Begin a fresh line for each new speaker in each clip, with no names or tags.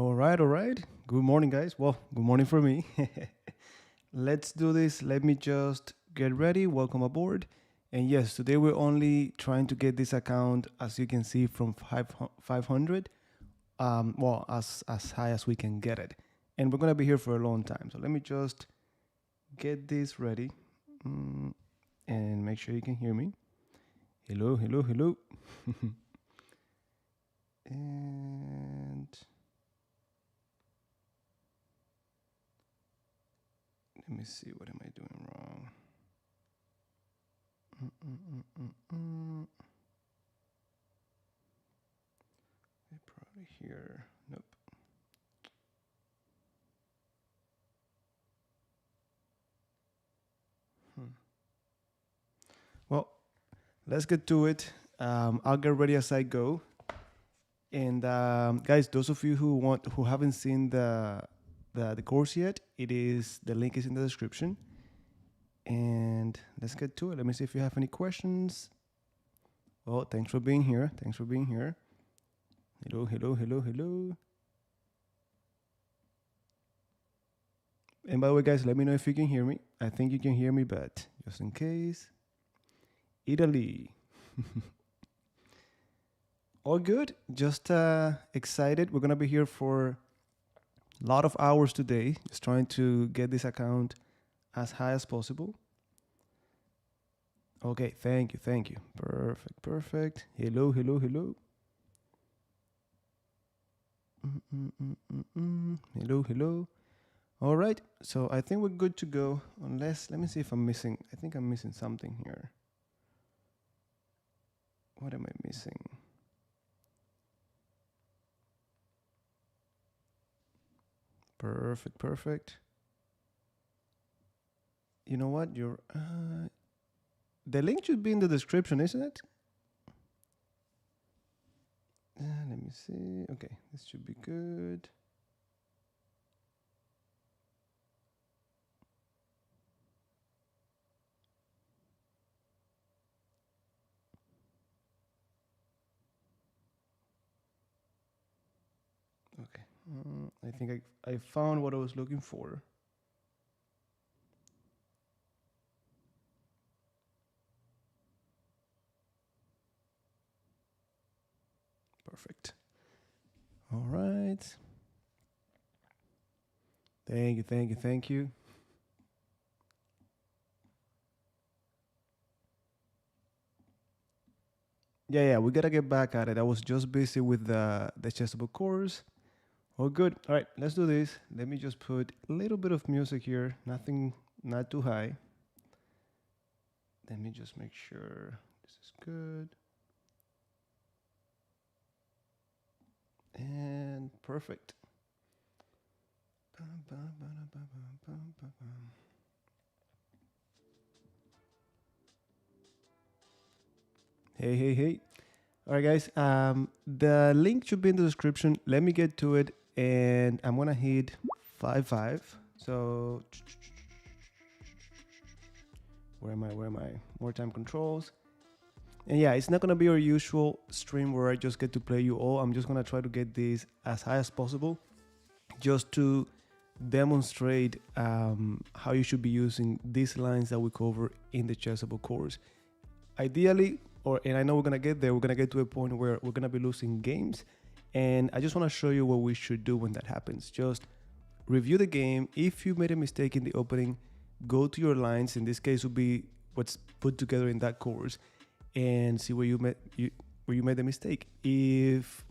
All right, all right. Good morning, guys. Well, good morning for me. Let's do this. Let me just get ready. Welcome aboard. And yes, today we're only trying to get this account, as you can see, from 500. Well, as high as we can get it. And we're gonna be here for a long time. So let me just get this ready, and make sure you can hear me. Hello, hello, hello. And let me see, what am I doing wrong? Probably here. Nope. Well, let's get to it. I'll get ready as I go. And guys, those of you who haven't seen the course yet, the link is in the description. And let's get to it. Let me see if you have any questions. Well, thanks for being here. Thanks for being here. Hello, hello, hello, hello. And by the way, guys, let me know if you can hear me. I think you can hear me, but just in case. Italy. All good. Just excited. We're going to be here for a lot of hours today, just trying to get this account as high as possible. Okay, thank you, thank you. Perfect, perfect. Hello, hello, hello. Hello, hello. All right, so I think we're good to go, unless, let me see if I'm missing. I think I'm missing something here. What am I missing? Perfect, perfect. You know what? The link should be in the description, isn't it? Let me see. Okay, this should be good. Okay, I think I found what I was looking for. Perfect. All right. Thank you, thank you, thank you. Yeah, we gotta get back at it. I was just busy with the Chessable course. Oh, good. All right, let's do this. Let me just put a little bit of music here. Nothing, not too high. Let me just make sure this is good. And perfect. Hey, hey, hey. All right, guys. The link should be in the description. Let me get to it, and I'm gonna hit 5-5. So where am I? More time controls. And yeah, it's not gonna be our usual stream where I just get to play you all. I'm just gonna try to get this as high as possible, just to demonstrate how you should be using these lines that we cover in the Chessable course. Ideally, and I know we're gonna get there, we're gonna get to a point where we're gonna be losing games, and I just want to show you what we should do when that happens. Just review the game. If you made a mistake in the opening, go to your lines. In this case, would be what's put together in that course, and see where you made the mistake. If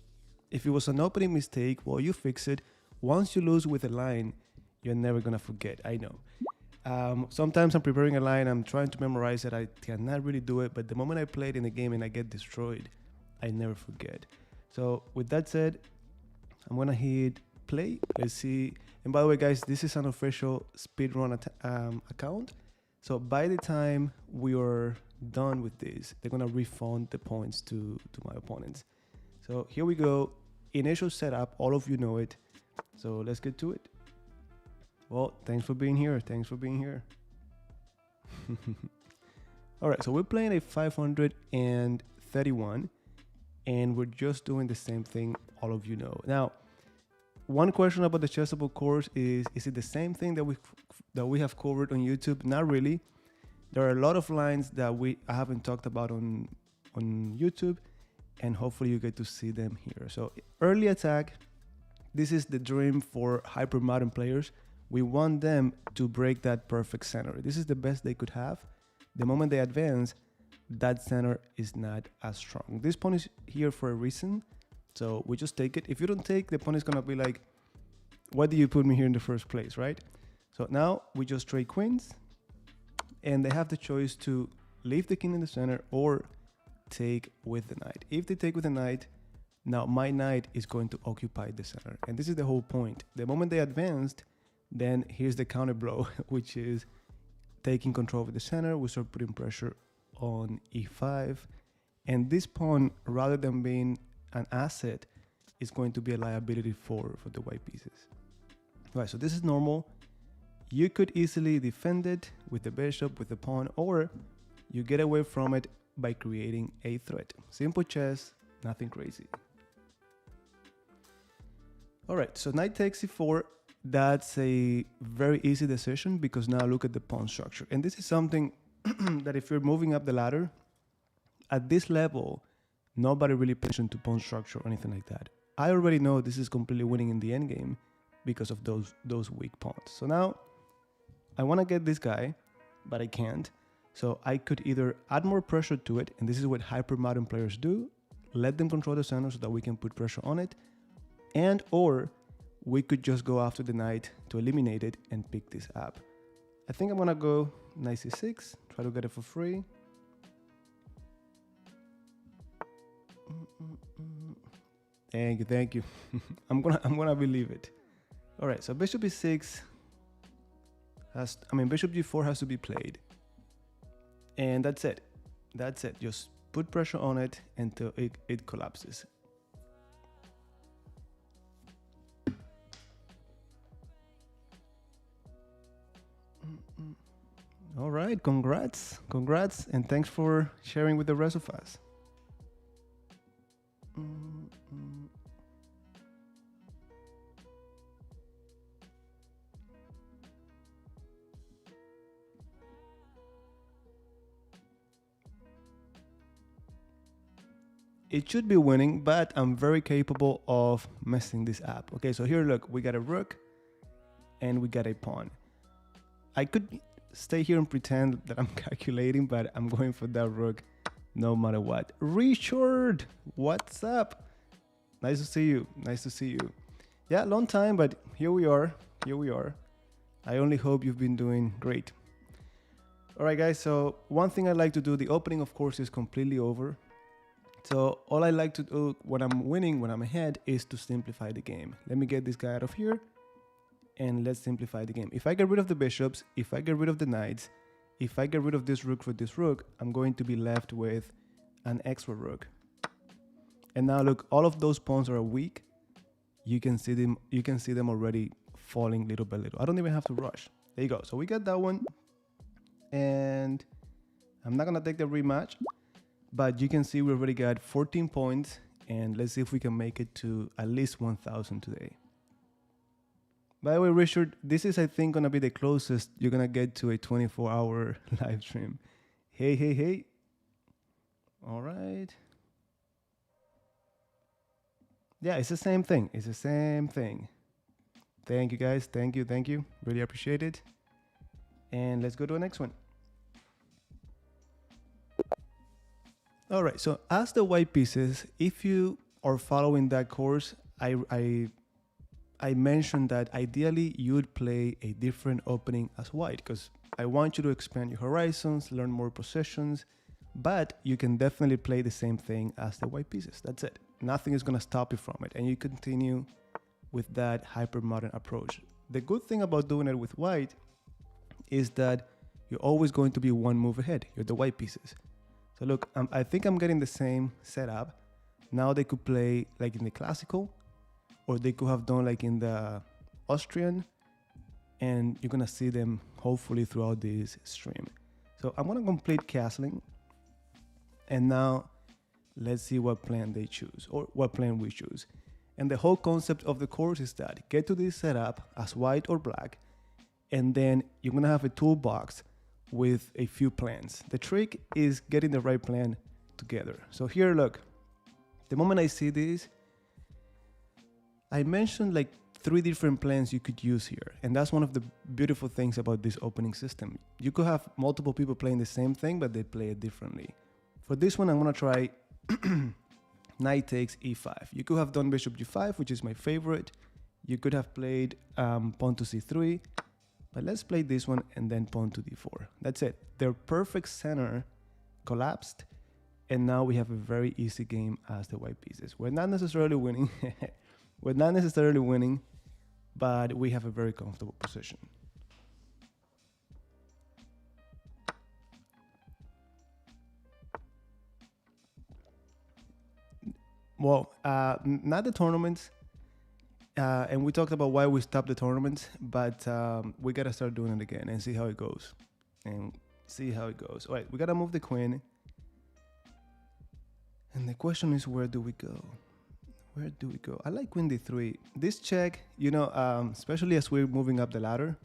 it was an opening mistake, well, you fix it. Once you lose with a line, you're never gonna forget. I know. Sometimes I'm preparing a line, I'm trying to memorize it, I cannot really do it, but the moment I play it in the game and I get destroyed, I never forget. So with that said, I'm gonna hit play. Let's see. And by the way, guys, this is an official speedrun account. So by the time we are done with this, they're gonna refund the points to my opponents. So here we go. Initial setup, all of you know it. So let's get to it. Well, thanks for being here. Thanks for being here. All right, so we're playing a 531, and we're just doing the same thing all of you know. Now, one question about the Chessable course is it the same thing that we have covered on YouTube? Not really. There are a lot of lines that I haven't talked about on YouTube, and hopefully you get to see them here. So early attack, this is the dream for hyper modern players. We want them to break that perfect center. This is the best they could have. The moment they advance, that center is not as strong. This pawn is here for a reason, so we just take it. If you don't take, the pawn is gonna be like, what do you put me here in the first place, right? So now we just trade queens, and they have the choice to leave the king in the center or take with the knight. If they take with the knight, now my knight is going to occupy the center, and this is the whole point. The moment they advanced, then here's the counter blow, which is taking control of the center. We start putting pressure on e5, and this pawn, rather than being an asset, is going to be a liability for the white pieces. Right, so this is normal. You could easily defend it with the bishop, with the pawn, or you get away from it by creating a threat. Simple chess, nothing crazy. All right, so knight takes e4. That's a very easy decision because now look at the pawn structure. And this is something that if you're moving up the ladder, at this level, nobody really pays attention to pawn structure or anything like that. I already know this is completely winning in the endgame because of those weak pawns. So now I want to get this guy, but I can't. So I could either add more pressure to it, and this is what hyper modern players do, let them control the center so that we can put pressure on it, and or we could just go after the knight to eliminate it and pick this up. I think I'm gonna go knight c6, try to get it for free. Thank you. I'm gonna believe it. All right, so bishop e6 bishop g4 has to be played, and that's it. Just put pressure on it until it collapses. All right, congrats, and thanks for sharing with the rest of us. It should be winning, but I'm very capable of messing this up. Okay, so here, look, we got a rook and we got a pawn. I could stay here and pretend that I'm calculating, but I'm going for that rook no matter what. Richard, what's up? Nice to see you. Yeah, long time, but here we are. I only hope you've been doing great. All right, guys, so one thing I like to do, the opening, of course, is completely over. So all I like to do when I'm winning, when I'm ahead, is to simplify the game. Let me get this guy out of here, and let's simplify the game. If I get rid of the bishops, if I get rid of the knights, if I get rid of this rook for this rook, I'm going to be left with an extra rook. And now look, all of those pawns are weak. You can see them already falling little by little. I don't even have to rush. There you go. So we got that one, and I'm not gonna take the rematch, but you can see we already got 14 points, and let's see if we can make it to at least 1,000 today. By the way, Richard, this is, I think, gonna be the closest you're gonna get to a 24-hour live stream. Hey. All right. Yeah, it's the same thing. Thank you, guys. Thank you. Really appreciate it. And let's go to the next one. All right, so as the white pieces, if you are following that course, I mentioned that ideally you would play a different opening as white, because I want you to expand your horizons, learn more possessions, but you can definitely play the same thing as the white pieces. That's it. Nothing is gonna stop you from it, and you continue with that hyper modern approach. The good thing about doing it with white is that you're always going to be one move ahead. You're the white pieces. So look, I think I'm getting the same setup. Now they could play like in the classical, or they could have done like in the Austrian, and you're gonna see them hopefully throughout this stream. So I'm gonna complete castling, and now let's see what plan they choose, or what plan we choose. And the whole concept of the course is that get to this setup as white or black, and then you're gonna have a toolbox with a few plans. The trick is getting the right plan together. So here, look, the moment I see this, I mentioned like 3 different plans you could use here. And that's one of the beautiful things about this opening system. You could have multiple people playing the same thing, but they play it differently. For this one, I'm gonna try knight takes e5. You could have done bishop g5, which is my favorite. You could have played pawn to c3, but let's play this one and then pawn to d4. That's it. Their perfect center collapsed, and now we have a very easy game as the white pieces. We're not necessarily winning. We're not necessarily winning, but we have a very comfortable position. Well, not the tournaments, and we talked about why we stopped the tournaments, but we gotta start doing it again and see how it goes. All right, we gotta move the queen, and the question is, where do we go? Where do we go? I like queen d3. This check, you know, especially as we're moving up the ladder,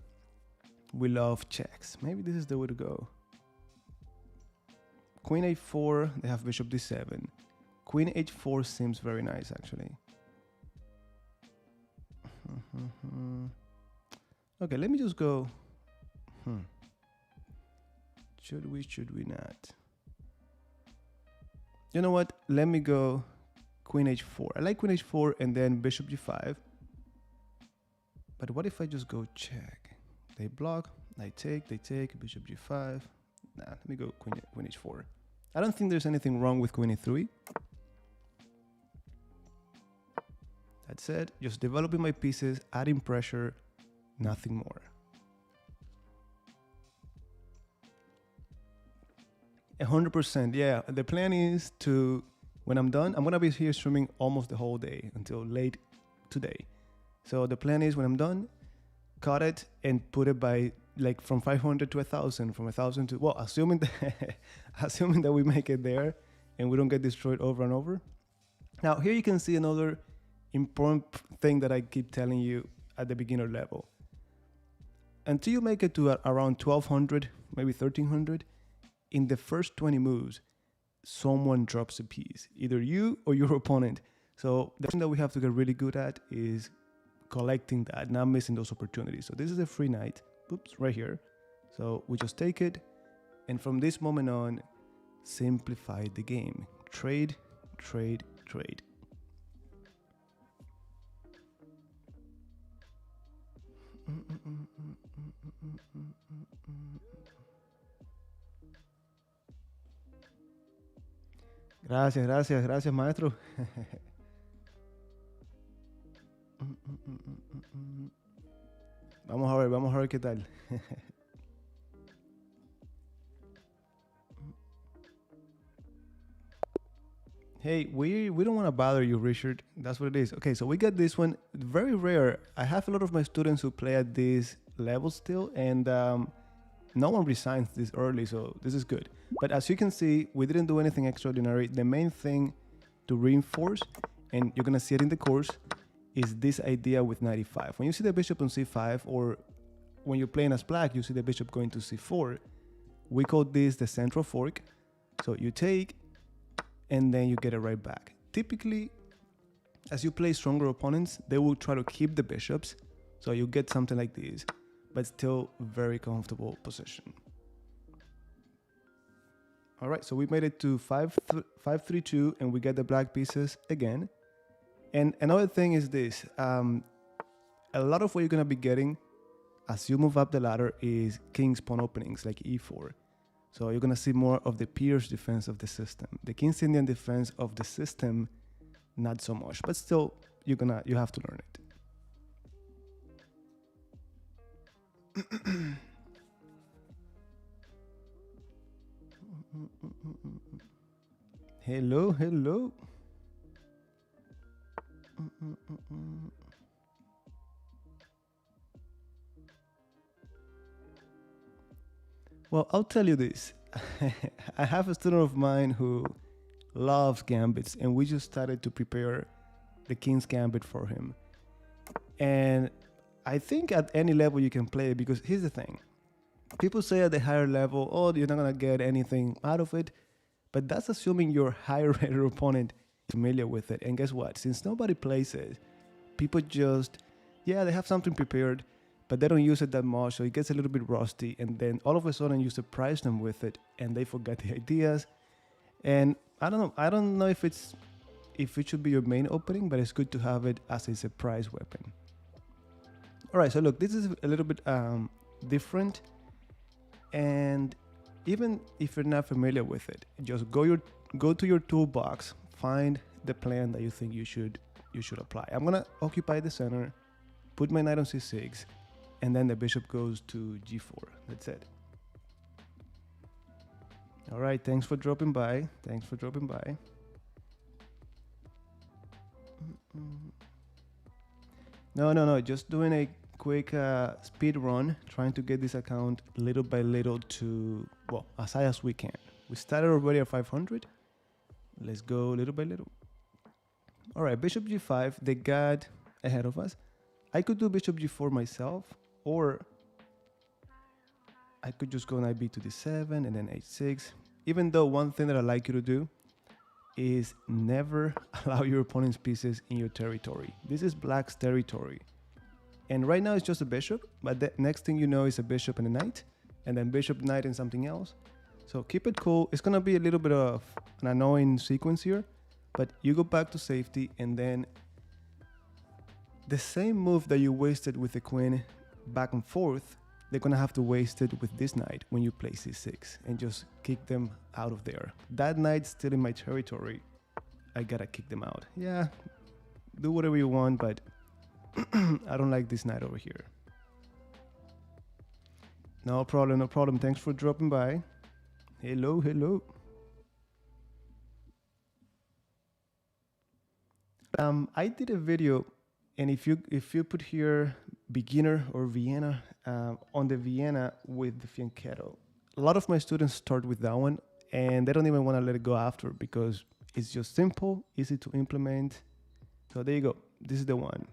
we love checks. Maybe this is the way to go. Queen a4, they have bishop d7. Queen h4 seems very nice, actually. Okay, let me just go. Should we not? You know what? Let me go queen h4. I like queen h4 and then bishop g5. But what if I just go check? They block, they take, bishop g5. Nah, let me go queen h4. I don't think there's anything wrong with queen e3. That's it. Just developing my pieces, adding pressure, nothing more. %. Yeah, the plan is to, when I'm done, I'm gonna be here streaming almost the whole day until late today. So the plan is when I'm done, cut it and put it by like from 500 to 1,000, from 1,000 to, well, assuming that we make it there and we don't get destroyed over and over. Now here you can see another important thing that I keep telling you at the beginner level. Until you make it to around 1,200, maybe 1,300, in the first 20 moves, someone drops a piece, either you or your opponent. So the thing that we have to get really good at is collecting that, not missing those opportunities. So this is a free knight, oops, right here. So we just take it, and from this moment on, simplify the game. Trade, trade, trade. Gracias, maestro. Vamos a ver qué tal. Hey, we don't want to bother you, Richard. That's what it is. Okay, so we got this one. Very rare. I have a lot of my students who play at this level still, and no one resigns this early, so this is good. But as you can see, we didn't do anything extraordinary. The main thing to reinforce, and you're gonna see it in the course, is this idea with 95. When you see the bishop on c5, or when you're playing as black, you see the bishop going to c4, we call this the central fork. So you take, and then you get it right back. Typically, as you play stronger opponents, they will try to keep the bishops, so you get something like this, but still very comfortable position. All right, so we made it to 5-3-2, and we get the black pieces again. And another thing is this, a lot of what you're gonna be getting as you move up the ladder is king's pawn openings, like e4. So you're gonna see more of the Pierce defense of the system. The King's Indian defense of the system, not so much, but still, you have to learn it. Hello. Well, I'll tell you this. I have a student of mine who loves gambits, and we just started to prepare the king's gambit for him. And I think at any level you can play it, because here's the thing. People say at the higher level, oh, you're not going to get anything out of it. But that's assuming your higher rated opponent is familiar with it. And guess what? Since nobody plays it, people just, yeah, they have something prepared, but they don't use it that much. So it gets a little bit rusty. And then all of a sudden you surprise them with it and they forget the ideas. And I don't know if it should be your main opening, but it's good to have it as a surprise weapon. All right, so look, this is a little bit different. And even if you're not familiar with it, just go to your toolbox, find the plan that you think you should apply. I'm gonna occupy the center, put my knight on c6, and then the bishop goes to g4. That's it. All right, thanks for dropping by. Thanks for dropping by. No, just doing a quick speed run, trying to get this account little by little to, well, as high as we can. We started already at 500. Let's go little by little. All right, bishop g5, they got ahead of us. I could do bishop g4 myself, or I could just go knight b to d7 and then h6. Even though one thing that I like you to do is never allow your opponent's pieces in your territory. This is black's territory. And right now it's just a bishop, but the next thing you know is a bishop and a knight, and then bishop, knight, and something else. So keep it cool. It's gonna be a little bit of an annoying sequence here, but you go back to safety, and then the same move that you wasted with the queen back and forth, they're gonna have to waste it with this knight when you play c6 and just kick them out of there. That knight's still in my territory. I gotta kick them out. Yeah, do whatever you want, but I don't like this knight over here. No problem, no problem. Thanks for dropping by. Hello, hello. I did a video, and if you put here beginner or Vienna, on the Vienna with the fianchetto, a lot of my students start with that one, and they don't even want to let it go after because it's just simple, easy to implement. So there you go. This is the one.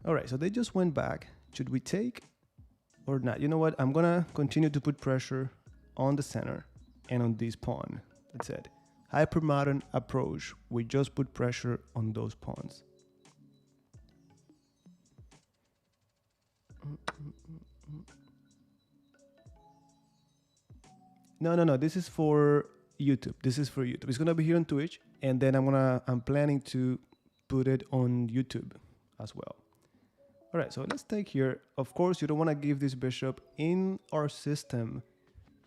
All right, so they just went back. Should we take or not? You know what? I'm gonna continue to put pressure on the center and on this pawn. That's it. Hypermodern approach. We just put pressure on those pawns. No. This is for YouTube. This is for YouTube. It's gonna be here on Twitch, and then I'm planning to put it on YouTube as well. All right, so let's take here. Of course, you don't want to give this bishop in our system.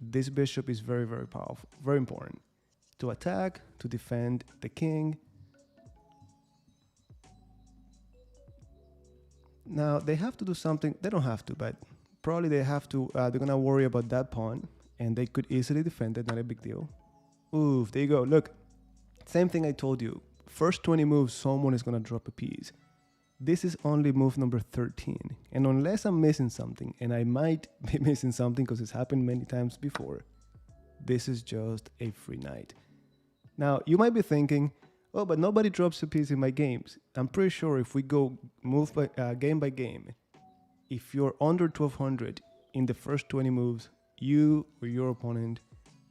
This bishop is very, very powerful, very important to attack, to defend the king. Now they have to do something. They don't have to, but probably they have to. They're gonna worry about that pawn, and they could easily defend it. Not a big deal. Oof, there you go. Look, same thing I told you. First 20 moves, someone is gonna drop a piece. This is only move number 13. And unless I'm missing something, and I might be missing something because it's happened many times before, this is just a free knight. Now, you might be thinking, oh, but nobody drops a piece in my games. I'm pretty sure if we go move by game by game, if you're under 1200 in the first 20 moves, you or your opponent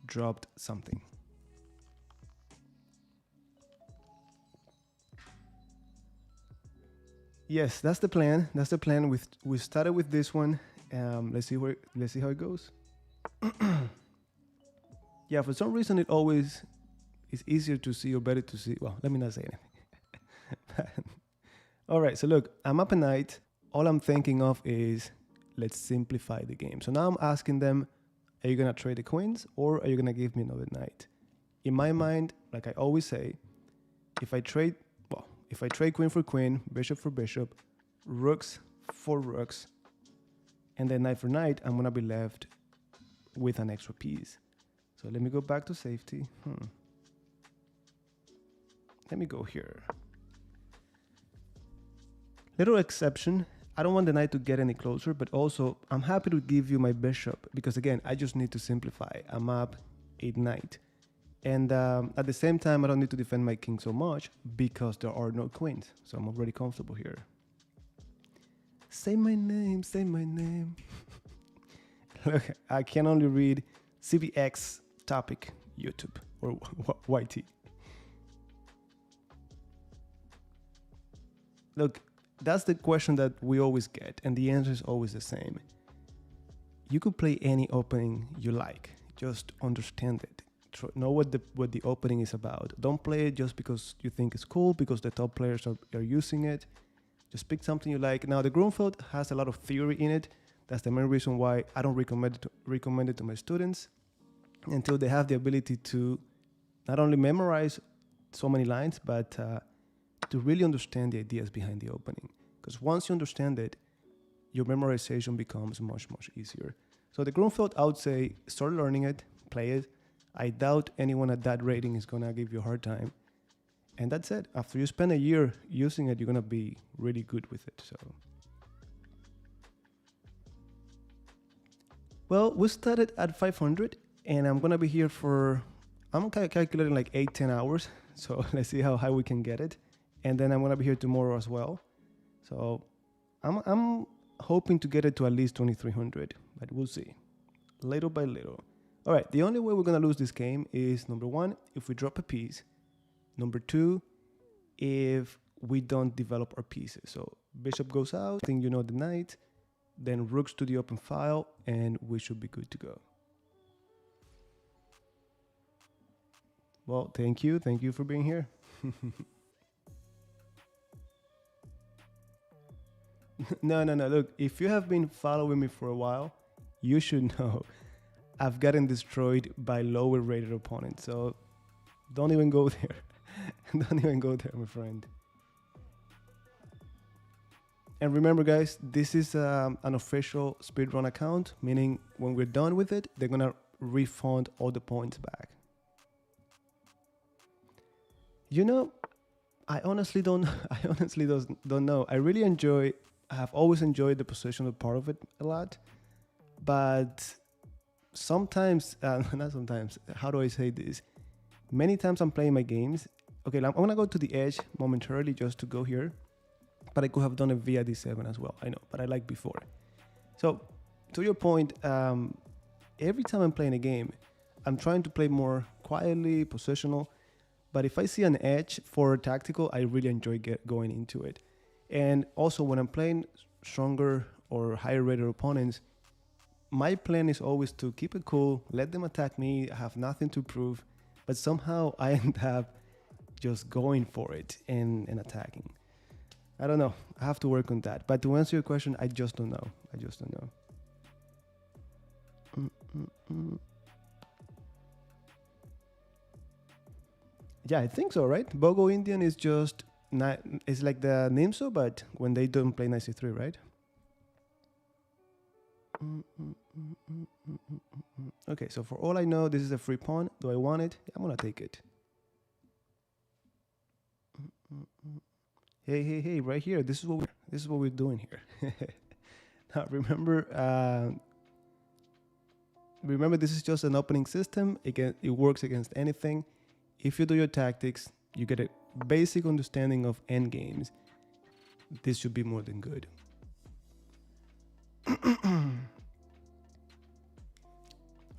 dropped something. Yes, that's the plan. That's the plan. We started with this one. Let's see how it goes. Yeah, for some reason it always is easier to see or better to see. Well, let me not say anything. All right, so look, I'm up a knight. All I'm thinking of is let's simplify the game. So now I'm asking them, are you gonna trade the queens or are you gonna give me another knight? In my mind, like I always say, if I trade queen for queen, bishop for bishop, rooks for rooks, and then knight for knight, I'm gonna be left with an extra piece. So let me go back to safety. Let me go here. Little exception. I don't want the knight to get any closer, but also I'm happy to give you my bishop because again, I just need to simplify. I'm up a knight. And at the same time, I don't need to defend my king so much because there are no queens. So I'm already comfortable here. Say my name, say my name. Look, I can only read CBX topic YouTube or YT. Look, that's the question that we always get, and the answer is always the same. You could play any opening you like, just understand it. Know what the opening is about. Don't play it just because you think it's cool, because the top players are using it. Just pick something you like. Now, the Grunfeld has a lot of theory in it. That's the main reason why I don't recommend it to my students until they have the ability to not only memorize so many lines, but to really understand the ideas behind the opening. Because once you understand it, your memorization becomes much, much easier. So the Grunfeld, I would say, start learning it, play it. I doubt anyone at that rating is going to give you a hard time. And that's it. After you spend a year using it, you're going to be really good with it. So, well, we started at 500, and I'm going to be here for, I'm calculating like 8-10 hours. So let's see how high we can get it. And then I'm going to be here tomorrow as well. So I'm hoping to get it to at least 2300, but we'll see. Little by little. All right, the only way we're going to lose this game is, number one, if we drop a piece. Number two, if we don't develop our pieces. So bishop goes out, then you know the knight, then rooks to the open file, and we should be good to go. Well, thank you for being here. No, look, if you have been following me for a while, you should know I've gotten destroyed by lower rated opponents, so don't even go there. Don't even go there, my friend. And remember, guys, this is an official speedrun account, meaning when we're done with it, they're gonna refund all the points back. You know, I honestly don't know. I have always enjoyed the positional part of it a lot, but sometimes, not sometimes, how do I say this? Many times I'm playing my games. Okay, I'm gonna go to the edge momentarily just to go here, but I could have done it via d7 as well. I know, but I like before. So to your point, every time I'm playing a game, I'm trying to play more quietly, positional. But if I see an edge for tactical, I really enjoy going into it. And also when I'm playing stronger or higher rated opponents, my plan is always to keep it cool, let them attack me, I have nothing to prove, but somehow I end up just going for it and attacking. I don't know. I have to work on that. But to answer your question, I just don't know. Yeah, I think so, right? Bogo Indian is just it's like the Nimso, but when they don't play knight c3, right? Okay, so for all I know, this is a free pawn. Do I want it? Yeah, I'm gonna take it. Hey, right here. This is what we're doing here. Now remember, this is just an opening system. It works against anything. If you do your tactics, you get a basic understanding of endgames. This should be more than good. All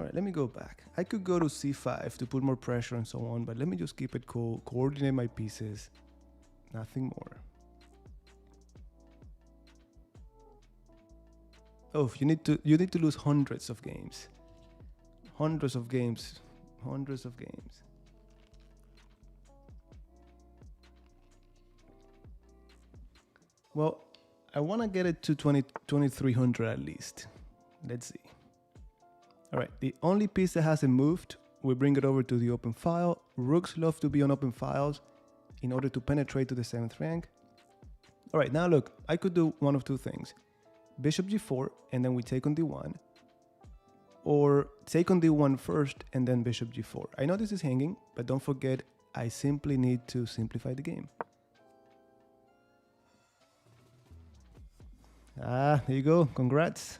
right, let me go back. I could go to c5 to put more pressure and so on, but let me just keep it cool, coordinate my pieces, nothing more. Oh, you need to lose hundreds of games. Hundreds of games. Well, I want to get it to 2300 at least. Let's see. All right, the only piece that hasn't moved, we bring it over to the open file. Rooks love to be on open files in order to penetrate to the 7th rank. All right, now look, I could do one of two things. Bishop g4, and then we take on d1. Or take on d1 first, and then bishop g4. I know this is hanging, but don't forget, I simply need to simplify the game. Ah, there you go. Congrats.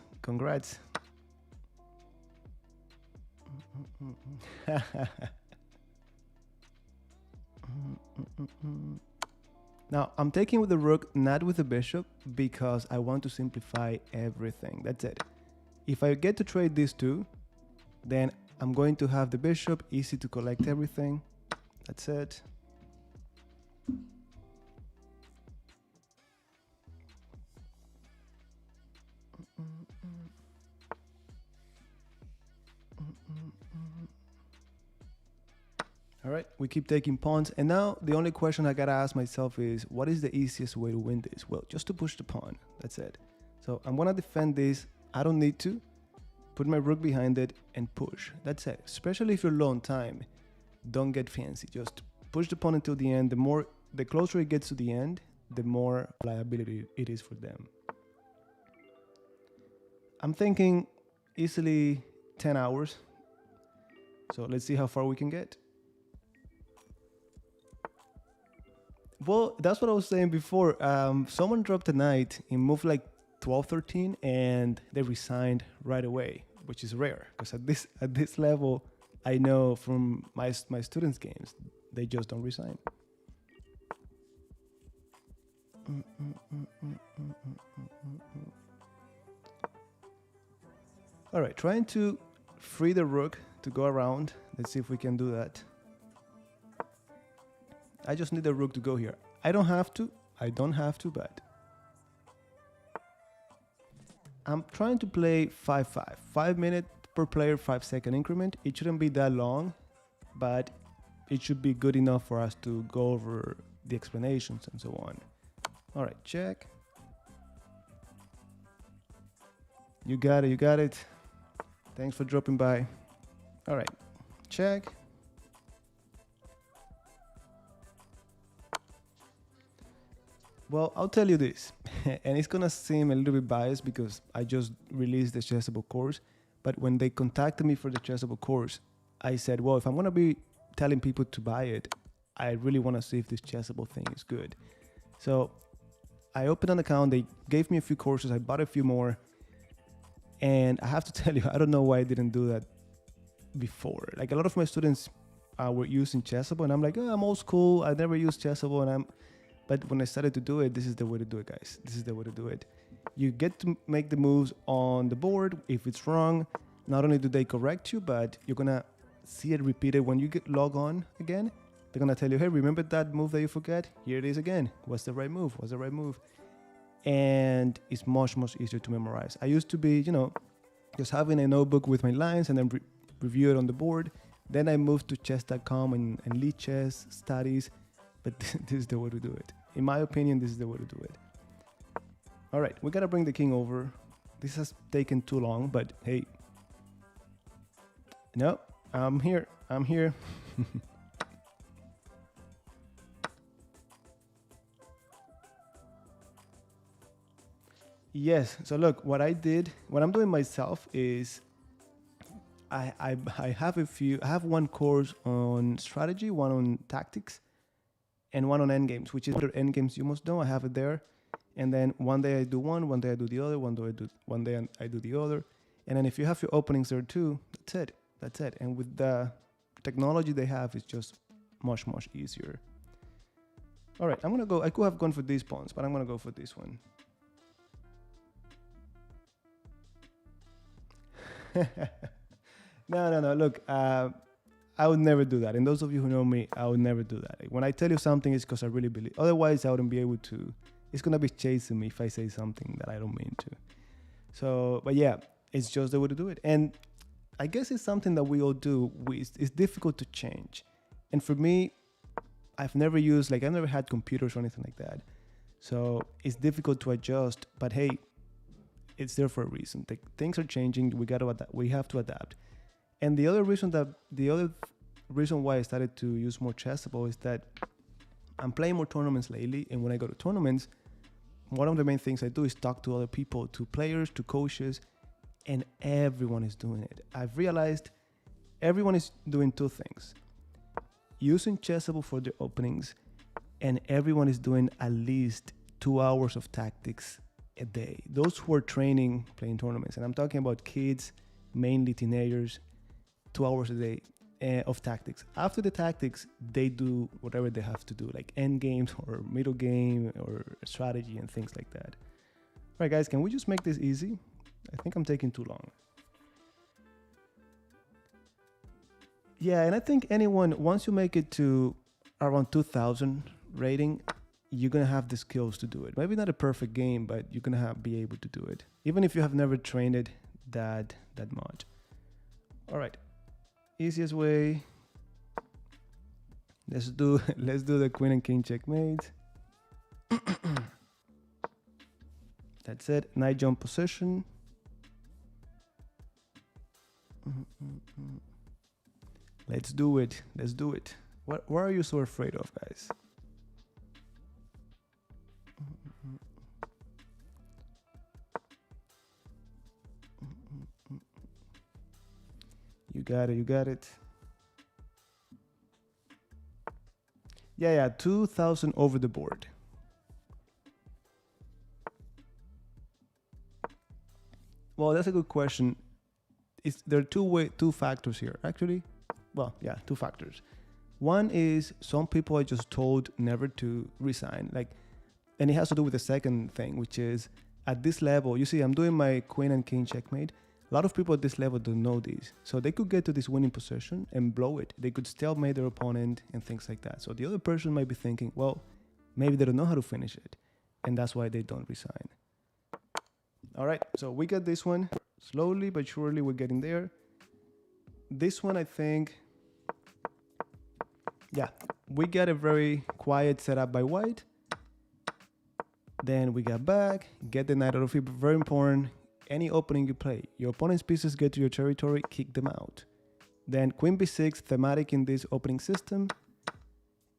Now, I'm taking with the rook, not with the bishop, because I want to simplify everything. That's it. If I get to trade these two, then I'm going to have the bishop, easy to collect everything. That's it. All right, we keep taking pawns. And now the only question I gotta ask myself is, what is the easiest way to win this? Well, just to push the pawn, that's it. So I'm gonna defend this. I don't need to. Put my rook behind it and push. That's it. Especially if you're low on time, don't get fancy. Just push the pawn until the end. The closer it gets to the end, the more liability it is for them. I'm thinking easily 10 hours. So let's see how far we can get. Well, that's what I was saying before. Someone dropped a knight in move like 12-13 and they resigned right away, which is rare because at this level, I know from my students' games, they just don't resign. All right, trying to free the rook to go around. Let's see if we can do that. I just need the rook to go here. I don't have to, but I'm trying to play 5-5. 5 minutes per player, 5-second increment. It shouldn't be that long, but it should be good enough for us to go over the explanations and so on. All right, check. You got it, you got it. Thanks for dropping by. All right, check. Well, I'll tell you this, and it's gonna seem a little bit biased because I just released the Chessable course, but when they contacted me for the Chessable course, I said, well, if I'm gonna be telling people to buy it, I really wanna see if this Chessable thing is good. So I opened an account, they gave me a few courses, I bought a few more, and I have to tell you, I don't know why I didn't do that before. Like a lot of my students were using Chessable, and I'm like, oh, I'm old school, I never used Chessable, but when I started to do it, this is the way to do it, guys. This is the way to do it. You get to make the moves on the board. If it's wrong, not only do they correct you, but you're gonna see it repeated when you log on again. They're gonna tell you, hey, remember that move that you forget? Here it is again. What's the right move? What's the right move? And it's much, much easier to memorize. I used to be, just having a notebook with my lines and then review it on the board. Then I moved to chess.com and lead chess studies, but this is the way to do it. In my opinion, this is the way to do it. All right, we gotta bring the king over. This has taken too long, but hey. No, I'm here. I'm here. Yes, so look, what I'm doing myself is I have one course on strategy, one on tactics, and one on endgames, which is other endgames you must know. I have it there. And then one day I do one day I do the other, one day I do the other. And then if you have your openings there too, that's it. And with the technology they have, it's just much, much easier. All right, I could have gone for these pawns, but I'm gonna go for this one. No, look, I would never do that. And those of you who know me, I would never do that. When I tell you something, it's because I really believe. Otherwise, I wouldn't be able to. It's going to be chasing me if I say something that I don't mean to. So, but yeah, it's just the way to do it. And I guess it's something that we all do. It's difficult to change. And for me, I've never had computers or anything like that. So it's difficult to adjust. But hey, it's there for a reason. Things are changing. We have to adapt. And the other reason why I started to use more Chessable is that I'm playing more tournaments lately, and when I go to tournaments, one of the main things I do is talk to other people, to players, to coaches, and everyone is doing it. I've realized everyone is doing two things: using Chessable for their openings, and everyone is doing at least 2 hours of tactics a day. Those who are playing tournaments, and I'm talking about kids, mainly teenagers. 2 hours a day. of tactics. After the tactics, they do whatever they have to do, like end games or middle game or strategy and things like that. All right, guys, can we just make this easy? I think I'm taking too long. Yeah, and I think anyone, once you make it to around 2000 rating, you're gonna have the skills to do it. Maybe not a perfect game, but you're gonna be able to do it, even if you have never trained it that much. All right, easiest way. Let's do the queen and king checkmate. That's it. Knight jump position. Let's do it. Let's do it. What are you so afraid of, guys? You got it. You got it. Yeah, 2000 over the board. Well, that's a good question. There are two factors here, actually. Well, yeah, two factors. One is some people are just told never to resign, and it has to do with the second thing, which is at this level. You see, I'm doing my queen and king checkmate. A lot of people at this level don't know these, so they could get to this winning position and blow it. They could stalemate their opponent and things like that. So the other person might be thinking, well, maybe they don't know how to finish it, and that's why they don't resign. All right, so we got this one. Slowly but surely, we're getting there. This one, I think, yeah, we got a very quiet setup by white. Then we got back, get the knight out of it. Very important. Any opening you play, your opponent's pieces get to your territory, kick them out. Then queen b6, thematic in this opening system.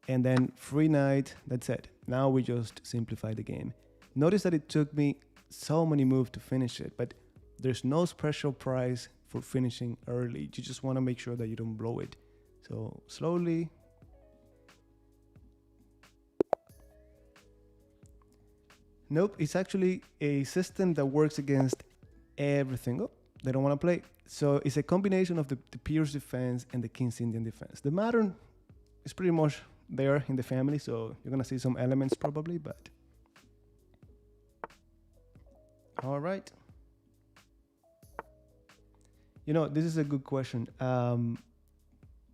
And then free knight, that's it. Now we just simplify the game. Notice that it took me so many moves to finish it, but there's no special prize for finishing early. You just want to make sure that you don't blow it. So slowly. Nope, it's actually a system that works against everything. Oh, they don't want to play. So it's a combination of the Pierce defense and the King's Indian defense. The modern is pretty much there in the family, so you're going to see some elements probably, but... All right. You know, this is a good question.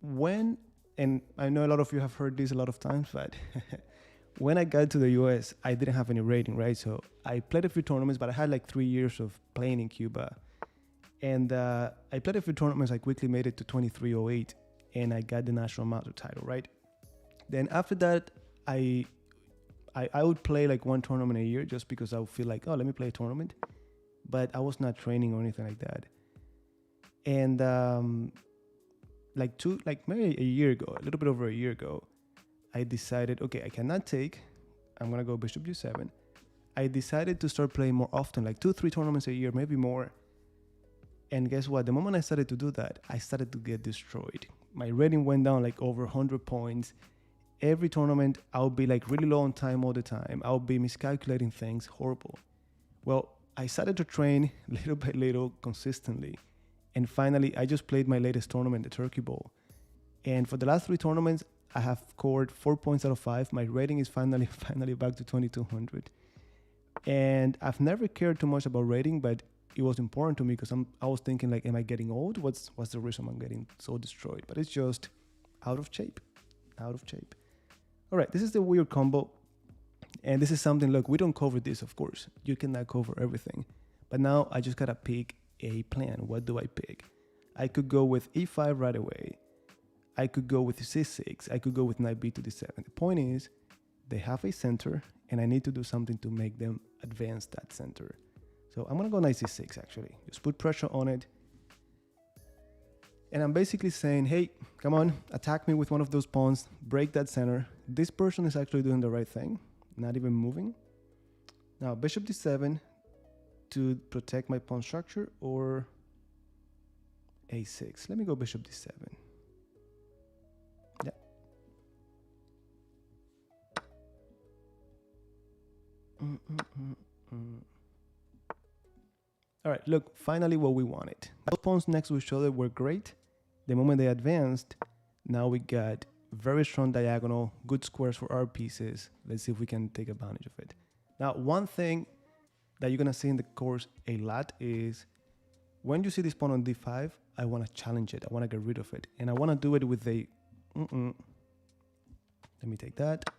When, and I know a lot of you have heard this a lot of times, but when I got to the US, I didn't have any rating, right? So I played a few tournaments, but I had like 3 years of playing in Cuba. And I played a few tournaments. I quickly made it to 2308 and I got the national master title, right? Then after that, I would play like one tournament a year just because I would feel like, oh, let me play a tournament. But I was not training or anything like that. And maybe a year ago, a little bit over a year ago, I decided, okay, I cannot take, I'm going to go bishop g7. I decided to start playing more often, like 2-3 tournaments a year, maybe more. And guess what? The moment I started to do that, I started to get destroyed. My rating went down like over 100 points. Every tournament, I'll be like really low on time all the time. I'll be miscalculating things, horrible. Well, I started to train little by little, consistently. And finally, I just played my latest tournament, the Turkey Bowl. And for the last 3 tournaments, I have scored 4 points out of 5. My rating is finally back to 2200. And I've never cared too much about rating, but it was important to me because I was thinking like, am I getting old? What's the reason I'm getting so destroyed? But it's just out of shape. All right, this is the weird combo. And this is something, look, we don't cover this, of course. You cannot cover everything. But now I just gotta pick a plan. What do I pick? I could go with e5 right away. I could go with c6. I could go with knight b to d7. The point is, they have a center, and I need to do something to make them advance that center. So I'm gonna go knight c6, actually. Just put pressure on it. And I'm basically saying, hey, come on, attack me with one of those pawns, break that center. This person is actually doing the right thing, not even moving. Now, bishop d7 to protect my pawn structure, or a6. Let me go bishop d7. Yeah. All right, look, finally what we wanted. Both pawns next to each other were great. the moment they advanced, now we got very strong diagonal, good squares for our pieces. Let's see if we can take advantage of it. Now, one thing that you're gonna see in the course a lot is when you see this pawn on d5, I wanna challenge it. I wanna get rid of it. And I wanna do it with a, let me take that.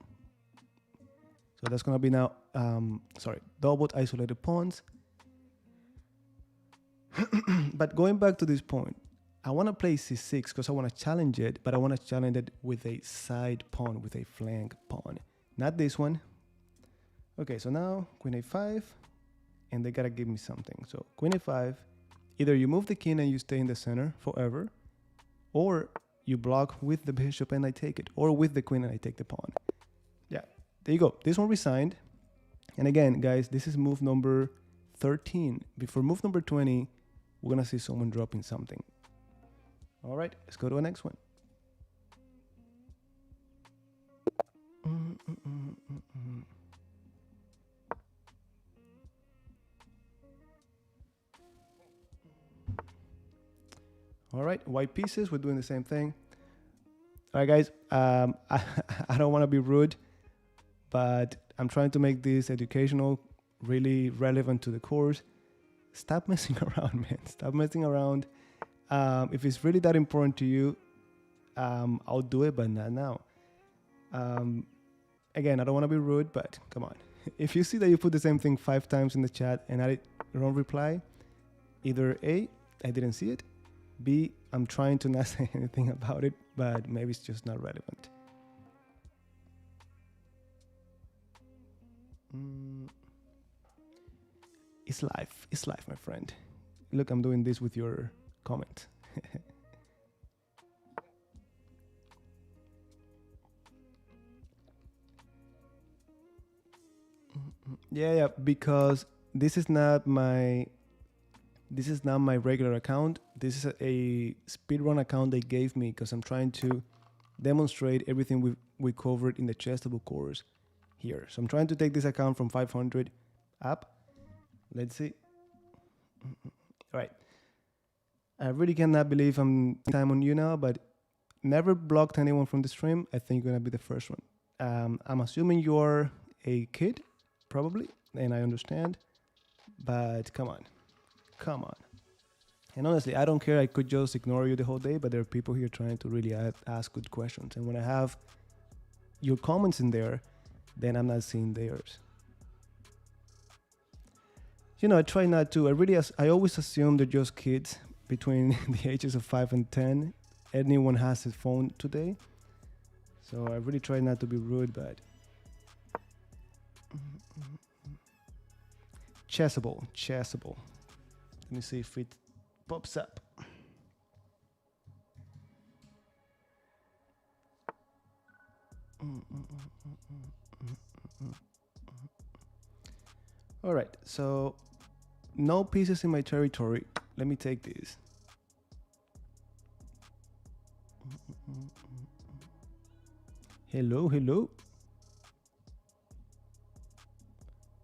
So that's gonna be now, doubled isolated pawns. But going back to this point, I want to play c6 because I want to challenge it, but I want to challenge it with a side pawn, with a flank pawn. Not this one. Okay, so now queen a5, and they got to give me something. So queen a5, either you move the king and you stay in the center forever, or you block with the bishop and I take it, or with the queen and I take the pawn. Yeah, there you go. This one resigned. And again, guys, this is move number 13. Before move number 20, we're going to see someone dropping something. All right, let's go to the next one. All right, white pieces, we're doing the same thing. All right, guys, I don't want to be rude, but I'm trying to make this educational, really relevant to the course. Stop messing around, man. Stop messing around. If it's really that important to you, I'll do it, but not now. Again, I don't want to be rude, but come on. If you see that you put the same thing 5 times in the chat and I don't reply, either A, I didn't see it, B, I'm trying to not say anything about it, but maybe it's just not relevant. It's life, my friend. Look, I'm doing this with your comment. Yeah, because this is not my regular account. This is a speedrun account they gave me because I'm trying to demonstrate everything we covered in the Chessable course here. So I'm trying to take this account from 500 up. Let's see. All right. I really cannot believe I'm time on you now, but never blocked anyone from the stream. I think you're gonna be the first one. I'm assuming you're a kid, probably, and I understand, but come on. And honestly, I don't care. I could just ignore you the whole day, but there are people here trying to really ask good questions. And when I have your comments in there, then I'm not seeing theirs. You know, I try not to. I always assume they're just kids between the ages of 5 and 10. Anyone has a phone today. So I really try not to be rude, but... Chessable. Let me see if it pops up. All right, so no pieces in my territory. Let me take these. Hello.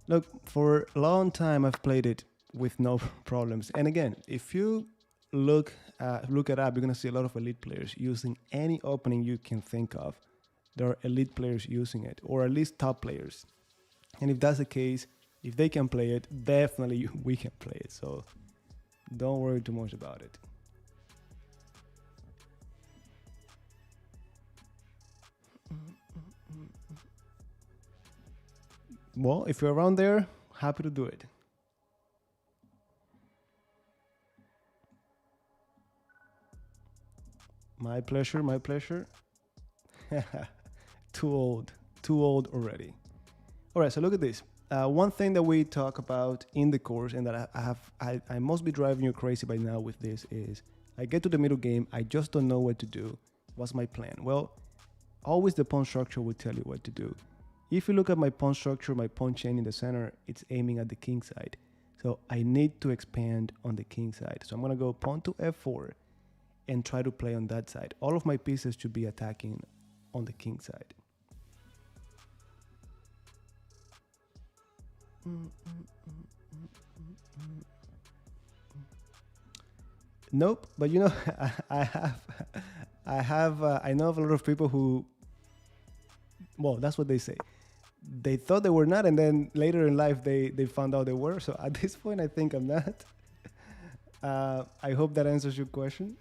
Look, for a long time I've played it with no problems. And again, if you look it up, you're gonna see a lot of elite players using any opening you can think of. There are elite players using it, or at least top players. And if that's the case, if they can play it, definitely we can play it. So don't worry too much about it. Well, if you're around there, happy to do it. My pleasure. Too old already. All right, so look at this. One thing that we talk about in the course, and that I must be driving you crazy by now with this, is I get to the middle game, I just don't know what to do. What's my plan? Well, always the pawn structure will tell you what to do. If you look at my pawn structure, my pawn chain in the center, it's aiming at the king side. So I need to expand on the king side. So I'm gonna go pawn to f4 and try to play on that side. All of my pieces should be attacking on the king side. Nope, but you know, I know of a lot of people who, well, that's what they say. They thought they were not, and then later in life they found out they were. So at this point, I think I'm not. I hope that answers your question.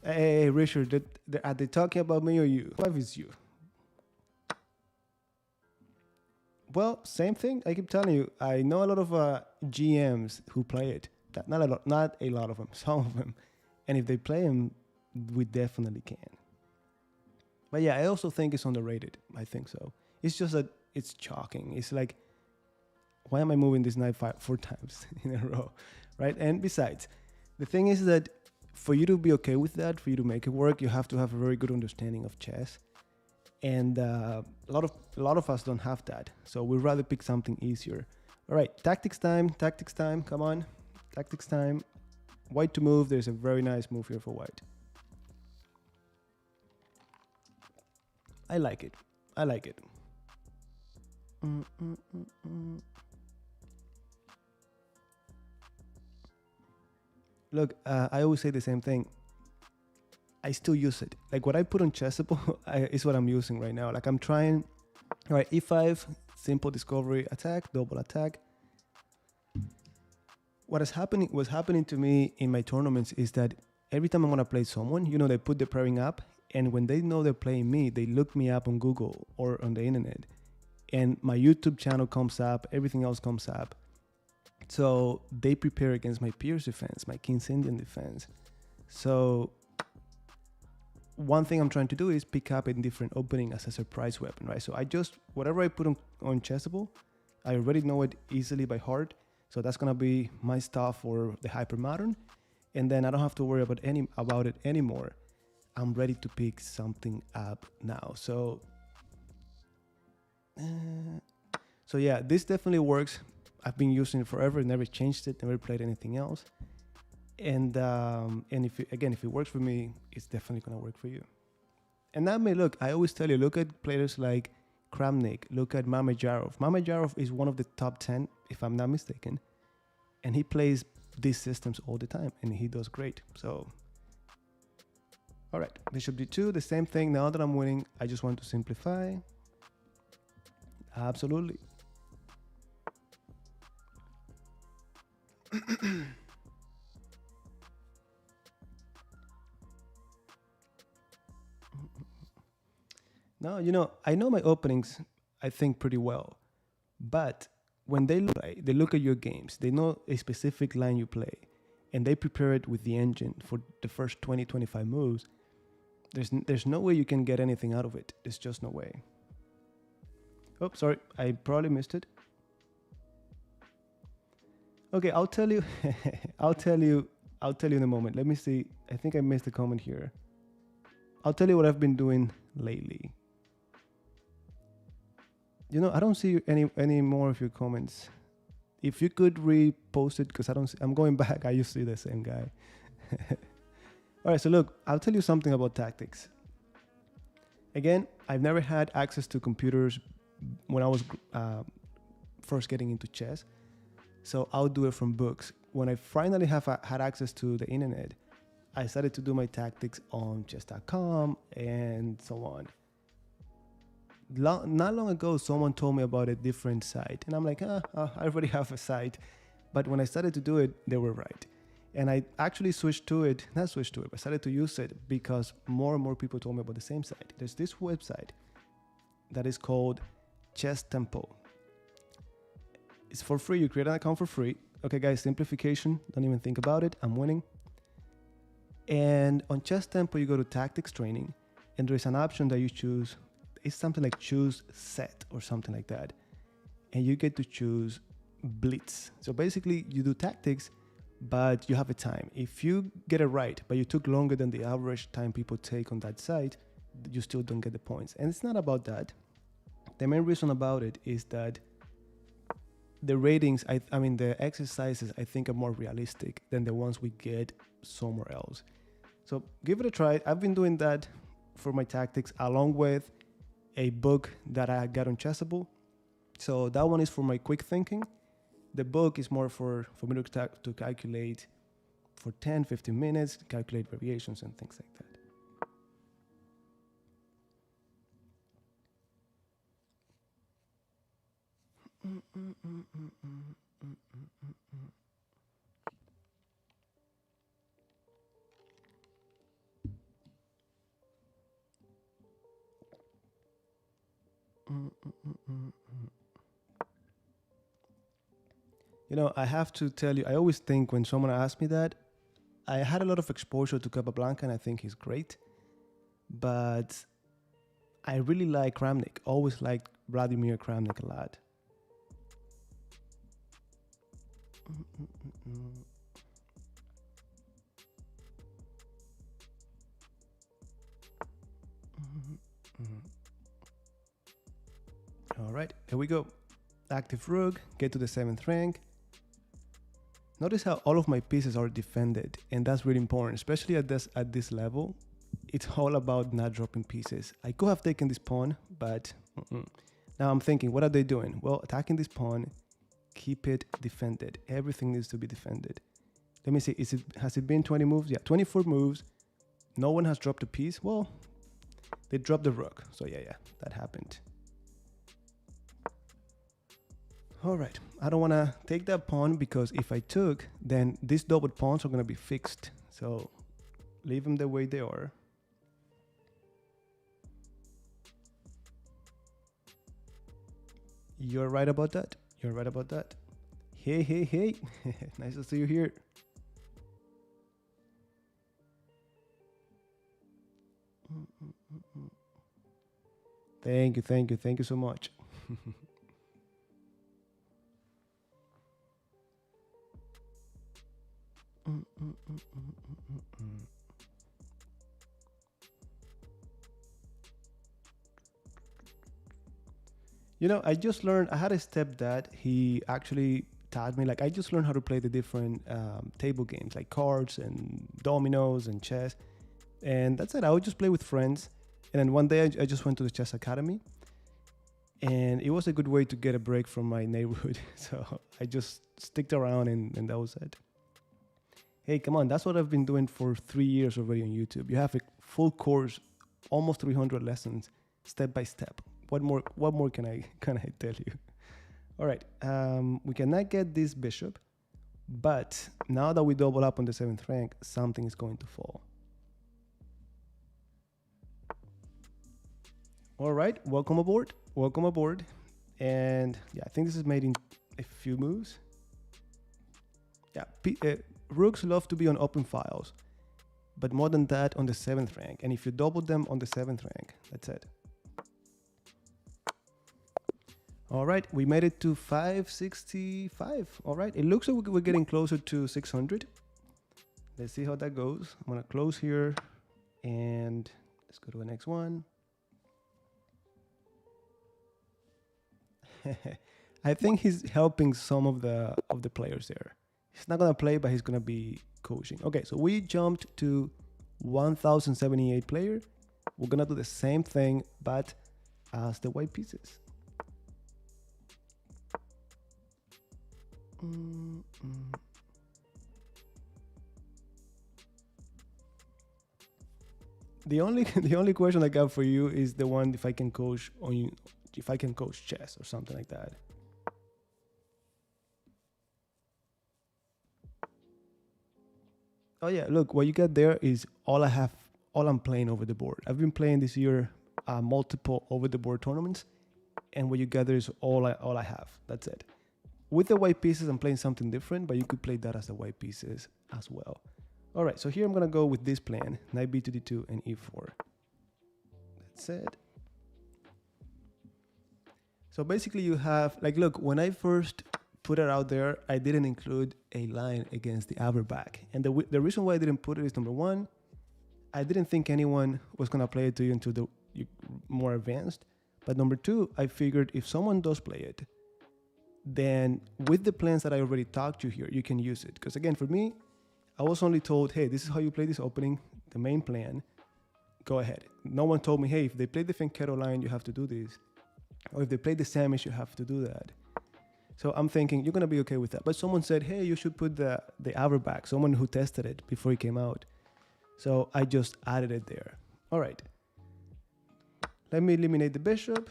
Hey, Richard, are they talking about me or you? Whoever is you. Well, same thing. I keep telling you, I know a lot of GMs who play it. Not a lot of them, some of them. And if they play them, we definitely can. But yeah, I also think it's underrated. I think so. It's just that it's shocking. It's like, why am I moving this knight 4 times in a row, right? And besides, the thing is that for you to be okay with that, for you to make it work, you have to have a very good understanding of chess. And a lot of us don't have that. So we'd rather pick something easier. All right, tactics time, come on. Tactics time. White to move. There's a very nice move here for white. I like it. Look, I always say the same thing. I still use it. Like what I put on Chessable is what I'm using right now. Like I'm trying, all right, E5, simple discovery attack, double attack. Was happening to me in my tournaments is that every time I want to play someone, you know, they put the pairing up, and when they know they're playing me, they look me up on Google or on the internet, and my YouTube channel comes up, everything else comes up. So they prepare against my Pierce defense, my King's Indian defense. So one thing I'm trying to do is pick up a different opening as a surprise weapon, right? So whatever I put on Chessable, I already know it easily by heart. So that's gonna be my stuff for the hypermodern, and then I don't have to worry about it anymore. I'm ready to pick something up now. So yeah, this definitely works. I've been using it forever, never changed it, never played anything else. And if it works for me, it's definitely gonna work for you. And that may I always tell you, look at players like Kramnik, look at Mamedyarov. Mamedyarov is one of the top 10, if I'm not mistaken, and he plays these systems all the time, and he does great. So, all right, bishop d2, the same thing. Now that I'm winning, I just want to simplify. Absolutely. No, you know, I know my openings, I think, pretty well. But when they look at your games, they know a specific line you play, and they prepare it with the engine for the first 20, 25 moves. There's no way you can get anything out of it. There's just no way. Oh, sorry, I probably missed it. Okay, I'll tell you. I'll tell you in a moment. Let me see. I think I missed a comment here. I'll tell you what I've been doing lately. You know, I don't see any more of your comments. If you could repost it, because I'm going back. I used to see the same guy. All right, so look, I'll tell you something about tactics. Again, I've never had access to computers when I was first getting into chess. So I'll do it from books. When I finally had access to the internet, I started to do my tactics on chess.com and so on. Not long ago, someone told me about a different site, and I'm like, I already have a site. But when I started to do it, they were right. And I actually I started to use it because more and more people told me about the same site. There's this website that is called Chess Temple. It's for free. You create an account for free. Okay, guys, simplification. Don't even think about it. I'm winning. And on Chess Temple, you go to Tactics Training, and there is an option that you choose. It's something like choose set or something like that. And you get to choose blitz. So basically, you do tactics, but you have a time. If you get it right, but you took longer than the average time people take on that site, you still don't get the points. And it's not about that. The main reason about it is that the ratings, I mean, the exercises, I think are more realistic than the ones we get somewhere else. So give it a try. I've been doing that for my tactics along with a book that I got on Chessable. So that one is for my quick thinking. The book is more for me to calculate for 10, 15 minutes, calculate variations and things like that. You know, I have to tell you, I always think when someone asks me that, I had a lot of exposure to Capablanca and I think he's great, but I really like Kramnik. Always liked Vladimir Kramnik a lot. All right, here we go. Active rook, get to the 7th rank. Notice how all of my pieces are defended, and that's really important, especially at this level. It's all about not dropping pieces. I could have taken this pawn, but now I'm thinking, what are they doing? Well, attacking this pawn, keep it defended. Everything needs to be defended. Let me see, has it been 20 moves? Yeah, 24 moves. No one has dropped a piece. Well, they dropped the rook. So yeah, that happened. All right, I don't want to take that pawn because if I took, then these double pawns are going to be fixed. So leave them the way they are. You're right about that. You're right about that. Hey, hey, hey. Nice to see you here. Thank you, thank you, thank you so much. You know, I just learned, I had a stepdad, he actually taught me, like I just learned how to play the different table games, like cards and dominoes and chess. And that's it, I would just play with friends. And then one day I just went to the chess academy. And it was a good way to get a break from my neighborhood. So I just sticked around and that was it. Hey, come on, that's what I've been doing for 3 years already on YouTube. You have a full course, almost 300 lessons, step by step. What more can I tell you? All right, we cannot get this bishop, but now that we double up on the 7th rank, something is going to fall. All right, welcome aboard, welcome aboard. And yeah, I think this is made in a few moves. Yeah, rooks love to be on open files, but more than that on the 7th rank. And if you double them on the 7th rank, that's it. All right, we made it to 565. All right, it looks like we're getting closer to 600. Let's see how that goes. I'm gonna close here and let's go to the next one. I think he's helping some of the players there. He's not gonna play, but he's gonna be coaching. Okay, so we jumped to 1078 player. We're gonna do the same thing, but as the white pieces. The only question I got for you is the one if I can coach chess or something like that. Oh yeah, look, what you got there is all I'm playing over the board. I've been playing this year multiple over the board tournaments, and what you got there is all I have. That's it. With the white pieces, I'm playing something different, but you could play that as the white pieces as well. All right, so here I'm gonna go with this plan, knight b to d2 and e4. That's it. So basically you have, like, look, when I first put it out there, I didn't include a line against the Averback. And the reason why I didn't put it is, number one, I didn't think anyone was gonna play it to you until more advanced. But number two, I figured if someone does play it, then with the plans that I already talked to here, you can use it. Because again, for me, I was only told, hey, this is how you play this opening, the main plan, go ahead. No one told me, hey, if they play the Fianchetto line, you have to do this. Or if they play the Samish, you have to do that. So I'm thinking you're gonna be okay with that. But someone said, hey, you should put the hour back. Someone who tested it before it came out. So I just added it there. All right. Let me eliminate the bishop.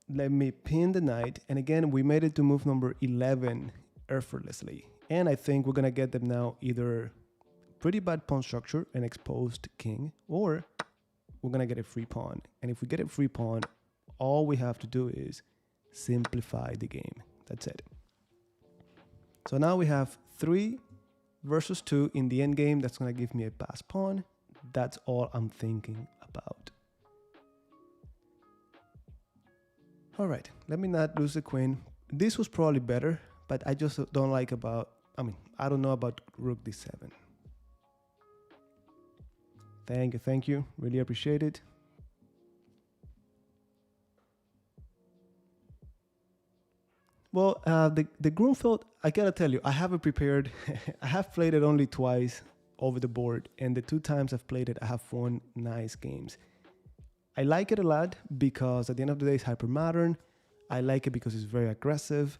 Let me pin the knight. And again, we made it to move number 11 effortlessly. And I think we're gonna get them now either pretty bad pawn structure, an exposed king, or we're gonna get a free pawn. And if we get a free pawn, all we have to do is simplify the game. That's it. So now we have 3 versus 2 in the end game. That's gonna give me a pass pawn. That's all I'm thinking about. All right, let me not lose the queen. This was probably better, but I just don't like about, I don't know about rook d7. Thank you, really appreciate it. Well, the Grunfeld, I gotta tell you, I have it prepared. I have played it only twice over the board, and the 2 times I've played it, I have won nice games. I like it a lot because at the end of the day, it's hyper modern. I like it because it's very aggressive.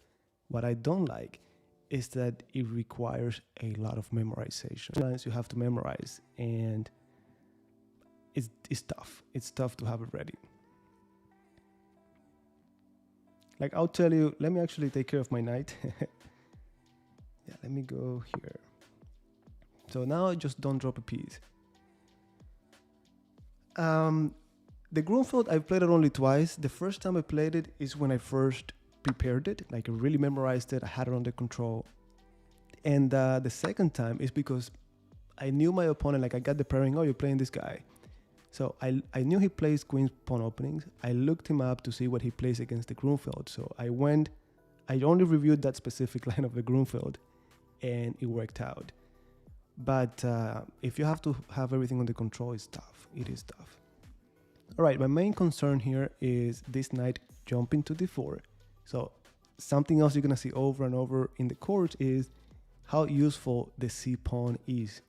What I don't like is that it requires a lot of memorization. Sometimes you have to memorize, and it's tough. It's tough to have it ready. Like I'll tell you, let me actually take care of my knight. Yeah, let me go here. So now I just don't drop a piece. The Grunfeld, I've played it only twice. The first time I played it is when I first prepared it, like I really memorized it. I had it under control. And the second time is because I knew my opponent, like I got the pairing, oh, you're playing this guy. So I knew he plays queen's pawn openings. I looked him up to see what he plays against the Grunfeld. So I only reviewed that specific line of the Grunfeld, and it worked out. But if you have to have everything under control, it's tough. It is tough. All right, my main concern here is this knight jumping to d4. So something else you're gonna see over and over in the course is how useful the c pawn is.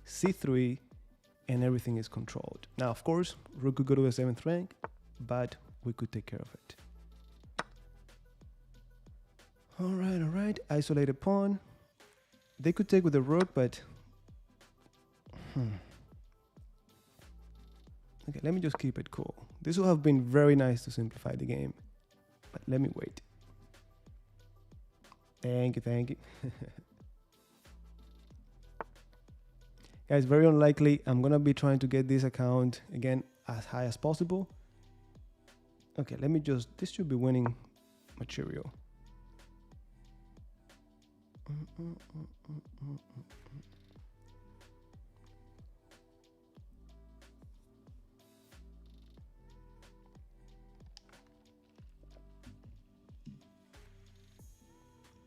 c3, and everything is controlled. Now, of course, rook could go to the 7th rank, but we could take care of it. All right, isolated pawn. They could take with the rook, but okay, let me just keep it cool. This will have been very nice to simplify the game, but let me wait. Thank you. Guys, very unlikely. I'm gonna be trying to get this account again as high as possible. Okay, let me just, this should be winning material.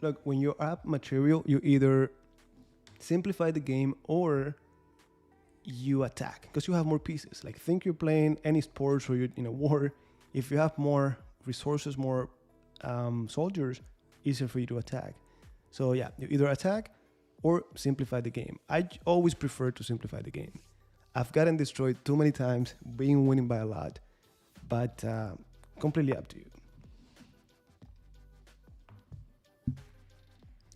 Look, when you're up material, you either simplify the game or you attack because you have more pieces. Like think you're playing any sports or you're in a war. If you have more resources, more soldiers, easier for you to attack. So yeah, you either attack or simplify the game. I always prefer to simplify the game. I've gotten destroyed too many times, being winning by a lot, but completely up to you.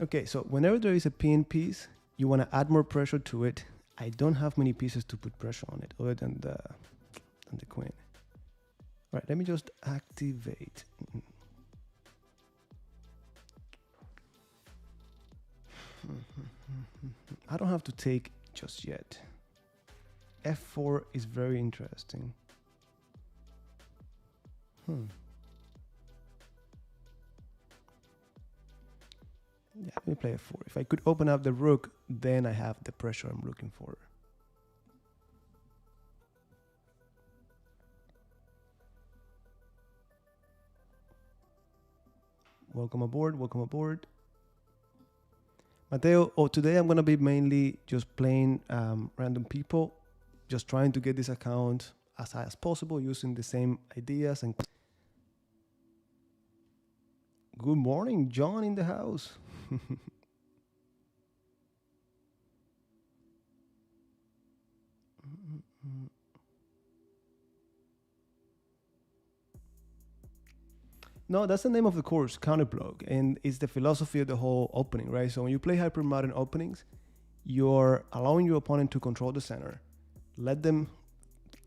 Okay, so whenever there is a pin piece, you want to add more pressure to it. I don't have many pieces to put pressure on it other than the queen. All right, let me just activate. I don't have to take just yet. F4 is very interesting. Yeah, let me play a 4. If I could open up the rook, then I have the pressure I'm looking for. Welcome aboard, welcome aboard. Mateo, today I'm going to be mainly just playing random people, just trying to get this account as high as possible using the same ideas. And good morning, John in the house. No, that's the name of the course, counterblock, and it's the philosophy of the whole opening, right? So when you play hypermodern openings, you're allowing your opponent to control the center, let them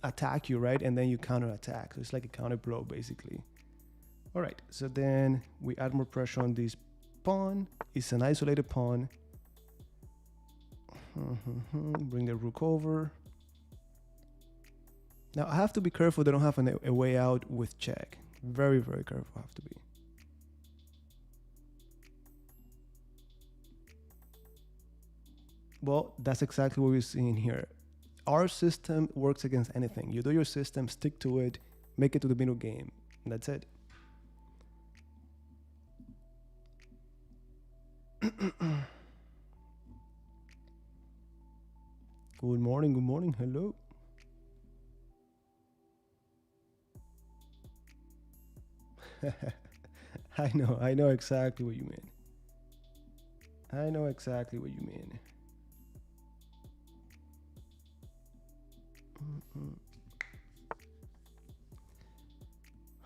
attack you, right? And then you counter attack. So it's like a counter blow, basically. All right, so then we add more pressure on this pawn. It's an isolated pawn. Bring the rook over. Now I have to be careful they don't have a way out with check. Very, very careful I have to be. Well, that's exactly what we're seeing here. Our system works against anything. You do your system, stick to it, make it to the middle game. And that's it. Good morning, hello. I know exactly what you mean. I know exactly what you mean.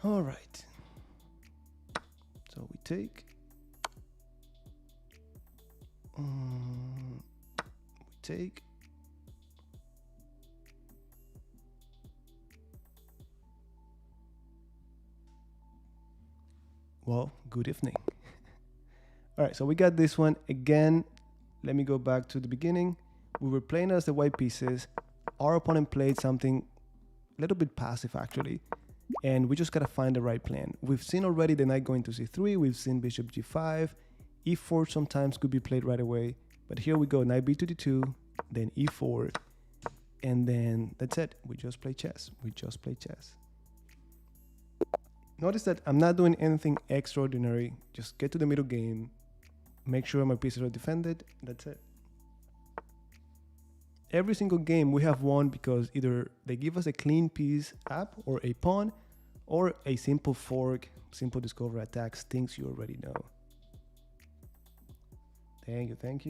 All right. So we take. We take. Well, good evening. All right, so we got this one again. Let me go back to the beginning. We were playing as the white pieces. Our opponent played something a little bit passive, actually, and we just gotta find the right plan. We've seen already the knight going to c3. We've seen bishop g5. e4 sometimes could be played right away, but here we go, knight b to d2, then e4, and then that's it. We just play chess. Notice that I'm not doing anything extraordinary. Just get to the middle game, make sure my pieces are defended. That's it. Every single game we have won because either they give us a clean piece up or a pawn, or a simple fork, simple discover attacks, things you already know. Thank you. Thank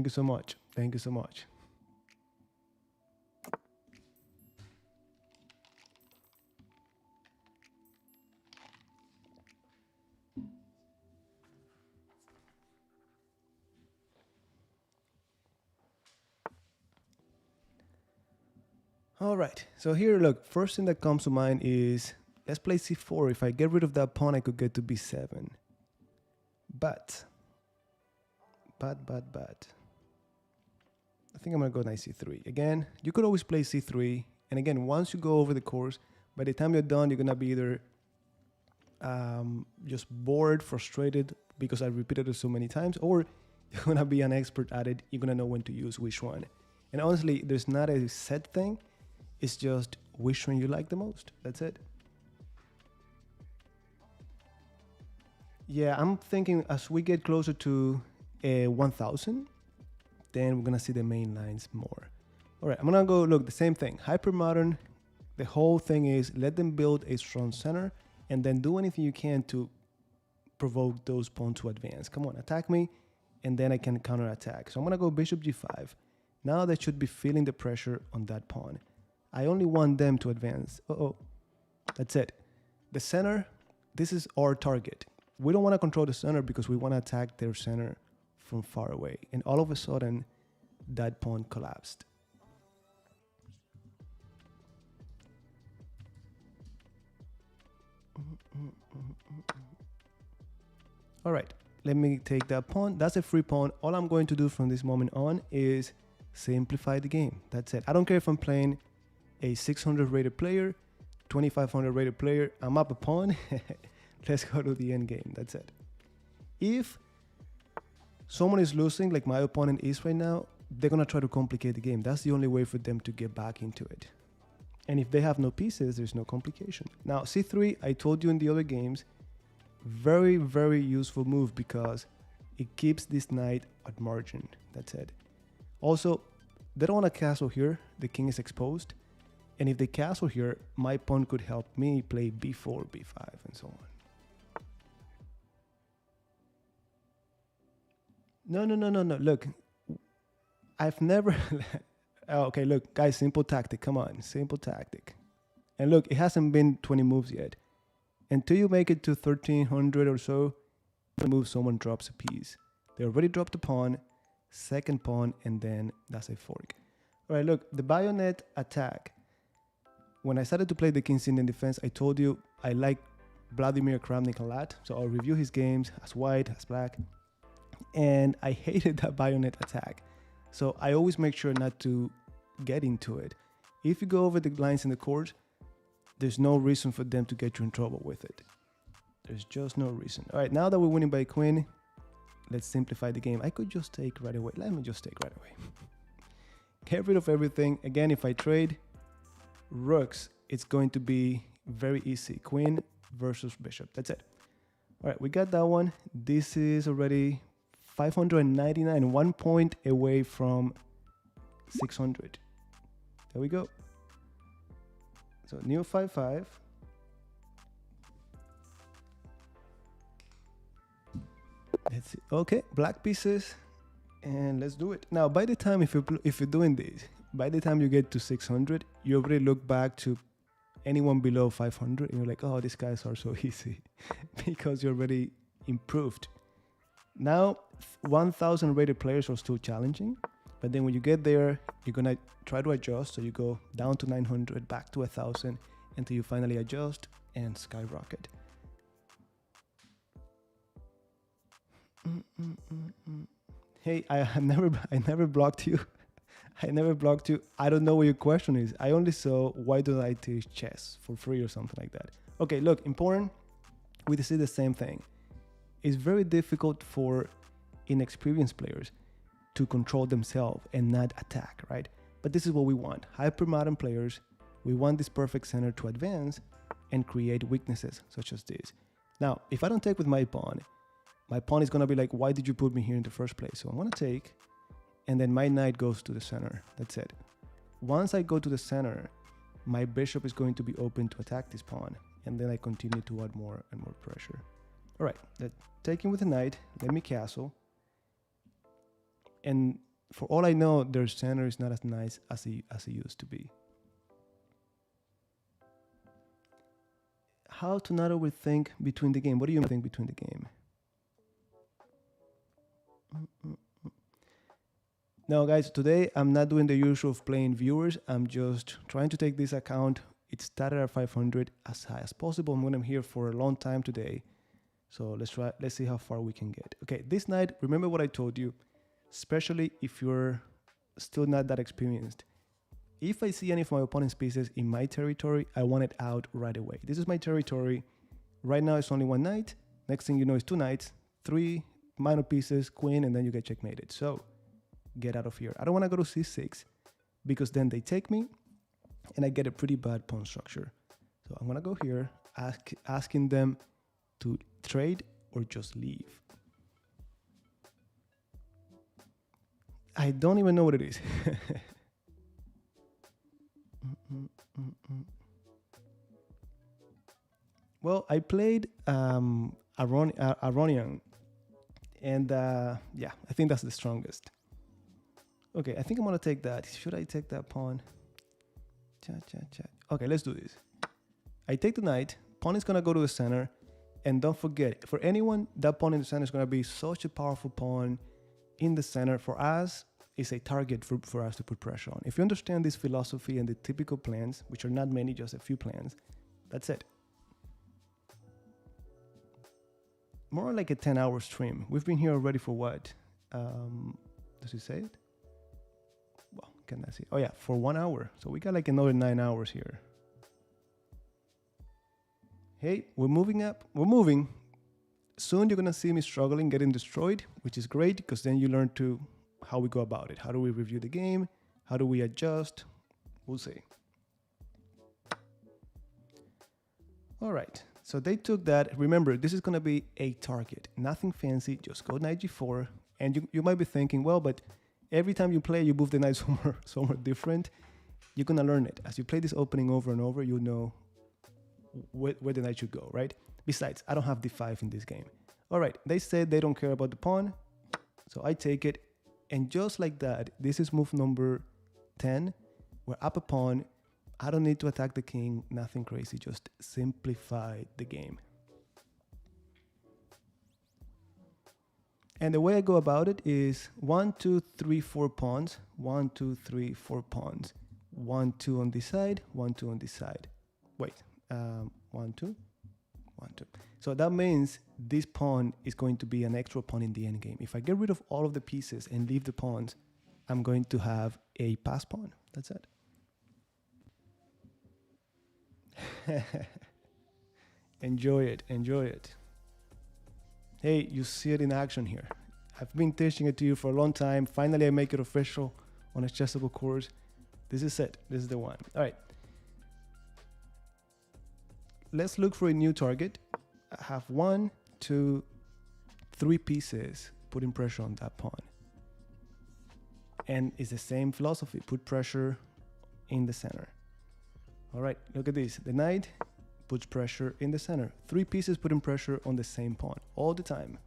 you so much. Thank you so much. All right, so here, look, first thing that comes to mind is, let's play c4. If I get rid of that pawn, I could get to b7. But. I think I'm gonna go knight c3. Again, you could always play c3. And again, once you go over the course, by the time you're done, you're gonna be either just bored, frustrated, because I repeated it so many times, or you're gonna be an expert at it. You're gonna know when to use which one. And honestly, there's not a set thing. It's just which one you like the most. That's it. Yeah, I'm thinking as we get closer to 1000, then we're gonna see the main lines more. All right, I'm gonna go, look, the same thing. Hypermodern, the whole thing is let them build a strong center and then do anything you can to provoke those pawns to advance. Come on, attack me, and then I can counter attack. So I'm gonna go bishop g5. Now they should be feeling the pressure on that pawn. I only want them to advance. That's it. The center, this is our target. We don't want to control the center because we want to attack their center from far away. And all of a sudden, that pawn collapsed. All right, let me take that pawn. That's a free pawn. All I'm going to do from this moment on is simplify the game. That's it. I don't care if I'm playing a 600 rated player, 2500 rated player. I'm up a pawn. Let's go to the end game. That's it. If someone is losing, like my opponent is right now, they're gonna try to complicate the game. That's the only way for them to get back into it. And if they have no pieces, there's no complication. Now, c3, I told you in the other games, very, very useful move because it keeps this knight at margin. That's it. Also, they don't want to castle here. The king is exposed. And if they castle here, my pawn could help me play b4, b5, and so on. No. Look, I've never... Okay, look, guys, simple tactic. Come on, simple tactic. And look, it hasn't been 20 moves yet. Until you make it to 1300 or so, move, someone drops a piece. They already dropped a pawn, second pawn, and then that's a fork. All right, look, the bayonet attack. When I started to play the King's Indian defense, I told you I like Vladimir Kramnik a lot. So I'll review his games as white, as black. And I hated that bayonet attack. So I always make sure not to get into it. If you go over the lines in the court, there's no reason for them to get you in trouble with it. There's just no reason. All right, now that we're winning by queen, let's simplify the game. I could just take right away. Let me just take right away. Get rid of everything. Again, if I trade rooks, it's going to be very easy. Queen versus bishop. That's it. All right, we got that one. This is already 599, 1 point away from 600. There we go. So new 5-5. Let's see. Okay, black pieces, and let's do it. Now, by the time if you're doing this, by the time you get to 600, you already look back to anyone below 500, and you're like, oh, these guys are so easy because you already improved. Now, 1,000 rated players are still challenging, but then when you get there, you're gonna try to adjust. So you go down to 900, back to 1,000, until you finally adjust and skyrocket. Hey, I never blocked you. I never blocked you. I don't know what your question is. I only saw why don't I teach chess for free or something like that. Okay, look, important. We see the same thing. It's very difficult for inexperienced players to control themselves and not attack, right? But this is what we want. Hyper-modern players, we want this perfect center to advance and create weaknesses such as this. Now, if I don't take with my pawn is going to be like, why did you put me here in the first place? So I'm going to take, and then my knight goes to the center. That's it. Once I go to the center, my bishop is going to be open to attack this pawn, and then I continue to add more and more pressure. All right, taking with the knight, let me castle. And for all I know, their center is not as nice as it used to be. How to not overthink between the game? What do you think between the game? Now, guys, today I'm not doing the usual of playing viewers. I'm just trying to take this account. It started at 500 as high as possible. I'm going to be here for a long time today. So let's see how far we can get. Okay, this knight, remember what I told you, especially if you're still not that experienced. If I see any of my opponent's pieces in my territory, I want it out right away. This is my territory. Right now it's only one knight. Next thing you know is two knights, three minor pieces, queen, and then you get checkmated. So get out of here. I don't want to go to c6 because then they take me and I get a pretty bad pawn structure. So I'm going to go here, asking them to trade or just leave. I don't even know what it is. Well, I played Aronian, and yeah, I think that's the strongest. Okay, I think I'm gonna take that. Should I take that pawn? Okay, let's do this. I take the knight. Pawn is gonna go to the center, and don't forget, for anyone, that pawn in the center is gonna be such a powerful pawn in the center. For us, it's a target for us to put pressure on. If you understand this philosophy and the typical plans, which are not many, just a few plans, that's it. More like a 10-hour stream. We've been here already for what? Does it say it? Well, can I see? Oh yeah, for 1 hour. So we got like another 9 hours here. Hey, we're moving up. We're moving. Soon you're gonna see me struggling, getting destroyed, which is great because then you learn to how we go about it. How do we review the game? How do we adjust? We'll see. All right. So they took that. Remember, this is going to be a target. Nothing fancy. Just go knight g4. And you might be thinking, well, but Every time you play, you move the knight somewhere different. You're gonna learn it. As you play this opening over and over, you know where the knight should go, right? Besides, I don't have d5 in this game. All right, they said they don't care about the pawn, so I take it. And just like that, this is move number 10. We're up a pawn. I don't need to attack the king, nothing crazy, just simplify the game. And the way I go about it is 1, 2, 3, 4 pawns, 1, 2, 3, 4 pawns, 1, 2 on this side, 1, 2 on this side. Wait, 1, 2, 1, 2. So that means this pawn is going to be an extra pawn in the endgame. If I get rid of all of the pieces and leave the pawns, I'm going to have a pass pawn. That's it. Enjoy it, enjoy it. Hey, you see it in action here. I've been teaching it to you for a long time. Finally, I make it official on a Chessable course. This is it. This is the one. All right. Let's look for a new target. I have 1, 2, 3 pieces putting pressure on that pawn. And it's the same philosophy. Put pressure in the center. All right, look at this. The knight puts pressure in the center. 3 pieces putting pressure on the same pawn all the time.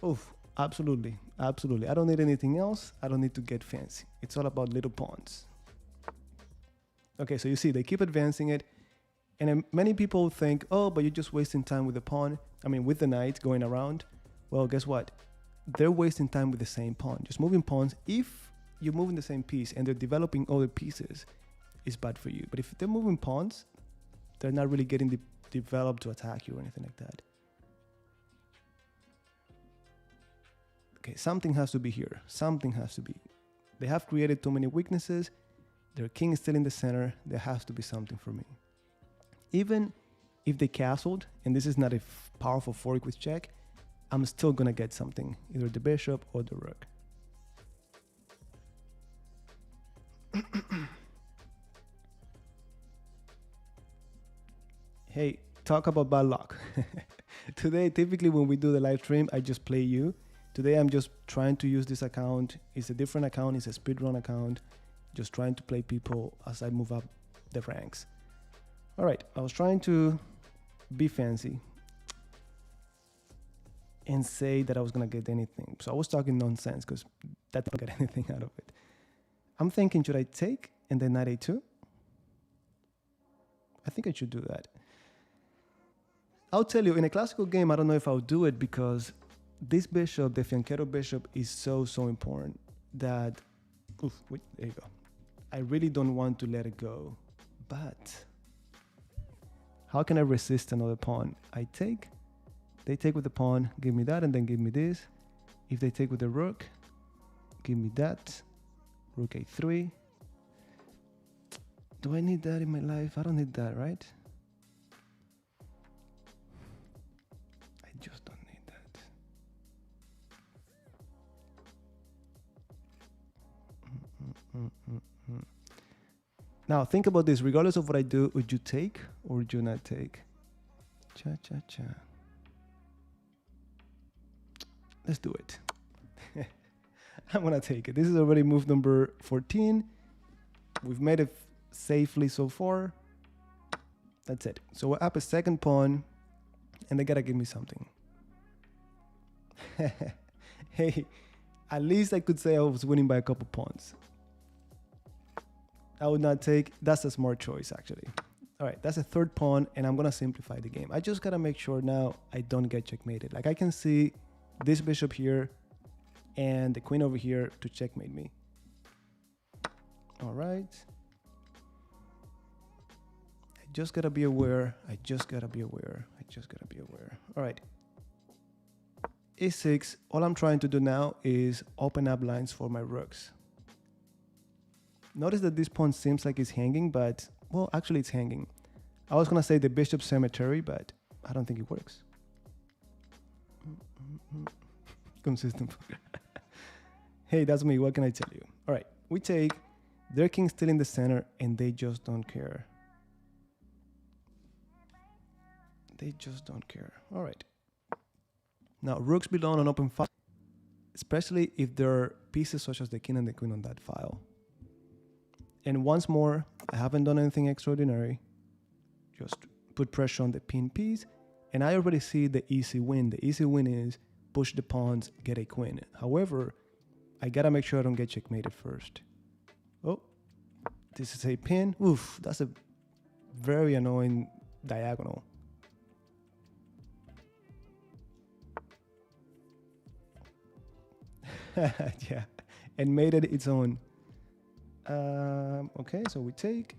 Oof, absolutely, absolutely. I don't need anything else. I don't need to get fancy. It's all about little pawns. Okay, so you see, they keep advancing it. And many people think, oh, but you're just wasting time with the pawn. I mean, with the knight going around. Well, guess what? They're wasting time with the same pawn. Just moving pawns. If you're moving the same piece and they're developing other pieces, it's bad for you. But if they're moving pawns, they're not really getting developed to attack you or anything like that. Okay, something has to be here. Something has to be. They have created too many weaknesses. Their king is still in the center. There has to be something for me. Even if they castled, and this is not a powerful fork with check, I'm still gonna get something, either the bishop or the rook. Hey, talk about bad luck. Today, typically when we do the live stream, I just play you. Today, I'm just trying to use this account. It's a different account. It's a speedrun account. Just trying to play people as I move up the ranks. All right, I was trying to be fancy and say that I was gonna get anything. So I was talking nonsense because that didn't get anything out of it. I'm thinking, should I take and then knight a2? I think I should do that. I'll tell you, in a classical game, I don't know if I'll do it because this bishop, the fianchetto bishop, is so important that, oof, wait, there you go. I really don't want to let it go, but how can I resist another pawn? I take, they take with the pawn, give me that, and then give me this. If they take with the rook, give me that. Rook a3. Do I need that in my life? I don't need that, right? I just don't need that. Now, think about this. Regardless of what I do, would you take or would you not take? Cha-cha-cha. Let's do it. I'm going to take it. This is already move number 14. We've made it safely so far. That's it. So we're up a second pawn, and they got to give me something. Hey, at least I could say I was winning by a couple pawns. I would not take. That's a smart choice, actually. All right, that's a third pawn, and I'm going to simplify the game. I just got to make sure now I don't get checkmated. Like, I can see this bishop here and the queen over here to checkmate me. All right. I just got to be aware. I just got to be aware. I just got to be aware. All right. E6. All I'm trying to do now is open up lines for my rooks. Notice that this pawn seems like it's hanging, but, well, actually it's hanging. I was going to say the bishop cemetery, but I don't think it works. Consistent. Hey, that's me. What can I tell you? All right, we take. Their king's still in the center, and they just don't care. They just don't care. All right. Now, rooks belong on open file, especially if there are pieces such as the king and the queen on that file. And once more, I haven't done anything extraordinary. Just put pressure on the pin piece, and I already see the easy win. The easy win is push the pawns, get a queen. However, I gotta make sure I don't get checkmated first. Oh, this is a pin. Oof, that's a very annoying diagonal. Yeah, and made it its own. Okay, so we take.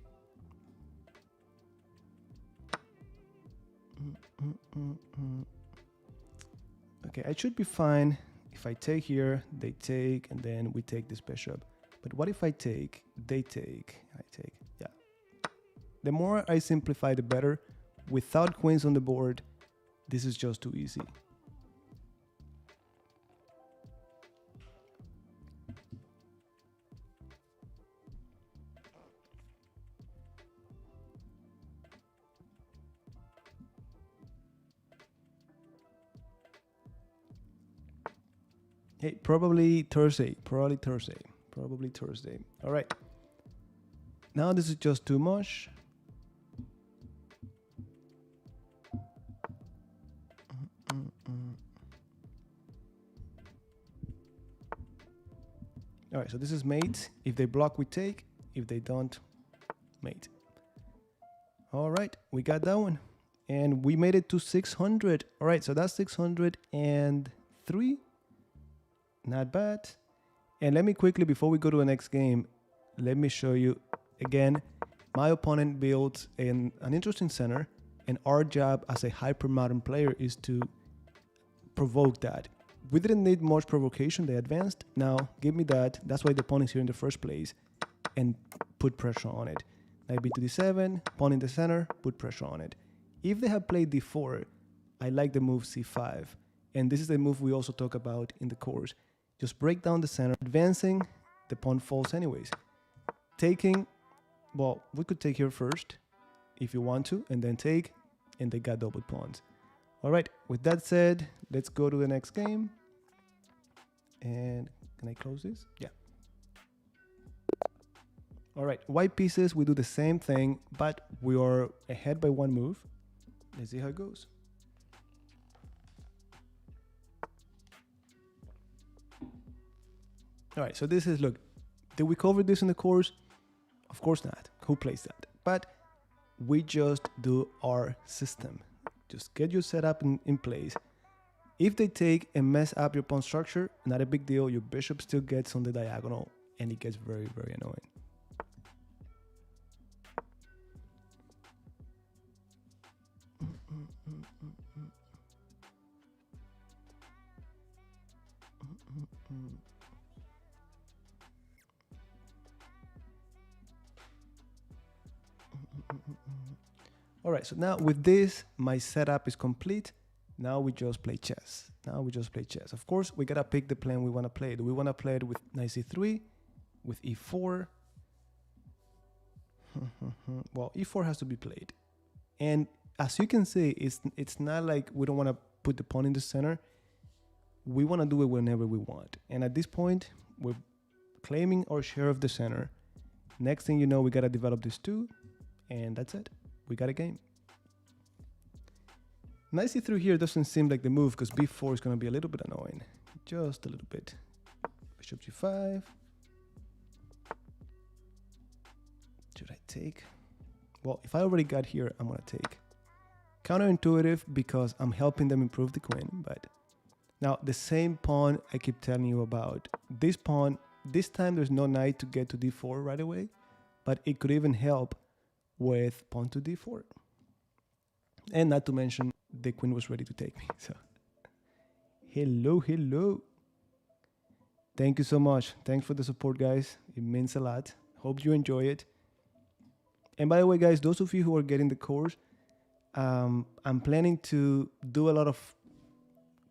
Okay, I should be fine if I take here, they take, and then we take this bishop. But what if I take, they take, I take, yeah. The more I simplify, the better. Without queens on the board, this is just too easy. Hey, probably Thursday. All right. Now this is just too much. All right, so this is mate. If they block, we take. If they don't, mate. All right, we got that one. And we made it to 600. All right, so that's 603. Not bad. And let me quickly, before we go to the next game, let me show you again. My opponent built an interesting center, and our job as a hyper-modern player is to provoke that. We didn't need much provocation. They advanced. Now, give me that. That's why the pawn is here in the first place, and put pressure on it. Knight b to d7, pawn in the center, put pressure on it. If they have played d4, I like the move c5. And this is the move we also talk about in the course. Just break down the center. Advancing, the pawn falls anyways. Taking, well, we could take here first if you want to, and then take, and they got double pawns. All right, with that said, let's go to the next game. And can I close this? Yeah. All right, white pieces, we do the same thing, but we are ahead by one move. Let's see how it goes. All right, so this is, look, did we cover this in the course? Of course not. Who plays that? But we just do our system. Just get your setup in place. If they take and mess up your pawn structure, not a big deal. Your bishop still gets on the diagonal, and it gets very, very annoying. All right, so now with this, my setup is complete. Now we just play chess. Of course, we gotta pick the plan we wanna play. Do we wanna play it with knight c3, with e4? Well, e4 has to be played. And as you can see, it's not like we don't wanna put the pawn in the center. We wanna do it whenever we want. And at this point, we're claiming our share of the center. Next thing you know, we gotta develop this too, and that's it. We got a game. Knight c3 here doesn't seem like the move because b4 is going to be a little bit annoying. Just a little bit. Bishop g5. Should I take? Well, if I already got here, I'm going to take. Counterintuitive because I'm helping them improve the queen. But now the same pawn I keep telling you about. This pawn, this time there's no knight to get to d4 right away. But it could even help with pawn to d4. And not to mention, the queen was ready to take me. So, hello. Thank you so much. Thanks for the support, guys. It means a lot. Hope you enjoy it. And by the way, guys, those of you who are getting the course, I'm planning to do a lot of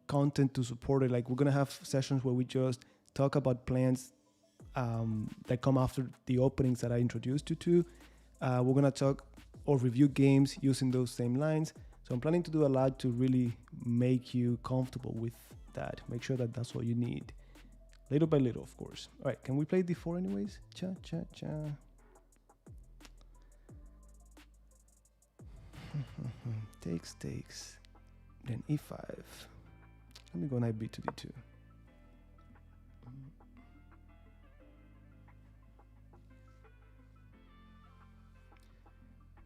content to support it. Like, we're going to have sessions where we just talk about plans that come after the openings that I introduced you to. We're going to talk or review games using those same lines. So I'm planning to do a lot to really make you comfortable with that. Make sure that that's all you need. Little by little, of course. All right, can we play d4 anyways? Cha, cha, cha. Takes. Then e5. Let me go knight b to d2.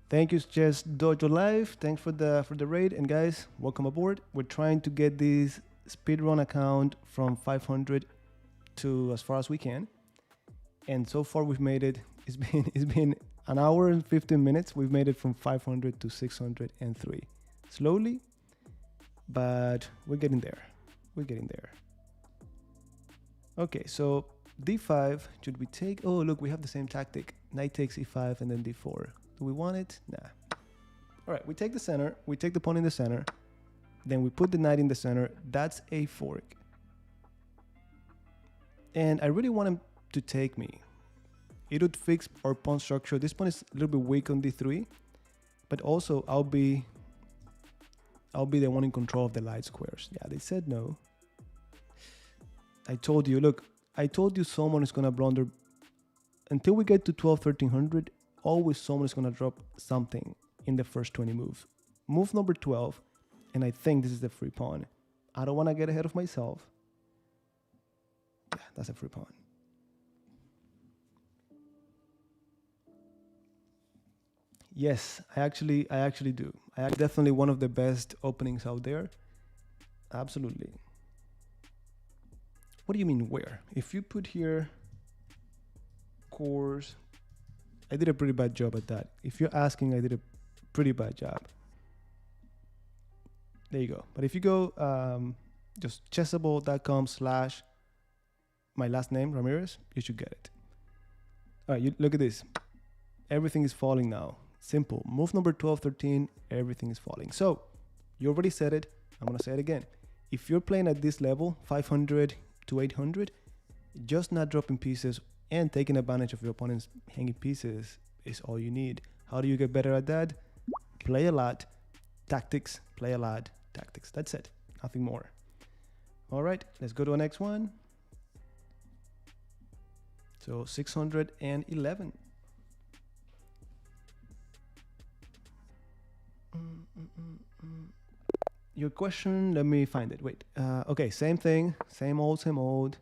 Thank you, Chess Dojo Live. Thanks for the raid, and guys, welcome aboard. We're trying to get this speedrun account from 500 to as far as we can, and so far we've made it. It's been an hour and 15 minutes. We've made it from 500 to 603. Slowly, but we're getting there. We're getting there. Okay, so d5. Should we take? Oh, look, we have the same tactic. Knight takes e5 and then d4. Do we want it? Nah. All right, we take the center. We take the pawn in the center. Then we put the knight in the center. That's a fork. And I really want him to take me. It would fix our pawn structure. This pawn is a little bit weak on d3, but also I'll be the one in control of the light squares. Yeah, they said no. I told you, look, I told you someone is gonna blunder. Until we get to 1300, always someone is gonna drop something in the first 20 moves. Move number 12, and I think this is the free pawn. I don't wanna get ahead of myself. Yeah, that's a free pawn. Yes, I actually do. I definitely one of the best openings out there. Absolutely. What do you mean where? If you put here course, I did a pretty bad job at that. If you're asking, I did a pretty bad job. There you go. But if you go just chessable.com/ my last name, Ramirez, you should get it. All right, you look at this. Everything is falling now. Simple. Move number 12, 13, everything is falling. So you already said it. I'm going to say it again. If you're playing at this level, 500 to 800, just not dropping pieces and taking advantage of your opponent's hanging pieces is all you need. How do you get better at that? Play a lot. Tactics. Play a lot. Tactics. That's it. Nothing more. All right. Let's go to the next one. So 611. Your question, let me find it. Wait. Okay, same thing. Same old.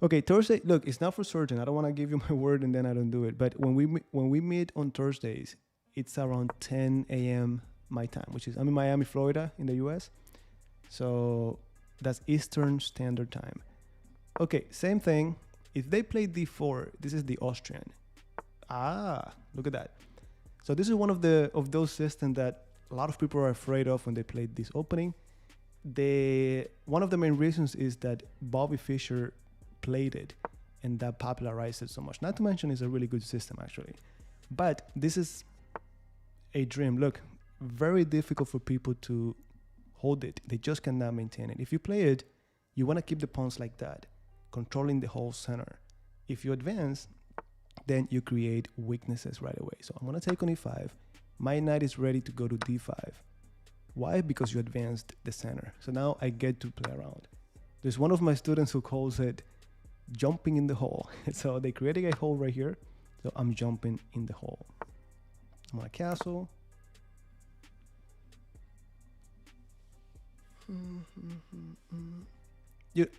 Okay, Thursday. Look, it's not for certain. I don't want to give you my word and then I don't do it. But when we meet on Thursdays, it's around 10 a.m. my time, which is I'm in Miami, Florida, in the U.S. So that's Eastern Standard Time. Okay, same thing. If they play d4, this is the Austrian. Ah, look at that. So this is one of those systems that a lot of people are afraid of when they play this opening. One of the main reasons is that Bobby Fischer played it and that popularized it so much. Not to mention it's a really good system actually. But this is a dream. Look, very difficult for people to hold it. They just cannot maintain it. If you play it, you want to keep the pawns like that, controlling the whole center. If you advance, then you create weaknesses right away. So I'm going to take on e5. My knight is ready to go to d5. Why? Because you advanced the center. So now I get to play around. There's one of my students who calls it jumping in the hole. So they created a hole right here. So I'm jumping in the hole. I'm going to castle.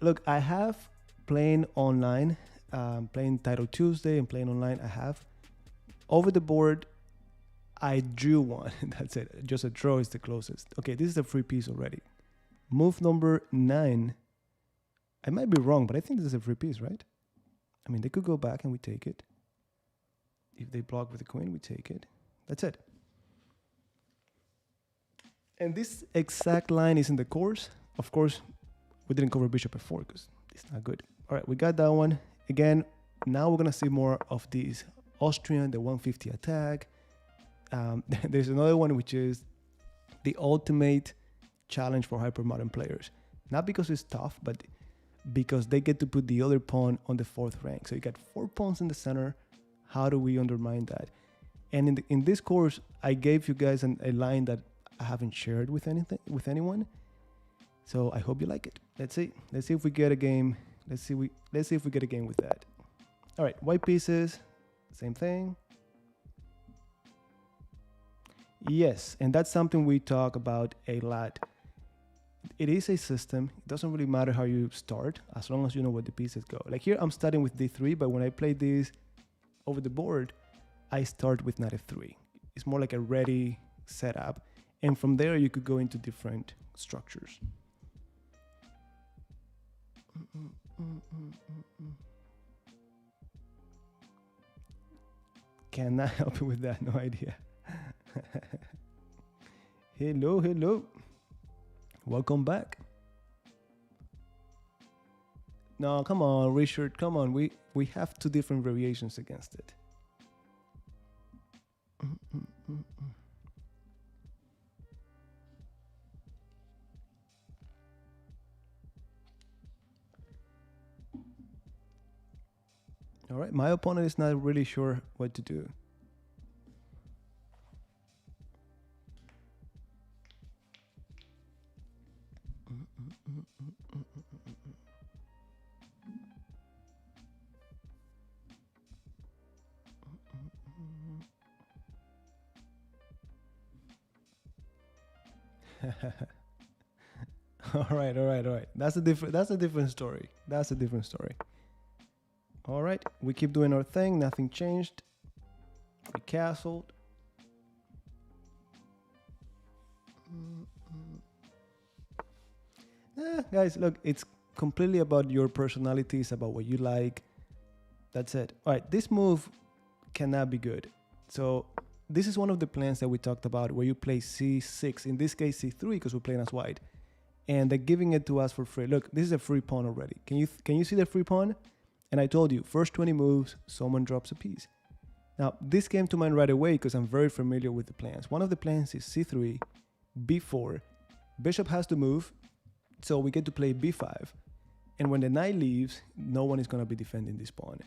Look, I have playing online, playing Title Tuesday and playing online. I have over the board. I drew one. That's it. Just a draw is the closest. Okay, this is a free piece already. Move number 9. I might be wrong, but I think this is a free piece, right? I mean, they could go back and we take it. If they block with the queen, we take it. That's it. And this exact line is in the course. Of course, we didn't cover bishop f4 because it's not good. All right, we got that one. Again, now we're going to see more of these Austrian, the 150 attack. There's another one which is the ultimate challenge for hypermodern players. Not because it's tough, but because they get to put the other pawn on the 4th rank. So you got 4 pawns in the center. How do we undermine that? And in this course, I gave you guys a line that I haven't shared with anyone. So I hope you like it. Let's see. Let's see if we get a game. Let's see if we get a game with that. All right, white pieces, same thing. Yes, and that's something we talk about a lot. It is a system. It doesn't really matter how you start as long as you know where the pieces go. Like here, I'm starting with D3, but when I play these over the board, I start with knight F3. It's more like a ready setup. And from there, you could go into different structures. Can I help you with that? No idea. Hello, hello. Welcome back. No, come on, Richard, come on. We have two different variations against it. All right, my opponent is not really sure what to do. All right. That's a different story. That's a different story. All right, we keep doing our thing. Nothing changed. We castled. Guys, look, it's completely about your personalities, about what you like. That's it. All right, this move cannot be good. So this is one of the plans that we talked about where you play C6, in this case C3 because we're playing as white. And they're giving it to us for free. Look, this is a free pawn already. Can you see the free pawn? And I told you, first 20 moves, someone drops a piece. Now, this came to mind right away because I'm very familiar with the plans. One of the plans is C3, B4. Bishop has to move, so we get to play B5. And when the knight leaves, no one is going to be defending this pawn.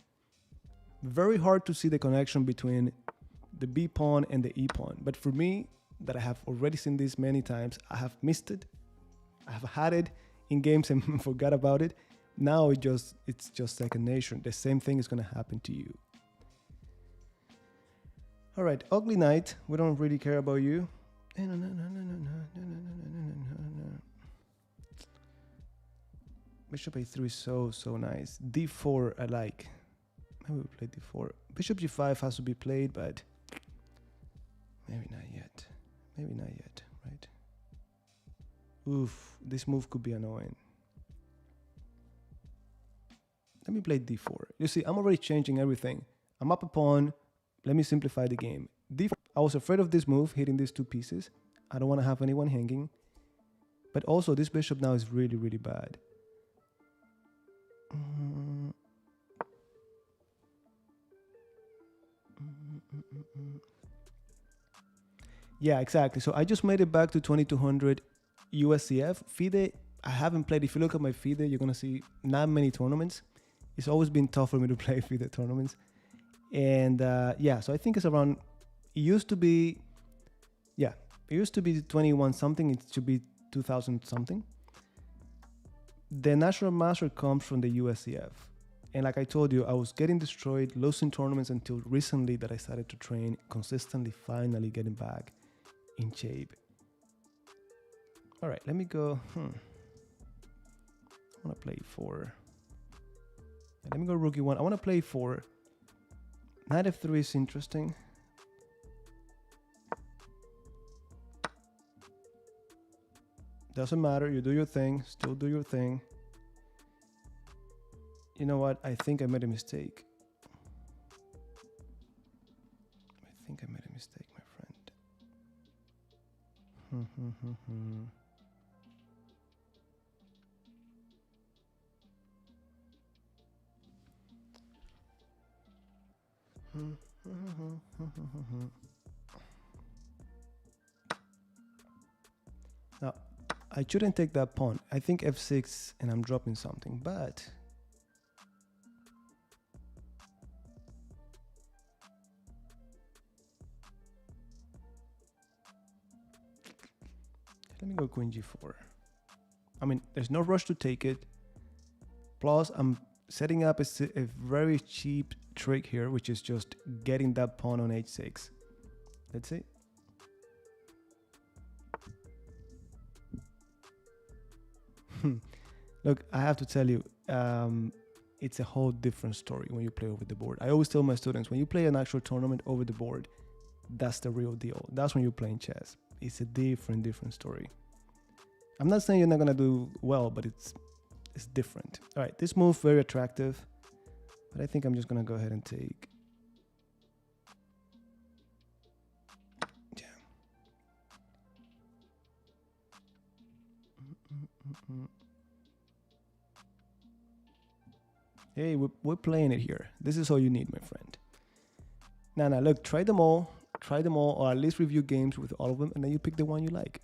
Very hard to see the connection between the B pawn and the E pawn. But for me, that I have already seen this many times, I have missed it. I have had it in games and forgot about it. Now it's just second nature. The same thing is going to happen to you. All right, ugly knight. We don't really care about you. Bishop A3 is so nice. D4 I like. Maybe we play D4. Bishop G5 has to be played, but maybe not yet. Maybe not yet, right? Oof, this move could be annoying. Let me play D4. You see, I'm already changing everything. I'm up a pawn. Let me simplify the game. D4. I was afraid of this move, hitting these two pieces. I don't want to have anyone hanging. But also, this bishop now is really, really bad. Yeah, exactly. So I just made it back to 2200 USCF. FIDE, I haven't played. If you look at my FIDE, you're going to see not many tournaments. It's always been tough for me to play FIDE tournaments. And yeah, so I think it's around, it used to be 21 something. It should be 2000 something. The National Master comes from the USCF. And like I told you, I was getting destroyed, losing tournaments until recently that I started to train consistently, finally getting back in shape. All right, let me go. I want to play 4. Yeah, let me go rookie 1. I want to play 4. Knight F3 is interesting. Doesn't matter. You do your thing. Still do your thing. You know what? I think I made a mistake. My friend. Now, I shouldn't take that pawn. I think F6 and I'm dropping something, but let me go Queen G4. I mean, there's no rush to take it. Plus, I'm setting up a very cheap trick here, which is just getting that pawn on h6. Let's see. Look, I have to tell you, it's a whole different story when you play over the board. I always tell my students, when you play an actual tournament over the board, that's the real deal. That's when you're playing chess. It's a different story. I'm not saying you're not gonna do well, but it's different. All right, this move very attractive, but I think I'm just gonna go ahead and take. Yeah. Hey, we're playing it here. This is all you need, my friend. Now, look, try them all, or at least review games with all of them, and then you pick the one you like.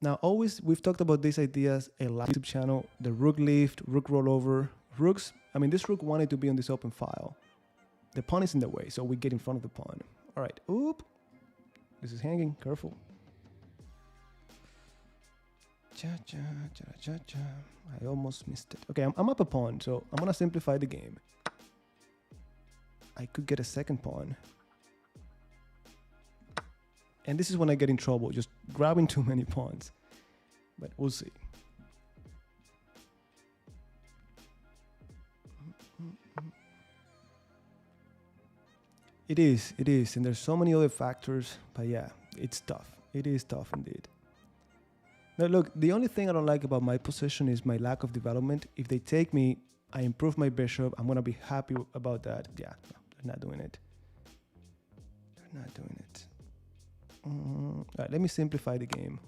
Now, we've talked about these ideas a lot on YouTube channel, the rook lift, rook rollover, rooks. I mean, this rook wanted to be on this open file. The pawn is in the way, so we get in front of the pawn. All right, oop. This is hanging, careful. Cha-cha. I almost missed it. Okay, I'm up a pawn, so I'm gonna simplify the game. I could get a second pawn. And this is when I get in trouble, just grabbing too many pawns. But we'll see. It is, and there's so many other factors, but yeah, it's tough. It is tough indeed. Now look, the only thing I don't like about my position is my lack of development. If they take me, I improve my bishop, I'm gonna be happy about that. Yeah, no, they're not doing it. They're not doing it. All right, let me simplify the game.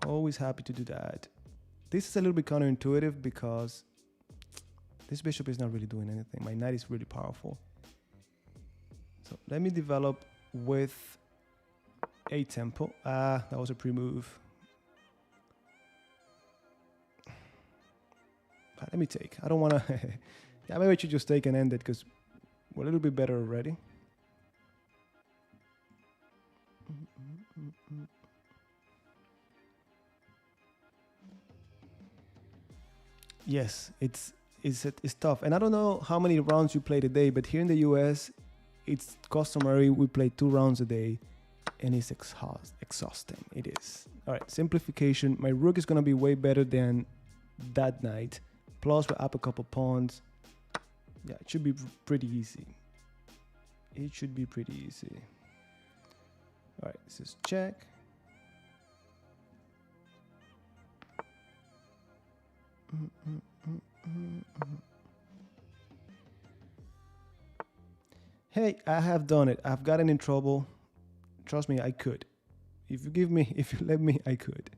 Always happy to do that. This is a little bit counterintuitive because this bishop is not really doing anything. My knight is really powerful. So let me develop with a tempo. That was a pre-move. Let me take. I don't want to... yeah, maybe I should just take and end it because we're a little bit better already. Yes, it's tough. And I don't know how many rounds you play a day, but here in the US, it's customary. We play 2 rounds a day, and it's exhausting. It is. All right, simplification. My rook is going to be way better than that knight. Plus, we're up a couple pawns. Yeah, it should be pretty easy. It should be pretty easy. All right, this is check. Hey, I have done it. I've gotten in trouble. Trust me, I could. If you let me, I could.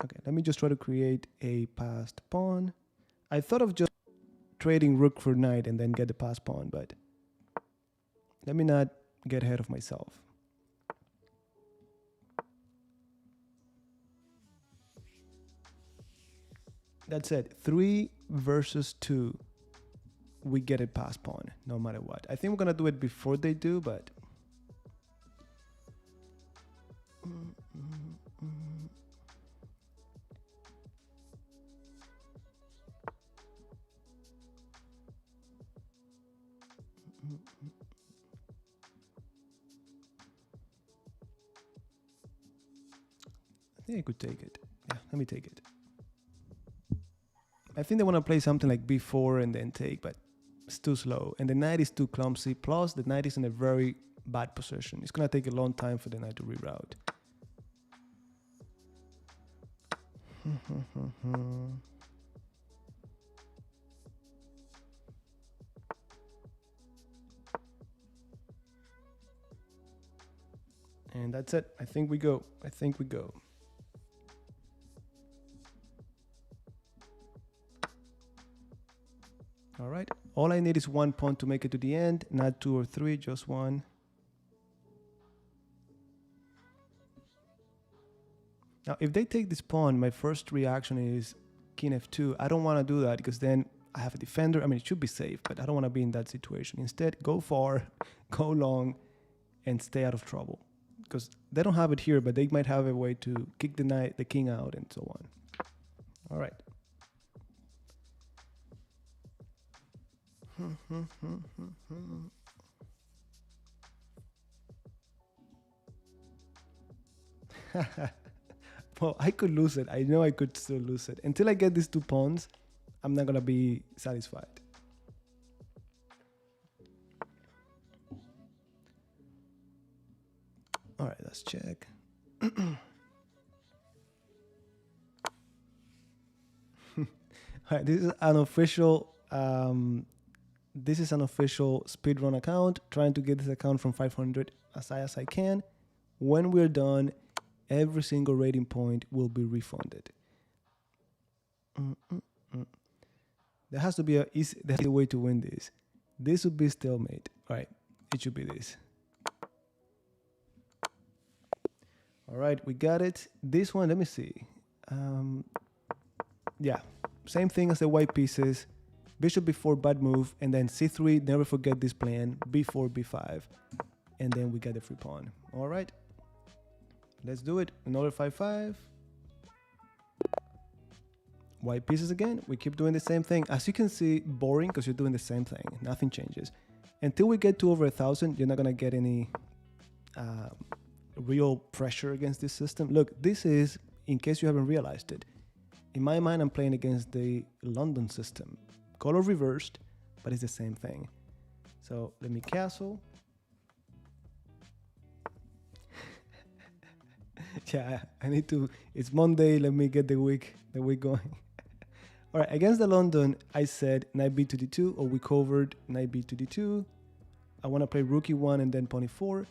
Okay, let me just try to create a passed pawn. I thought of just trading rook for knight and then get the passed pawn, but let me not get ahead of myself. That's it. 3 versus 2. We get a passed pawn, no matter what. I think we're gonna do it before they do, but I think I could take it. Yeah, let me take it. I think they want to play something like b4 and then take, but it's too slow. And the knight is too clumsy. Plus, the knight is in a very bad position. It's going to take a long time for the knight to reroute. And that's it. I think we go. All right. All I need is 1 pawn to make it to the end, not 2 or 3, just 1. Now, if they take this pawn, my first reaction is king f2. I don't want to do that because then I have a defender. I mean, it should be safe, but I don't want to be in that situation. Instead, go far, go long, and stay out of trouble. Because they don't have it here, but they might have a way to kick the knight, the king out, and so on. All right. Well, I could lose it. I know I could still lose it. Until I get these 2 pawns, I'm not going to be satisfied. All right, let's check. All right, this is an official speedrun account, trying to get this account from 500 as high as I can. When we're done, every single rating point will be refunded. There has to be a easy way to win this. This would be stalemate. All right, it should be this. All right, we got it. This one, let me see. Yeah, same thing as the white pieces. Bishop b4, bad move, and then c3, never forget this plan, b4, b5, and then we get the free pawn. All right, let's do it. Another 5-5. White pieces again. We keep doing the same thing. As you can see, boring because you're doing the same thing. Nothing changes. Until we get to over 1,000, you're not going to get any real pressure against this system. Look, this is, in case you haven't realized it, in my mind, I'm playing against the London system. Color reversed, but it's the same thing. So let me castle. Yeah, I need to, it's Monday, let me get the week going. All right, against the London, I said knight b to d2, or we covered knight b to d2. I want to play rook e1 and then pawn e4.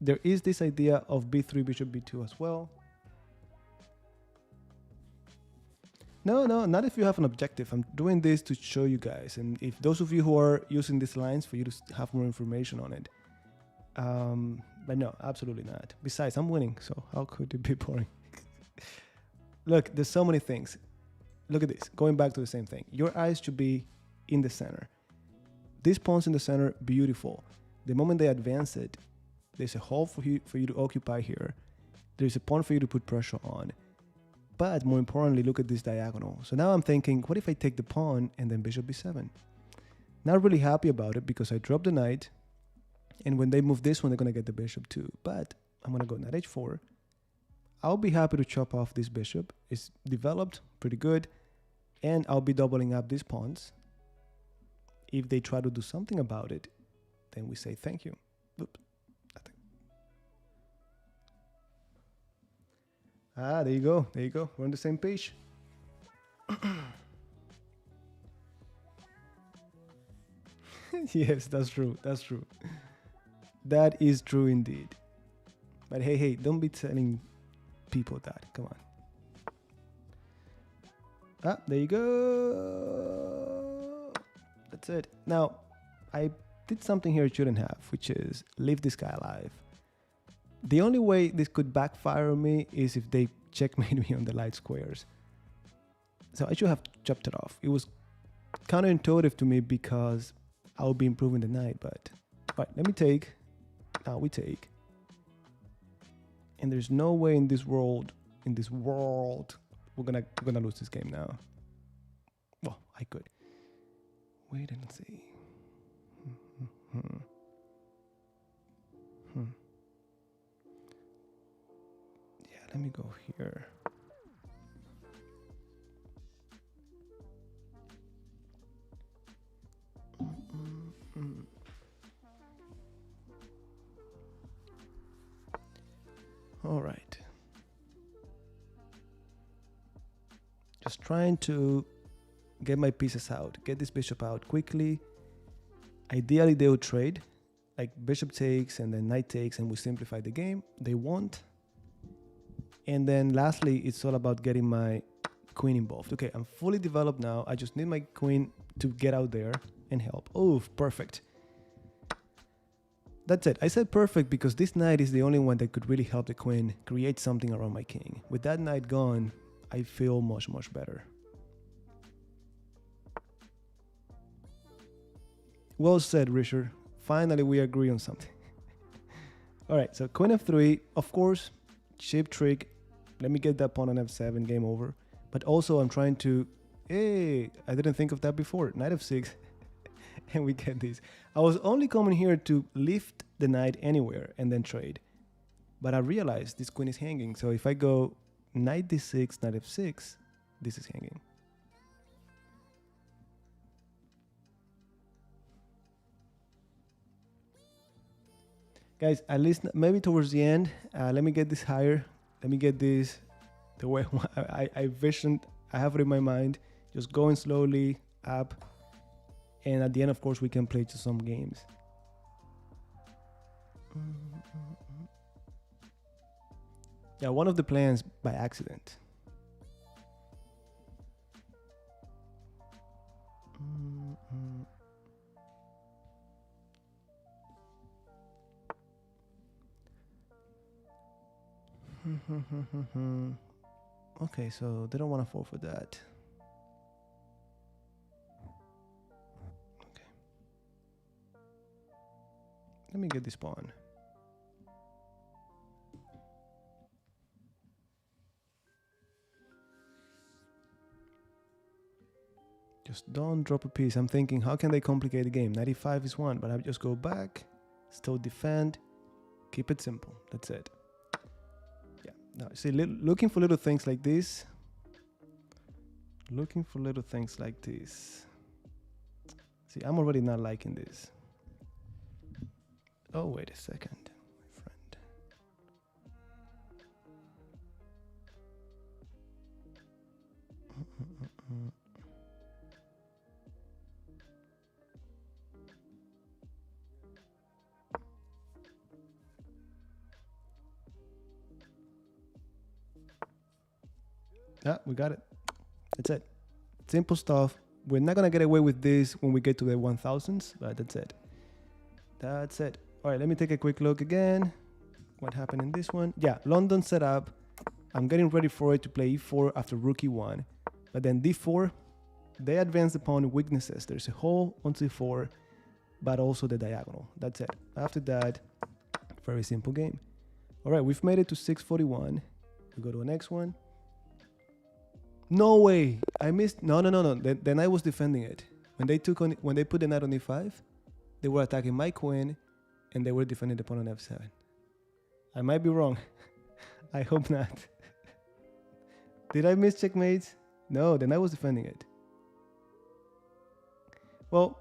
There is this idea of b3, bishop b2 as well. No, not if you have an objective. I'm doing this to show you guys. And if those of you who are using these lines, for you to have more information on it. But no, absolutely not. Besides, I'm winning, so how could it be boring? Look, there's so many things. Look at this, going back to the same thing. Your eyes should be in the center. These pawns in the center, beautiful. The moment they advance it, there's a hole for you to occupy here. There's a pawn for you to put pressure on. But more importantly, look at this diagonal. So now I'm thinking, what if I take the pawn and then bishop b7? Not really happy about it because I dropped the knight. And when they move this one, they're going to get the bishop too. But I'm going to go knight h4. I'll be happy to chop off this bishop. It's developed pretty good. And I'll be doubling up these pawns. If they try to do something about it, then we say thank you. Oops. Ah, there you go. There you go. We're on the same page. Yes, that's true. That's true. That is true indeed. But hey, don't be telling people that. Come on. Ah, there you go. That's it. Now, I did something here it shouldn't have, which is leave this guy alive. The only way this could backfire on me is if they checkmate me on the light squares. So I should have chopped it off. It was counterintuitive to me because I would be improving the knight, but all right, let me take. Now we take. And there's no way in this world, we're gonna lose this game now. Well, I could. Wait and see. Yeah, let me go here. All right. Just trying to get my pieces out, get this bishop out quickly. Ideally, they would trade, like bishop takes and then knight takes, and we simplify the game. They won't. And then lastly, it's all about getting my queen involved. Okay, I'm fully developed now. I just need my queen to get out there and help. Oh, perfect. That's it. I said perfect because this knight is the only one that could really help the queen create something around my king. With that knight gone, I feel much, much better. Well said, Richard. Finally, we agree on something. All right, so queen f3, of course, cheap trick. Let me get that pawn on f7, game over. But also I'm trying to, hey, I didn't think of that before. Knight f6, and we get this. I was only coming here to lift the knight anywhere and then trade. But I realized this queen is hanging. So if I go knight d6, knight f6, this is hanging. Guys, at least maybe towards the end, let me get this higher. Let me get this the way I visioned. I have it in my mind. Just going slowly up. And at the end, of course, we can play to some games. Yeah, one of the plans by accident. Okay, so they don't want to fall for that. Okay. Let me get this pawn. Just don't drop a piece. I'm thinking, how can they complicate the game? 95 is one, but I just go back, still defend, keep it simple. That's it. Yeah. Now, see, looking for little things like this. Looking for little things like this. See, I'm already not liking this. Oh, wait a second, my friend. Yeah, we got it. That's it. Simple stuff. We're not going to get away with this when we get to the 1000s, but that's it. That's it. All right, let me take a quick look again. What happened in this one? Yeah, London set up. I'm getting ready for it to play e4 after rook e1. But then d4, they advance the pawn weaknesses. There's a hole on c4, but also the diagonal. That's it. After that, very simple game. All right, we've made it to 641. We go to the next one. No way! I missed. No. Then I was defending it. When they put the knight on e5, they were attacking my queen, and they were defending the pawn on f7. I might be wrong. I hope not. Did I miss checkmate? No, then I was defending it. Well,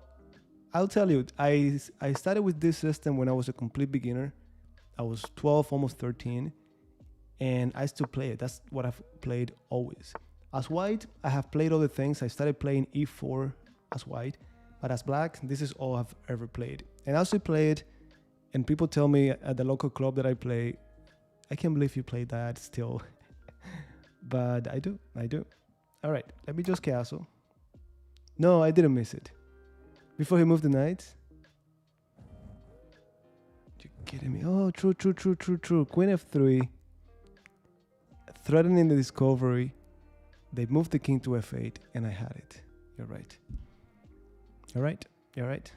I'll tell you, I started with this system when I was a complete beginner. I was 12, almost 13, and I still play it. That's what I've played always. As white, I have played other things. I started playing e4 as white, but as black, this is all I've ever played. And I still play it, and people tell me at the local club that I play, I can't believe you play that still. But I do. All right, let me just castle. No, I didn't miss it. Before he moved the knight. You're kidding me. Oh, true. Queen f3. Threatening the discovery. They moved the king to f8, and I had it. You're right. You're right.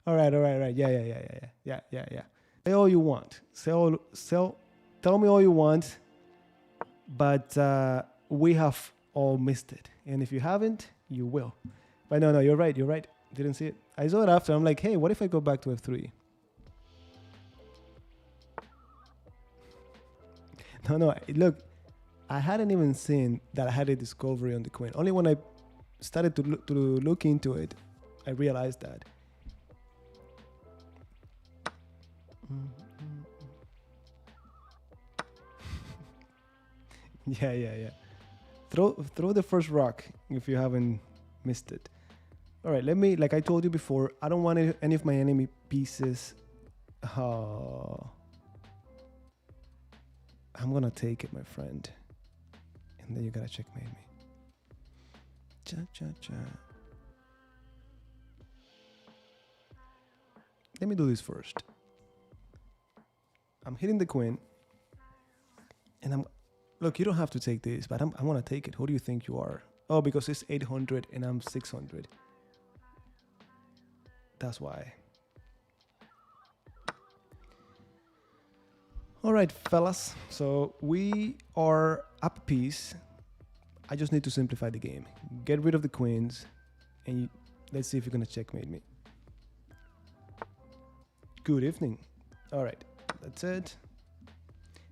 All right. Yeah. Say all you want. Tell me all you want. But we have all missed it. And if you haven't, you will. But no, you're right. Didn't see it. I saw it after. I'm like, hey, what if I go back to f3? No, look, I hadn't even seen that I had a discovery on the queen. Only when I started to look into it, I realized that. Yeah. Throw the first rock if you haven't missed it. All right, let me, like I told you before, I don't want any of my enemy pieces. I'm gonna take it, my friend. And then you gotta checkmate me. Cha. Let me do this first. I'm hitting the queen. And look, you don't have to take this, but I'm gonna take it. Who do you think you are? Oh, because it's 800 and I'm 600. That's why. All right, fellas. So we are up a piece. I just need to simplify the game. Get rid of the queens, and let's see if you're gonna checkmate me. Good evening. All right, that's it.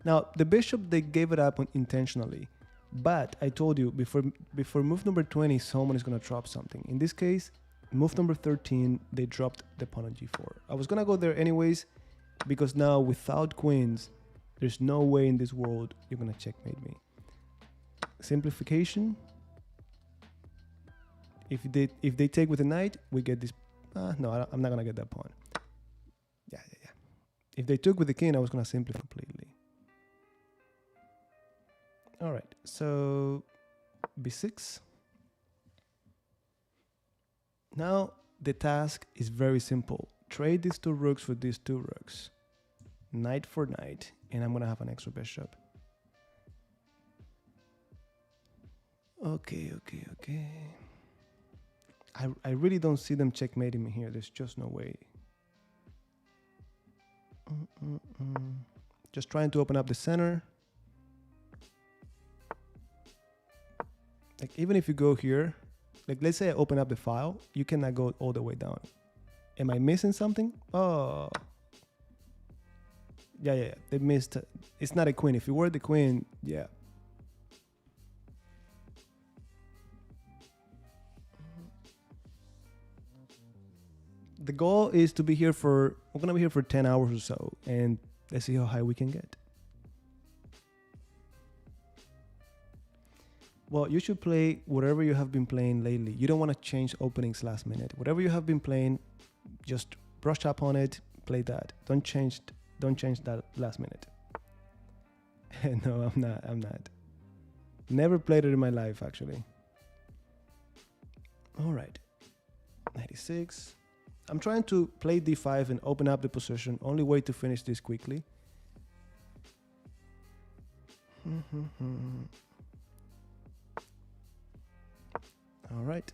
Now the bishop, they gave it up intentionally, but I told you before move number 20, someone is gonna drop something. In this case, move number 13, they dropped the pawn on g4. I was gonna go there anyways, because now without queens, there's no way in this world you're gonna checkmate me. Simplification. If they take with the knight, we get this. No, I'm not gonna get that pawn. Yeah. If they took with the king, I was gonna simplify completely. All right, so b6. Now the task is very simple. Trade these two rooks for these two rooks. Knight for knight, and I'm gonna have an extra bishop. Okay. I really don't see them checkmating me here. There's just no way. Just trying to open up the center. Like even if you go here, like let's say I open up the file, you cannot go all the way down. Am I missing something? Oh. Yeah. They missed. It's not a queen. If it were the queen, yeah. The goal is to be here we're gonna be here for 10 hours or so, and let's see how high we can get. Well, you should play whatever you have been playing lately. You don't want to change openings last minute. Whatever you have been playing, just brush up on it, play that. Don't change that last minute. No, I'm not. Never played it in my life, actually. All right. 96. I'm trying to play d5 and open up the position. Only way to finish this quickly. All right.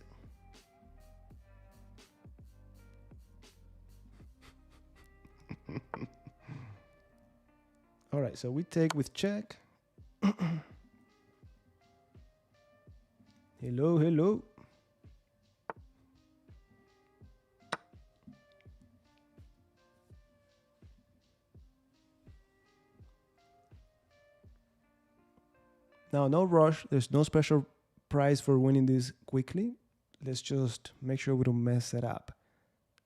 All right, so we take with check. Hello. Now, no rush. There's no special prize for winning this quickly. Let's just make sure we don't mess it up.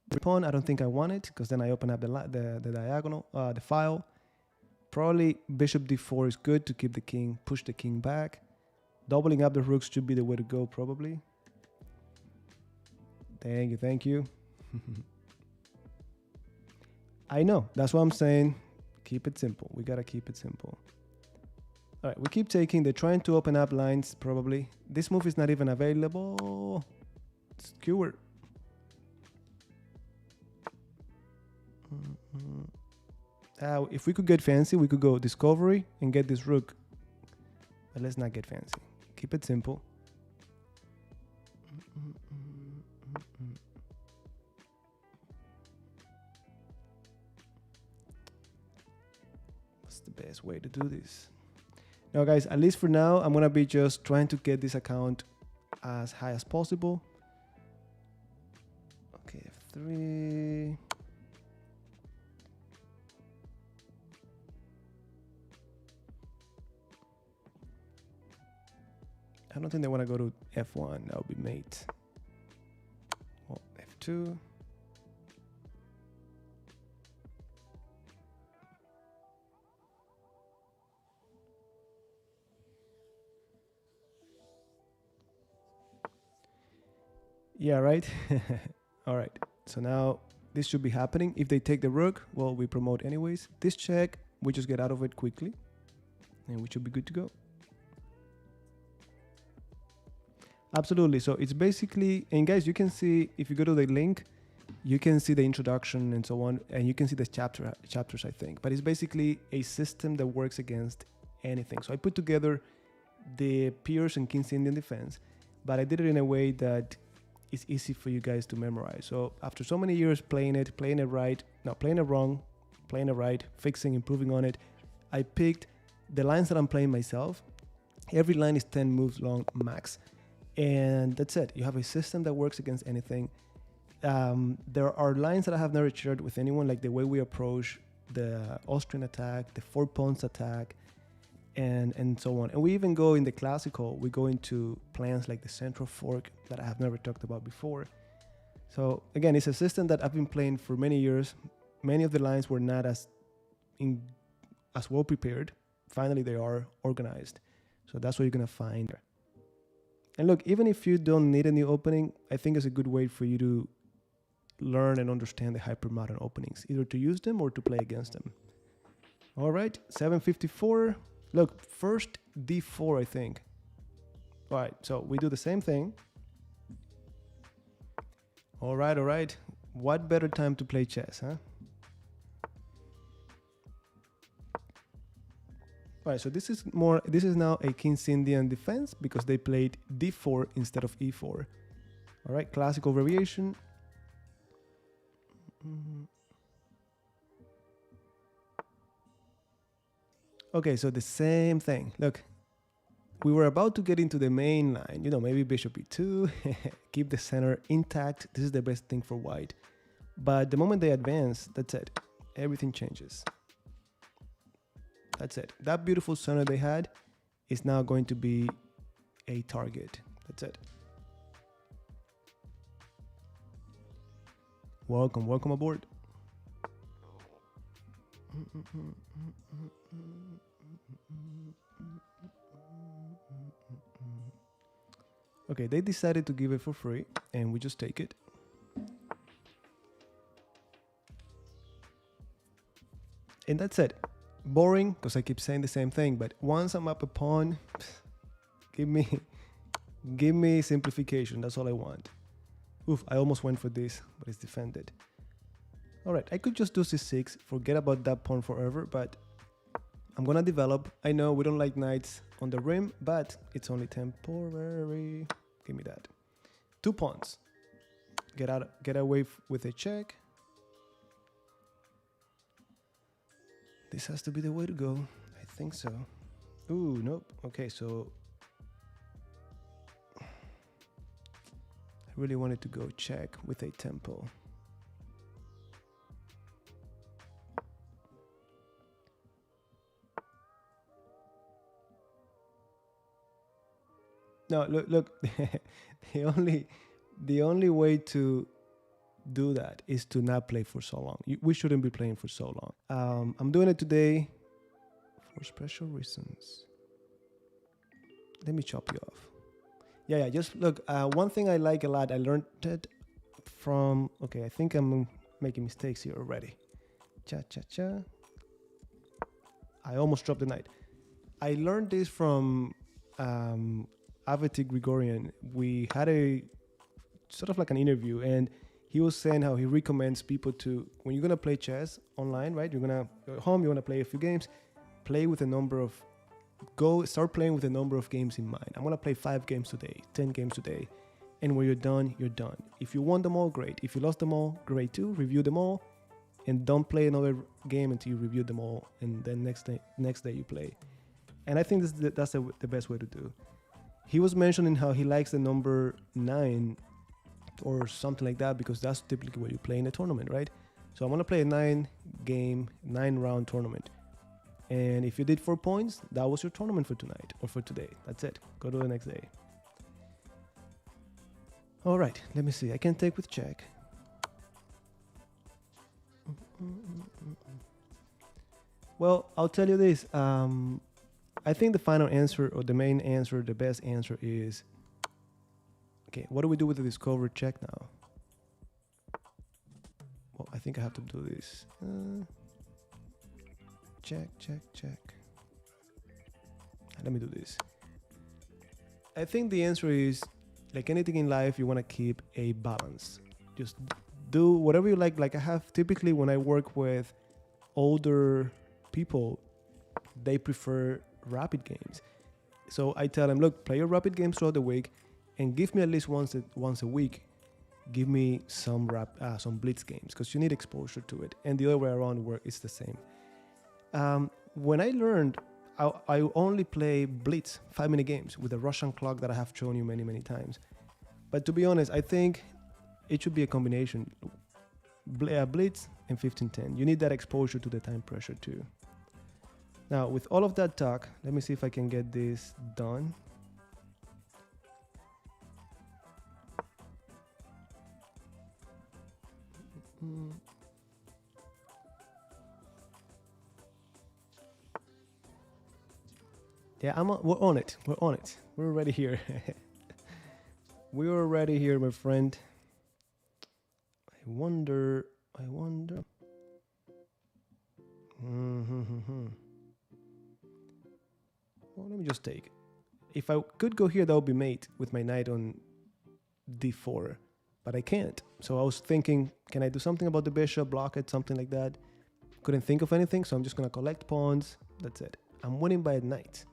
The pawn, I don't think I want it, because then I open up the diagonal, the file. Probably bishop d4 is good to keep the king, push the king back. Doubling up the rooks should be the way to go, probably. Thank you. I know, that's what I'm saying. Keep it simple. We gotta keep it simple. All right, we keep taking. They're trying to open up lines, probably. This move is not even available. Skewer. If we could get fancy, we could go discovery and get this rook. But let's not get fancy. Keep it simple. What's the best way to do this? Now, guys, at least for now, I'm gonna be just trying to get this account as high as possible. Okay, F3. I don't think they want to go to F1. That would be mate. Well, F2. Yeah, right? All right. So now this should be happening. If they take the rook, well, we promote anyways. This check, we just get out of it quickly. And we should be good to go. Absolutely. So it's basically, and guys, you can see, if you go to the link, you can see the introduction and so on, and you can see the chapters, I think. But it's basically a system that works against anything. So I put together the Pierce and King's Indian defense. but I did it in a way that is easy for you guys to memorize. So after so many years playing it right, no, playing it wrong, playing it right, fixing, improving on it, I picked the lines that I'm playing myself. Every line is 10 moves long max. And that's it. You have a system that works against anything. There are lines that I have never shared with anyone, like the way we approach the Austrian attack, the 4 pawns attack, and so on. And we even go in the classical, we go into plans like the central fork that I have never talked about before. So again, it's a system that I've been playing for many years. Many of the lines were not as well prepared. Finally, they are organized. So that's what you're gonna find. And look, even if you don't need a new opening, I think it's a good way for you to learn and understand the hypermodern openings, either to use them or to play against them. All right, 754. Look, first D4, I think. All right, so we do the same thing. All right. What better time to play chess, huh? All right, so this is now a King's Indian defense because they played D4 instead of E4. All right, classical variation. Okay, so the same thing. Look, we were about to get into the main line. You know, maybe bishop E2, keep the center intact. This is the best thing for white. But the moment they advance, that's it. Everything changes. That's it. That beautiful center they had is now going to be a target. That's it. Welcome aboard. Okay, they decided to give it for free, and we just take it. And that's it. Boring, because I keep saying the same thing, but once I'm up a pawn, give me simplification. That's all I want. Oof, I almost went for this, but it's defended. All right, I could just do C6, forget about that pawn forever, but I'm gonna develop. I know we don't like knights on the rim, but it's only temporary. Give me that. 2 pawns. Get away with a check. This has to be the way to go. I think so. Ooh, nope. Okay, so I really wanted to go check with a tempo. No, look. the only way to do that is to not play for so long. We shouldn't be playing for so long. I'm doing it today for special reasons. Let me chop you off. Yeah, just look, one thing I like a lot, I learned it from, okay, I think I'm making mistakes here already. Cha. I almost dropped the knight. I learned this from Aveti Grigorian. We had a sort of like an interview, and he was saying how he recommends people to, when you're gonna play chess online, right? You're at home, you wanna play a few games, start playing with a number of games in mind. I'm gonna play 5 games today, 10 games today. And when you're done, you're done. If you won them all, great. If you lost them all, great too. Review them all, and don't play another game until you review them all. And then next day you play. And I think that's the best way to do. He was mentioning how he likes the number 9 or something like that, because that's typically what you play in a tournament, right? So I'm gonna play a 9-round tournament, and if you did 4 points, that was your tournament for tonight or for today. That's it. Go to the next day. All right, let me see. I can take with check. Well, I'll tell you this. I think the final answer, or the main answer, the best answer is, okay, what do we do with the discover check now? Well, I think I have to do this. Check. Let me do this. I think the answer is, like anything in life, you want to keep a balance. Just do whatever you like. Like I have typically when I work with older people, they prefer rapid games. So I tell them, look, play your rapid games throughout the week. and give me at least once a week. Give me some blitz games, because you need exposure to it, and the other way around it's the same. When I learned, I only play blitz 5-minute games with a Russian clock that I have shown you many times. But to be honest, I think it should be a combination, blitz and 15-10. You need that exposure to the time pressure too. Now, with all of that talk, let me see if I can get this done. Yeah, we're on it. We're on it. We're already here. We're already here, my friend. I wonder. Well, let me just take. If I could go here, that would be mate with my knight on d4, but I can't. So I was thinking, can I do something about the bishop, block it, something like that? Couldn't think of anything, so I'm just gonna collect pawns. That's it. I'm winning by a knight.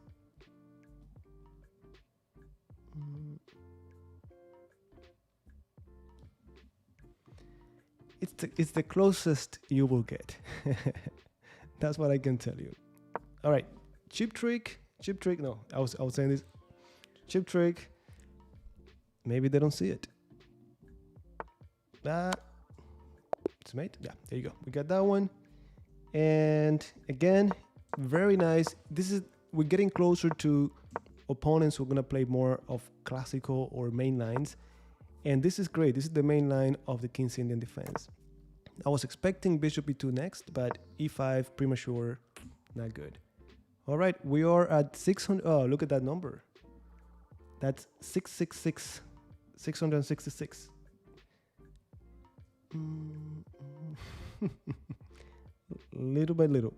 It's the closest you will get. That's what I can tell you. All right, cheap trick. No, I was saying this. Cheap trick. Maybe they don't see it. It's mate. Yeah, there you go. We got that one. And again, very nice. We're getting closer to opponents who are gonna play more of classical or main lines. And this is great. This is the main line of the King's Indian defense. I was expecting bishop e2 next, but e5 premature, not good. All right, we are at 600. Oh, look at that number. That's 666, 666. Little by little.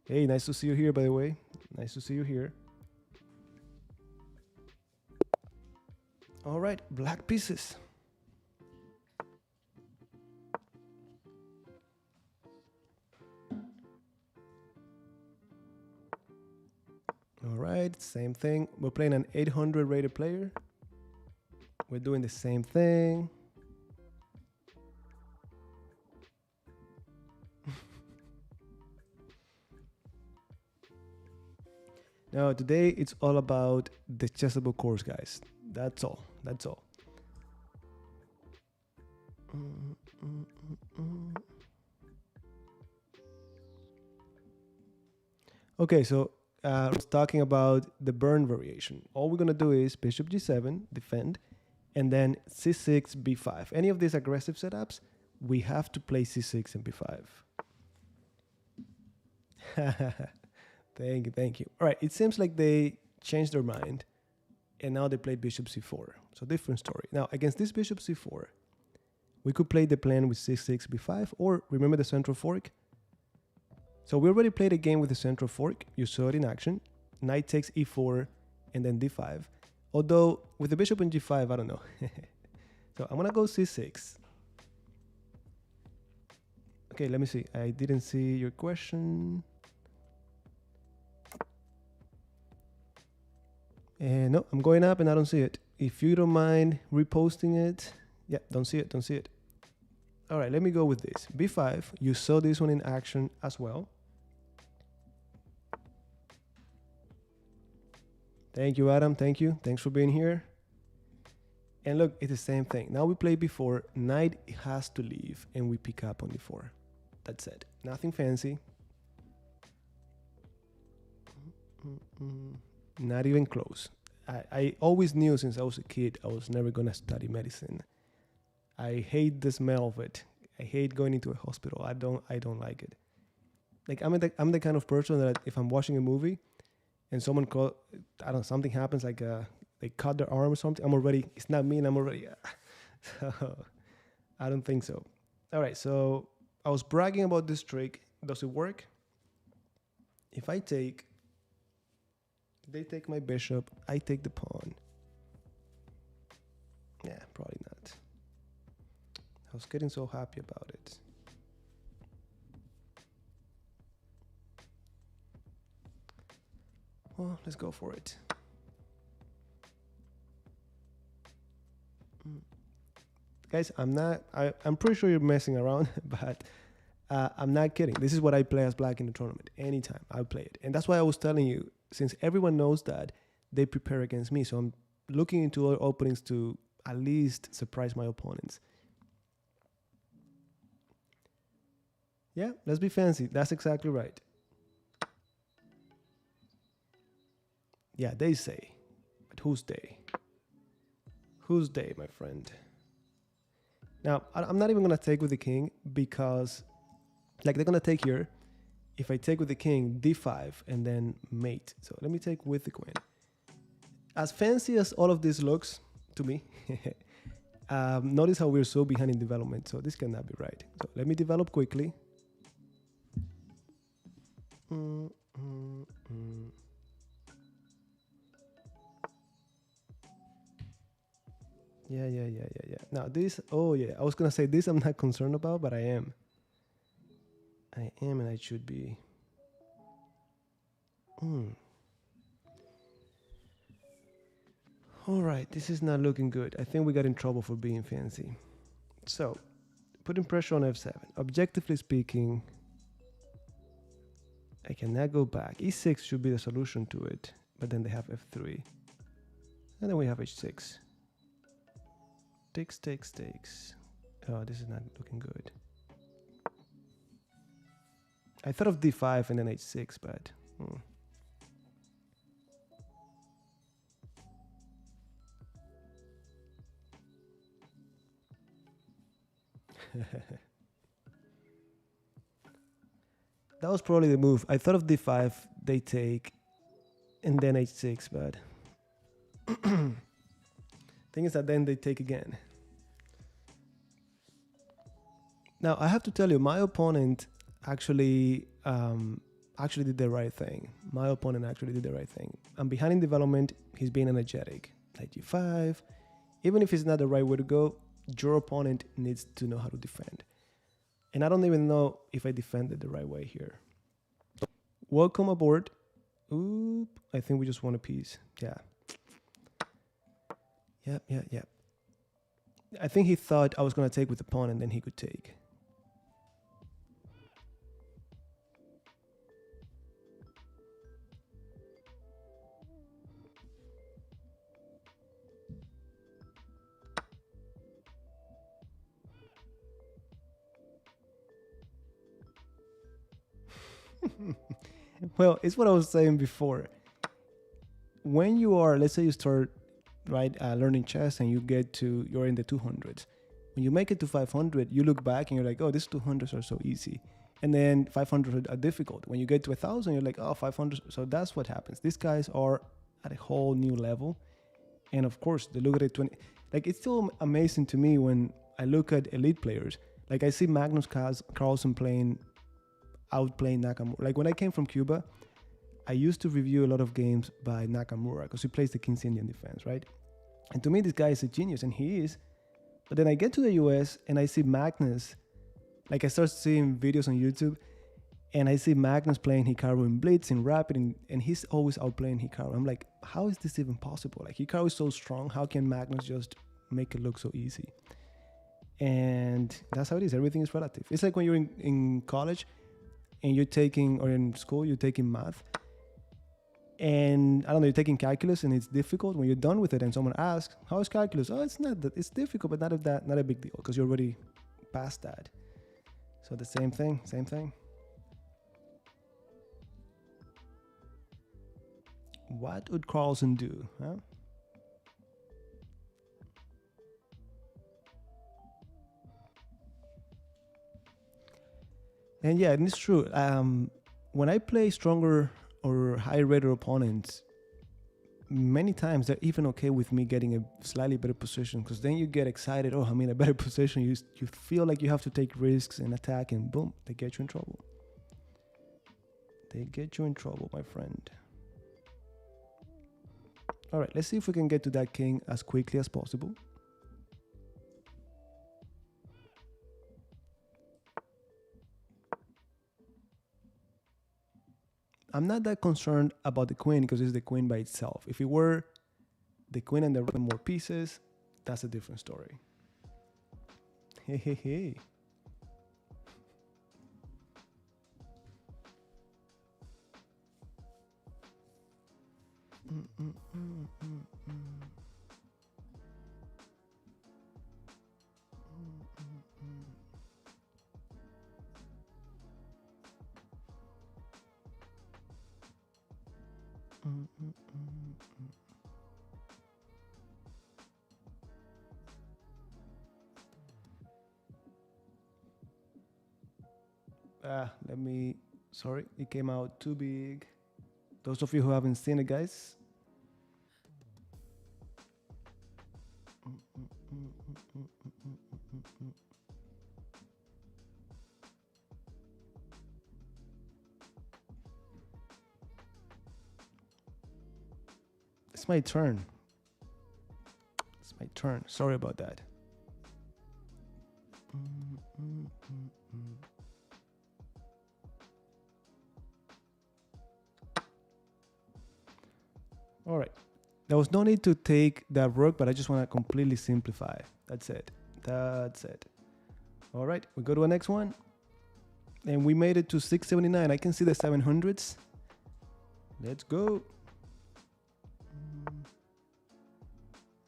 Hey, nice to see you here, by the way. Nice to see you here. All right, black pieces. All right, same thing. We're playing an 800 rated player. We're doing the same thing. Now, today it's all about the Chessable course, guys. That's all. Okay, so I was talking about the burn variation. All we're gonna do is bishop g7, defend, and then c6, b5. Any of these aggressive setups, we have to play c6 and b5. Thank you. All right, it seems like they changed their mind, and now they played bishop c4. So different story. Now, against this bishop c4, we could play the plan with c6, b5, or remember the central fork? So we already played a game with the central fork. You saw it in action. Knight takes e4 and then d5. Although with the bishop in g5, I don't know. So I'm gonna go c6. Okay, let me see. I didn't see your question. And no, I'm going up and I don't see it. If you don't mind reposting it. Yeah, don't see it. All right, let me go with this. b5, you saw this one in action as well. Thank you, Adam, thank you. Thanks for being here. And look, it's the same thing. Now we play b4, knight has to leave, and we pick up on d4. That's it, nothing fancy. Not even close. I always knew since I was a kid I was never gonna study medicine. I hate the smell of it. I hate going into a hospital. I don't like it. Like I'm the kind of person that if I'm watching a movie and someone something happens, like they cut their arm or something, it's not me and I'm already so I don't think so. All right, so I was bragging about this trick. Does it work? If they take my bishop, I take the pawn. Yeah, probably not. I was getting so happy about it. Well, let's go for it. Guys, I'm pretty sure you're messing around, but I'm not kidding. This is what I play as black in the tournament. Anytime I play it. And that's why I was telling you, since everyone knows that, they prepare against me. So I'm looking into other openings to at least surprise my opponents. Yeah, let's be fancy. That's exactly right. Yeah, they say. But whose day? Whose day, my friend? Now, I'm not even going to take with the king because, like, they're going to take here. If I take with the king, d5, and then mate. So let me take with the queen. As fancy as all of this looks to me, notice how we're so behind in development. So this cannot be right. So let me develop quickly. Yeah. Now this, oh yeah, I was gonna say this I'm not concerned about, but I am. And I should be. All right, this is not looking good. I think we got in trouble for being fancy. So, putting pressure on f7. Objectively speaking, I cannot go back. e6 should be the solution to it, but then they have f3. And then we have h6. Takes. Oh, this is not looking good. I thought of d5 and then h6, but... That was probably the move. I thought of d5, they take, and then h6, but... Thing is that then they take again. Now, I have to tell you, my opponent actually did the right thing. My opponent actually did the right thing. I'm behind in development. He's being energetic. Knight g5. Even if it's not the right way to go, your opponent needs to know how to defend. And I don't even know if I defended the right way here. Welcome aboard. Oop, I think we just won a piece. Yeah. Yep. I think he thought I was going to take with the pawn and then he could take. Well, it's what I was saying before. When you are, let's say you start learning chess and you're in the 200s. When you make it to 500, you look back and you're like, oh, these 200s are so easy. And then 500 are difficult. When you get to 1,000, you're like, oh, 500. So that's what happens. These guys are at a whole new level. And of course, they look at it 20. Like, it's still amazing to me when I look at elite players. Like, I see Magnus Carlsen outplaying Nakamura. Like, when I came from Cuba, I used to review a lot of games by Nakamura because he plays the King's Indian defense, right? And to me, this guy is a genius, and he is. But then I get to the US and I see Magnus. Like, I start seeing videos on YouTube, and I see Magnus playing Hikaru in Blitz, in Rapid, and he's always outplaying Hikaru. I'm like, how is this even possible? Like, Hikaru is so strong. How can Magnus just make it look so easy? And that's how it is. Everything is relative. It's like when you're in college and you're taking, or in school, you're taking math. And I don't know, you're taking calculus and it's difficult. When you're done with it and someone asks, how is calculus? Oh, it's not that, it's difficult, but not a big deal because you're already past that. So the same thing. What would Carlsen do, huh? And yeah, and it's true. When I play stronger or higher rated opponents, many times they're even okay with me getting a slightly better position, because then you get excited. Oh, I'm in a better position. You feel like you have to take risks and attack, and boom, they get you in trouble. They get you in trouble, my friend. All right, let's see if we can get to that king as quickly as possible. I'm not that concerned about the queen because it's the queen by itself. If it were the queen and the more pieces, that's a different story. Hey, hey, hey. Let me, sorry, it came out too big. Those of you who haven't seen it, guys. It's my turn. It's my turn. Sorry about that. All right. There was no need to take that rook, but I just want to completely simplify. That's it. That's it. All right. We go to the next one. And we made it to 679. I can see the 700s. Let's go.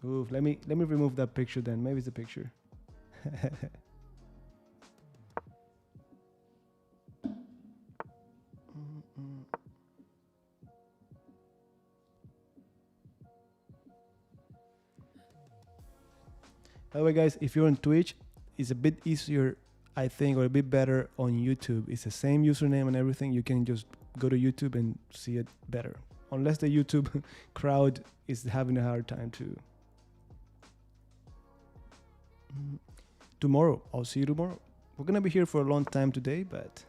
Oof, let me remove that picture then. Maybe it's a picture. By the way, guys, if you're on Twitch, it's a bit easier, I think, or a bit better on YouTube. It's the same username and everything. You can just go to YouTube and see it better. Unless the YouTube crowd is having a hard time too. Tomorrow. I'll see you tomorrow. We're going to be here for a long time today, but...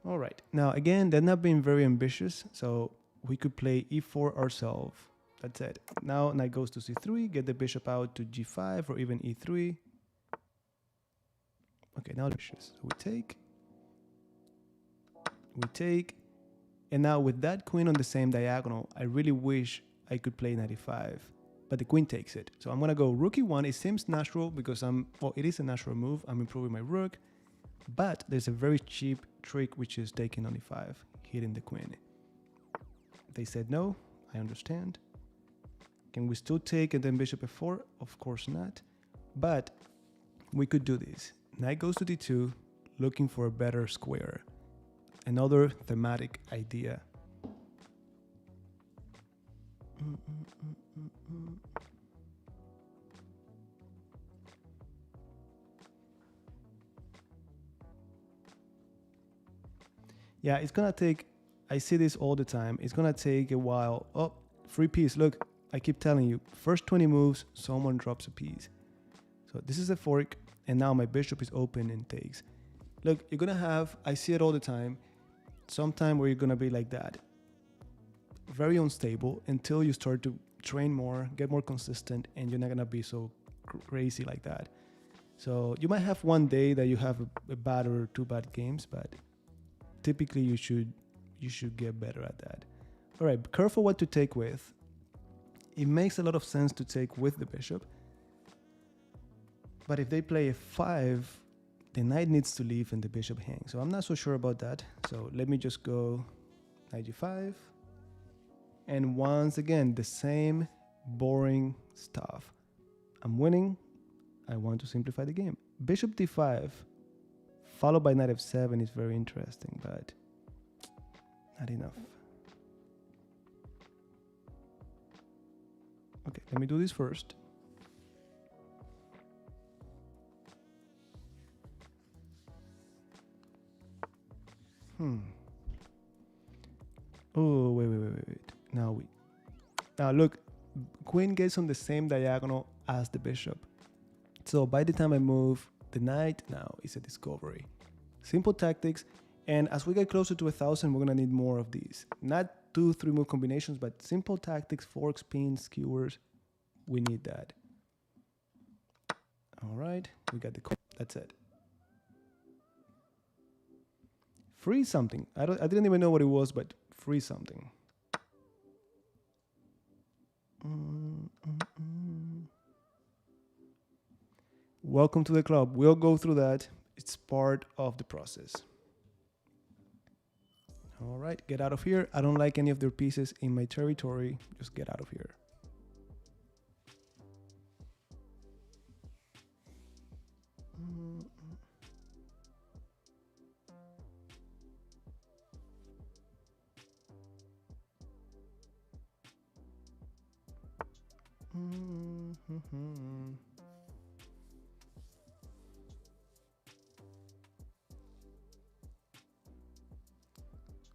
All right. Now, again, they're not being very ambitious, so we could play e4 ourselves. That's it. Now, knight goes to c3, get the bishop out to g5 or even e3. Okay, now ambitious. So we take, and now with that queen on the same diagonal, I really wish I could play knight e5, but the queen takes it. So I'm going to go rook e1. It seems natural because well, it is a natural move. I'm improving my rook. But there's a very cheap trick, which is taking on e5, hitting the queen. They said no, I understand. Can we still take and then bishop f4? Of course not. But we could do this. Knight goes to d2, looking for a better square. Another thematic idea. Yeah, it's gonna take, I see this all the time. It's gonna take a while. Oh, free piece. Look, I keep telling you, first 20 moves, someone drops a piece. So this is a fork, and now my bishop is open and takes. Look, you're gonna have, I see it all the time, sometime where you're gonna be like that. Very unstable until you start to train more, get more consistent, and you're not gonna be so crazy like that. So you might have one day that you have a bad or two bad games, but typically you should get better at that. All right, be careful what to take with. It makes a lot of sense to take with the bishop. But if they play f5, the knight needs to leave and the bishop hangs. So I'm not so sure about that. So let me just go knight g5. And once again, the same boring stuff. I'm winning. I want to simplify the game. Bishop d5 followed by knight f7 is very interesting, but not enough. Okay, let me do this first. Oh, wait. Now look, queen gets on the same diagonal as the bishop. So by the time I move the knight, now it's a discovery. Simple tactics. And as we get closer to 1,000, we're gonna need more of these. Not 2-3 move combinations, but simple tactics, forks, pins, skewers. We need that. All right, we got the queen. That's it. Freeze something. I didn't even know what it was, but freeze something. Welcome to the club. We'll go through that. It's part of the process. All right, get out of here. I don't like any of their pieces in my territory. Just get out of here.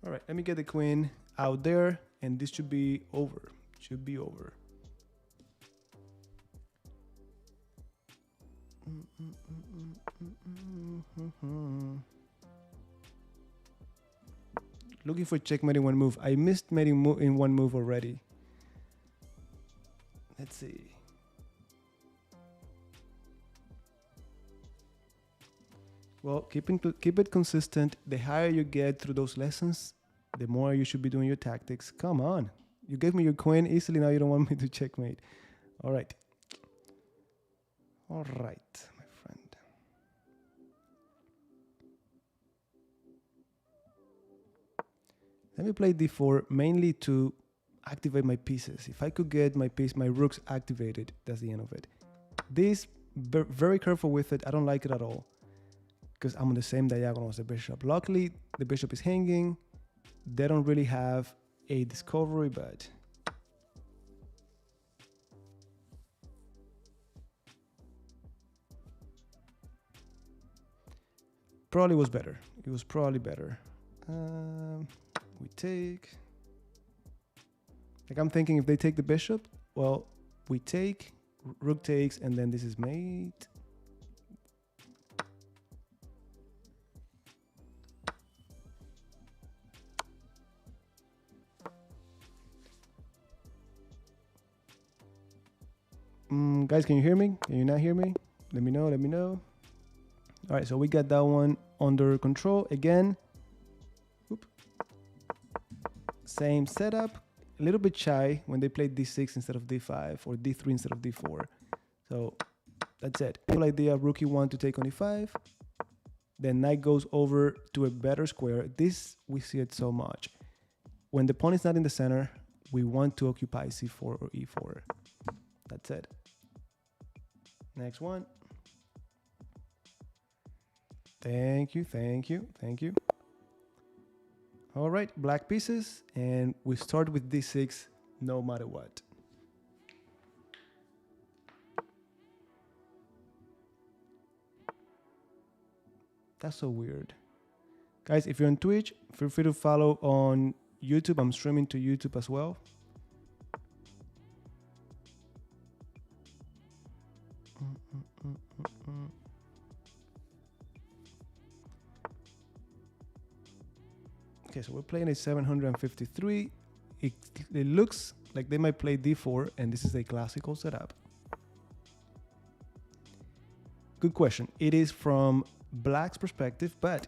All right, let me get the queen out there, and this should be over. Should be over. Looking for checkmate in one move. I missed mate in one move already. Let's see. Well, keep it consistent. The higher you get through those lessons, the more you should be doing your tactics. Come on. You gave me your queen easily. Now you don't want me to checkmate. All right. All right, my friend. Let me play d4 mainly to activate my pieces. If I could get my rooks activated, that's the end of it. This, very careful with it. I don't like it at all, because I'm on the same diagonal as the bishop. Luckily, the bishop is hanging. They don't really have a discovery, but probably was better. It was probably better. We take. Like, I'm thinking if they take the bishop, well, we take, rook takes, and then this is mate. Guys, can you hear me? Can you not hear me? Let me know, let me know. All right, so we got that one under control. Again, whoop. Same setup. A little bit shy when they played d6 instead of d5 or d3 instead of d4. So that's it. Whole idea, rook e1 to take on e5. Then knight goes over to a better square. This, we see it so much. When the pawn is not in the center, we want to occupy c4 or e4. That's it. Next one. Thank you, thank you, thank you. All right, black pieces, and we start with d6 no matter what. That's so weird. Guys, if you're on Twitch, feel free to follow on YouTube. I'm streaming to YouTube as well. Okay, so we're playing a 753. It looks like they might play d4, and this is a classical setup. Good question. It is from black's perspective, but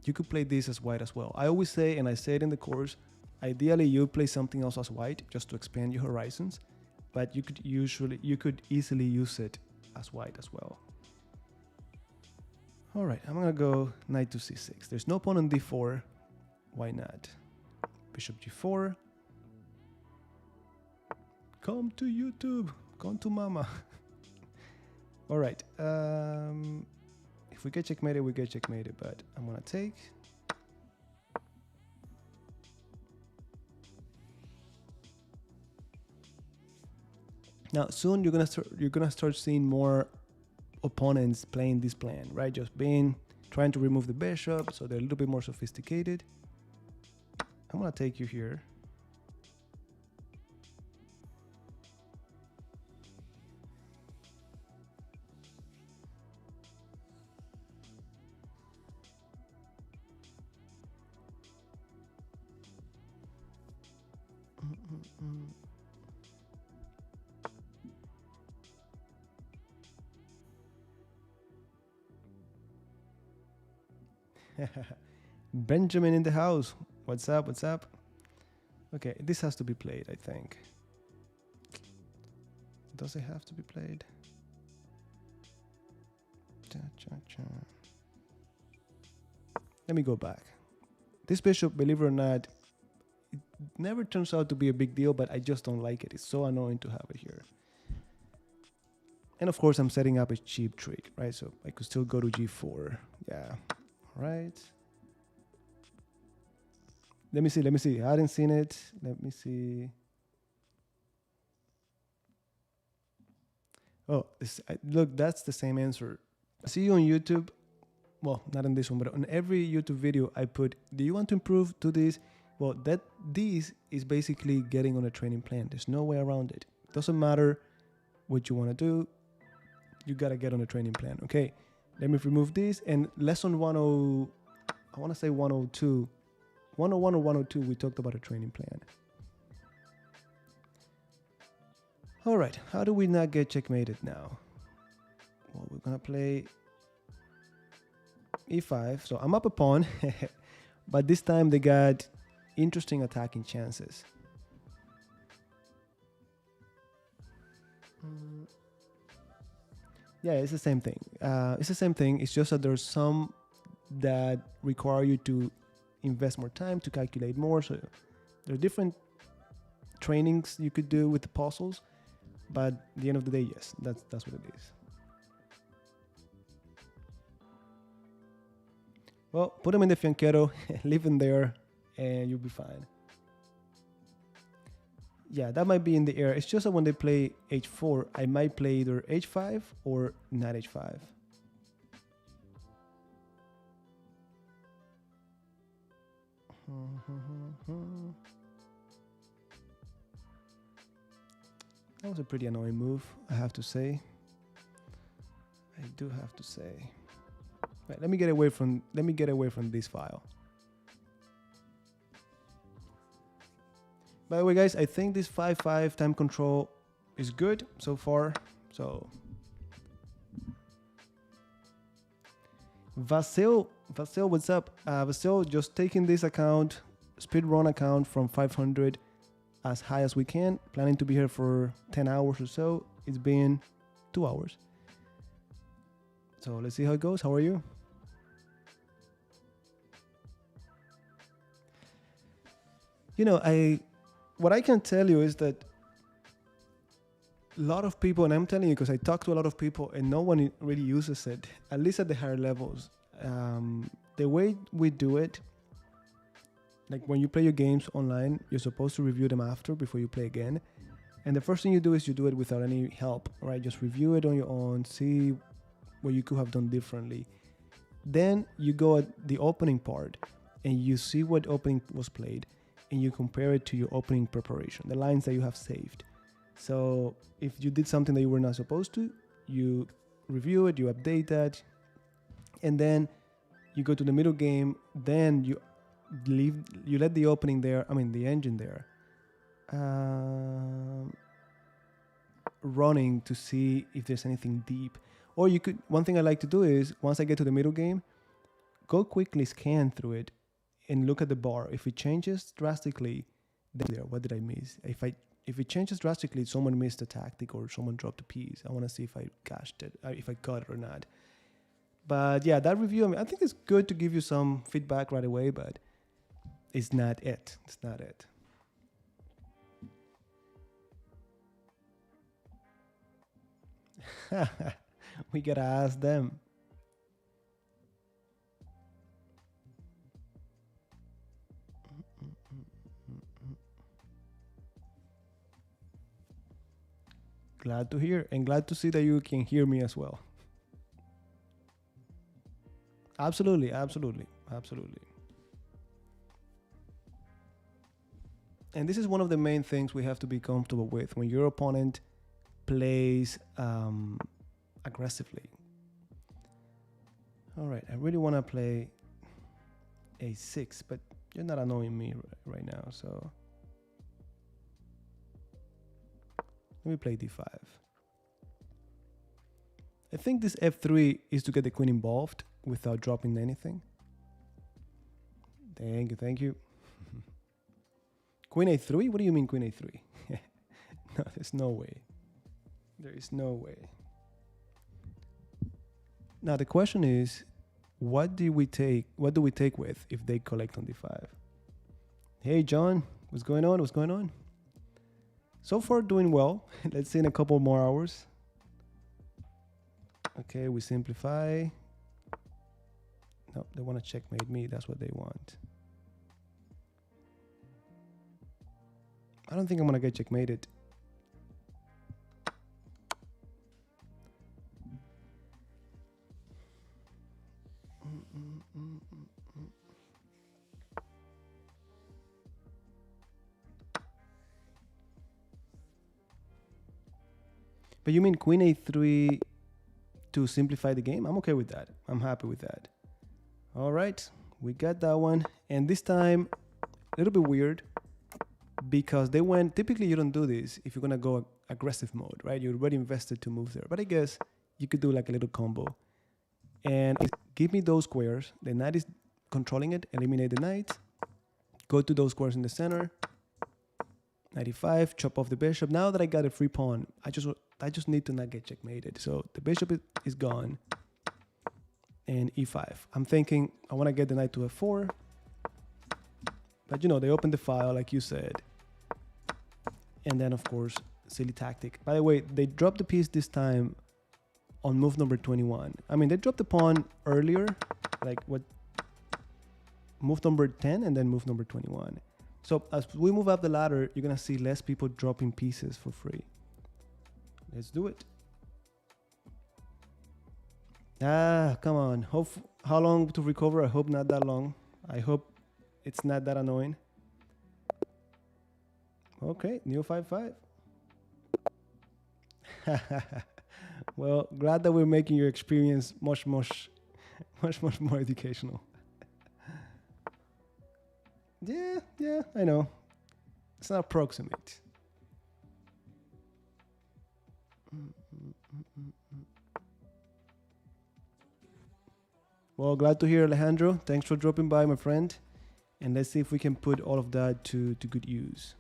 you could play this as white as well. I always say, and I say it in the course, ideally you play something else as white just to expand your horizons, but you could easily use it as white as well. All right, I'm gonna go knight to c6. There's no pawn on d4. Why not? Bishop g4. Come to YouTube. Come to mama. All right. If we get checkmated, we get checkmated, but I'm gonna take. Now soon you're gonna start seeing more opponents playing this plan, right? Just trying to remove the bishop, so they're a little bit more sophisticated. I'm gonna take you here. Benjamin in the house. What's up? What's up? Okay, this has to be played, I think. Does it have to be played? Cha, cha, cha. Let me go back. This bishop, believe it or not, it never turns out to be a big deal, but I just don't like it. It's so annoying to have it here. And of course, I'm setting up a cheap trick, right? So I could still go to g4. Yeah, all right. Let me see, let me see. I hadn't seen it. Let me see. Oh, look, that's the same answer. I see you on YouTube. Well, not on this one, but on every YouTube video I put, do you want to improve to this? Well, this is basically getting on a training plan. There's no way around it. Doesn't matter what you want to do. You got to get on a training plan. Okay, let me remove this. And lesson 10, I want to say 102. 101 or 102, we talked about a training plan. All right, how do we not get checkmated now? Well, we're going to play e5. So I'm up a pawn, but this time they got interesting attacking chances. Yeah, it's the same thing. It's the same thing. It's just that there's some that require you to invest more time to calculate more. So there are different trainings you could do with the puzzles, but at the end of the day, yes, that's what it is. Well, put them in the fianchetto, leave them there, and you'll be fine. Yeah, that might be in the air. It's just that when they play h4, I might play either h5 or not h5. That was a pretty annoying move, I have to say. I do have to say. Right, let me get away from this file. By the way, guys, I think this 5-5 time control is good so far. So Vasil, what's up? Vasil, just taking this account, speedrun account from 500 as high as we can. Planning to be here for 10 hours or so. It's been 2 hours. So let's see how it goes. How are you? You know, what I can tell you is that a lot of people, and I'm telling you because I talk to a lot of people and no one really uses it, at least at the higher levels. The way we do it, like when you play your games online, you're supposed to review them before you play again. And the first thing you do is you do it without any help, right? Just review it on your own, see what you could have done differently. Then you go at the opening part and you see what opening was played and you compare it to your opening preparation, the lines that you have saved. So if you did something that you were not supposed to, you review it, you update that, and then you go to the middle game, then you let the opening there, the engine there, running to see if there's anything deep. Or you could, one thing I like to do is, once I get to the middle game, go quickly scan through it and look at the bar. If it changes drastically, then what did I miss? If it changes drastically, someone missed a tactic or someone dropped a piece. I want to see if I cashed it, if I got it or not. But yeah, that review, I think it's good to give you some feedback right away, but it's not it. It's not it. We gotta ask them. Glad to hear, and glad to see that you can hear me as well. Absolutely, absolutely, absolutely. And this is one of the main things we have to be comfortable with when your opponent plays aggressively. All right, I really want to play a6, but you're not annoying me right now, so let me play d5. I think this f3 is to get the queen involved without dropping anything. Thank you, thank you. Queen a3? What do you mean queen a3? No, there's no way. There is no way. Now the question is, what do we take with if they collect on d5? Hey John, what's going on? What's going on? So far doing well. Let's see in a couple more hours. Okay, we simplify. No, they want to checkmate me. That's what they want. I don't think I'm gonna get checkmated. But you mean queen a3 to simplify the game? I'm okay with that. I'm happy with that. All right, we got that one. And this time, a little bit weird because they went, typically you don't do this if you're gonna go aggressive mode, right? You're already invested to move there. But I guess you could do like a little combo. And give me those squares. The knight is controlling it, eliminate the knight. Go to those squares in the center. 95, chop off the bishop. Now that I got a free pawn, I just need to not get checkmated. So the bishop is gone. And e5. I'm thinking I want to get the knight to f4. But you know, they opened the file like you said. And then of course, silly tactic. By the way, they dropped the piece this time on move number 21. I mean, they dropped the pawn earlier, like what? Move number 10 and then move number 21. So as we move up the ladder, you're gonna see less people dropping pieces for free. Let's do it. Ah, come on. How long to recover? I hope not that long. I hope it's not that annoying. Okay, new 5-5. Well, glad that we're making your experience much more educational. Yeah, I know. It's not proximate. Well, glad to hear, Alejandro. Thanks for dropping by, my friend. And let's see if we can put all of that to good use.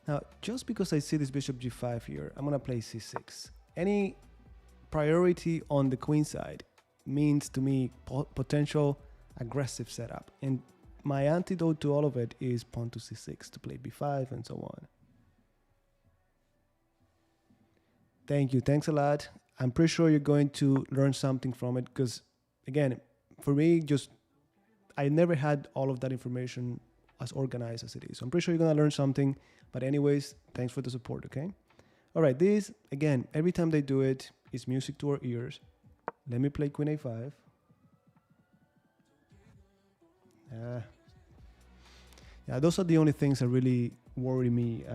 Now, just because I see this bishop g5 here, I'm going to play c6. Any priority on the queen side means to me potential aggressive setup. And my antidote to all of it is pawn to c6 to play b5 and so on. Thank you. Thanks a lot. I'm pretty sure you're going to learn something from it because, again, for me, I never had all of that information as organized as it is. So I'm pretty sure you're going to learn something. But anyways, thanks for the support, okay? All right, this, again, every time they do it, is music to our ears. Let me play queen a5. Yeah, those are the only things that really worry me,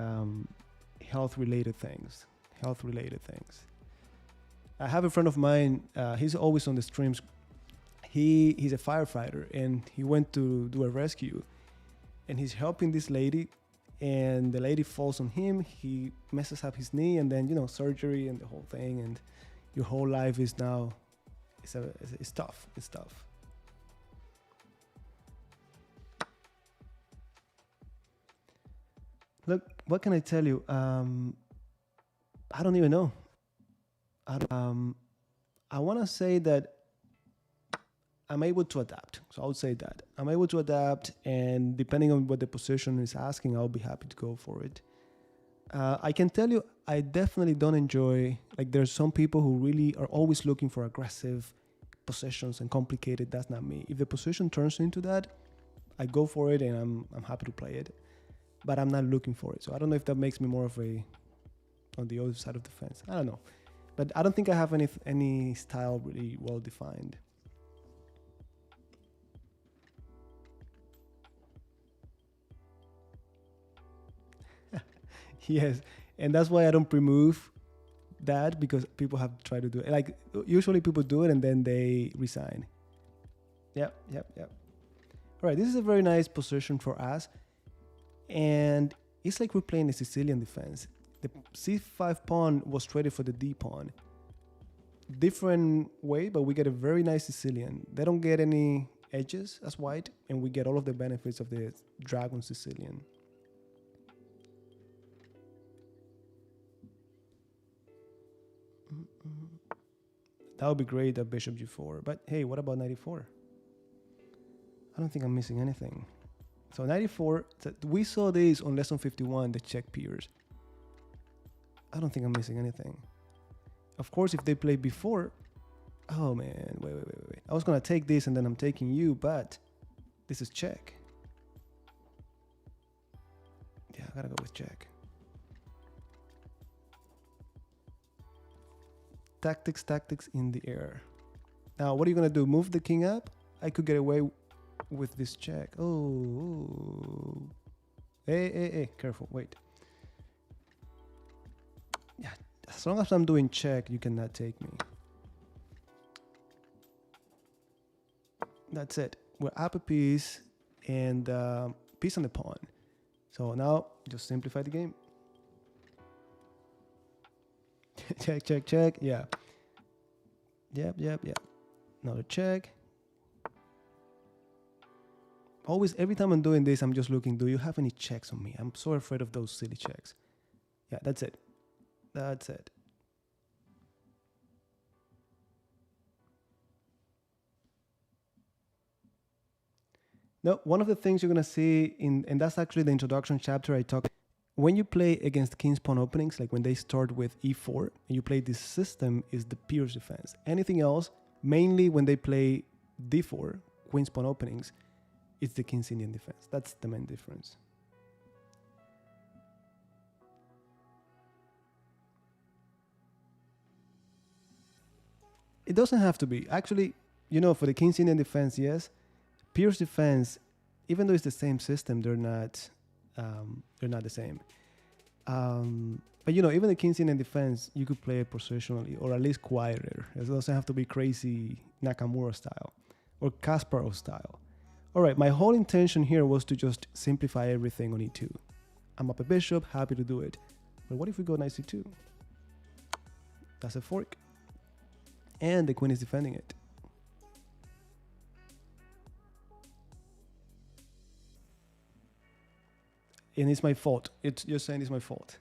health-related things. I have a friend of mine, he's always on the streams. He's a firefighter, and he went to do a rescue. And he's helping this lady, and the lady falls on him. He messes up his knee, and then, you know, surgery and the whole thing. And your whole life is now, it's tough. It's tough. Look, what can I tell you? I don't even know. I want to say that I'm able to adapt. So I would say that. I'm able to adapt, and depending on what the position is asking, I'll be happy to go for it. I can tell you, I definitely don't enjoy, like there's some people who really are always looking for aggressive positions and complicated. That's not me. If the position turns into that, I go for it and I'm happy to play it. But I'm not looking for it. So I don't know if that makes me more of on the other side of the fence. I don't know. But I don't think I have any style really well defined. Yes, and that's why I don't pre-move that, because people have tried to do it. Like usually people do it and then they resign. Yep. All right, this is a very nice position for us. And it's like we're playing a Sicilian defense. The c5 pawn was traded for the d pawn. Different way, but we get a very nice Sicilian. They don't get any edges as white, and we get all of the benefits of the dragon Sicilian. That would be great at bishop g4, but hey, what about 94? I don't think I'm missing anything. So 94, we saw this on lesson 51, the check peers. I don't think I'm missing anything. Of course, if they play before, oh man, wait. I was gonna take this and then I'm taking you, but this is check. Yeah, I gotta go with check. Tactics in the air. Now, what are you gonna do? Move the king up? I could get away with this check. Oh. Hey, careful, wait. Yeah, as long as I'm doing check, you cannot take me. That's it. We're up a piece and piece on the pawn. So now just simplify the game. check. Yeah. Yep. Another check. Always, every time I'm doing this, I'm just looking, do you have any checks on me? I'm so afraid of those silly checks. Yeah, that's it. Now, one of the things you're going to see and that's actually the introduction chapter I talked. When you play against king's pawn openings, like when they start with e4, and you play this system, is the peer's defense. Anything else, mainly when they play d4, queen's pawn openings, it's the king's Indian defense. That's the main difference. It doesn't have to be. Actually, you know, for the king's Indian defense, yes. Peer's defense, even though it's the same system, they're not the same. But you know, even the king's Indian defense, you could play it positionally or at least quieter. It doesn't have to be crazy Nakamura style or Kasparov style. All right, my whole intention here was to just simplify everything on e2. I'm up a bishop, happy to do it. But what if we go knight c2? That's a fork. And the queen is defending it. And it's my fault. You're saying it's my fault.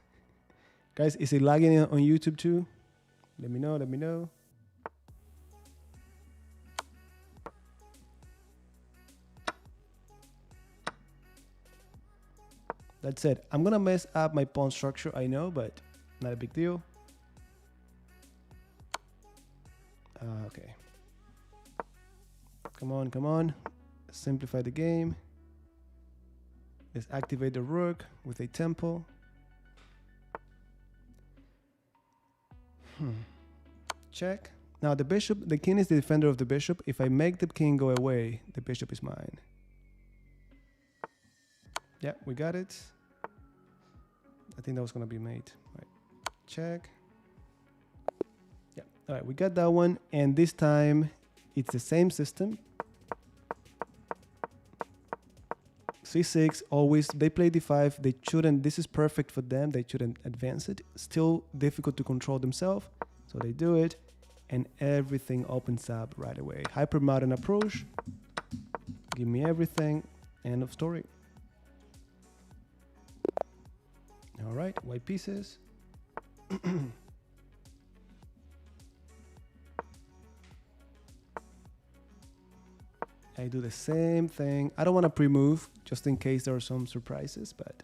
Guys, is it lagging on YouTube too? Let me know. That's it. I'm gonna mess up my pawn structure, I know, but not a big deal. Okay. Come on. Simplify the game. Let's activate the rook with a tempo. Check. Now the bishop, the king is the defender of the bishop. If I make the king go away, the bishop is mine. Yeah, we got it. I think that was gonna be mate. Right. Check. Yeah. All right, we got that one, and this time it's the same system. C6, always, they play d5, they shouldn't, this is perfect for them, they shouldn't advance it. Still difficult to control themselves, so they do it, and everything opens up right away. Hyper modern approach, give me everything, end of story. All right, white pieces. I do the same thing. I don't want to pre-move just in case there are some surprises, but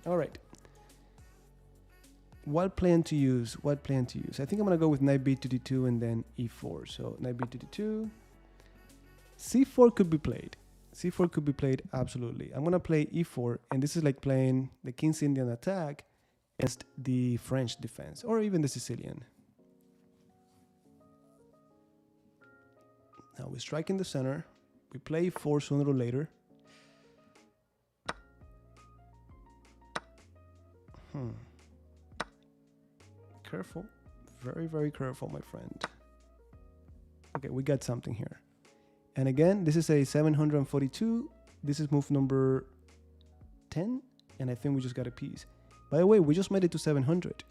all right. What plan to use? I think I'm gonna go with knight b to d2 and then e4. So knight b to d2. c4 could be played. c4 could be played, absolutely. I'm gonna play e4, and this is like playing the King's Indian attack against the French defense, or even the Sicilian. Now we strike in the center. We play e4 sooner or later. Careful. Very, very careful, my friend. Okay, we got something here. And again, this is a 742. This is move number 10. And I think we just got a piece. By the way, we just made it to 700.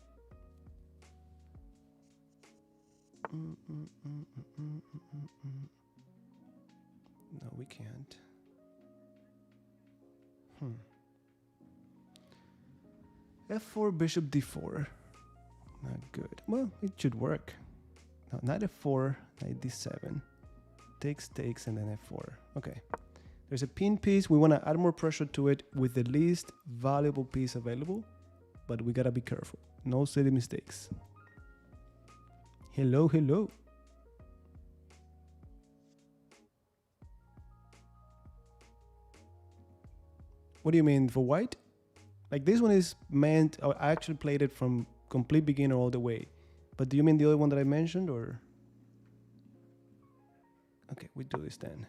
No, we can't. F4, bishop d4. Not good. Well, it should work. No, knight f4, knight d7. Takes, and then f4. Okay. There's a pin piece. We want to add more pressure to it with the least valuable piece available. But we got to be careful. No silly mistakes. Hello, hello. What do you mean for white? Like this one is meant, I actually played it from complete beginner all the way. But do you mean the other one that I mentioned, or? Okay, we do this then.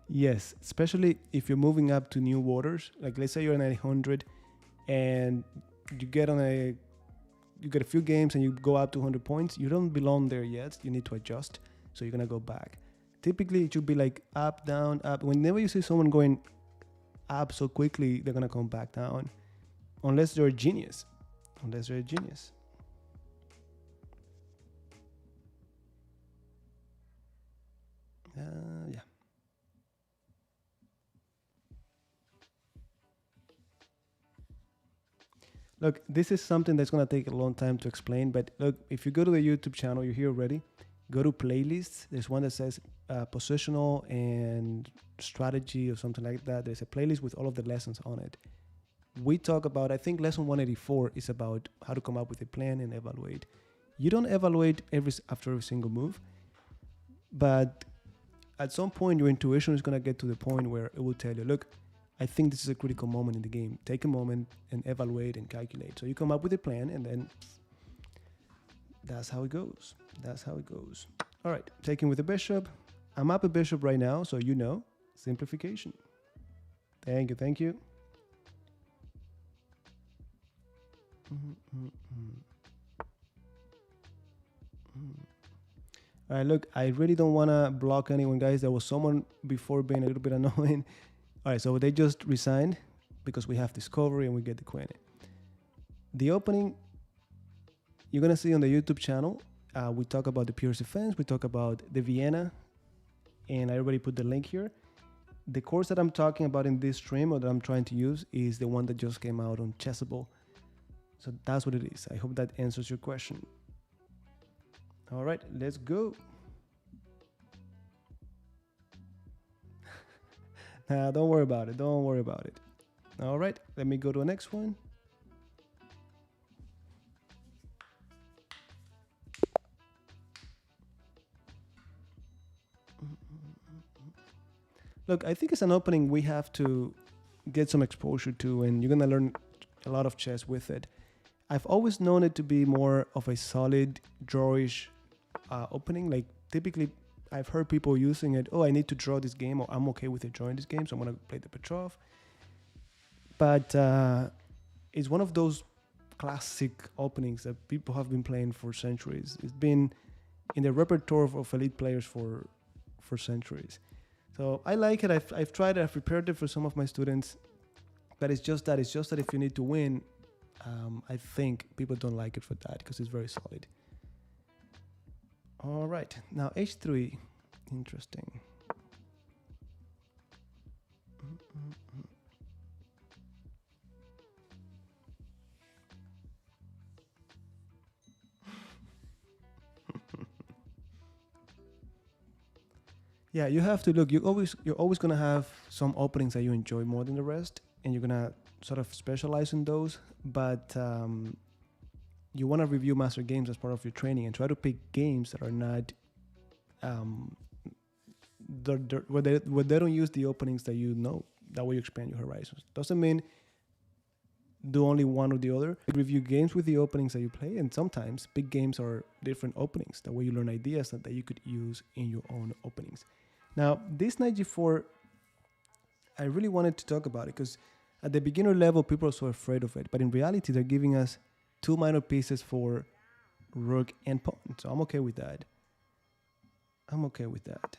Yes, especially if you're moving up to new waters. Like let's say you're in 800 and you get a few games and you go up to 100 points. You don't belong there yet. You need to adjust. So you're gonna go back. Typically it should be like up, down, up. Whenever you see someone going up so quickly, they're gonna come back down. Unless they're a genius. Unless they're a genius. Yeah. Look, this is something that's going to take a long time to explain, but look, if you go to the YouTube channel, you're here already, go to playlists. There's one that says positional and strategy or something like that. There's a playlist with all of the lessons on it. We talk about, I think lesson 184 is about how to come up with a plan and evaluate. You don't evaluate after every single move, but at some point your intuition is going to get to the point where it will tell you, look, I think this is a critical moment in the game. Take a moment and evaluate and calculate. So you come up with a plan and then that's how it goes. That's how it goes. All right, taking with the bishop. I'm up a bishop right now, so you know, simplification. Thank you, thank you. All right, look, I really don't want to block anyone, guys. There was someone before being a little bit annoying. All right, so they just resigned because we have discovery and we get the queen. The opening, you're going to see on the YouTube channel, we talk about the pure defense, we talk about the Vienna, and I already put the link here. The course that I'm talking about in this stream or that I'm trying to use is the one that just came out on Chessable. So that's what it is. I hope that answers your question. All right, let's go. Nah, don't worry about it. Don't worry about it. All right, let me go to the next one. Look, I think it's an opening we have to get some exposure to, and you're going to learn a lot of chess with it. I've always known it to be more of a solid, drawish opening. Like typically, I've heard people using it, oh, I need to draw this game, or I'm okay with it drawing this game, so I'm going to play the Petrov. But it's one of those classic openings that people have been playing for centuries. It's been in the repertoire of elite players for centuries. So I like it. I've tried it. I've prepared it for some of my students. But it's just that if you need to win, I think people don't like it for that because it's very solid. All right, now h3, interesting. Yeah, you have to look. You're always gonna have some openings that you enjoy more than the rest, and you're gonna sort of specialize in those. But you want to review master games as part of your training and try to pick games that are not um, where they don't use the openings that you know. That way you expand your horizons. Doesn't mean do only one or the other. Review games with the openings that you play, and sometimes big games are different openings. That way you learn ideas that you could use in your own openings. Now, this knight g4, I really wanted to talk about it because at the beginner level, people are so afraid of it. But in reality, they're giving us two minor pieces for rook and pawn. So I'm okay with that. I'm okay with that.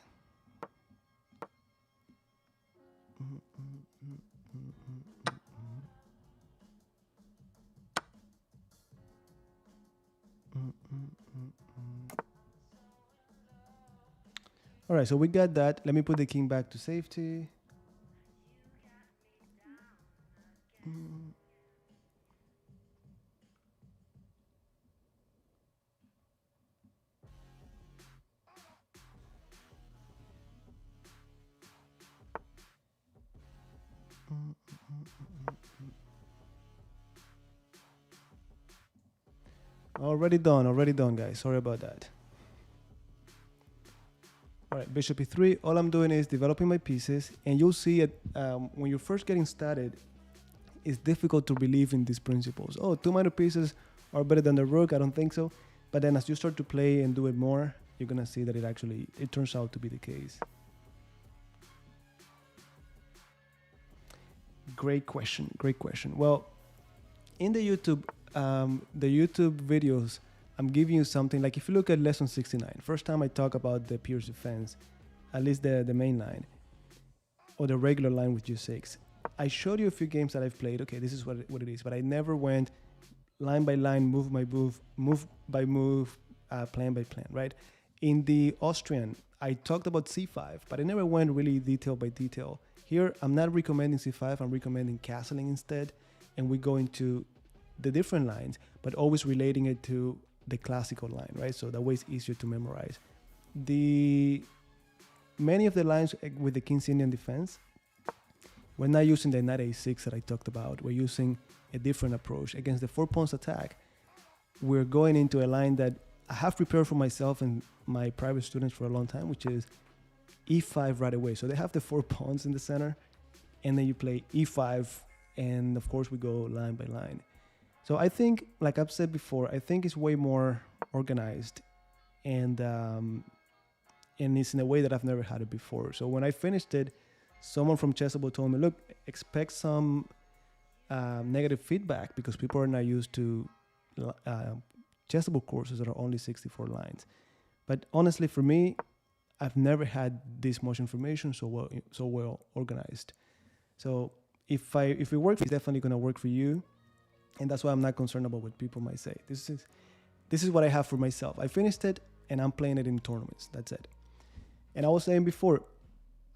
All right, so we got that. Let me put the king back to safety. Already done, guys. Sorry about that. All right, bishop e3. All I'm doing is developing my pieces, and you'll see it when you're first getting started. It's difficult to believe in these principles. Oh, two minor pieces are better than the rook. I don't think so. But then as you start to play and do it more, you're gonna see that it turns out to be the case. Great question. Well, in the YouTube videos, I'm giving you something like if you look at lesson 69, first time I talk about the Pierce defense, at least the main line or the regular line with G6. I showed you a few games that I've played. Okay, this is what it is, but I never went line by line, move by move, plan by plan, right? In the Austrian, I talked about C5, but I never went really detail by detail. Here, I'm not recommending C5, I'm recommending castling instead, and we go into the different lines, but always relating it to the classical line, right? So that way it's easier to memorize. Many of the lines with the King's Indian defense, we're not using the knight a6 that I talked about. We're using a different approach. Against the 4 pawns attack, we're going into a line that I have prepared for myself and my private students for a long time, which is e5 right away. So they have the 4 pawns in the center, and then you play e5, and of course we go line by line. So I think, like I've said before, I think it's way more organized, and it's in a way that I've never had it before. So when I finished it, someone from Chessable told me, look, expect some negative feedback because people are not used to Chessable courses that are only 64 lines. But honestly, for me, I've never had this much information so well organized. So if it works, it's definitely going to work for you. And that's why I'm not concerned about what people might say. This is what I have for myself. I finished it and I'm playing it in tournaments. That's it. And I was saying before,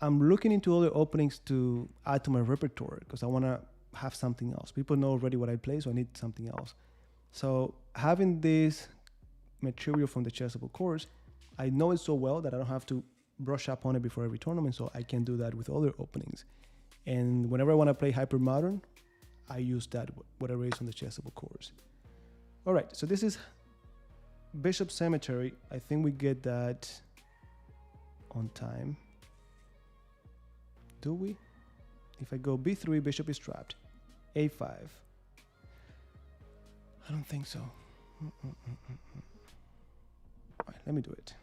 I'm looking into other openings to add to my repertoire because I want to have something else. People know already what I play, so I need something else. So having this material from the Chessable course, I know it so well that I don't have to brush up on it before every tournament, so I can do that with other openings. And whenever I want to play hyper modern, I use that, whatever is on the Chessable course. All right, so this is Bishop Cemetery. I think we get that on time. Do we? If I go b3, bishop is trapped. a5. I don't think so. All right, let me do it.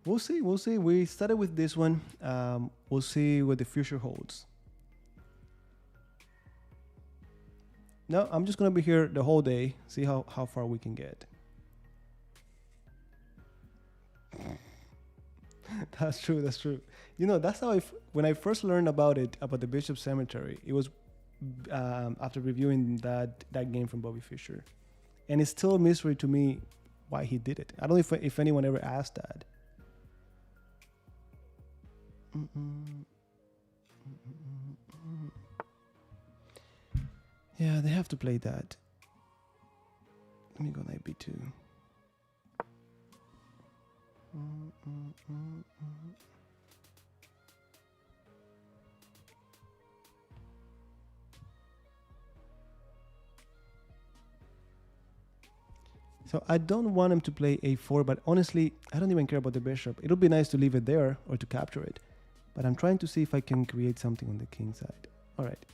We'll see. We started with this one. We'll see what the future holds. No, I'm just gonna be here the whole day, see how far we can get. That's true. You know, that's how when I first learned about the Bishop Cemetery, it was after reviewing that game from Bobby Fischer. And it's still a mystery to me why he did it. I don't know if anyone ever asked that. Yeah, they have to play that. Let me go knight b2. So I don't want him to play a4, but honestly, I don't even care about the bishop. It'll be nice to leave it there or to capture it. But I'm trying to see if I can create something on the king side. All right.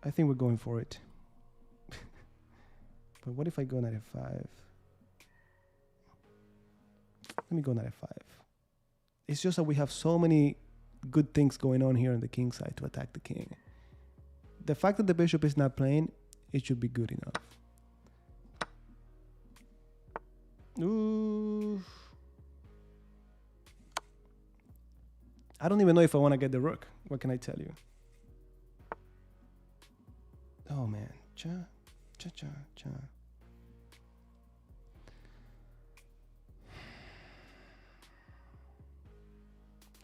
I think we're going for it. But what if I go knight f5? Let me go knight f5. It's just that we have so many good things going on here on the king side to attack the king. The fact that the bishop is not playing, it should be good enough. Ooh. I don't even know if I want to get the rook. What can I tell you? Oh man. Cha, cha, cha, cha.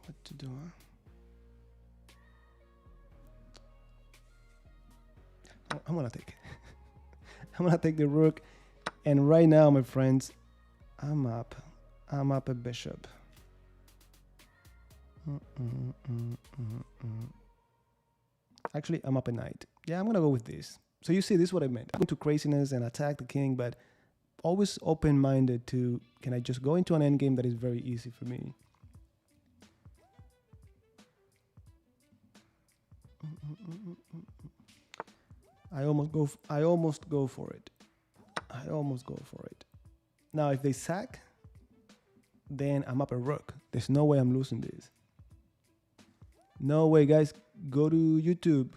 What to do, huh? I'm gonna take it. I'm gonna take the rook. And right now, my friends, I'm up a bishop. Actually, I'm up a knight. Yeah, I'm gonna go with this. So you see, this is what I meant. I'm into craziness and attack the king, but always open-minded to, can I just go into an endgame that is very easy for me? I almost go for it. I almost go for it. Now, if they sack, then I'm up a rook. There's no way I'm losing this. No way, guys. Go to YouTube.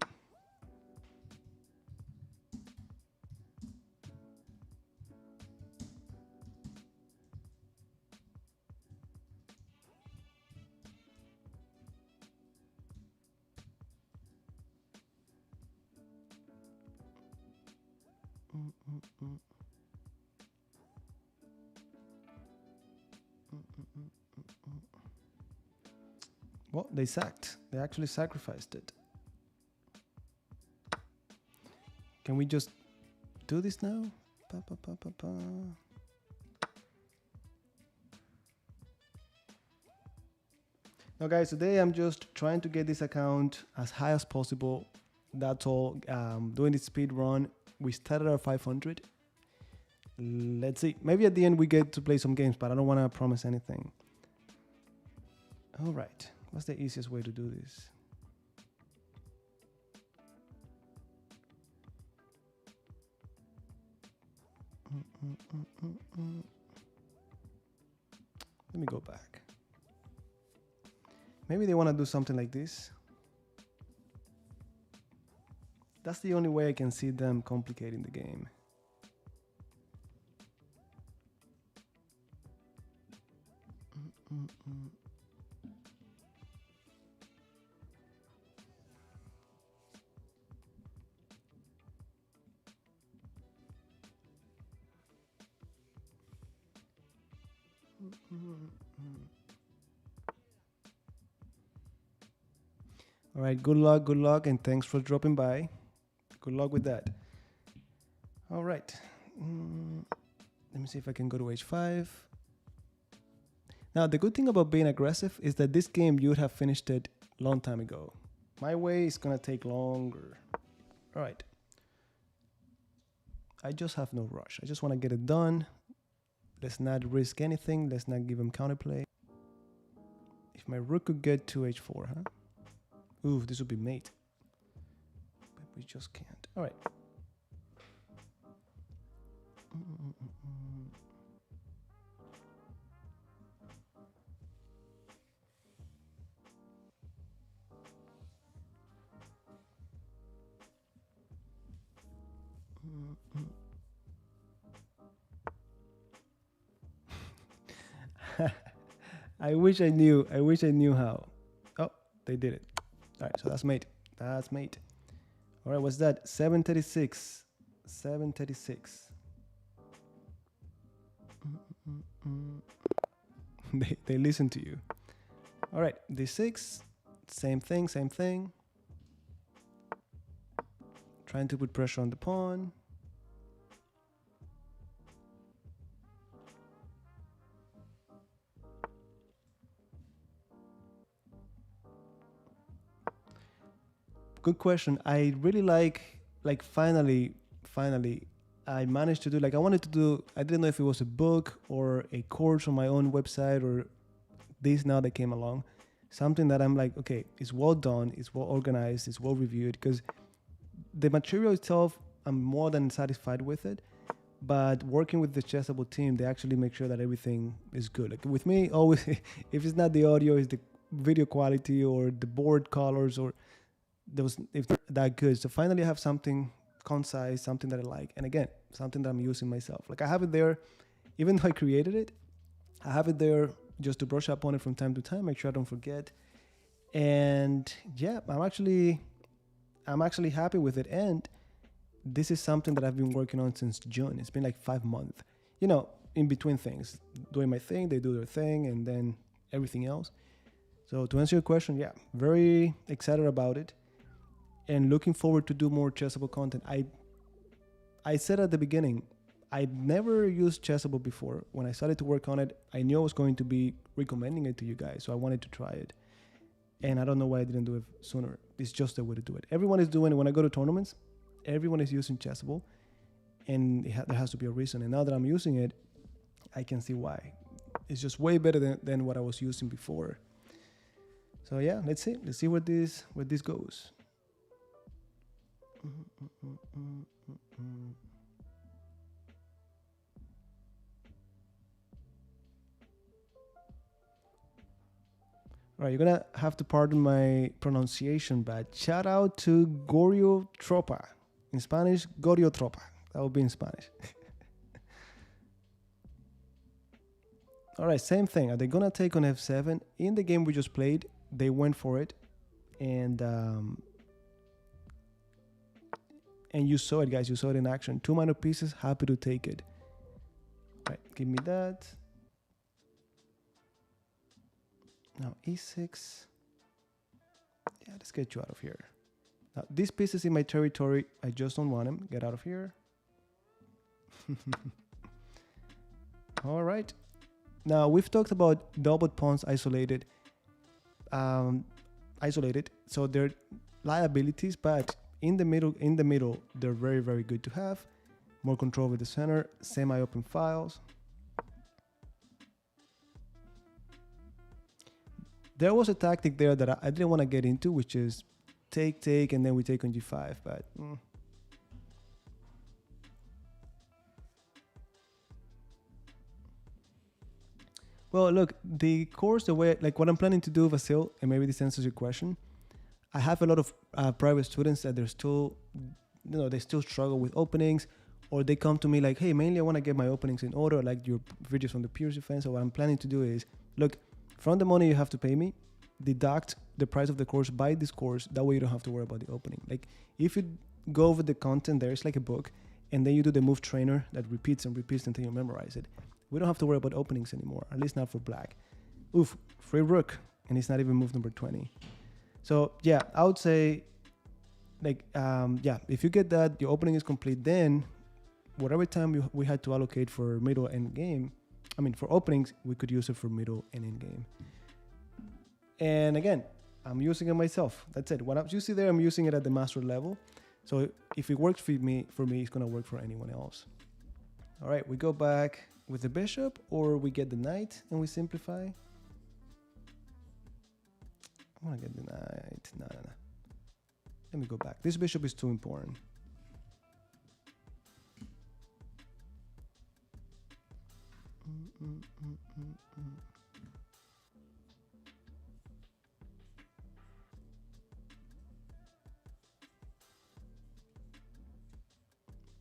Well, they sacked. They actually sacrificed it. Can we just do this now? Now, guys, today I'm just trying to get this account as high as possible. That's all. Doing the speed run. We started at 500. Let's see. Maybe at the end we get to play some games, but I don't want to promise anything. All right. What's the easiest way to do this? Let me go back. Maybe they want to do something like this. That's the only way I can see them complicating the game. All right, good luck, and thanks for dropping by. Good luck with that. All right. Let me see if I can go to h5. Now, the good thing about being aggressive is that this game, you would have finished it a long time ago. My way is going to take longer. All right. I just have no rush. I just want to get it done. Let's not risk anything. Let's not give him counterplay. If my rook could get to h4, huh? Ooh, this would be mate. But we just can't. All right. I wish I knew how. Oh, they did it. All right, so that's mate. That's mate. All right, what's that? 736. 736. They listen to you. All right, d6. Same thing, same thing. trying to put pressure on the pawn. Good question. I really like finally, I managed to do, like, I wanted to do, I didn't know if it was a book or a course on my own website or this now that came along. Something that I'm like, okay, it's well done, it's well organized, it's well reviewed, because the material itself, I'm more than satisfied with it. But working with the Chessable team, they actually make sure that everything is good. Like with me, always, if it's not the audio, it's the video quality or the board colors or those, if they're that good. So finally I have something concise, something that I like. And again, something that I'm using myself. Like I have it there, even though I created it, I have it there just to brush up on it from time to time, make sure I don't forget. And yeah, I'm actually happy with it. And this is something that I've been working on since June. It's been like 5 months, you know, in between things, doing my thing, they do their thing, and then everything else. So to answer your question, yeah, very excited about it and looking forward to do more Chessable content. I said at the beginning, I never used Chessable before. When I started to work on it, I knew I was going to be recommending it to you guys, so I wanted to try it. And I don't know why I didn't do it sooner. It's just the way to do it. Everyone is doing it. When I go to tournaments, everyone is using Chessable, and there has to be a reason. And now that I'm using it, I can see why. It's just way better than what I was using before. So yeah, let's see where this goes. All right, you're gonna have to pardon my pronunciation, but shout out to Gorio Tropa. In Spanish, Gorio Tropa. That would be in Spanish. All right, same thing. Are they gonna take on f7? In the game we just played, they went for it, and you saw it, guys. You saw it in action. 2 minor pieces. Happy to take it. All right, give me that. Now e6. Yeah, let's get you out of here. Now this piece is in my territory. I just don't want him. Get out of here. All right. Now we've talked about double pawns isolated. So they're liabilities, but in the middle, they're very, very good to have. More control with the center, semi-open files. There was a tactic there that I didn't want to get into, which is take, and then we take on g5, but Well, look, the course, the way, like what I'm planning to do, Vasil, and maybe this answers your question, I have a lot of private students that they're still, they still struggle with openings, or they come to me like, hey, mainly I want to get my openings in order, like your videos from the peers defense. So what I'm planning to do is, look, from the money you have to pay me, deduct the price of the course, buy this course. That way you don't have to worry about the opening. Like if you go over the content, there's like a book, and then you do the move trainer that repeats and repeats until you memorize it. We don't have to worry about openings anymore, at least not for black. Oof, free rook, and it's not even move number 20. So yeah, I would say, like, if you get that, your opening is complete, then whatever time we had to allocate for middle and game, for openings, we could use it for middle and end game. And again, I'm using it myself. That's it. What you see there, I'm using it at the master level. So if it works for me, it's gonna work for anyone else. All right, we go back with the bishop, or we get the knight and we simplify. I want to get the knight. No. Let me go back. This bishop is too important.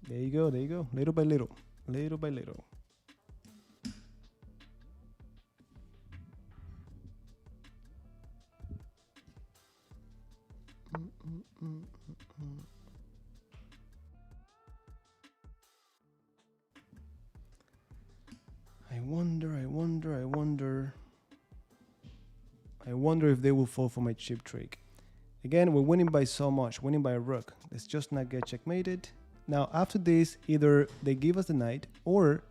There you go. Little by little. I wonder if they will fall for my chip trick. Again, we're winning by so much, winning by a rook. Let's just not get checkmated. Now, after this, either they give us the knight or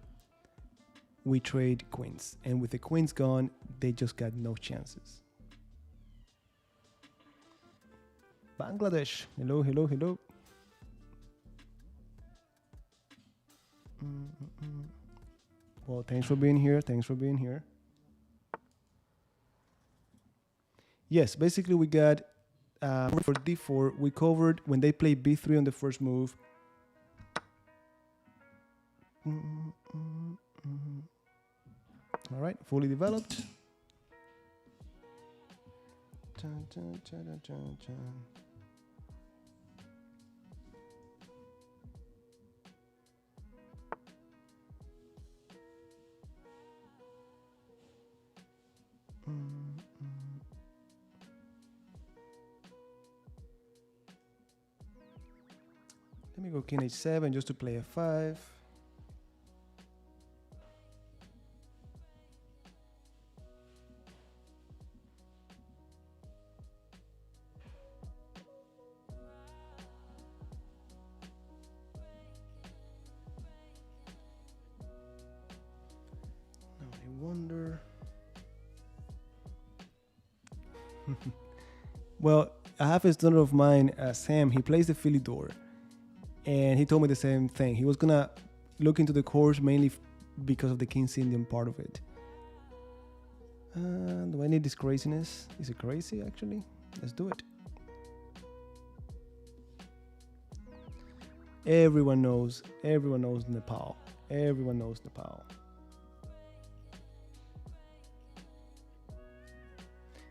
we trade queens. And with the queens gone, they just got no chances. Bangladesh. Hello, hello, hello. Well, thanks for being here. Thanks for being here. Yes, basically we got for d4, we covered when they play b3 on the first move. All right, fully developed. Let me go king h7 just to play f5. Now I wonder. Well, I have a student of mine, Sam. He plays the Philly door. And he told me the same thing. He was gonna look into the course mainly because of the King's Indian part of it. Do I need this craziness? Is it crazy actually? Let's do it. Everyone knows Nepal. Everyone knows Nepal.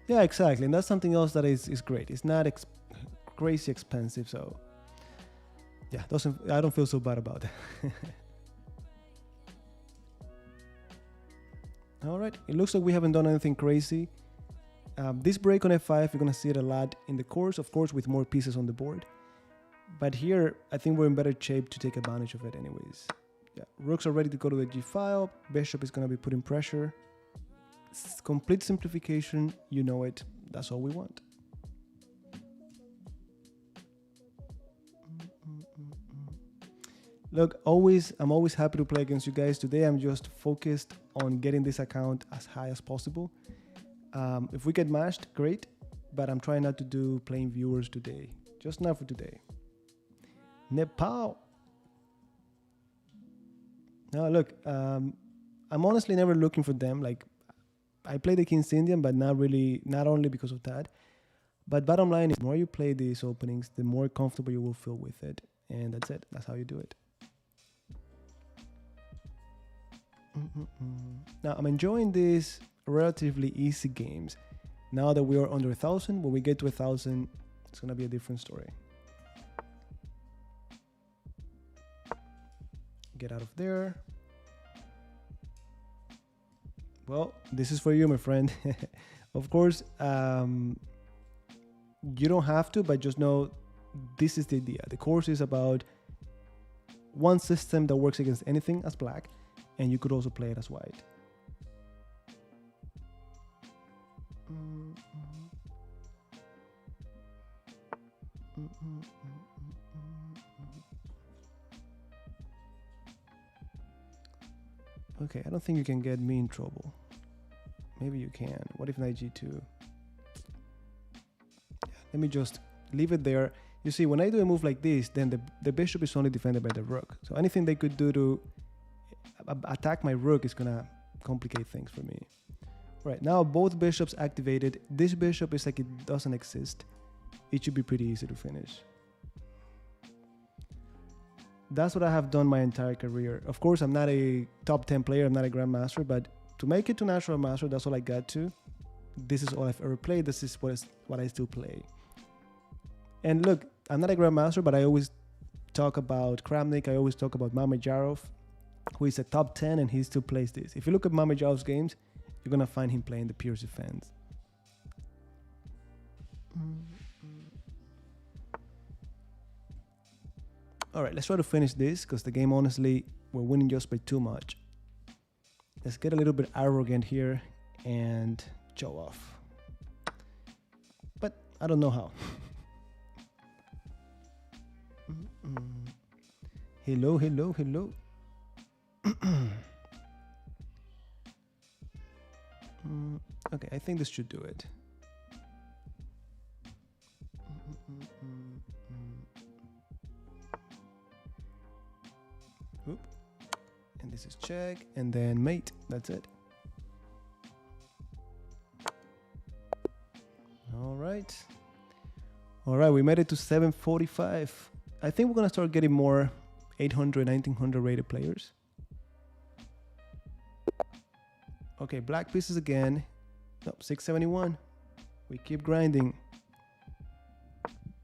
Yeah, exactly. And that's something else that is great. It's not crazy expensive, so yeah, I don't feel so bad about it. All right, it looks like we haven't done anything crazy. This break on f5, you're gonna see it a lot in the course, of course, with more pieces on the board. But here, I think we're in better shape to take advantage of it anyways. Yeah, rooks are ready to go to the g file. Bishop is gonna be putting pressure. It's complete simplification, you know it. That's all we want. Look, I'm always happy to play against you guys. Today, I'm just focused on getting this account as high as possible. If we get matched, great, but I'm trying not to do plain viewers today. Just not for today. Nepal. Now, look, I'm honestly never looking for them. Like, I play the King's Indian, but not only because of that. But bottom line is, the more you play these openings, the more comfortable you will feel with it. And that's it. That's how you do it. Now, I'm enjoying these relatively easy games. Now that we are under 1,000, when we get to 1,000, it's going to be a different story. Get out of there. Well, this is for you, my friend. Of course, you don't have to, but just know this is the idea. The course is about one system that works against anything as black, and you could also play it as white. Okay, I don't think you can get me in trouble. Maybe you can. What if knight g2? Let me just leave it there. You see, when I do a move like this, then the bishop is only defended by the rook. So anything they could do to attack my rook is gonna complicate things for me. Right, now both bishops activated. This bishop is like it doesn't exist. It should be pretty easy to finish. That's what I have done my entire career. Of course, I'm not a top 10 player, I'm not a grandmaster, but to make it to natural master, that's all I got to. This is all I've ever played. This is what I still play. And look, I'm not a grandmaster, but I always talk about Kramnik. I always talk about Mamedyarov, who is a top 10 and he still plays this. If you look at Mamedyarov's games, you're going to find him playing the pure defense. All right, let's try to finish this because the game, honestly, we're winning just by too much. Let's get a little bit arrogant here and show off. But I don't know how. Hello, hello, hello. Okay, I think this should do it. Oop. And this is check, and then mate. That's it. All right. All right, we made it to 745. I think we're gonna start getting more 800, 1900 rated players. Okay, black pieces again. Nope, 671. We keep grinding.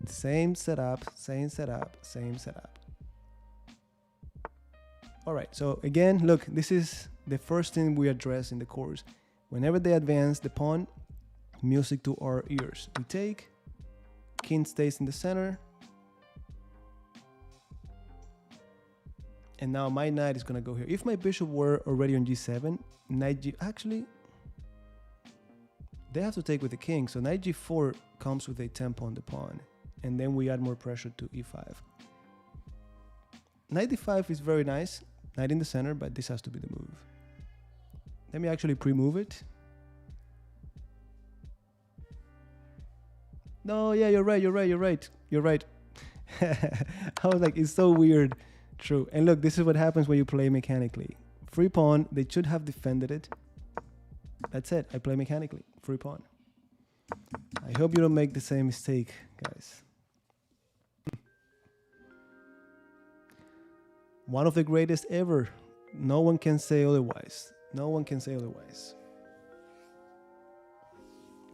Same setup, same setup, same setup. All right, so again, look, this is the first thing we address in the course. Whenever they advance the pawn, music to our ears. We take, king stays in the center. And now my knight is gonna go here. If my bishop were already on g7, knight g, actually, they have to take with the king. So knight g4 comes with a tempo on the pawn. And then we add more pressure to e5. Knight d5 is very nice. Knight in the center, but this has to be the move. Let me actually pre-move it. No, yeah, you're right. I was like, it's so weird. True. And look, this is what happens when you play mechanically. Free pawn, they should have defended it. That's it. I play mechanically. Free pawn. I hope you don't make the same mistake, guys. One of the greatest ever. No one can say otherwise. No one can say otherwise.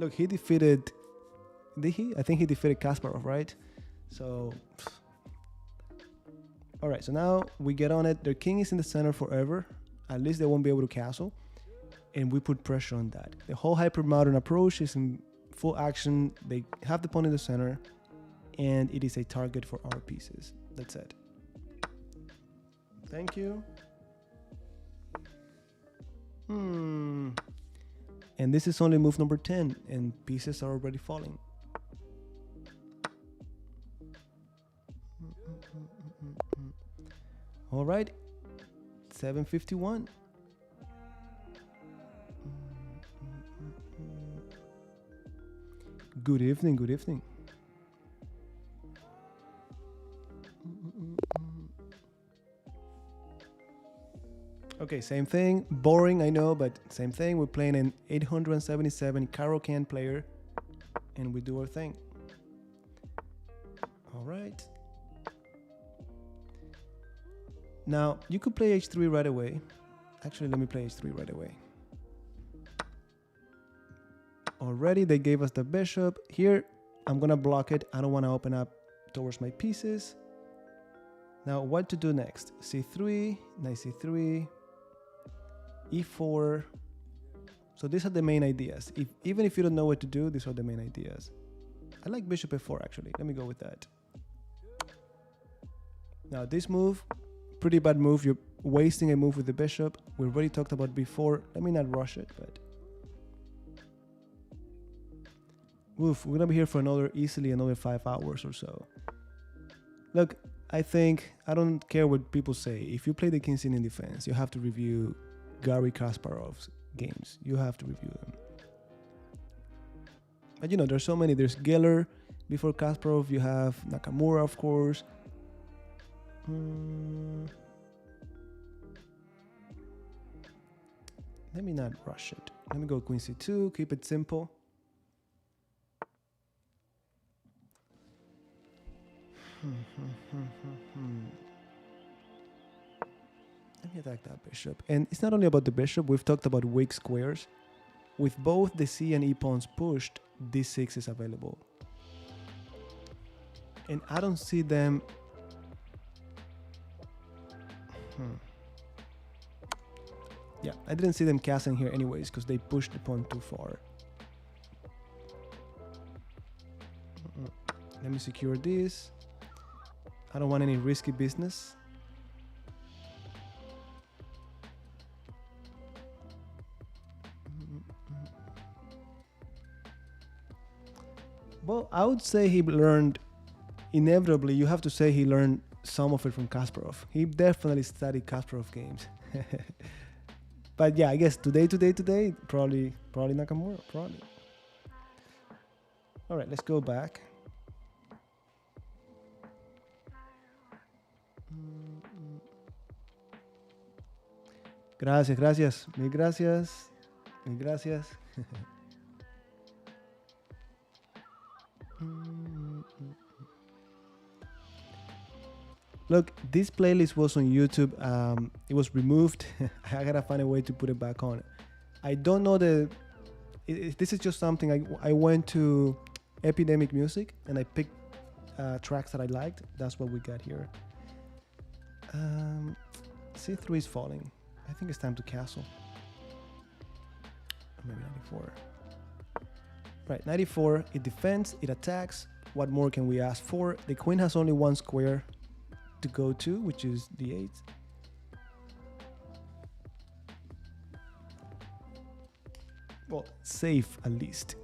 Look, he defeated... Did he? I think he defeated Kasparov, right? So... Alright, so now we get on it. Their king is in the center forever. At least they won't be able to castle. And we put pressure on that. The whole hyper-modern approach is in full action. They have the pawn in the center. And it is a target for our pieces. That's it. Thank you. And this is only move number 10. And pieces are already falling. All right, 751. Good evening, good evening. Okay, same thing. Boring, I know, but same thing. We're playing an 877 Caro-Can player, and we do our thing. All right. Now, you could play h3 right away. Actually, let me play h3 right away. Already, they gave us the bishop. Here, I'm going to block it. I don't want to open up towards my pieces. Now, what to do next? c3, knight c3, e4. So these are the main ideas. Even if you don't know what to do, these are the main ideas. I like bishop f4, actually. Let me go with that. Now, this move... Pretty bad move. You're wasting a move with the bishop. We already talked about before. Let me not rush it, but oof, we're gonna be here for easily another 5 hours or so. Look, I think I don't care what people say. If you play the King's Indian defense, you have to review Garry Kasparov's games. You have to review them. But you know, there's so many. There's Geller before Kasparov. You have Nakamura, of course. Let me not rush it. Let me go queen c2, keep it simple. Let me attack that bishop. And it's not only about the bishop, we've talked about weak squares. With both the c and e pawns pushed, d6 is available. And I don't see them... Yeah, I didn't see them castling here anyways because they pushed the pawn too far. Let me secure this. I don't want any risky business. Well, I would say he learned inevitably, you have to say he learned some of it from Kasparov. He definitely studied Kasparov games. But yeah, I guess today, probably Nakamura, probably. All right, let's go back. Gracias. Mil gracias. Look, this playlist was on YouTube. It was removed. I gotta find a way to put it back on. I don't know this is just something I went to Epidemic Music and I picked tracks that I liked. That's what we got here. C3 is falling. I think it's time to castle. Maybe 94. Right, 94. It defends, it attacks. What more can we ask for? The queen has only one square to go to, which is the 8. Well, safe at least.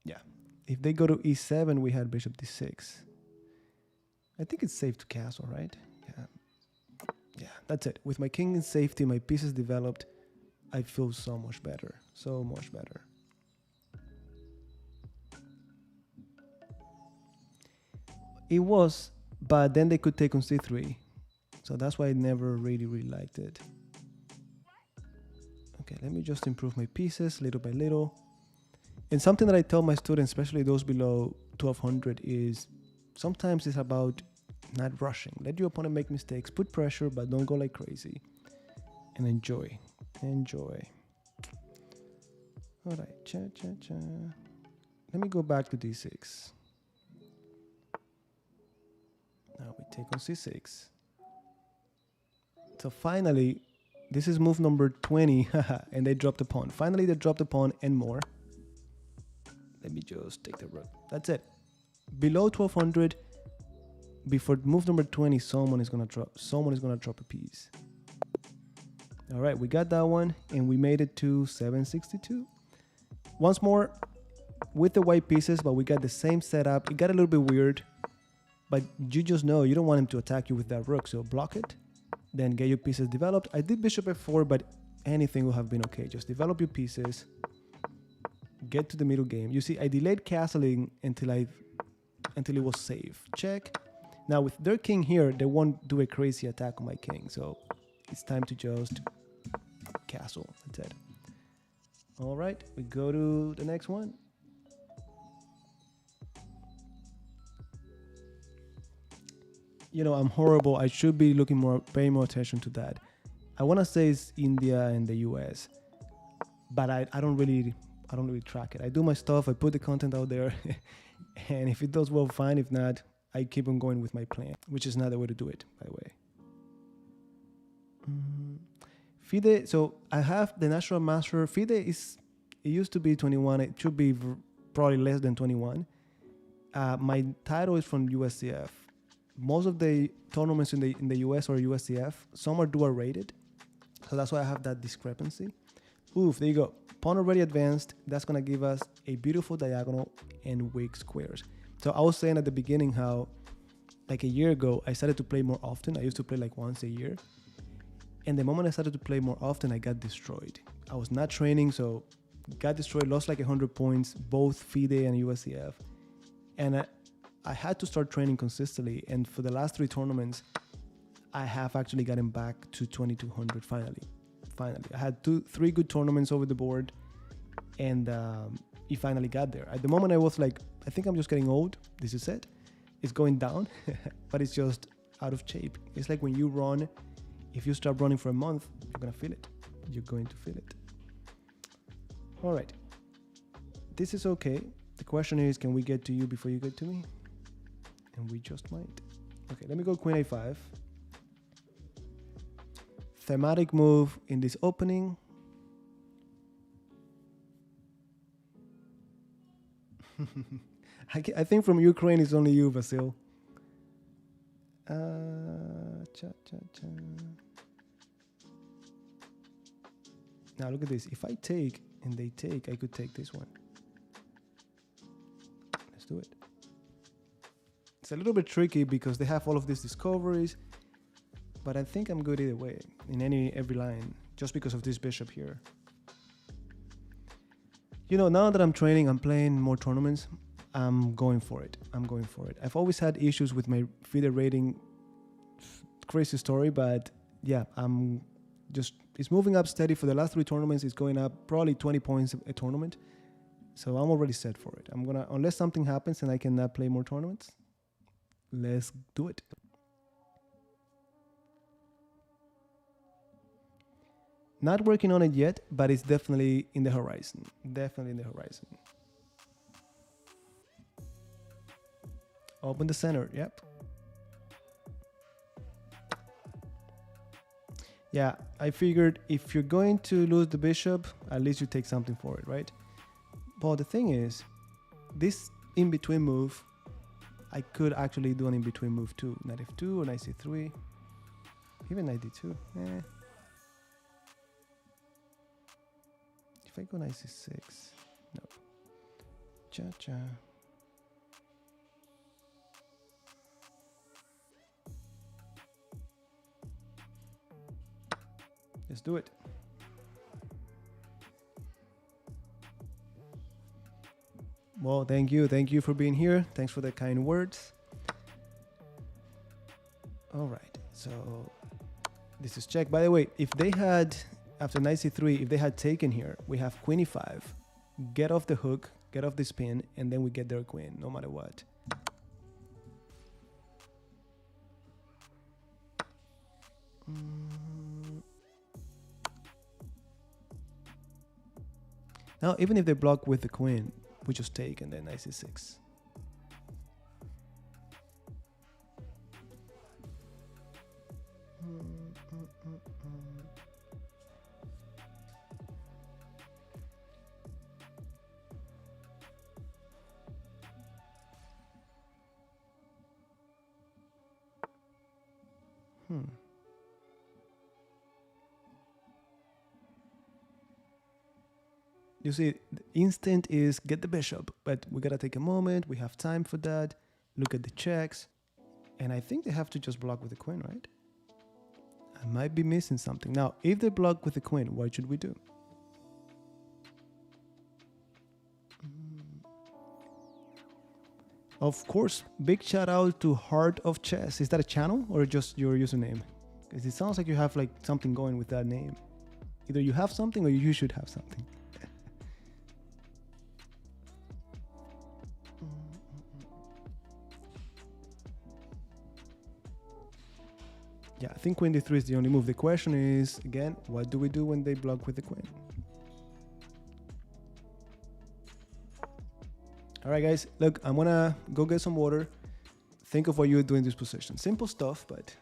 Yeah. If they go to E7, we had bishop D6. I think it's safe to castle, right? Yeah, that's it. With my king in safety, my pieces developed, I feel so much better. So much better. It was, but then they could take on C3. So that's why I never really liked it. Okay, let me just improve my pieces little by little. And something that I tell my students, especially those below 1200, is sometimes it's about not rushing. Let your opponent make mistakes, put pressure, but don't go like crazy. And enjoy. All right, Let me go back to D6. Now we take on C6. So finally, this is move number 20, and they dropped a pawn. Finally, they dropped a pawn and more. Let me just take the rook. That's it. Below 1200, before move number 20, someone is gonna drop a piece. All right, we got that one, and we made it to 762. Once more, with the white pieces, but we got the same setup. It got a little bit weird, but you just know you don't want him to attack you with that rook, so block it. Then get your pieces developed. I did bishop f4, but anything will have been okay. Just develop your pieces. Get to the middle game. You see, I delayed castling until it was safe. Check. Now with their king here, they won't do a crazy attack on my king. So it's time to just castle. That's it. All right, we go to the next one. You know, I'm horrible. I should be paying more attention to that. I want to say it's India and the US, but I don't really track it. I do my stuff. I put the content out there, and if it does well, fine. If not, I keep on going with my plan, which is not the way to do it, by the way. FIDE. So I have the National Master. FIDE it used to be 21. It should be probably less than 21. My title is from USCF. Most of the tournaments in the US or USCF, some are dual rated, so that's why I have that discrepancy. Oof, there you go. Pawn already advanced. That's gonna give us a beautiful diagonal and weak squares. So I was saying at the beginning how, like a year ago, I started to play more often. I used to play like once a year, and the moment I started to play more often, I got destroyed. I was not training, so got destroyed. Lost like 100 points, both FIDE and USCF, and I had to start training consistently, and for the last 3 tournaments, I have actually gotten back to 2200 finally. I had 3 good tournaments over the board, and it finally got there. At the moment, I was like, I think I'm just getting old. This is it. It's going down, but it's just out of shape. It's like when you run, if you start running for a month, you're going to feel it. You're going to feel it. All right. This is okay. The question is, can we get to you before you get to me? And we just might. Okay, let me go queen a5. Thematic move in this opening. I think from Ukraine it's only you, Vasil. Now look at this. If I take and they take, I could take this one. do it. It's a little bit tricky because they have all of these discoveries, but I think I'm good either way in every line, just because of this bishop here. You know, now that I'm training, I'm playing more tournaments, I'm going for it. I've always had issues with my FIDE rating, crazy story, but yeah, it's moving up steady. For the last 3 tournaments, it's going up probably 20 points a tournament. So I'm already set for it. Unless something happens and I cannot play more tournaments, let's do it. Not working on it yet, but it's definitely in the horizon. Open the center, yep. Yeah, I figured if you're going to lose the bishop, at least you take something for it, right? But the thing is, this in-between move, I could actually do an in-between move too. Knight f2 or knight c3, even knight d2. If I go knight c6, no. Cha-cha. Let's do it. Well, thank you for being here. Thanks for the kind words. All right, so this is check. By the way, if they had, after knight c3, if they had taken here, we have queen e5, get off the hook, get off the spin, and then we get their queen, no matter what. Now, even if they block with the queen, we just take and then knight c6. You see, the instinct is get the bishop, but we gotta take a moment. We have time for that. Look at the checks. And I think they have to just block with the queen, right? I might be missing something. Now, if they block with the queen, what should we do? Of course, big shout out to Heart of Chess. Is that a channel or just your username? Because it sounds like you have like something going with that name. Either you have something or you should have something. Yeah, I think queen d3 is the only move. The question is, again, what do we do when they block with the queen? All right, guys, look, I'm gonna go get some water. Think of what you would do in this position. Simple stuff, but...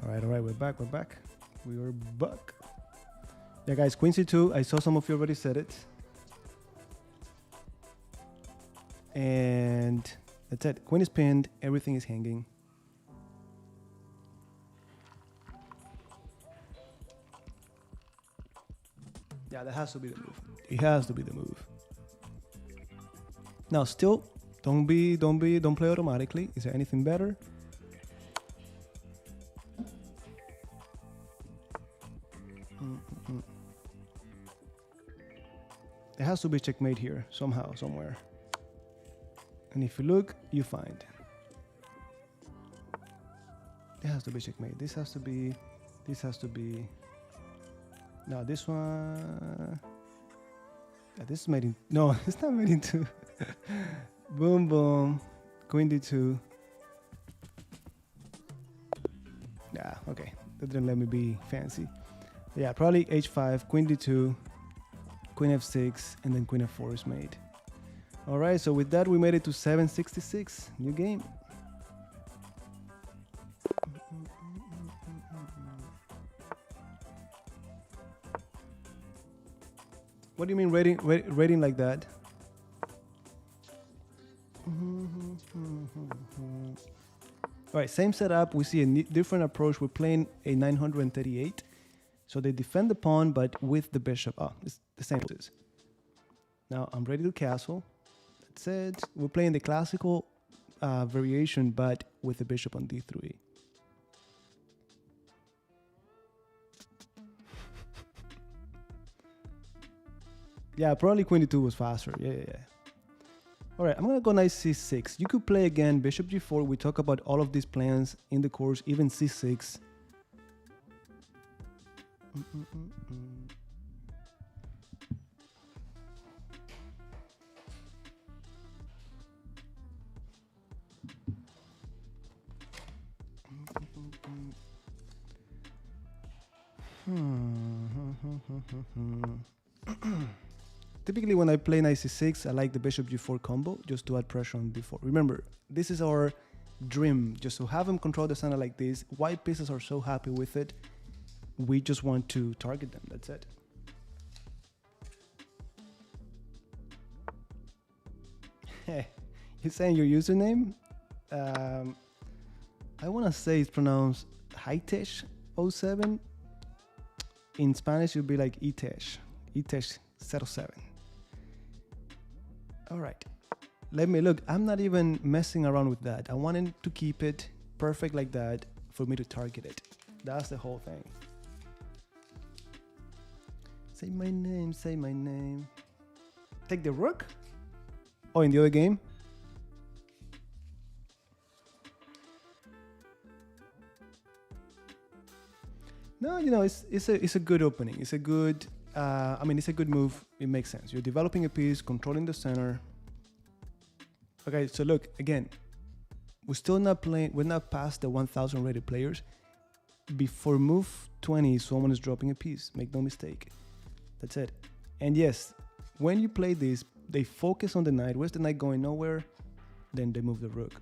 All right, we're back. We are back. Yeah, guys, queen c2. I saw some of you already said it. And that's it. Queen is pinned. Everything is hanging. Yeah, that has to be the move. It has to be the move. Now, still, don't play automatically. Is there anything better? There has to be checkmate here somehow, somewhere. And if you look, you find. There has to be checkmate. This has to be. Now this one. Yeah, this is made in. No, it's not made in two. Boom, boom. Queen d2. Yeah, okay. That didn't let me be fancy. Yeah, probably h5, queen d2, queen f6, and then queen f4 is made. All right, so with that, we made it to 766. New game. What do you mean rating like that? All right, same setup. We see a different approach. We're playing a 938. So they defend the pawn, but with the bishop. Oh, it's the same as this. Now I'm ready to castle. That's it. We're playing the classical variation, but with the bishop on d3. Yeah, probably queen d2 was faster. Yeah. All right, I'm gonna go knight c6. You could play again bishop g4. We talk about all of these plans in the course, even c6. Typically when I play knight c6, I like the bishop g4 combo just to add pressure on d4. Remember, this is our dream, just to have him control the center like this. White pieces are so happy with it. We just want to target them, that's it. You're saying your username? I want to say it's pronounced Hitesh07. In Spanish, it would be like Itesh07. All right. Let me look. I'm not even messing around with that. I wanted to keep it perfect like that for me to target it. That's the whole thing. Say my name, say my name. Take the rook? Oh, in the other game? No, you know, it's a good opening. It's a good, it's a good move. It makes sense. You're developing a piece, controlling the center. Okay, so look, again, we're still not playing, we're not past the 1,000 rated players. Before move 20, someone is dropping a piece. Make no mistake. That's it. And yes, when you play this, they focus on the knight. Where's the knight going? Nowhere. Then they move the rook.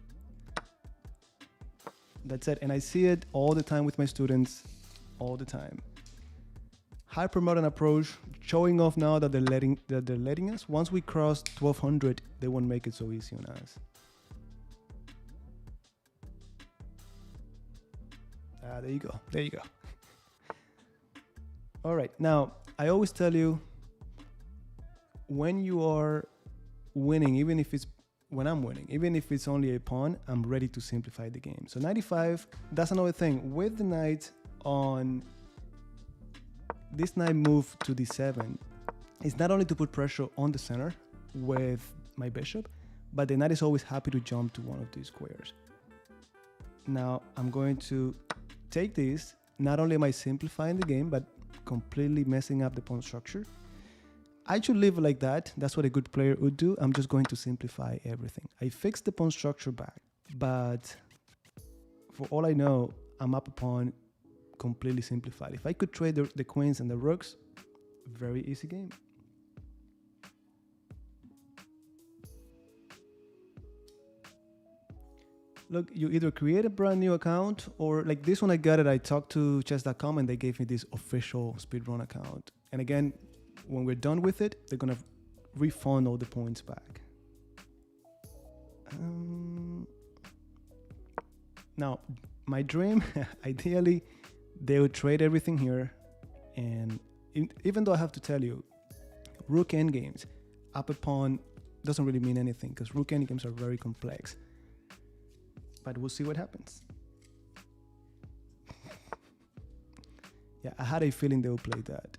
That's it. And I see it all the time with my students. All the time. Hyper modern approach, showing off now that they're letting us. Once we cross 1200, they won't make it so easy on us. There you go. There you go. All right. Now, I always tell you, when you are winning, even if it's when I'm winning, even if it's only a pawn, I'm ready to simplify the game. So 95, that's another thing. With the knight on this knight move to d7, it's not only to put pressure on the center with my bishop, but the knight is always happy to jump to one of these squares. Now I'm going to take this. Not only am I simplifying the game, but completely messing up the pawn structure. I should leave it like that. That's what a good player would do. I'm just going to simplify everything. I fixed the pawn structure back, but for all I know, I'm up a pawn completely simplified. If I could trade the queens and the rooks, very easy game. Look, you either create a brand new account or like this one I got it. I talked to chess.com and they gave me this official speedrun account. And again, when we're done with it, they're going to refund all the points back. Now, my dream, ideally, they would trade everything here. And even though I have to tell you, rook endgames, up a pawn doesn't really mean anything because rook endgames are very complex. But we'll see what happens. Yeah, I had a feeling they would play that.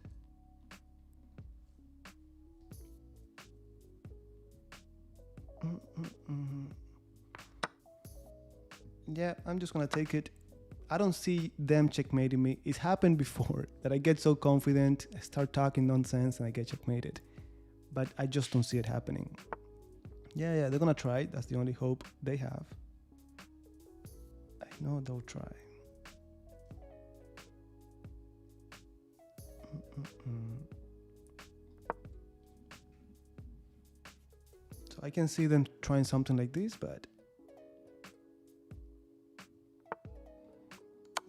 Yeah, I'm just gonna take it. I don't see them checkmating me. It's happened before that I get so confident, I start talking nonsense and I get checkmated. But I just don't see it happening. Yeah, they're gonna try. That's the only hope they have. I know they'll try. So I can see them trying something like this, but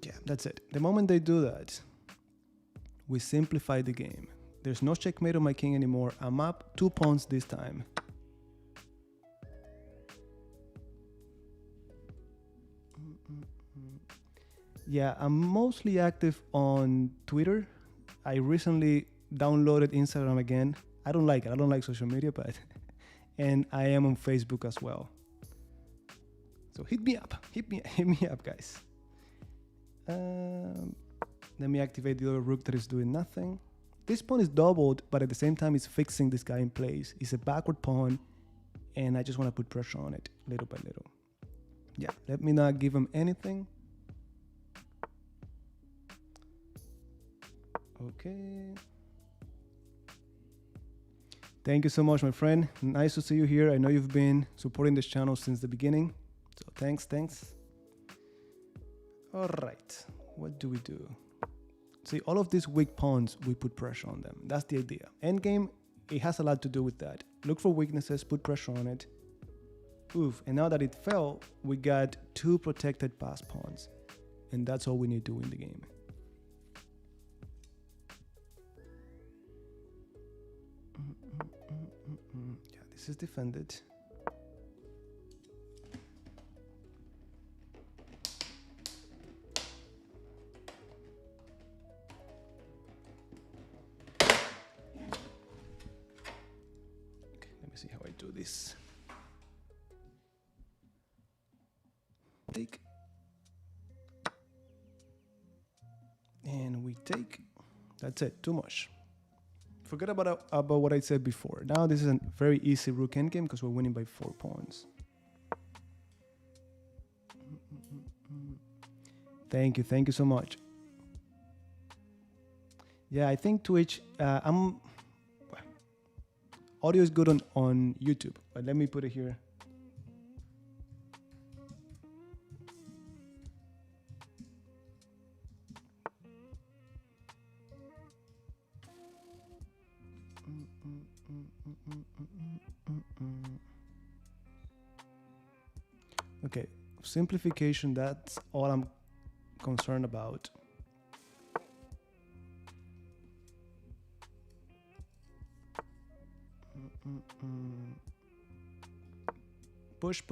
yeah, that's it. The moment they do that, we simplify the game. There's no checkmate on my king anymore. I'm up 2 pawns this time. Yeah, I'm mostly active on Twitter. I recently downloaded Instagram again. I don't like it. I don't like social media, but and I am on Facebook as well. So hit me up. Hit me up, guys. Let me activate the other rook that is doing nothing. This pawn is doubled, but at the same time, it's fixing this guy in place. It's a backward pawn, and I just want to put pressure on it little by little. Yeah, let me not give him anything. Okay. Thank you so much, my friend. Nice to see you here. I know you've been supporting this channel since the beginning. So thanks. All right, what do we do? See, all of these weak pawns, we put pressure on them. That's the idea. Endgame, it has a lot to do with that. Look for weaknesses, put pressure on it. Oof, and now that it fell, we got 2 protected pass pawns. And that's all we need to win the game. Yeah, this is defended. See how I do this. Take. And we take. That's it, too much. Forget about what I said before. Now this is a very easy rook endgame because we're winning by 4 pawns. Thank you so much. Yeah, I think Twitch, audio is good on YouTube, but let me put it here. Okay, simplification, that's all I'm concerned about. Push.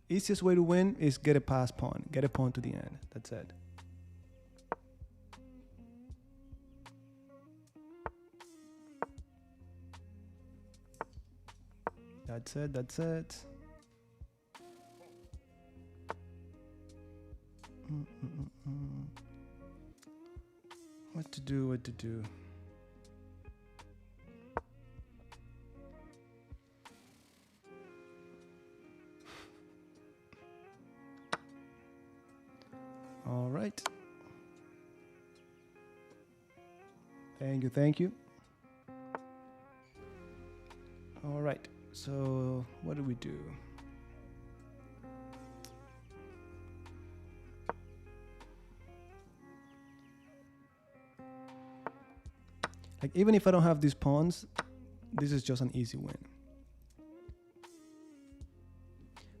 Easiest way to win is get a pass pawn. Get a pawn to the end. That's it. That's it. What to do? All right. Thank you. All right. So what do we do? Like, even if I don't have these pawns, this is just an easy win.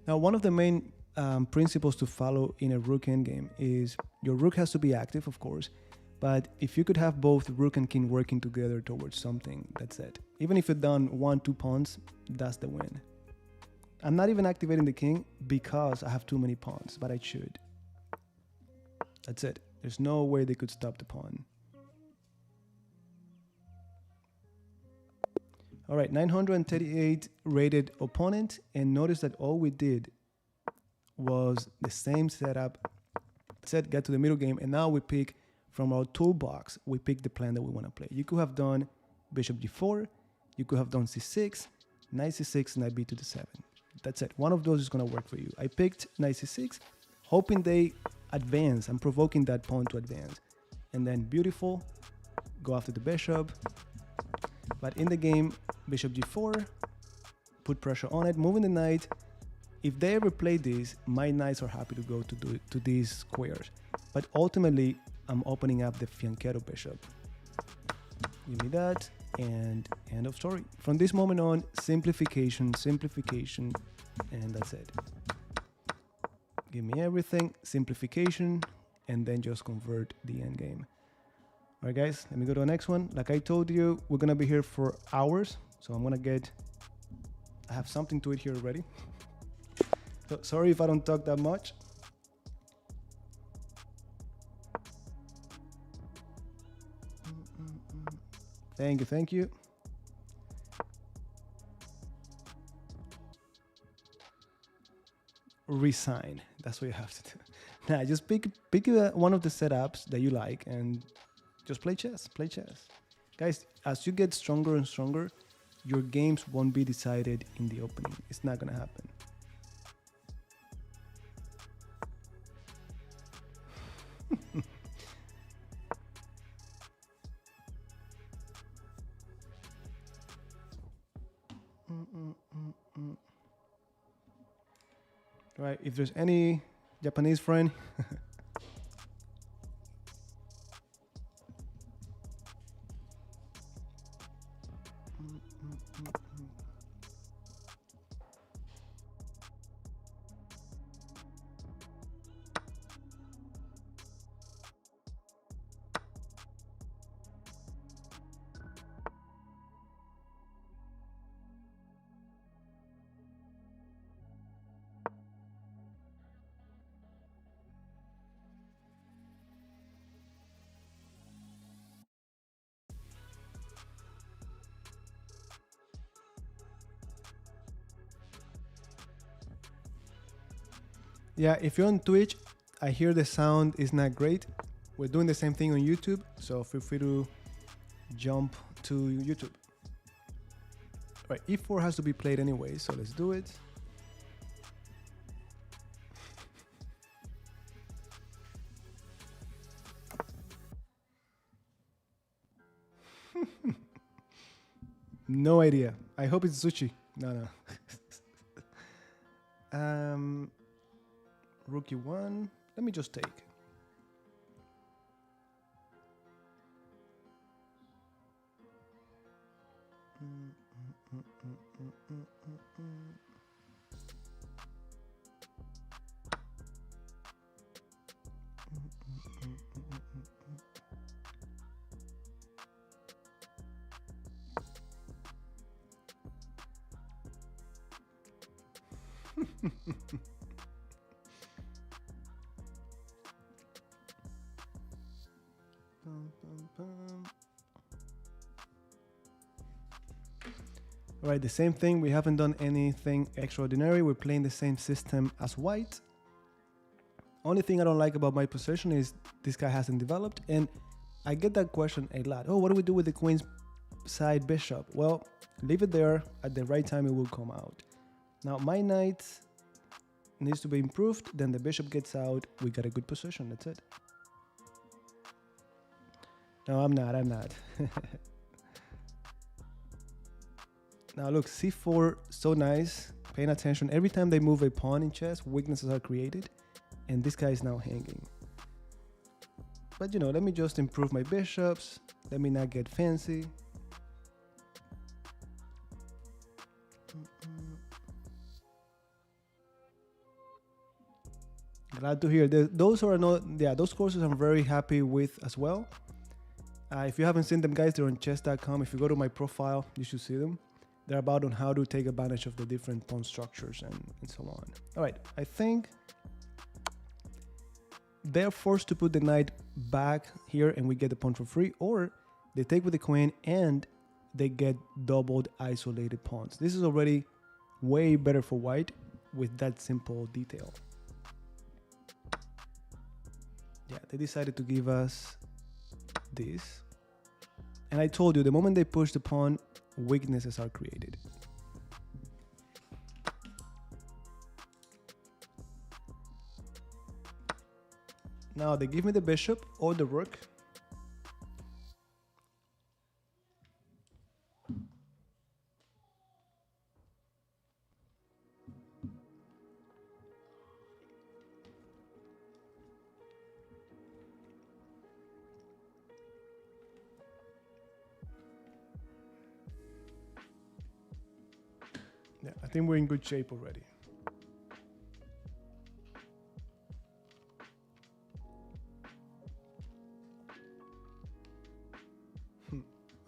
Now, one of the main principles to follow in a rook endgame is your rook has to be active, of course, but if you could have both rook and king working together towards something, that's it. Even if you're down 1-2 pawns, that's the win. I'm not even activating the king because I have too many pawns, but I should. That's it. There's no way they could stop the pawn. All right, 938 rated opponent, and notice that all we did was the same setup. Get to the middle game, and now we pick from our toolbox. We pick the plan that we want to play. You could have done bishop g4. You could have done c6, knight c6, knight b to d7. That's it. One of those is going to work for you. I picked knight c6, hoping they advance. I'm provoking that pawn to advance. And then beautiful, go after the bishop. But in the game, bishop g4, put pressure on it, moving the knight. If they ever play this, my knights are happy to go to these squares. But ultimately, I'm opening up the fianchetto bishop. Give me that, and end of story. From this moment on, simplification, simplification, and that's it. Give me everything, simplification, and then just convert the endgame. All right, guys, let me go to the next one. Like I told you, we're gonna be here for hours, so I have something to eat here already. So sorry if I don't talk that much. Thank you, thank you. Resign, that's what you have to do. Nah, just pick one of the setups that you like and just play chess, Guys, as you get stronger and stronger, your games won't be decided in the opening. It's not gonna happen. Right, if there's any Japanese friend, yeah, if you're on Twitch, I hear the sound is not great. We're doing the same thing on YouTube, so feel free to jump to YouTube. All right, e4 has to be played anyway, so let's do it. No idea. I hope it's sushi. No. Rook e1. Let me just take. All right, the same thing. We haven't done anything extraordinary. We're playing the same system as white. Only thing I don't like about my position is this guy hasn't developed, and I get that question a lot. Oh, what do we do with the queen's side bishop? Well, leave it there. At the right time, it will come out. Now, my knight needs to be improved. Then the bishop gets out. We got a good position. That's it. No, I'm not. Now look, c4, so nice. Paying attention. Every time they move a pawn in chess, weaknesses are created. And this guy is now hanging. But let me just improve my bishops. Let me not get fancy. Glad to hear. Those are not, yeah, those courses I'm very happy with as well. If you haven't seen them, guys, they're on chess.com. If you go to my profile, you should see them. They're about on how to take advantage of the different pawn structures and so on. All right, I think they're forced to put the knight back here and we get the pawn for free, or they take with the queen and they get doubled isolated pawns. This is already way better for white with that simple detail. Yeah, they decided to give us this. And I told you, the moment they push the pawn, weaknesses are created. Now they give me the bishop or the rook. Yeah, I think we're in good shape already.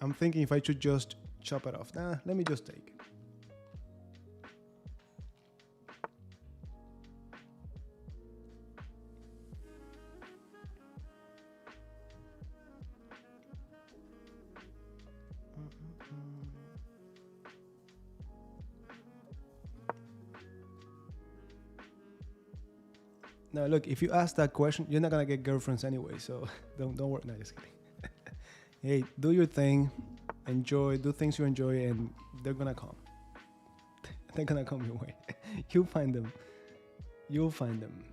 I'm thinking if I should just chop it off. Nah, let me just take. Now look, if you ask that question, you're not gonna get girlfriends anyway, so don't worry. No, just kidding. Hey, do your thing, enjoy, do things you enjoy, and they're gonna come. They're gonna come your way. You'll find them. You'll find them.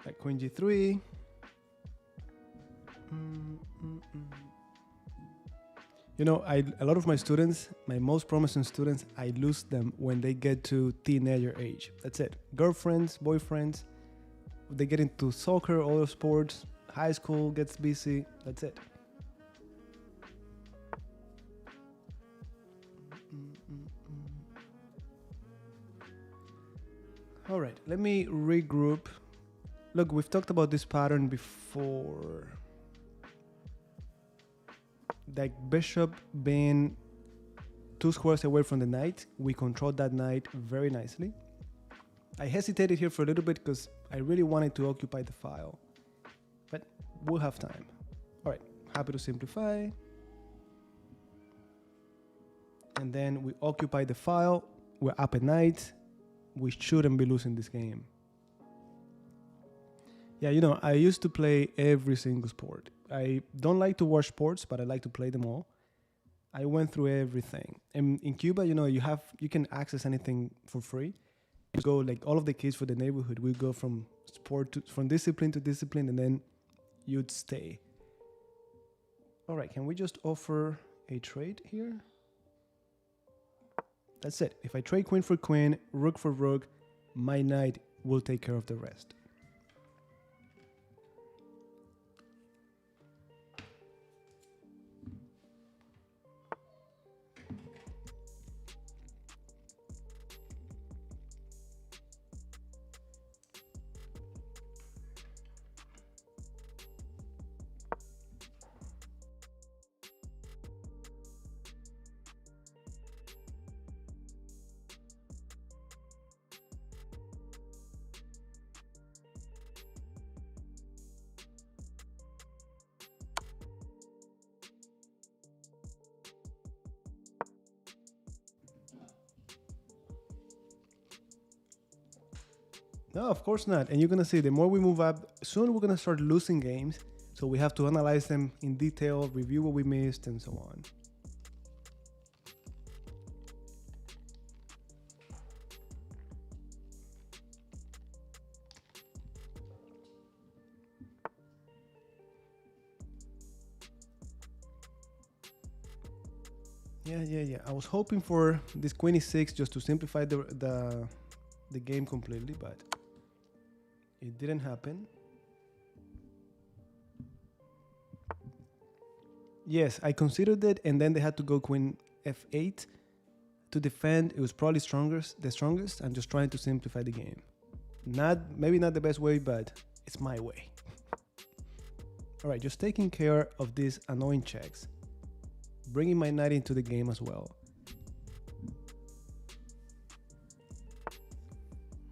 Like queen g3. You know, a lot of my students, my most promising students, I lose them when they get to teenager age. That's it. Girlfriends, boyfriends, they get into soccer, other sports, high school gets busy. That's it. All right, let me regroup. Look, we've talked about this pattern before. Like bishop being 2 squares away from the knight, we control that knight very nicely. I hesitated here for a little bit because I really wanted to occupy the file, but we'll have time. All right, happy to simplify. And then we occupy the file, we're up at night, we shouldn't be losing this game. Yeah, you know, I used to play every single sport. I don't like to watch sports, but I like to play them all. I went through everything. And in Cuba, you know, you can access anything for free. You go like all of the kids for the neighborhood. We go from from discipline to discipline, and then you'd stay. All right, can we just offer a trade here? That's it. If I trade queen for queen, rook for rook, my knight will take care of the rest. No, of course not. And you're going to see the more we move up, soon we're going to start losing games. So we have to analyze them in detail, review what we missed, and so on. Yeah. I was hoping for this queen e6 just to simplify the game completely, but it didn't happen. Yes, I considered it, and then they had to go queen f8 to defend. It was probably the strongest. I'm just trying to simplify the game. Maybe not the best way, but it's my way. All right, just taking care of these annoying checks, bringing my knight into the game as well.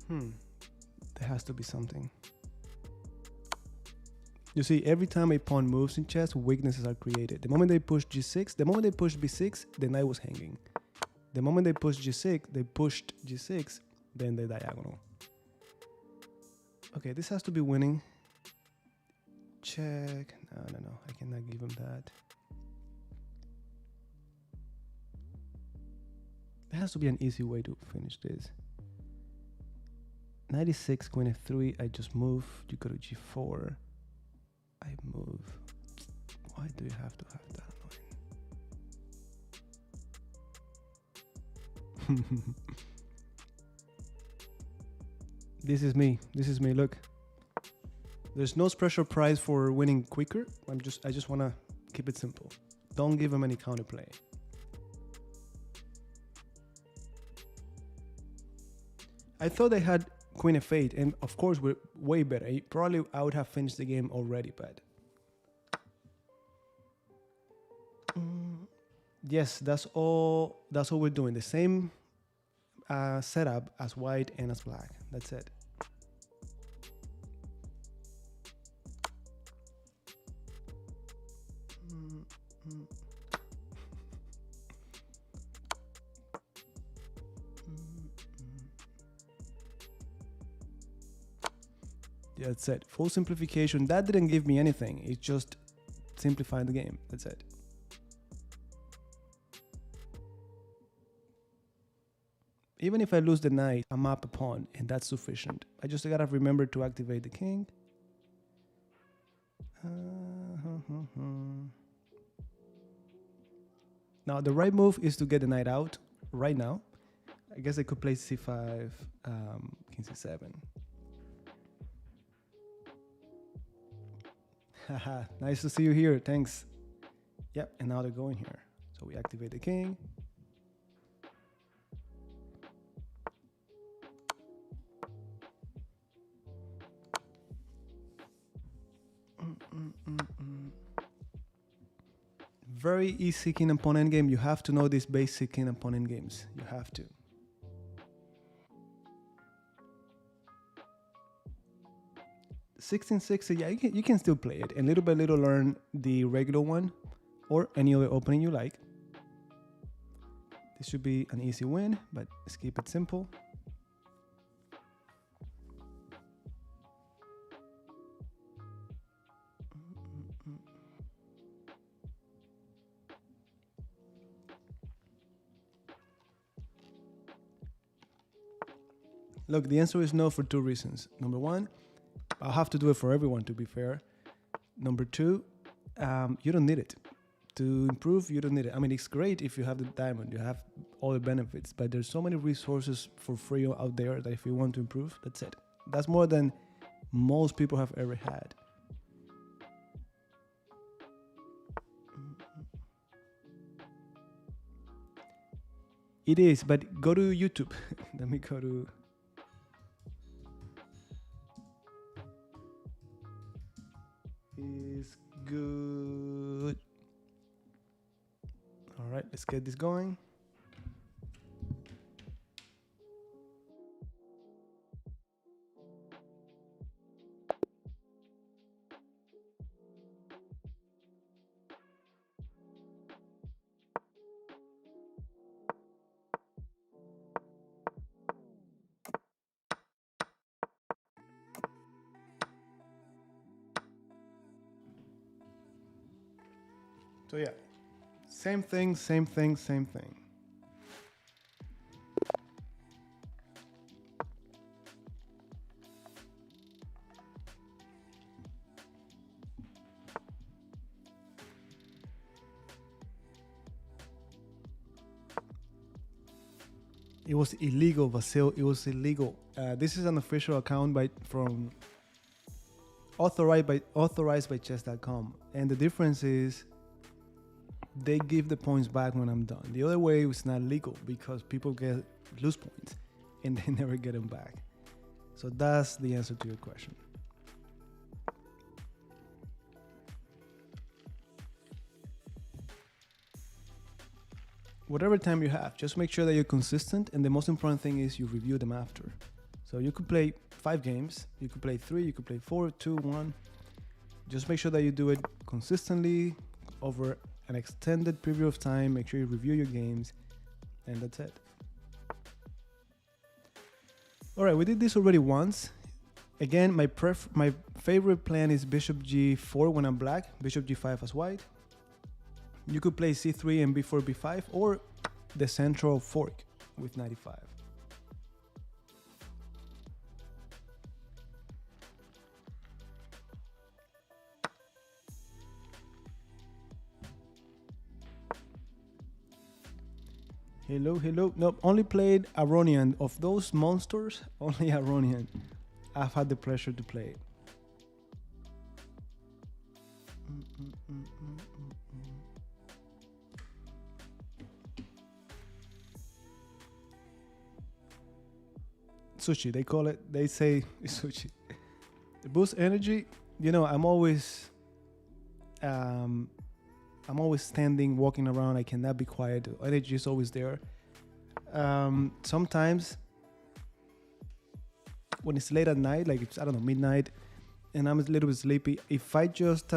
There has to be something. You see, every time a pawn moves in chess, weaknesses are created. The moment they push g6, the moment they push b6, the knight was hanging. The moment they pushed g6, they pushed g6, then the diagonal. Okay, this has to be winning. Check. No, I cannot give him that. There has to be an easy way to finish this. 96, queen f3, I just move. You go to g4. I move. Why do you have to have that line? This is me. Look. There's no special prize for winning quicker. I just want to keep it simple. Don't give him any counterplay. I thought I had queen f8, and of course we're way better. Probably I would have finished the game already, but yes, that's all we're doing. The same setup as white and as black. That's it. Yeah, that's it. Full simplification. That didn't give me anything. It just simplified the game. That's it. Even if I lose the knight, I'm up a pawn, and that's sufficient. I just gotta remember to activate the king. Now, the right move is to get the knight out right now. I guess I could play c5, king c7. Haha, nice to see you here. Thanks. Yep, and now they're going here. So we activate the king. Very easy king and pawn endgame. You have to know these basic king and pawn endgames. You have to. (1660), yeah, you can still play it, and little by little learn the regular one or any other opening you like. This should be an easy win, but let's keep it simple. Look, the answer is no for two reasons. Number one, I'll have to do it for everyone, to be fair. Number two, you don't need it. To improve, you don't need it. I mean, it's great if you have the diamond, you have all the benefits, but there's so many resources for free out there that if you want to improve, that's it. That's more than most people have ever had. It is, but go to YouTube. Let me go to... Is good. All right, let's get this going. So yeah, same thing, same thing, same thing. It was illegal, Vasil. It was illegal. This is an official account authorized by chess.com, and the difference is they give the points back when I'm done. The other way was not legal because people lose points and they never get them back. So that's the answer to your question. Whatever time you have, just make sure that you're consistent, and the most important thing is you review them after. So you could play 5 games, you could play 3, you could play 4, 2, 1. Just make sure that you do it consistently over an extended period of time. Make sure you review your games, and that's it. All right, we did this already once. Again, my favorite plan is bishop g4 when I'm black, bishop g5 as white. You could play c3 and b4, b5, or the central fork with 95. Hello, hello. Nope, only played Aronian. Of those monsters, only Aronian I've had the pleasure to play. Sushi, they call it, they say sushi. The boost energy, you know, I'm always standing, walking around. I cannot be quiet. The energy is always there. Sometimes when it's late at night, like it's, I don't know, midnight, and I'm a little bit sleepy, if I just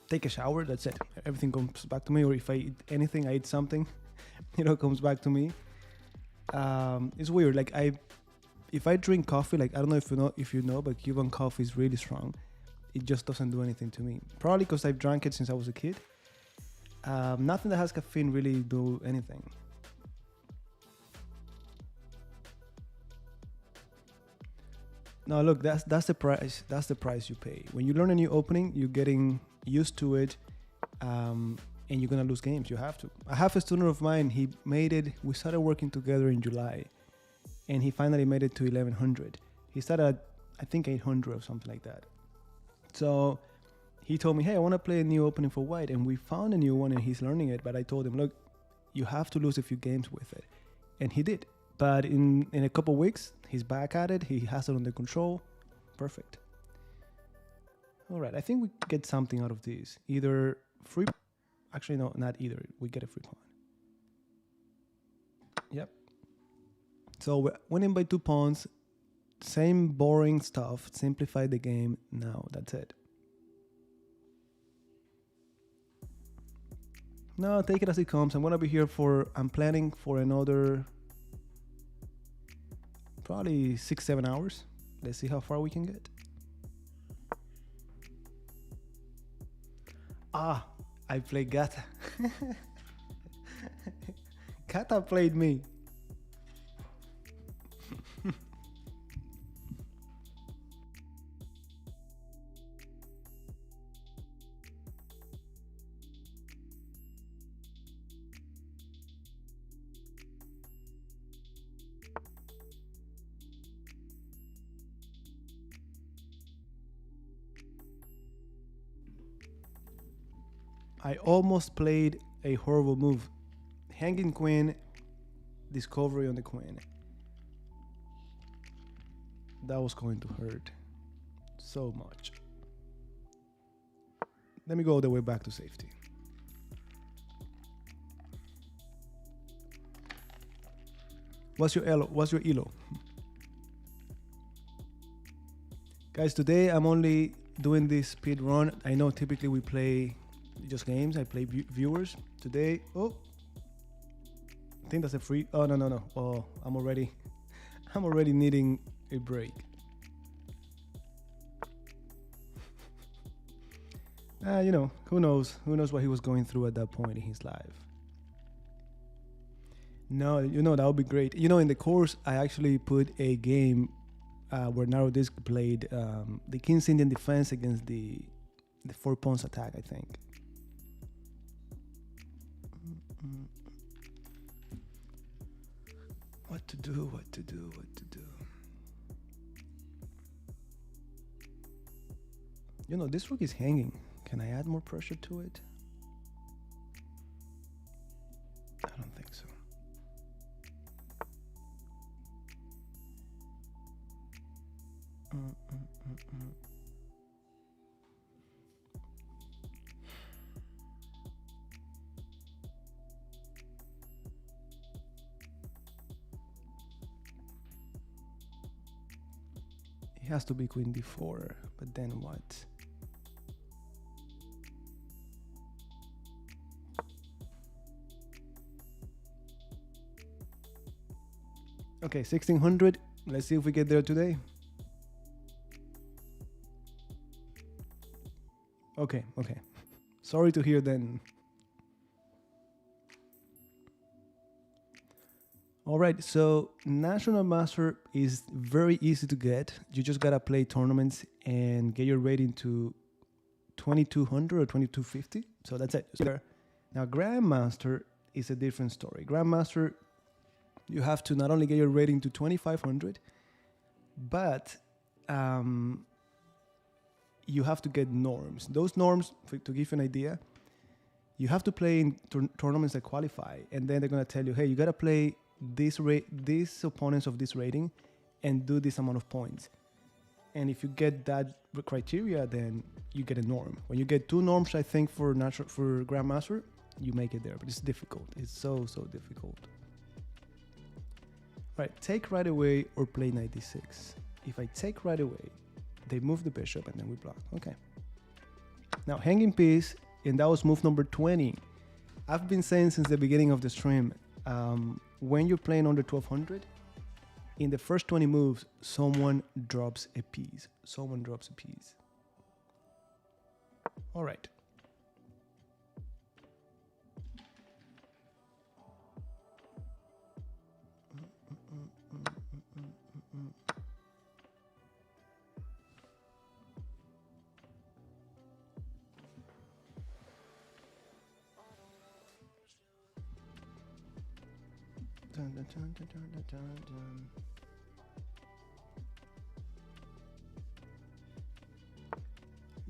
take a shower, that's it. Everything comes back to me. Or if I eat anything, I eat something, comes back to me. It's weird. Like if I drink coffee, like I don't know if you know, but Cuban coffee is really strong. It just doesn't do anything to me. Probably because I've drank it since I was a kid. Nothing that has caffeine really do anything. No, look, that's the price. That's the price you pay. When you learn a new opening, you're getting used to it, and you're gonna lose games. You have to. I have a student of mine. He made it. We started working together in July, and he finally made it to 1100. He started at, I think, 800 or something like that. So he told me, hey, I want to play a new opening for white, and we found a new one, and he's learning it. But I told him, look, you have to lose a few games with it, and he did. But in a couple weeks, he's back at it. He has it under control. Perfect. All right, I think we get something out of this. Either free, actually no, not either. We get a free pawn. Yep. So we're winning by 2 pawns. Same boring stuff. Simplify the game. Now that's it. No, take it as it comes. I'm gonna be here I'm planning for another probably 6-7 hours. Let's see how far we can get. I played Gata. Gata played me. I almost played a horrible move. Hanging queen, discovery on the queen. That was going to hurt so much. Let me go all the way back to safety. What's your elo? Guys, today I'm only doing this speed run. I know typically we play just games. I play viewers. Today, I think that's a free. Oh no. Oh, I'm already needing a break. Who knows what he was going through at that point in his life. No, that would be great. In the course, I actually put a game where Narrow Disc played the King's Indian defense against the 4 pawns attack, I think. What to do. This rook is hanging. Can I add more pressure to it? I don't think so. has to be queen d4, but then what? Okay, 1600. Let's see if we get there today. Okay. Sorry to hear then. All right, so National Master is very easy to get. You just gotta play tournaments and get your rating to 2200 or 2250. So that's it. Now Grandmaster is a different story. Grandmaster, you have to not only get your rating to 2500, but you have to get norms. Those norms, to give you an idea, you have to play in tournaments that qualify, and then they're gonna tell you, hey, you gotta play these opponents of this rating and do this amount of points. And if you get that criteria, then you get a norm. When you get 2 norms, I think for Grandmaster, you make it there, but it's difficult. It's so difficult. Right, take right away or play knight d6. If I take right away, they move the bishop and then we block. Okay. Now hanging piece, and that was move number 20. I've been saying since the beginning of the stream, when you're playing under 1200, in the first 20 moves, someone drops a piece. Someone drops a piece. All right.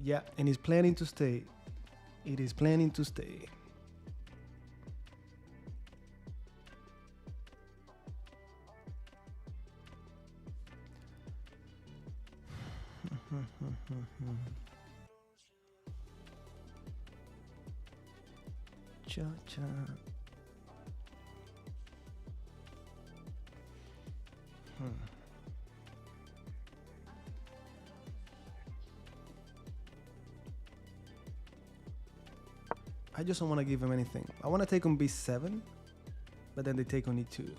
Yeah, and he's planning to stay. It is planning to stay. Cha-cha. I just don't want to give him anything. I want to take on b7, but then they take on e2.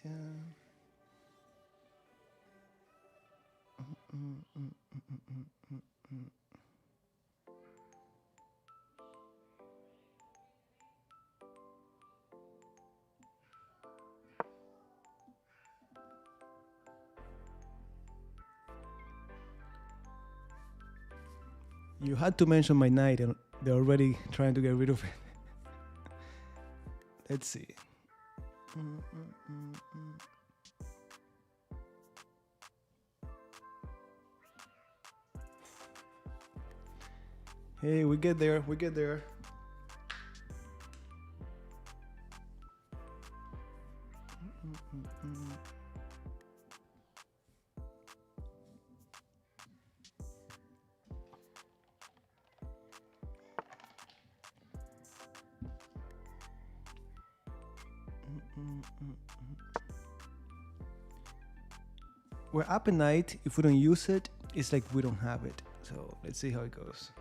Yeah. You had to mention my knight, and they're already trying to get rid of it. Let's see. Hey, we get there. We get there. We're up a knight. If we don't use it, it's like we don't have it. So let's see how it goes.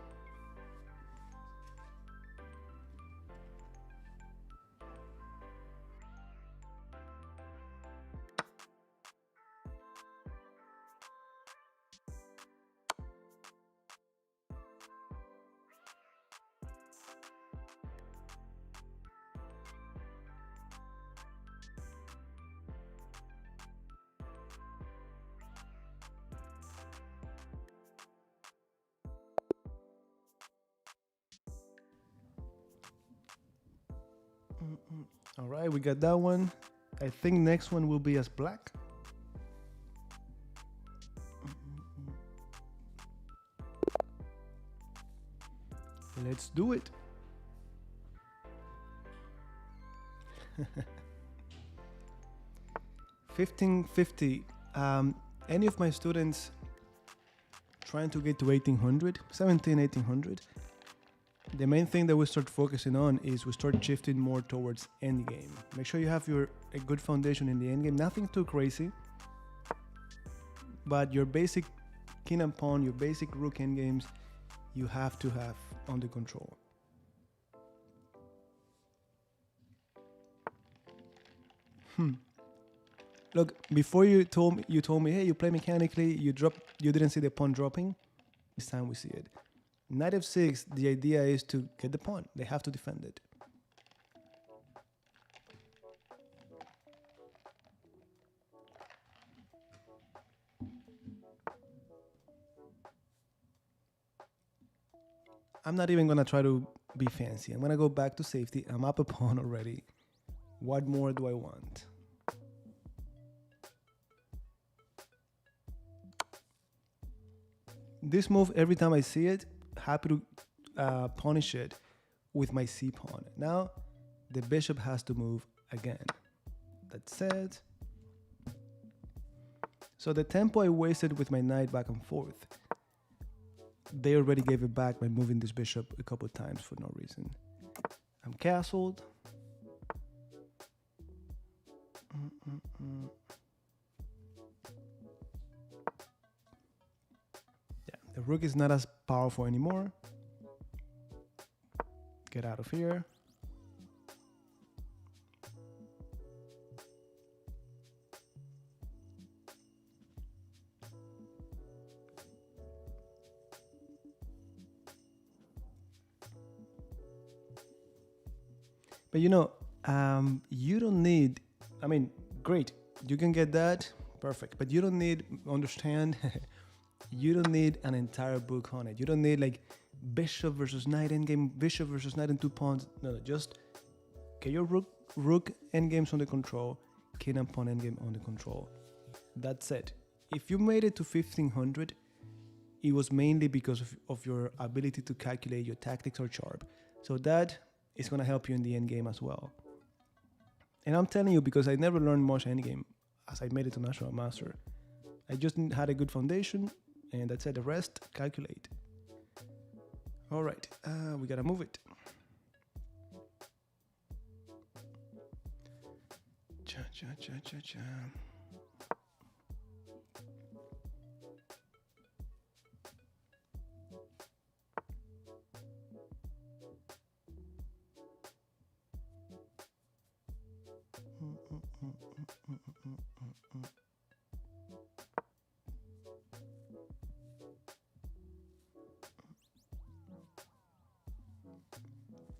All right, we got that one. I think next one will be as black. Let's do it. $15.50. Any of my students trying to get to 1800, 17, 1800, the main thing that we start focusing on is we start shifting more towards endgame. Make sure you have a good foundation in the endgame, nothing too crazy, but your basic king and pawn, your basic rook endgames, you have to have under control. Look, before you told me, hey, you play mechanically, you didn't see the pawn dropping. This time we see it. Knight f6, the idea is to get the pawn. They have to defend it. I'm not even gonna try to be fancy. I'm gonna go back to safety. I'm up a pawn already. What more do I want? This move, every time I see it, happy to punish it with my c pawn. Now the bishop has to move again. That's it. So the tempo I wasted with my knight back and forth, they already gave it back by moving this bishop a couple of times for no reason. I'm castled. Yeah, the rook is not as powerful anymore. Get out of here. But you know, you don't need, I mean, great, you can get that, perfect, but you don't need, understand, you don't need an entire book on it. You don't need like bishop versus knight endgame, bishop versus knight and 2 pawns. No, just get your rook endgames under control, king and pawn endgame under control. That's it. If you made it to 1500, it was mainly because of your ability to calculate your tactics are sharp. So that is going to help you in the endgame as well. And I'm telling you because I never learned much endgame as I made it to National Master. I just had a good foundation and that's it. The rest, calculate. All right, we got to move it. Cha, cha, cha, cha, cha.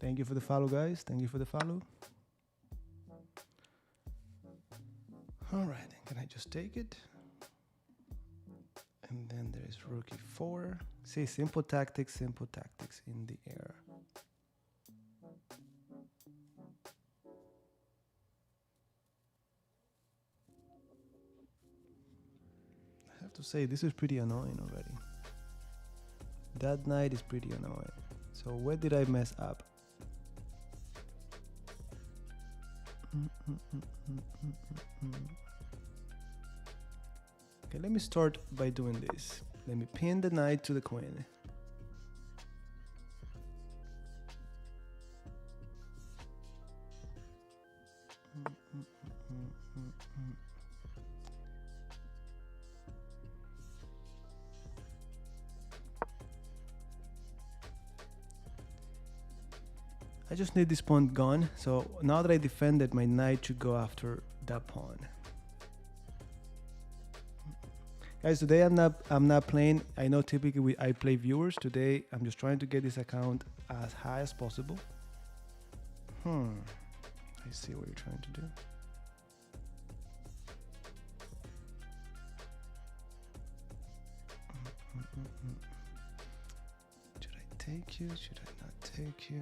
Thank you for the follow, guys. Thank you for the follow. All right, can I just take it? And then there's rook e4. See, simple tactics in the air. I have to say, this is pretty annoying already. That knight is pretty annoying. So where did I mess up? Okay, let me start by doing this. Let me pin the knight to the queen. I just need this pawn gone, so now that I defended, my knight should go after that pawn. Guys, today I'm not playing. I know typically I play viewers. Today I'm just trying to get this account as high as possible. I see what you're trying to do. Should I take you? Should I not take you?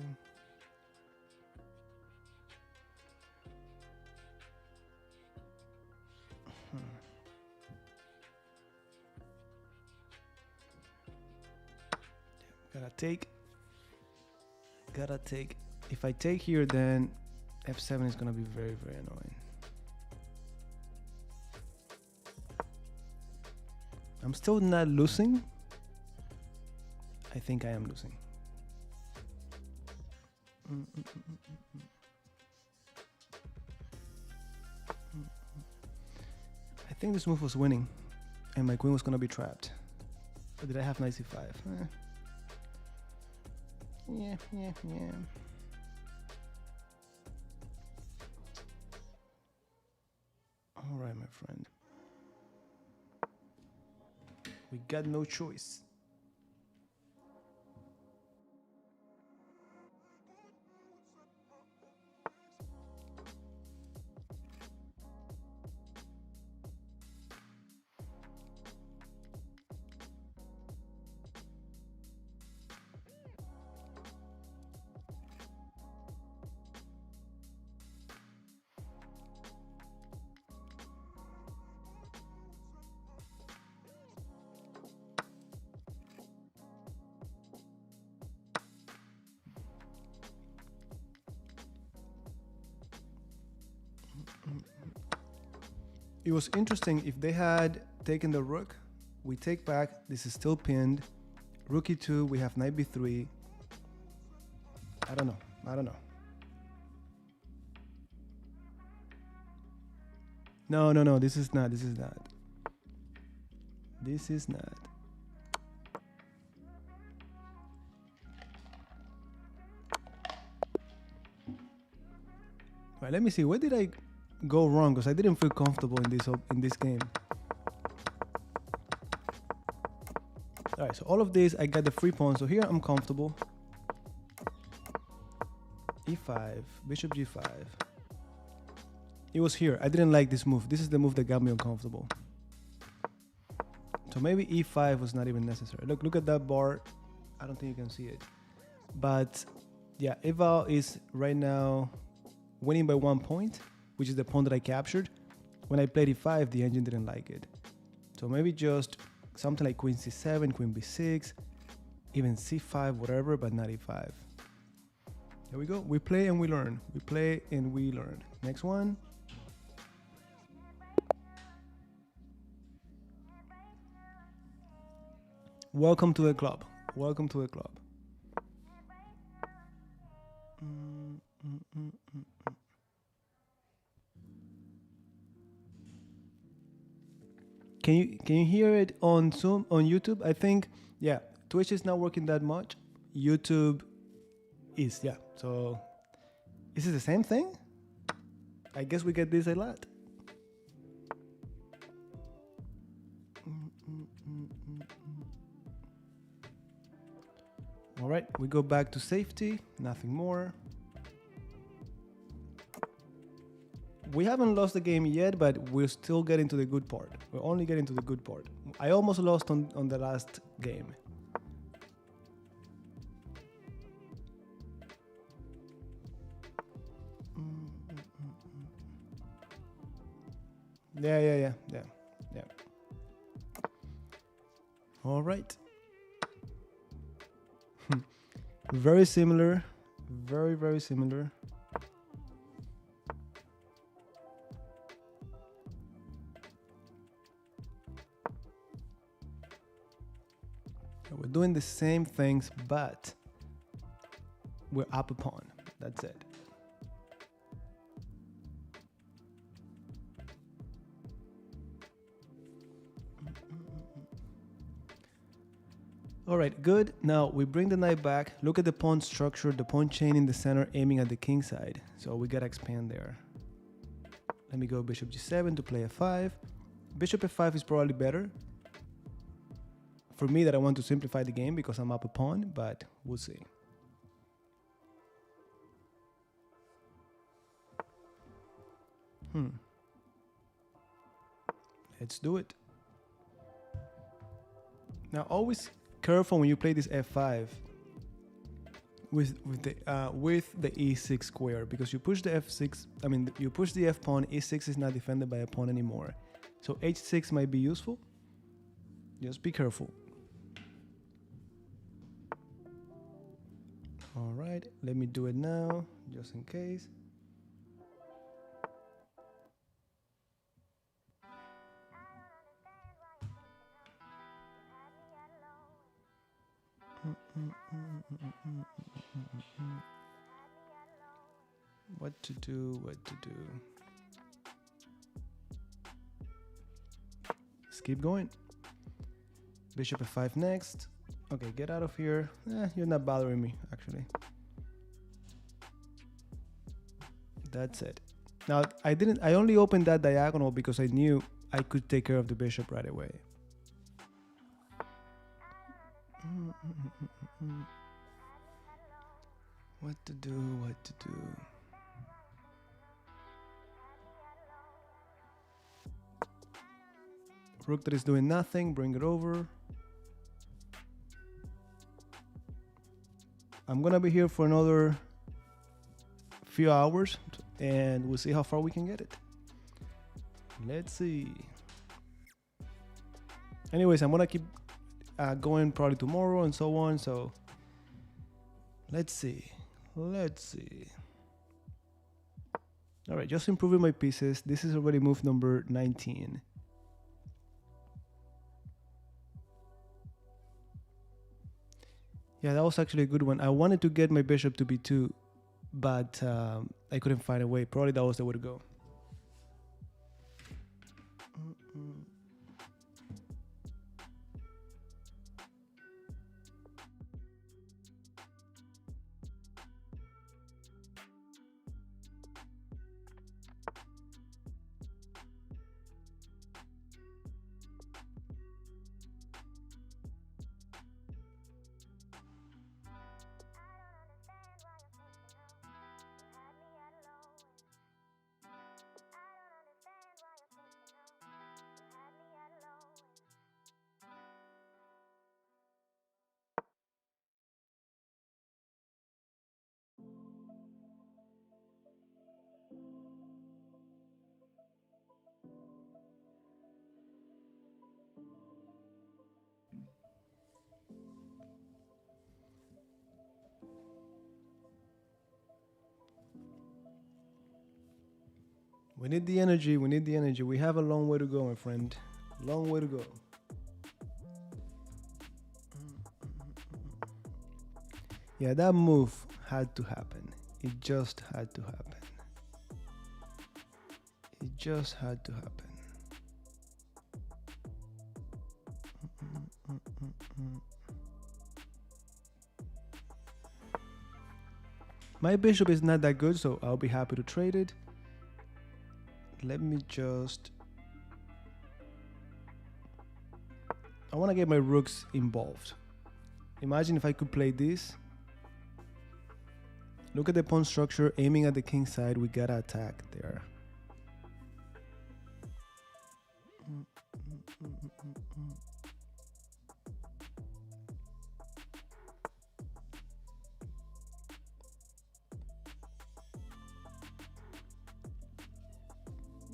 Gotta take. If I take here, then f7 is gonna be very, very annoying. I'm still not losing, I think I am losing. I think this move was winning, and my queen was gonna be trapped. Or did I have knight c5? Yeah. All right, my friend. We got no choice. It was interesting if they had taken the rook. We take back. This is still pinned. Rook e2. We have knight b3. I don't know. No. This is not. Right. Let me see. Where did I go wrong? Because I didn't feel comfortable in this game. All right, so all of this, I got the free pawn. So here I'm comfortable. e5, bishop g5. It was here. I didn't like this move. This is the move that got me uncomfortable. So maybe e5 was not even necessary. Look at that bar. I don't think you can see it. But yeah, Eval is right now winning by 1 point, which is the pawn that I captured. When I played e5, the engine didn't like it. So maybe just something like queen c7, queen b6, even c5, whatever, but not e5. There we go. We play and we learn. We play and we learn. Next one. Welcome to the club. Welcome to the club. Can you hear it on Zoom, on YouTube? I think, yeah, Twitch is not working that much. YouTube is, yeah. So is it the same thing? I guess we get this a lot. All right, we go back to safety, nothing more. We haven't lost the game yet, but we're still getting to the good part. We're only getting to the good part. I almost lost on the last game. Yeah. All right. Very similar. Very similar. We're doing the same things, but we're up a pawn. That's it. All right, good. Now we bring the knight back. Look at the pawn structure, the pawn chain in the center aiming at the king side. So we gotta expand there. Let me go bishop g7 to play f5. Bishop f5 is probably better for me, that I want to simplify the game because I'm up a pawn, but we'll see. Let's do it. Now always careful when you play this f5 with the e6 square, because you push the f6. I mean, you push the f pawn. e6 is not defended by a pawn anymore, so h6 might be useful. Just be careful. All right, let me do it now, just in case. What to do, what to do. Let's keep going. Bishop f5 next. Okay, get out of here. You're not bothering me, actually. That's it. Now, I only opened that diagonal because I knew I could take care of the bishop right away. What to do, what to do. Rook that is doing nothing, bring it over. I'm gonna be here for another few hours and we'll see how far we can get it. Let's see. Anyways, I'm gonna keep going probably tomorrow and so on, so let's see. All right, just improving my pieces. This is already move number 19. Yeah, that was actually a good one. I wanted to get my bishop to b2, but I couldn't find a way. Probably that was the way to go. We need the energy, we need the energy. We have a long way to go, my friend. Long way to go. Yeah, that move had to happen. It just had to happen. It just had to happen. My bishop is not that good, so I'll be happy to trade it. Let me just... I want to get my rooks involved. Imagine if I could play this. Look at the pawn structure, aiming at the king side. We gotta attack there.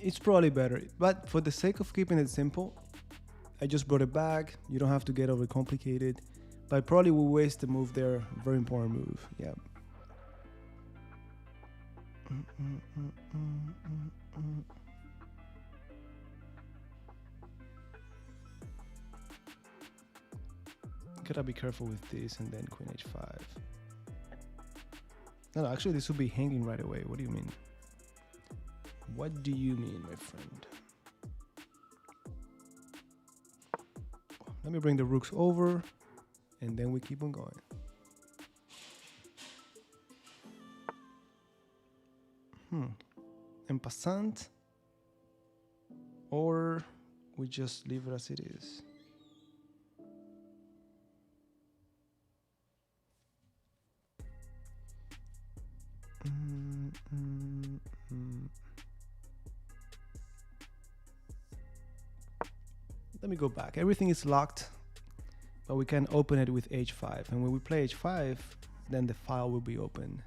It's probably better, but for the sake of keeping it simple, I just brought it back. You don't have to get overcomplicated, but I probably will waste the move there. Very important move. Yeah. Gotta be careful with this, and then queen h5. No, actually this will be hanging right away. What do you mean? What do you mean, my friend? Let me bring the rooks over, and then we keep on going. En passant, or we just leave it as it is. Let me go back. Everything is locked, but we can open it with h5. And when we play h5, then the file will be open.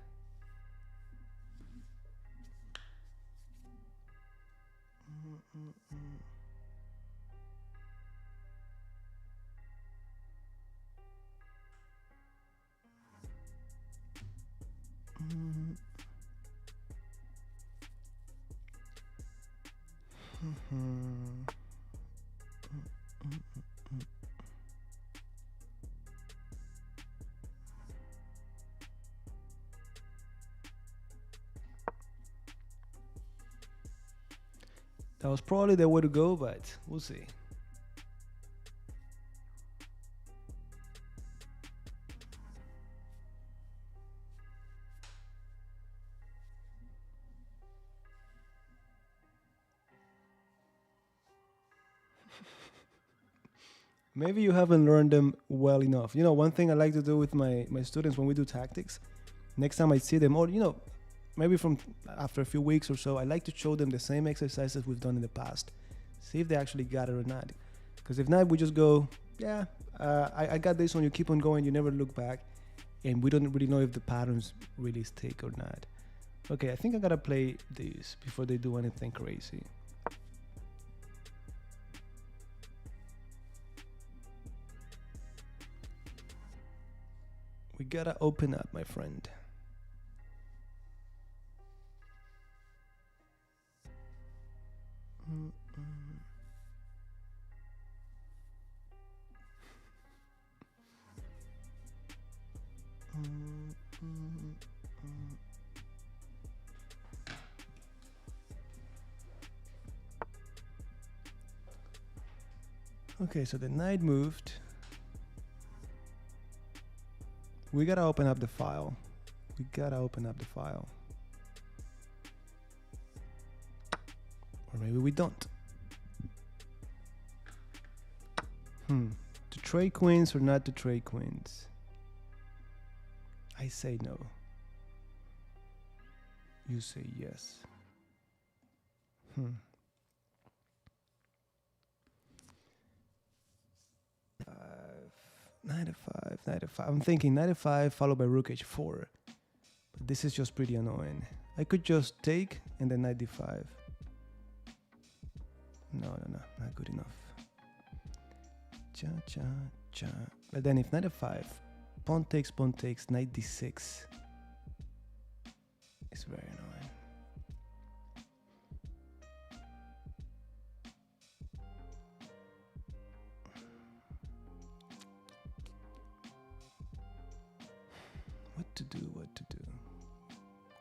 That was probably the way to go, but we'll see. Maybe you haven't learned them well enough. You know, one thing I like to do with my students when we do tactics, next time I see them, or, you know, maybe from after a few weeks or so, I like to show them the same exercises we've done in the past. See if they actually got it or not. Because if not, we just go, yeah, I got this one, you keep on going, you never look back. And we don't really know if the patterns really stick or not. Okay, I think I gotta play these before they do anything crazy. We gotta open up, my friend. Okay, so the knight moved. We gotta open up the file. We gotta open up the file. Or maybe we don't. To trade queens or not to trade queens? I say no. You say yes. Knight f5, knight f5. I'm thinking knight f5 followed by rook h4. But this is just pretty annoying. I could just take and then knight d5. No, not good enough. Cha cha cha. But then if knight f5, pawn takes, knight d6. It's very annoying. What to do?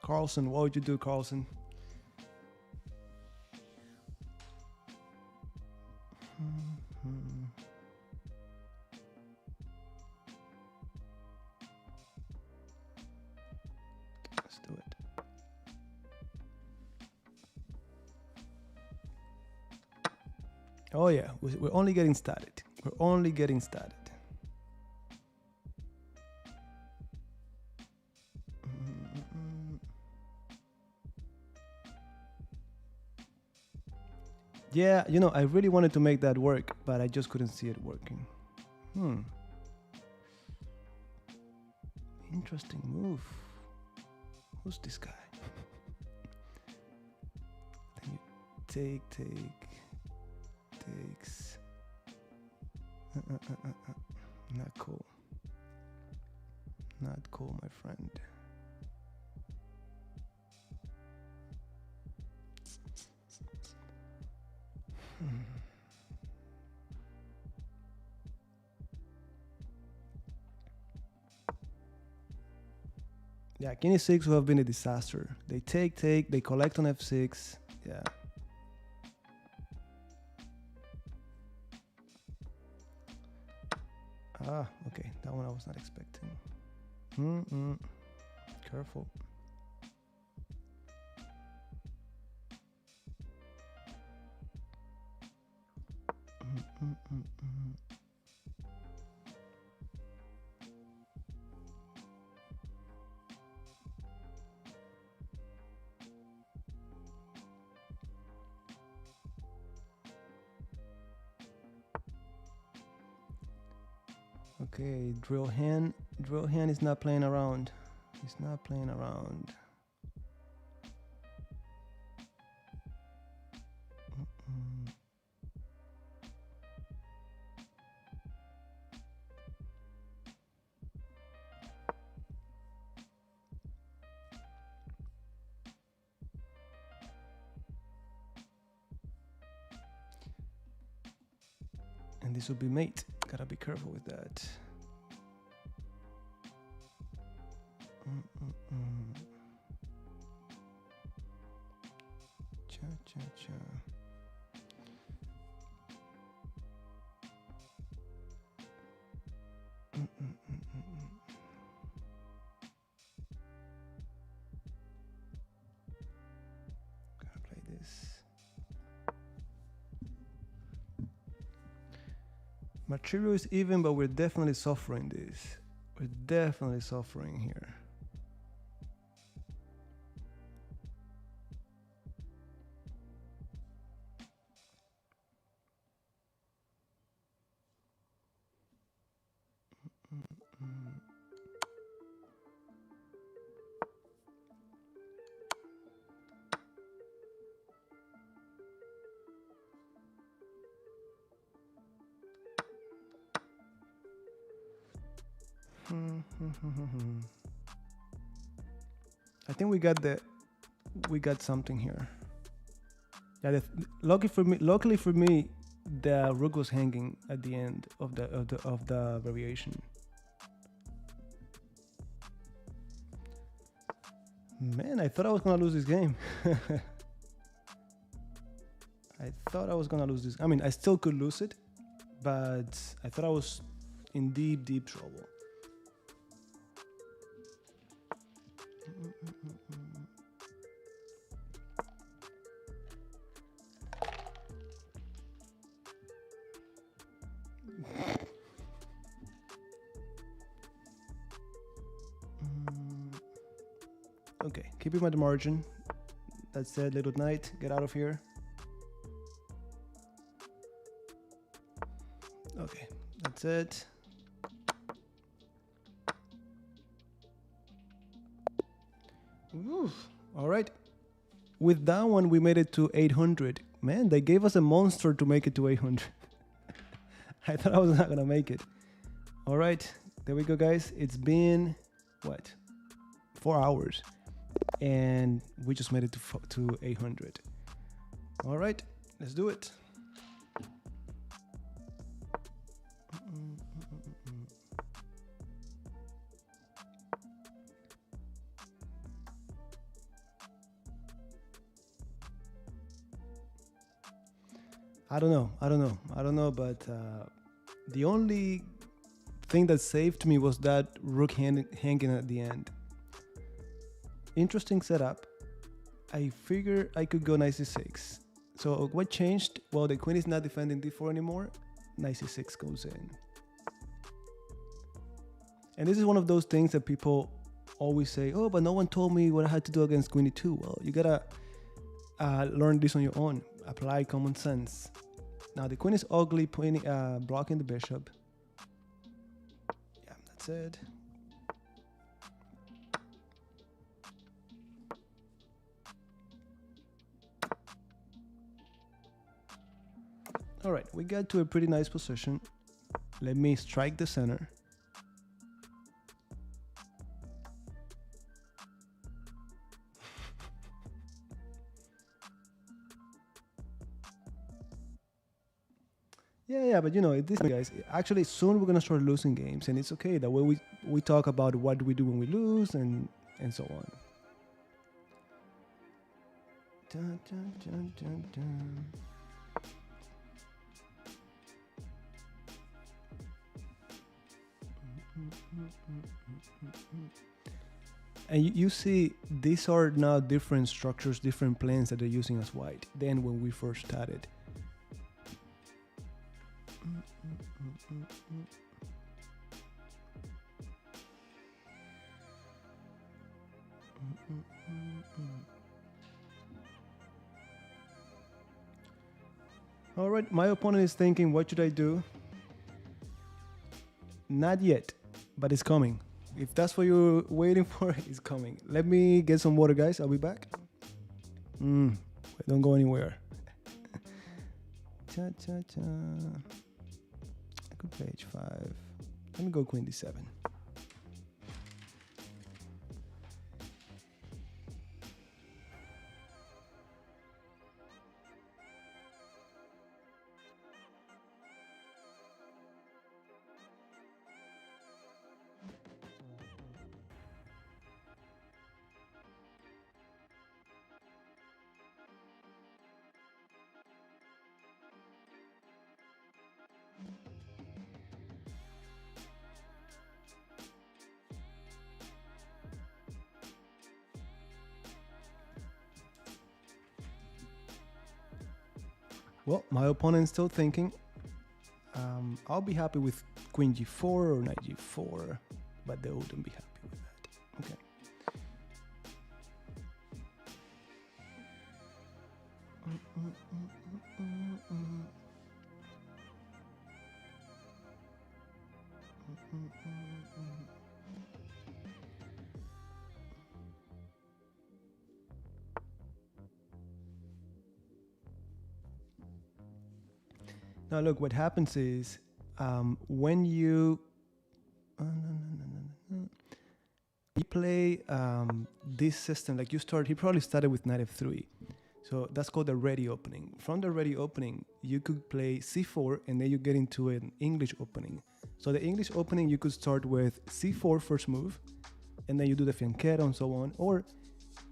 Carlson, what would you do, Carlson? Let's do it. Oh yeah, we're only getting started. We're only getting started. Yeah, you know, I really wanted to make that work, but I just couldn't see it working. Interesting move. Who's this guy? Then you takes. Not cool. Not cool, my friend. Yeah, king e6 would have been a disaster. They take, they collect on f6. Yeah. Ah, okay, that one I was not expecting. Careful. Okay, drill hand. Drill hand is not playing around. He's not playing around. And this will be mate. Gotta be careful with that. Cha cha cha. Material is even, but we're definitely suffering this. We're definitely suffering here. I think we got something here. Yeah, luckily for me, the rook was hanging at the end of the variation. Man, I thought I was gonna lose this game. I thought I was gonna lose this. I mean, I still could lose it, but I thought I was in deep trouble. Okay, keep him at the margin. That's it, little knight, get out of here. Okay, that's it. Oof. All right. With that one, we made it to 800. Man, they gave us a monster to make it to 800. I thought I was not gonna make it. All right, there we go, guys. It's been, what, 4 hours. And we just made it to 800. All right, let's do it. I don't know, but the only thing that saved me was that rook hanging at the end. Interesting setup. I figure I could go knight c6. So what changed? Well, the queen is not defending d4 anymore. Knight c6 goes in. And this is one of those things that people always say, oh, but no one told me what I had to do against queen e2. Well, you gotta learn this on your own. Apply common sense. Now the queen is ugly, blocking the bishop. Yeah, that's it. All right, we got to a pretty nice position. Let me strike the center. Yeah, but you know, this guys, actually soon we're gonna start losing games, and it's okay. That way we talk about what we do when we lose and so on. Dun, dun, dun, dun, dun. And you see, these are now different structures, different planes that they're using as white than when we first started. All right, my opponent is thinking, what should I do? Not yet, but it's coming. If that's what you're waiting for, it's coming. Let me get some water, guys. I'll be back. Don't go anywhere. Cha cha cha. I could play h5. Let me go queen d7. Well, my opponent's still thinking. I'll be happy with queen g4 or knight g4, but they wouldn't be happy with that. Okay. Now look, what happens is when you play this system, like he probably started with knight f3. So that's called the ready opening. From the ready opening, you could play c4 and then you get into an English opening. So the English opening, you could start with c4 first move, and then you do the fianchetto and so on, or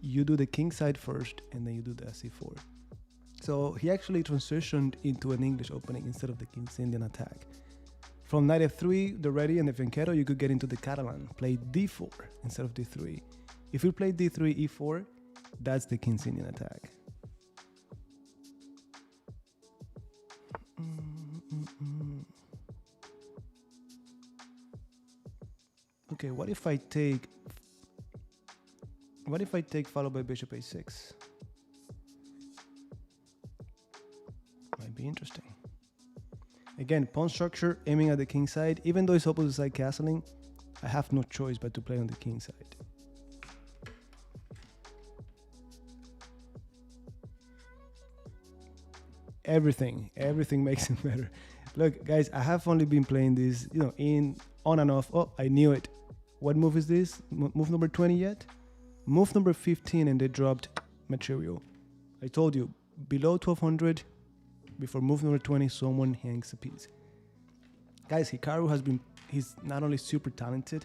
you do the king side first and then you do the c4. So he actually transitioned into an English opening instead of the King's Indian attack. From knight f3, the ready and the fianchetto, you could get into the Catalan, play d4 instead of d3. If you play d3, e4, that's the King's Indian attack. Okay, what if I take followed by bishop a6? Might be interesting. Again, pawn structure, aiming at the king side. Even though it's opposite side castling, I have no choice but to play on the king side. Everything makes it better. Look, guys, I have only been playing this, on and off. Oh, I knew it. What move is this? Move number 20 yet? Move number 15, and they dropped material. I told you, below 1200, before move number 20, someone hangs a piece. Guys, Hikaru he's not only super talented,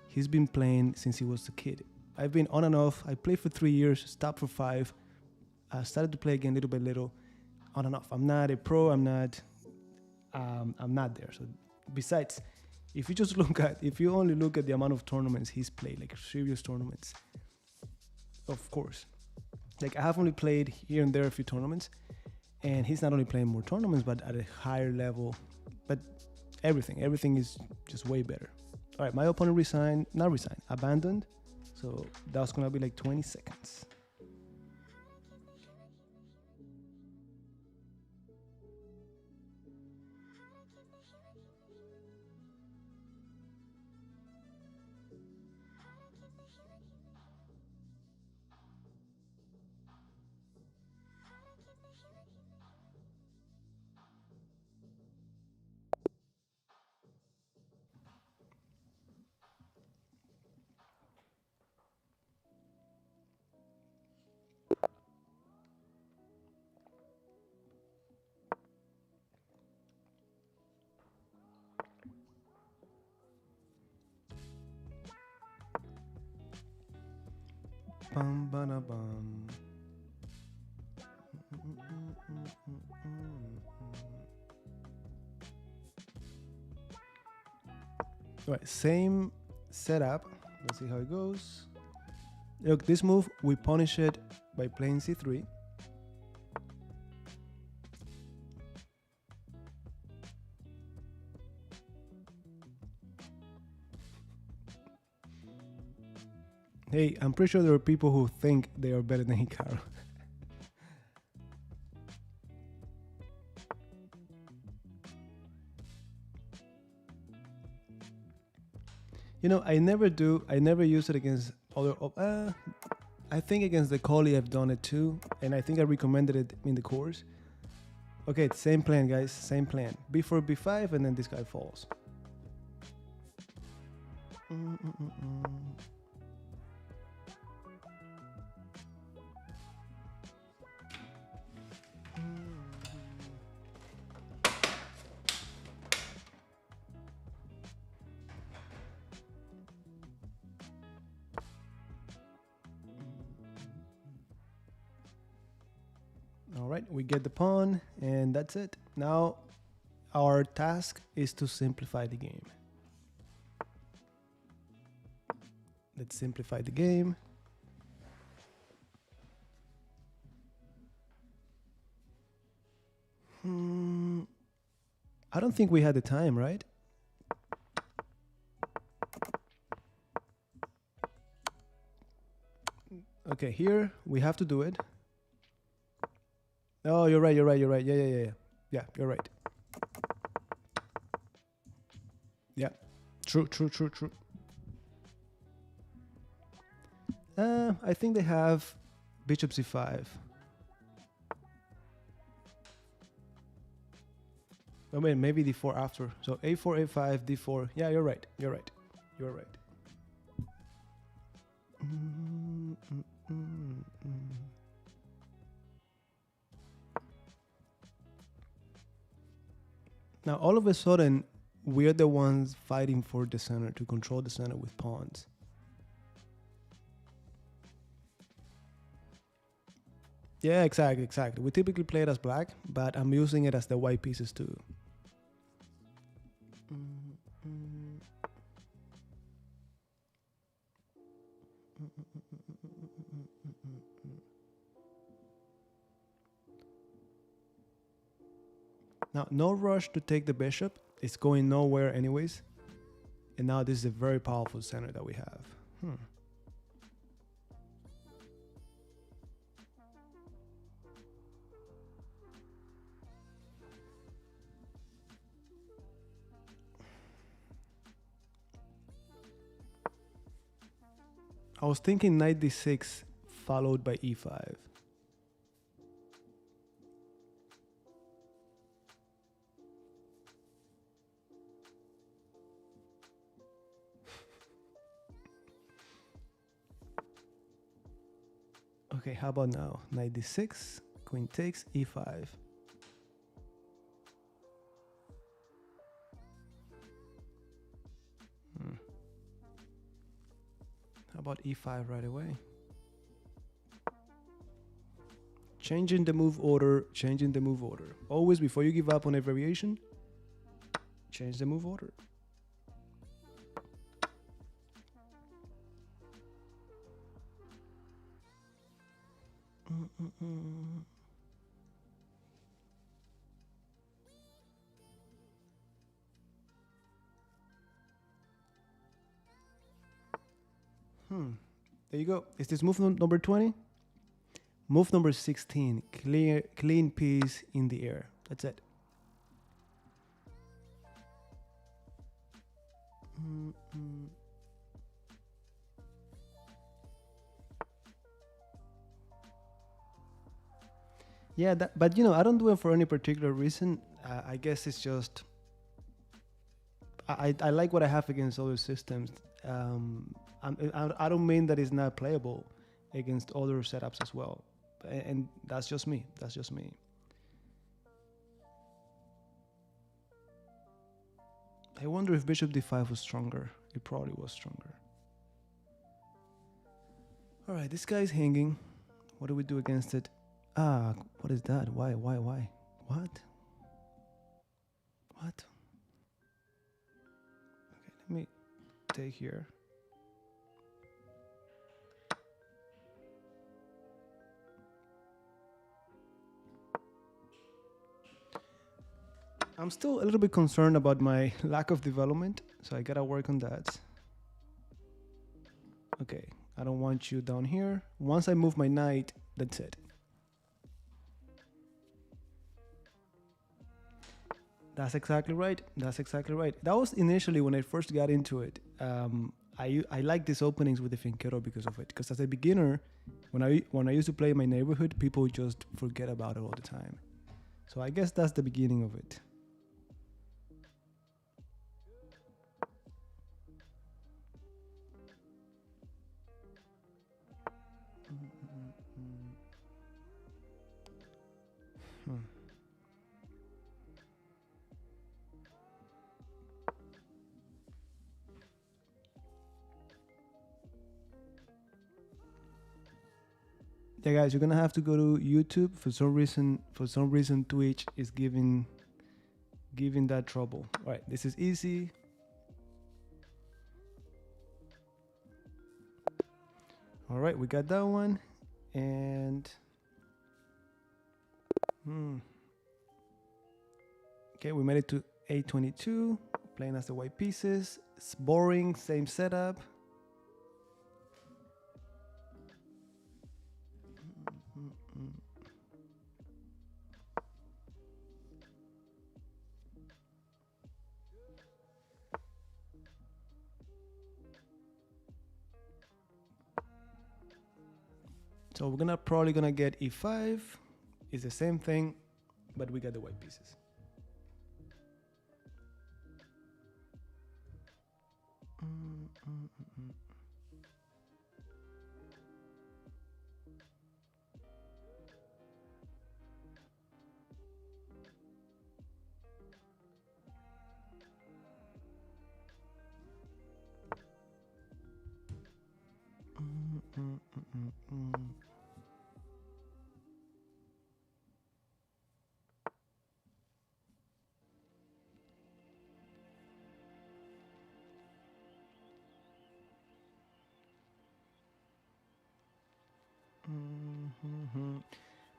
he's been playing since he was a kid. I've been on and off. I played for 3 years, stopped for 5. I started to play again little by little, on and off. I'm not a pro, I'm not there. So besides, if you only look at the amount of tournaments he's played, like serious tournaments, of course. Like I have only played here and there a few tournaments, and he's not only playing more tournaments, but at a higher level. But everything is just way better. All right, my opponent abandoned. So that was gonna be like 20 seconds. Bum, ba, bum. All right, same setup. Let's see how it goes. Look, this move, we punish it by playing c3. Hey, I'm pretty sure there are people who think they are better than Hikaru. I never use it against other, I think against the Collie I've done it too, and I think I recommended it in the course. Okay, same plan, guys, same plan. b4, b5, and then this guy falls. All right, we get the pawn, and that's it. Now, our task is to simplify the game. Let's simplify the game. I don't think we had the time, right? Okay, here we have to do it. Oh, you're right. Yeah, you're right. Yeah, true. I think they have bishop c5. I mean, maybe d4 after. So a4, a5, d4. Yeah, you're right. You're right. Now, all of a sudden, we're the ones fighting for the center, to control the center with pawns. Yeah, exactly. We typically play it as black, but I'm using it as the white pieces too. Now, no rush to take the bishop. It's going nowhere anyways. And now this is a very powerful center that we have. I was thinking knight d6 followed by e5. Okay, how about now? Knight d6, queen takes, e5. How about e5 right away? Changing the move order. Always, before you give up on a variation, change the move order. There you go. Is this move number 20? Move number 16. Clean piece in the air. That's it. Yeah, but you know, I don't do it for any particular reason. I guess it's just I like what I have against other systems. I don't mean that it's not playable against other setups as well, and that's just me. I wonder if bishop d5 was stronger. It probably was stronger. All right, this guy's hanging. What do we do against it? What is that? Why? What? Okay, let me take here. I'm still a little bit concerned about my lack of development, so I gotta work on that. Okay, I don't want you down here. Once I move my knight, that's it. That's exactly right. That was initially when I first got into it. I like these openings with the finquero because of it. Because as a beginner, when I used to play in my neighborhood, people just forget about it all the time. So I guess that's the beginning of it. Yeah, guys, you're gonna have to go to YouTube. For some reason, Twitch is giving that trouble. All right, this is easy. All right, we got that one, and okay, we made it to A22, playing as the white pieces. It's boring, same setup. So we're probably gonna get E5. It's the same thing, but we got the white pieces.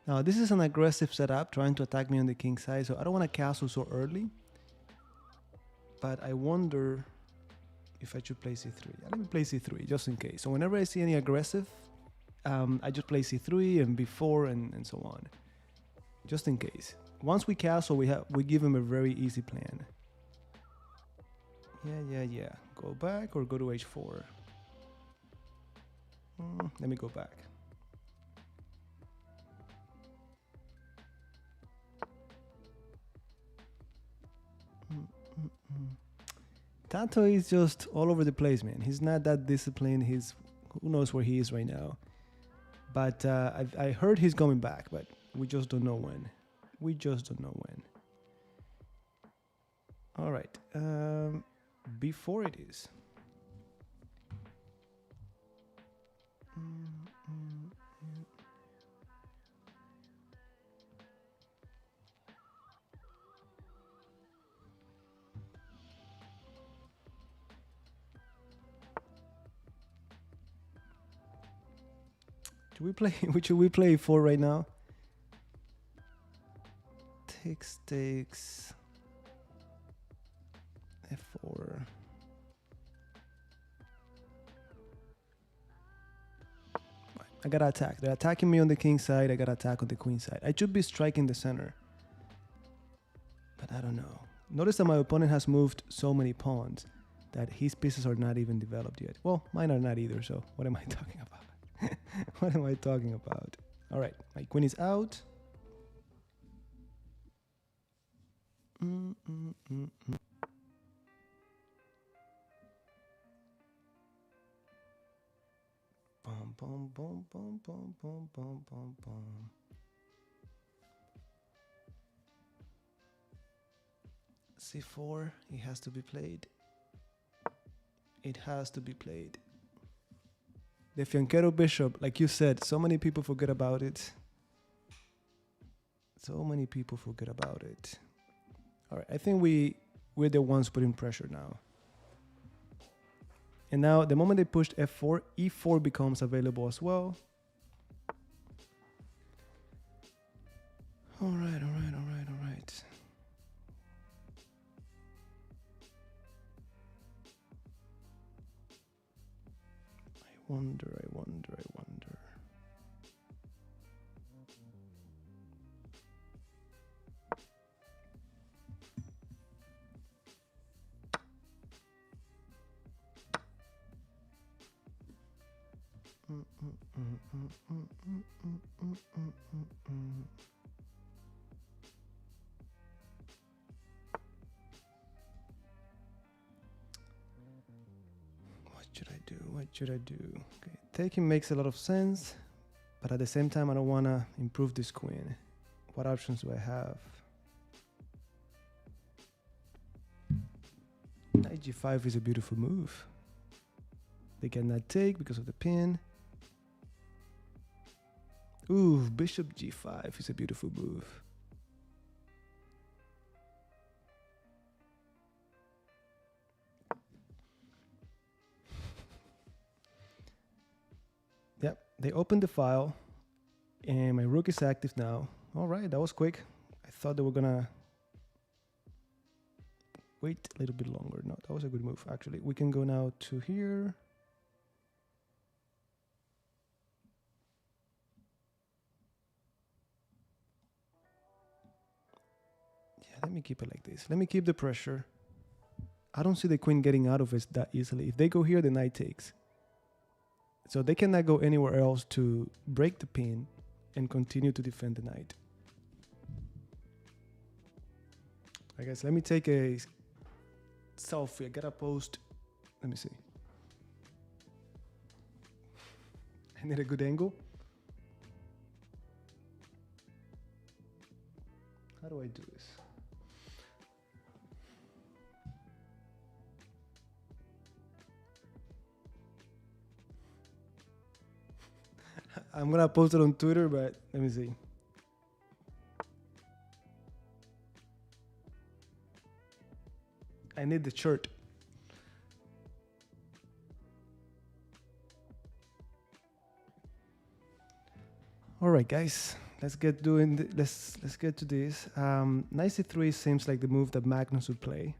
Now this is an aggressive setup, trying to attack me on the king side, so I don't want to castle so early. But I wonder if I should play c3. Let me play c3 just in case. So whenever I see any aggressive, I just play c3 and b4 and so on, just in case. Once we castle, we give him a very easy plan. Yeah. Go back or go to h4. Let me go back. Tato is just all over the place, man. He's not that disciplined. Who knows where he is right now. But I heard he's coming back, but we just don't know when. All right. Before it is. Which should we play for right now? Takes f4. I gotta attack. They're attacking me on the king side. I gotta attack on the queen side. I should be striking the center, but I don't know. Notice that my opponent has moved so many pawns that his pieces are not even developed yet. Well, mine are not either, so what am I talking about? What am I talking about? All right, my queen is out. Bum, bum, bum, bum, bum, bum, bum, bum. C4, it has to be played. It has to be played. The fianchetto bishop, like you said, so many people forget about it. So many people forget about it. All right, I think we're the ones putting pressure now. And now, the moment they pushed f4, e4 becomes available as well. All right. I wonder. What should I do? Okay, taking makes a lot of sense, but at the same time, I don't want to improve this queen. What options do I have? Knight g5 is a beautiful move. They cannot take because of the pin. Ooh, bishop g5 is a beautiful move. Yep, they opened the file, and my rook is active now. All right, that was quick. I thought they were gonna wait a little bit longer. No, that was a good move, actually. We can go now to here. Yeah, let me keep it like this. Let me keep the pressure. I don't see the queen getting out of it that easily. If they go here, the knight takes. So they cannot go anywhere else to break the pin and continue to defend the knight. I guess let me take a selfie. I gotta post. Let me see. I need a good angle. How do I do this? I'm gonna post it on Twitter, but let me see. I need the shirt. All right, guys, let's get doing. Let's get to this. Knight c3 seems like the move that Magnus would play.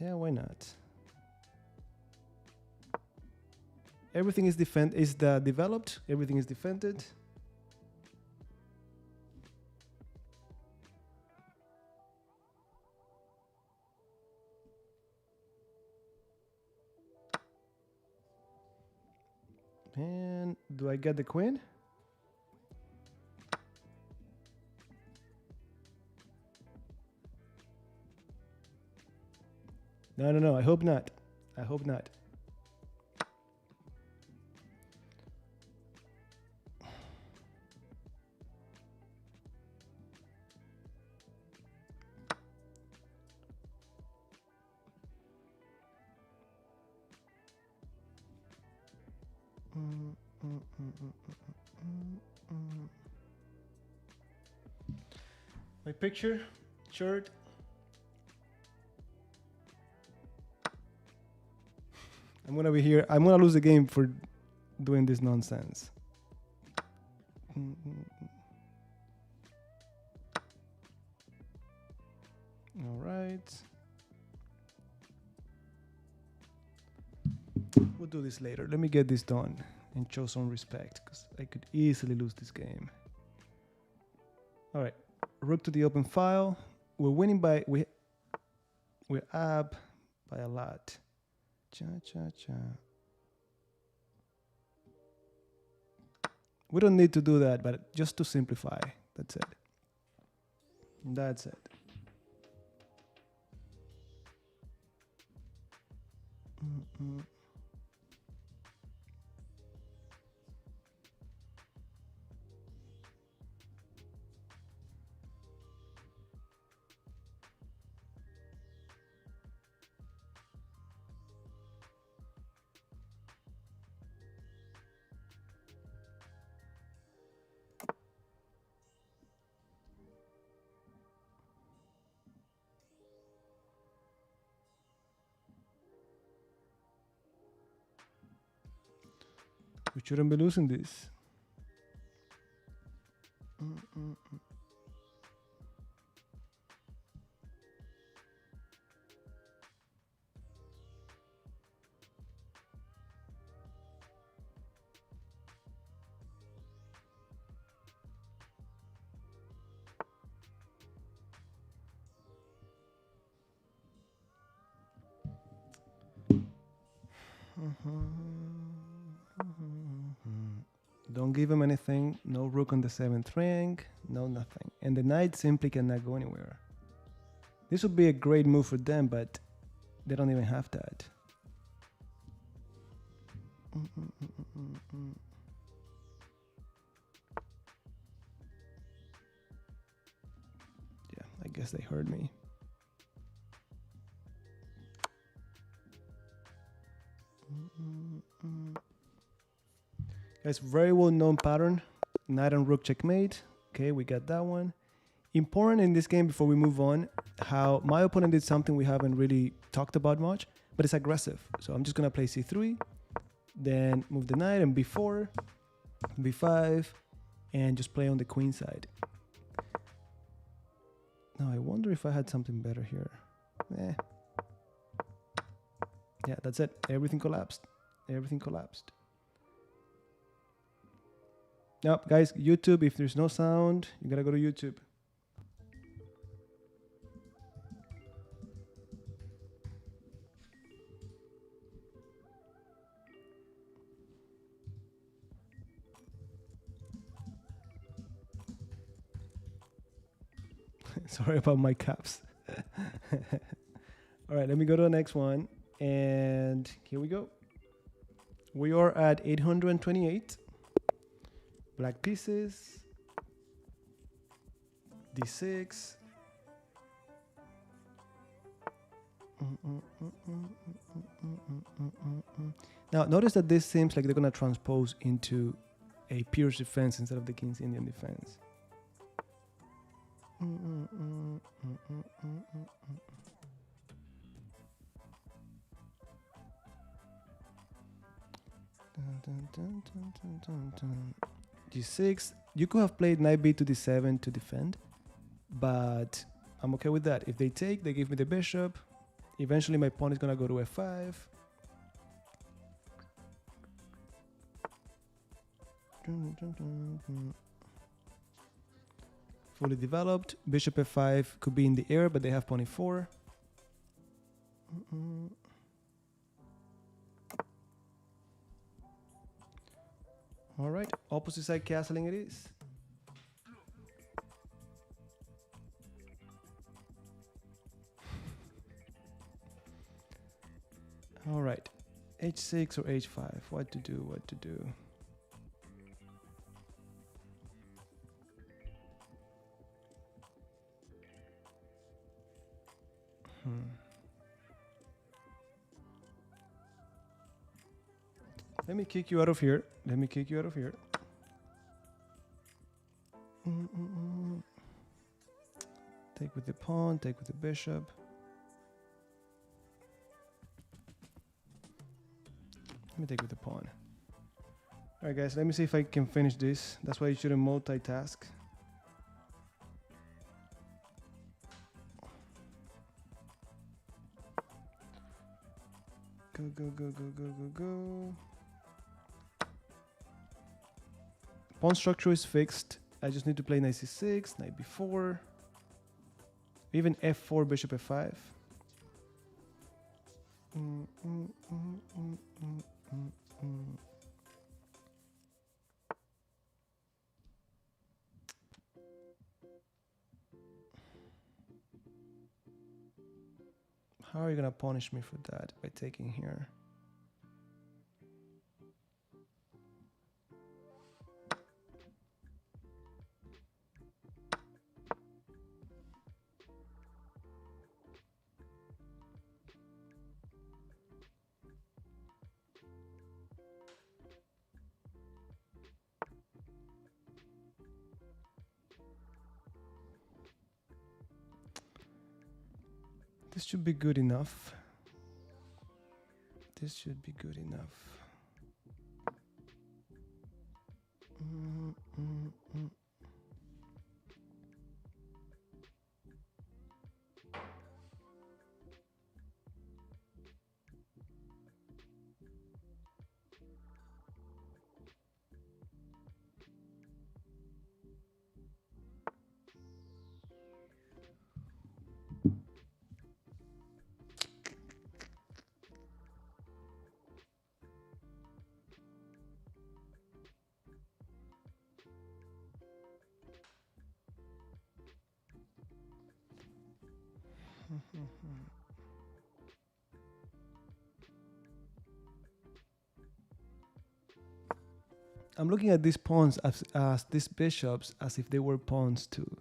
Yeah, why not? Everything is developed. Everything is defended. And do I get the queen? No. I hope not. I hope not. My picture, shirt. I'm gonna be here. I'm gonna lose the game for doing this nonsense. All right. We'll do this later. Let me get this done and show some respect, because I could easily lose this game. All right, rook to the open file. We're winning by we're up by a lot. Cha cha cha. We don't need to do that, but just to simplify. That's it. That's it. We shouldn't be losing this. Don't give him anything. No rook on the 7th rank. No nothing. And the knight simply cannot go anywhere. This would be a great move for them, but they don't even have that. Yeah, I guess they heard me. Guys, very well known pattern. Knight and rook checkmate. Okay, we got that one. Important in this game, before we move on, how my opponent did something we haven't really talked about much, but it's aggressive. So I'm just gonna play c3, then move the knight and b4, b5, and just play on the queen side. Now I wonder if I had something better here. Eh. Yeah, that's it. Everything collapsed. Everything collapsed. Now, guys, YouTube, if there's no sound, you gotta go to YouTube. Sorry about my caps. All right, let me go to the next one. And here we go. We are at 828. Black pieces. D6. Now, notice that this seems like they're going to transpose into a Pierce defense instead of the King's Indian defense. G6. You could have played knight b to d7 to defend, but I'm okay with that. If they take, they give me the bishop. Eventually, my pawn is gonna go to f5. Fully developed. Bishop f5 could be in the air, but they have pawn e4. All right, opposite side castling it is. All right, h6 or h5. What to do? What to do? Let me kick you out of here. Let me kick you out of here. Take with the pawn, take with the bishop. Let me take with the pawn. All right, guys, let me see if I can finish this. That's why you shouldn't multitask. Go, go, go, go, go, go, go. Pawn structure is fixed. I just need to play knight c6, knight b4, even f4, bishop f5. How are you gonna punish me for that by taking here? This should be good enough. This should be good enough. I'm looking at these pawns as these bishops as if they were pawns too.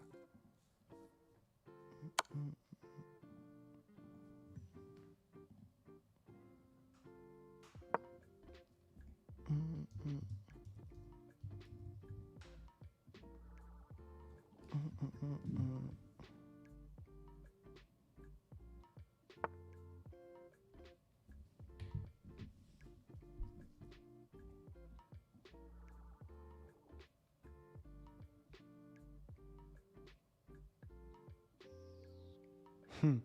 Hmm.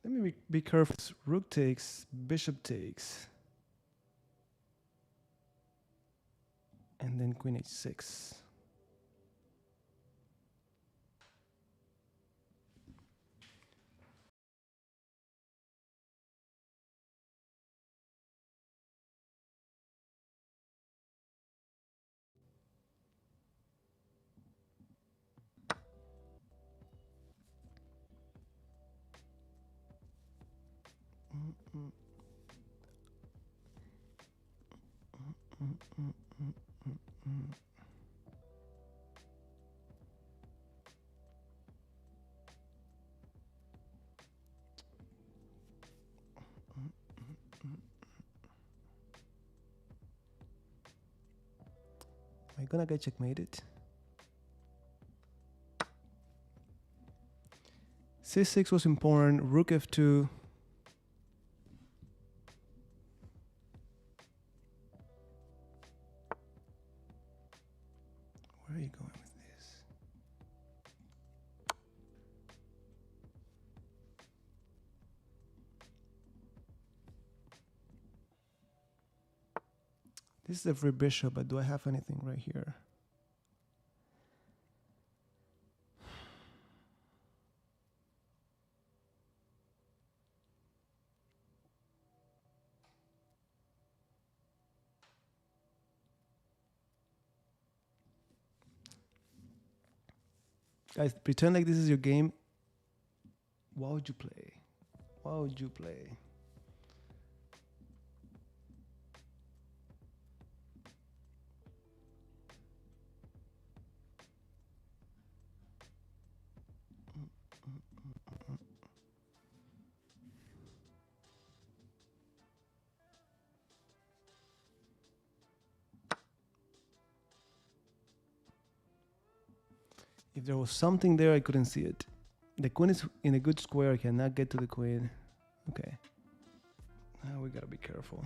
Let me be careful. Rook takes, bishop takes. And then queen h6. Am I gonna get checkmated? C6 was important. Rook f2. Where are you going with this? This is a free bishop, but do I have anything right here? Guys, pretend like this is your game. What would you play? What would you play? If there was something there, I couldn't see it. The queen is in a good square. I cannot get to the queen. Okay. Now we gotta be careful.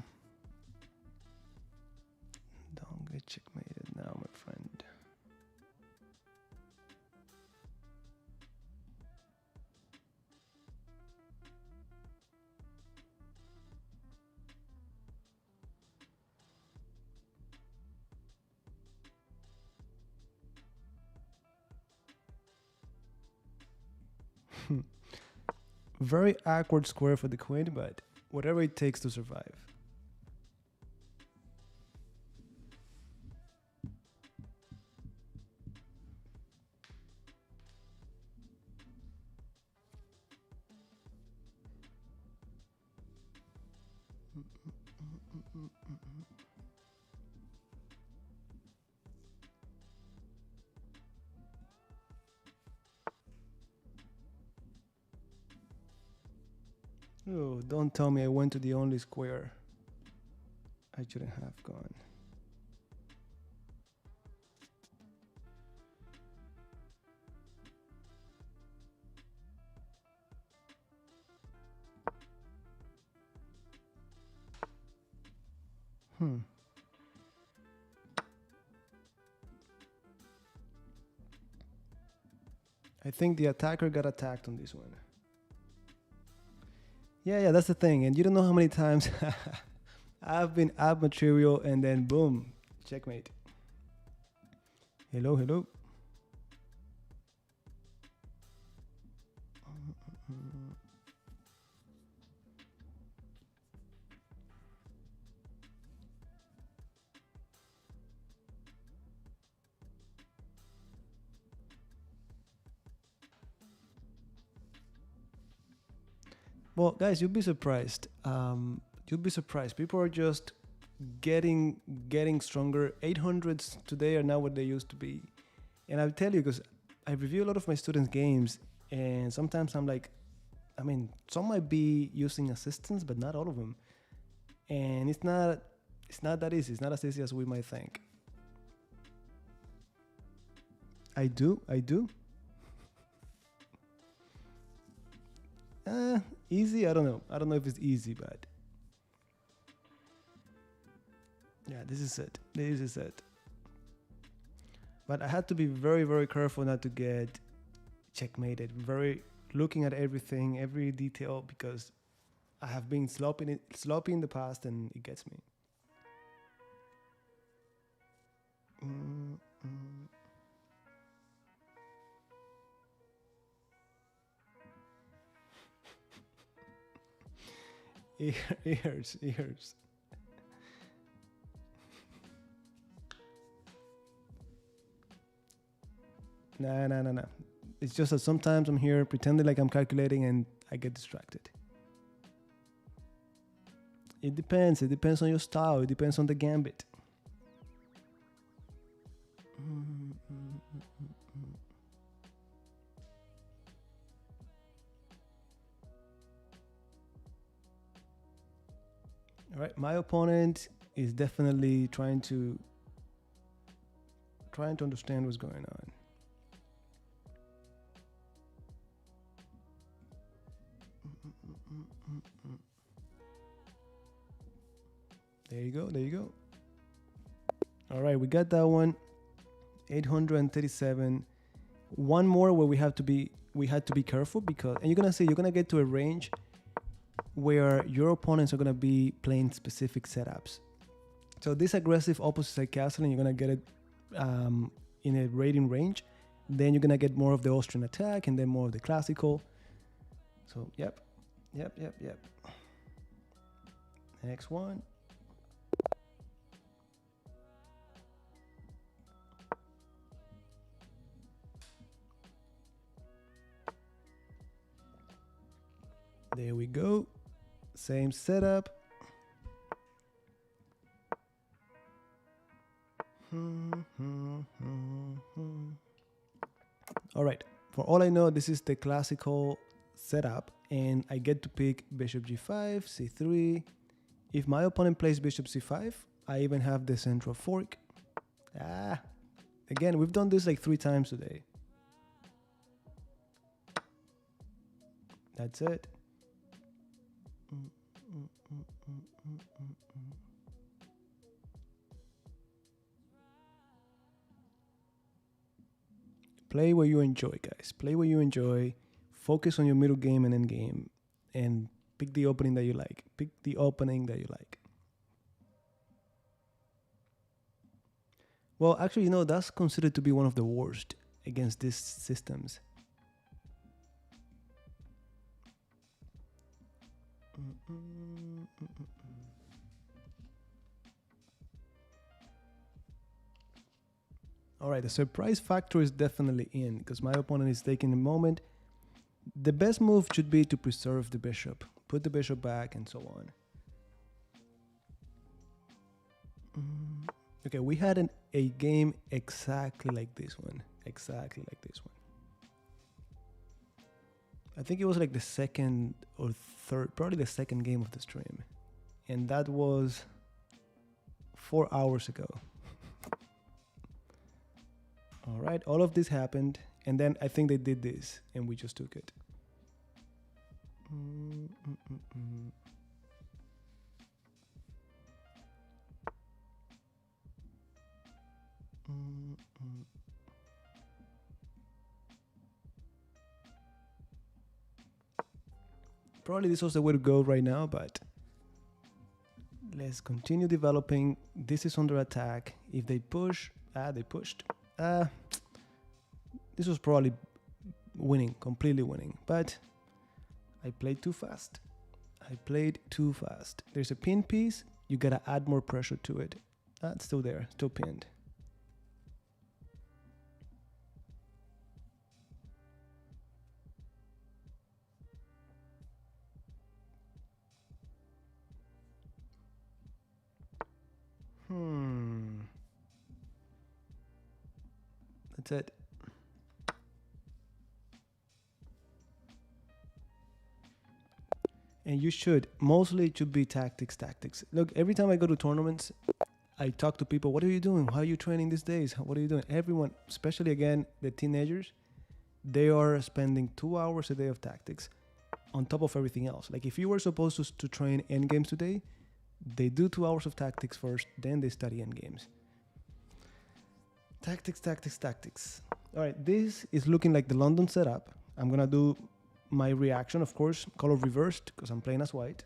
Don't get checkmated now, my friend. Very awkward square for the queen, but whatever it takes to survive. Oh, don't tell me I went to the only square I shouldn't have gone. I think the attacker got attacked on this one. Yeah, that's the thing. And you don't know how many times I've been up material and then boom, checkmate. Hello. Well, guys, you'll be surprised. You'll be surprised. People are just getting stronger. 800s today are not what they used to be. And I'll tell you, because I review a lot of my students' games, and sometimes I'm like, I mean, some might be using assistants, but not all of them. And it's not that easy. It's not as easy as we might think. I do. Easy? I don't know. I don't know if it's easy, but yeah, this is it. But I had to be very, very careful not to get checkmated. Very, looking at everything, every detail, because I have been sloppy in the past, and it gets me. It hurts. It hurts. Nah. It's just that sometimes I'm here pretending like I'm calculating and I get distracted. It depends. It depends on your style. It depends on the gambit. All right, my opponent is definitely trying to understand what's going on. There you go. There you go. All right, we got that one. 837. One more where we had to be careful, because, and you're gonna get to a range where your opponents are gonna be playing specific setups. So this aggressive opposite side castling, you're gonna get it in a rating range. Then you're gonna get more of the Austrian attack, and then more of the classical. So yep. Next one. There we go. Same setup. All right. For all I know, this is the classical setup, and I get to pick bishop g5, c3. If my opponent plays bishop c5, I even have the central fork. Again, we've done this like 3 times today. That's it. Play where you enjoy, guys. Play where you enjoy. Focus on your middle game and end game, and pick the opening that you like. Pick the opening that you like. Well, actually, that's considered to be one of the worst against these systems. All right, the surprise factor is definitely in, because my opponent is taking the moment. The best move should be to preserve the bishop, put the bishop back, and so on. Okay, we had a game exactly like this one. Exactly like this one. I think it was like the second or third, probably the second game of the stream. And that was 4 hours ago. All right, all of this happened, and then I think they did this, and we just took it. Probably this was the way to go right now, but let's continue developing. This is under attack. If they push, they pushed. This was probably winning, completely winning, but I played too fast. There's a pin piece. You gotta add more pressure to it. It's still there, still pinned. That's it. And you should. Mostly it should be tactics. Look, every time I go to tournaments, I talk to people. What are you doing? How are you training these days? What are you doing? Everyone, especially again, the teenagers, they are spending 2 hours a day of tactics on top of everything else. Like if you were supposed to train endgames today, they do 2 hours of tactics first, then they study endgames. Tactics. All right, this is looking like the London setup. I'm gonna do my reaction, of course, color reversed because I'm playing as white.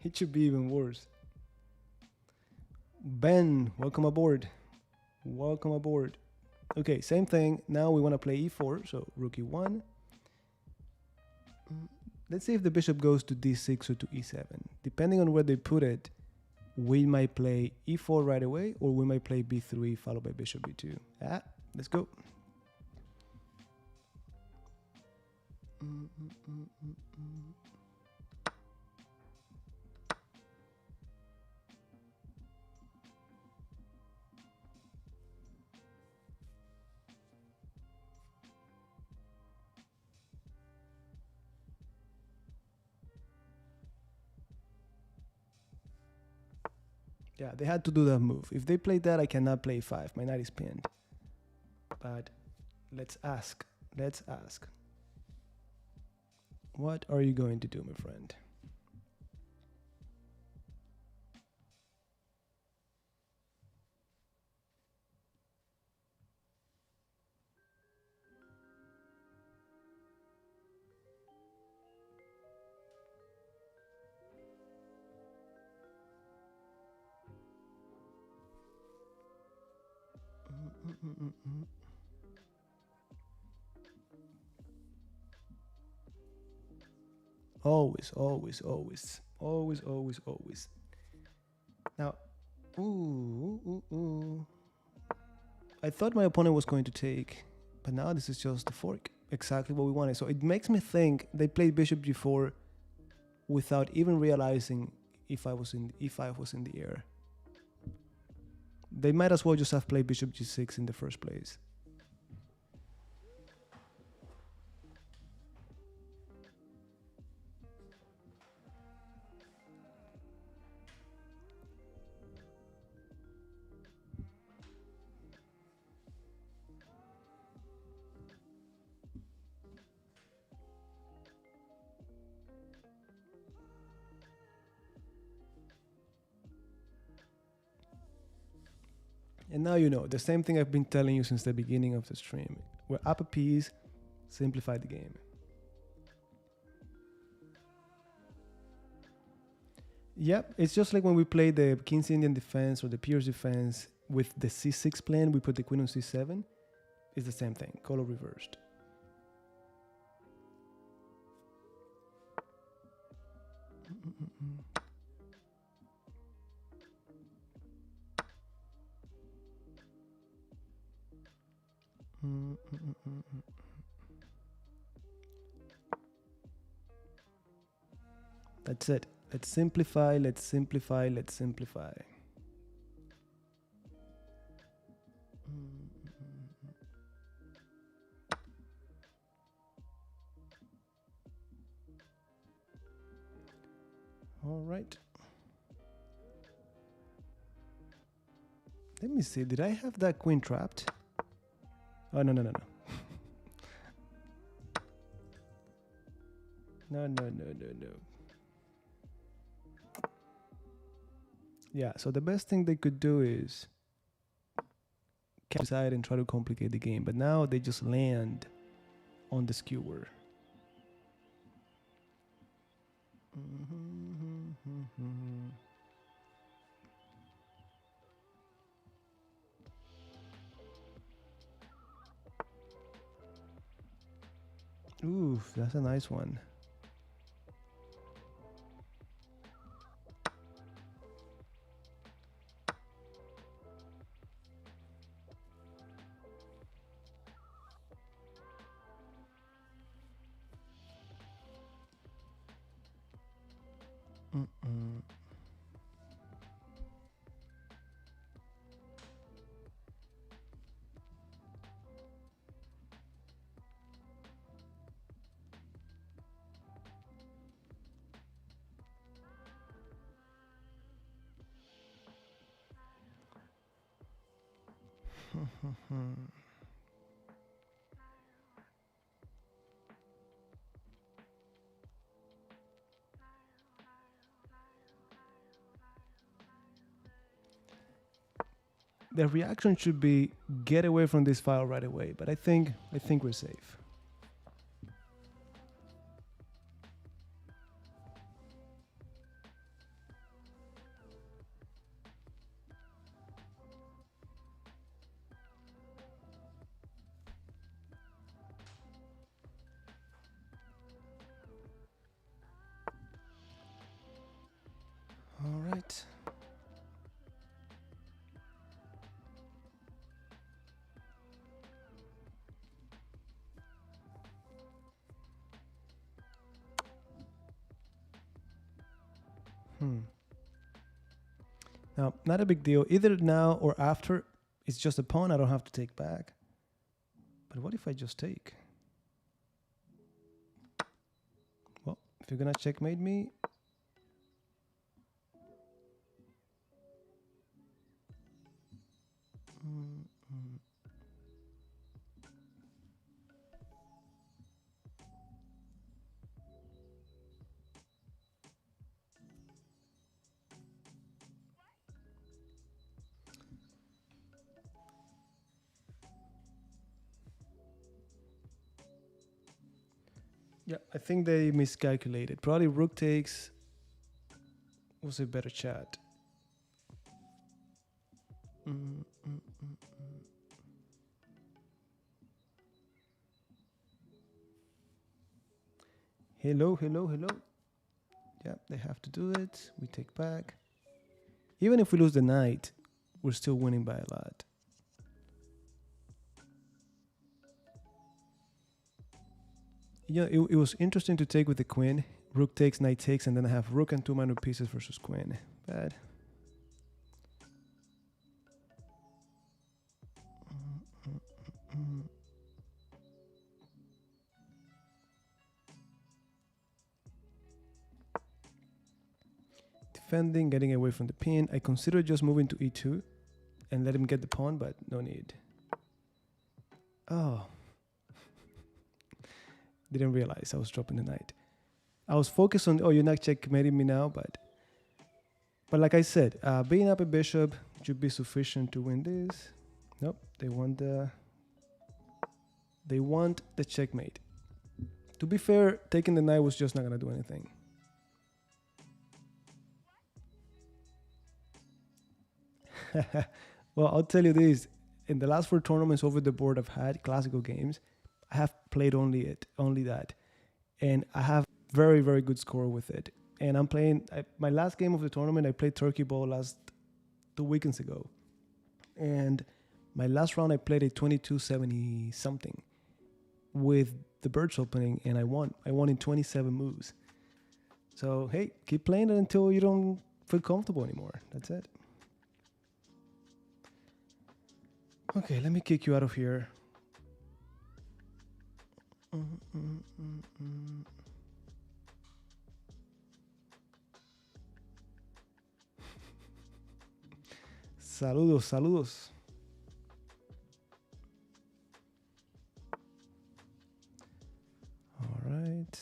It should be even worse. Ben, welcome aboard. Welcome aboard. Okay, same thing. Now we want to play e4, so rook e1. Let's see if the bishop goes to d6 or to e7. Depending on where they put it, we might play e4 right away, or we might play b3 followed by bishop b2. Let's go. Yeah, they had to do that move. If they played that, I cannot play 5. My knight is pinned. But let's ask. Let's ask. What are you going to do, my friend? Always, always, always, always, always, always. Now, I thought my opponent was going to take, but now this is just the fork. Exactly what we wanted. So it makes me think they played bishop g4 without even realizing if I was in the air. They might as well just have played bishop g6 in the first place. And now you know, the same thing I've been telling you since the beginning of the stream. We're up a piece, simplify the game. Yep, it's just like when we play the King's Indian defense or the Pierce defense with the c6 plan, we put the queen on c7. It's the same thing, color reversed. That's it. Let's simplify, let's simplify, let's simplify. All right. Let me see, did I have that queen trapped? Oh, no. No. Yeah, so the best thing they could do is decide and try to complicate the game, but now they just land on the skewer. Oof, that's a nice one. the reaction should be get away from this file right away, but I think we're safe. All right. Now, not a big deal. Either now or after, it's just a pawn I don't have to take back. But what if I just take? Well, if you're gonna checkmate me, yeah, I think they miscalculated. Probably rook takes was a better chat. Hello, hello, hello. Yeah, they have to do it. We take back. Even if we lose the knight, we're still winning by a lot. Yeah, it was interesting to take with the queen. Rook takes, knight takes, and then I have rook and 2 minor pieces versus queen. Bad. Defending, getting away from the pin. I consider just moving to e2 and let him get the pawn, but no need. Oh. Didn't realize I was dropping the knight. I was focused on, oh, you're not checkmating me now, but like I said, being up a bishop should be sufficient to win this. Nope, they want the checkmate. To be fair, taking the knight was just not gonna do anything. Well, I'll tell you this. In the last 4 tournaments over the board I've had, classical games, I have played only that. And I have very, very good score with it. And I'm playing, my last game of the tournament, I played Turkey Ball 2 weekends ago. And my last round, I played a 2270 something with the birds opening, and I won. I won in 27 moves. So, hey, keep playing it until you don't feel comfortable anymore. That's it. Okay, let me kick you out of here. Saludos, saludos. All right.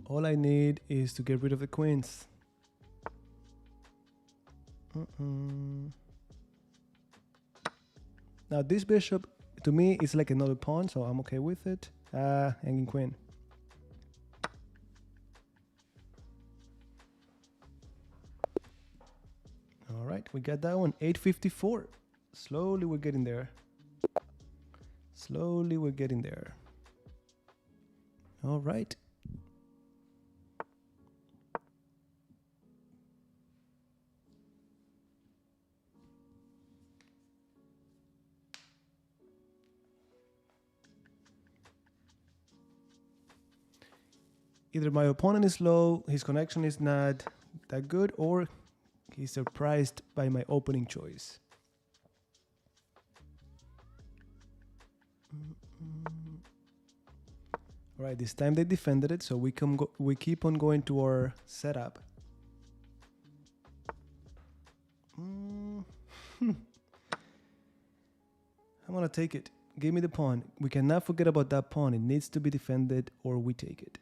All I need is to get rid of the queens. Now this bishop, to me, is like another pawn, so I'm okay with it. Hanging queen. All right, we got that one. 854. Slowly we're getting there. Slowly we're getting there. All right. Either my opponent is low, his connection is not that good, or he's surprised by my opening choice. All right, this time they defended it, so we keep on going to our setup. I'm gonna take it. Give me the pawn. We cannot forget about that pawn. It needs to be defended, or we take it.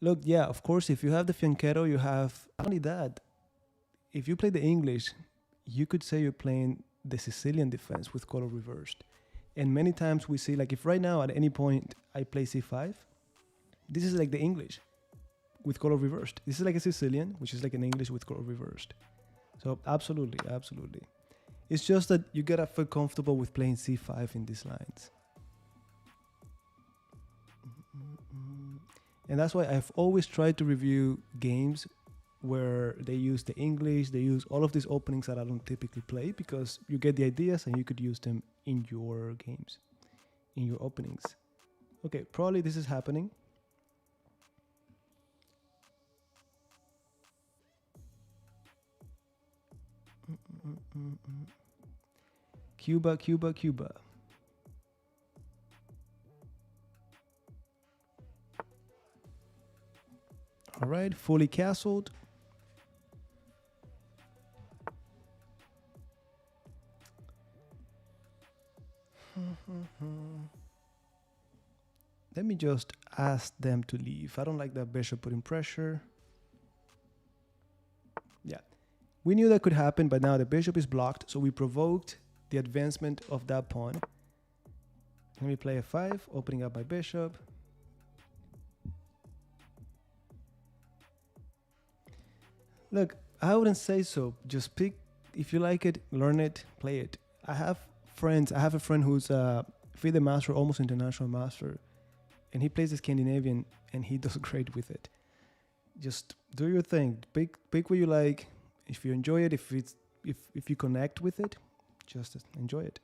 Look, yeah, of course, if you have the fianchetto, you have not only that. If you play the English, you could say you're playing the Sicilian defense with color reversed. And many times we see, like if right now at any point I play c5, this is like the English with color reversed. This is like a Sicilian, which is like an English with color reversed. So absolutely, absolutely. It's just that you gotta feel comfortable with playing c5 in these lines. And that's why I've always tried to review games where they use the English, they use all of these openings that I don't typically play, because you get the ideas and you could use them in your games, in your openings. Okay, probably this is happening. Cuba, Cuba, Cuba. All right, fully castled. Let me just ask them to leave. I don't like that bishop putting pressure. Yeah, we knew that could happen, but now the bishop is blocked, so we provoked the advancement of that pawn. Let me play f5, opening up my bishop. Look, I wouldn't say so. Just pick, if you like it, learn it, play it. I have friends. I have a friend who's a FIDE master, almost international master, and he plays the Scandinavian, and he does great with it. Just do your thing. Pick what you like. If you enjoy it, if you connect with it, just enjoy it.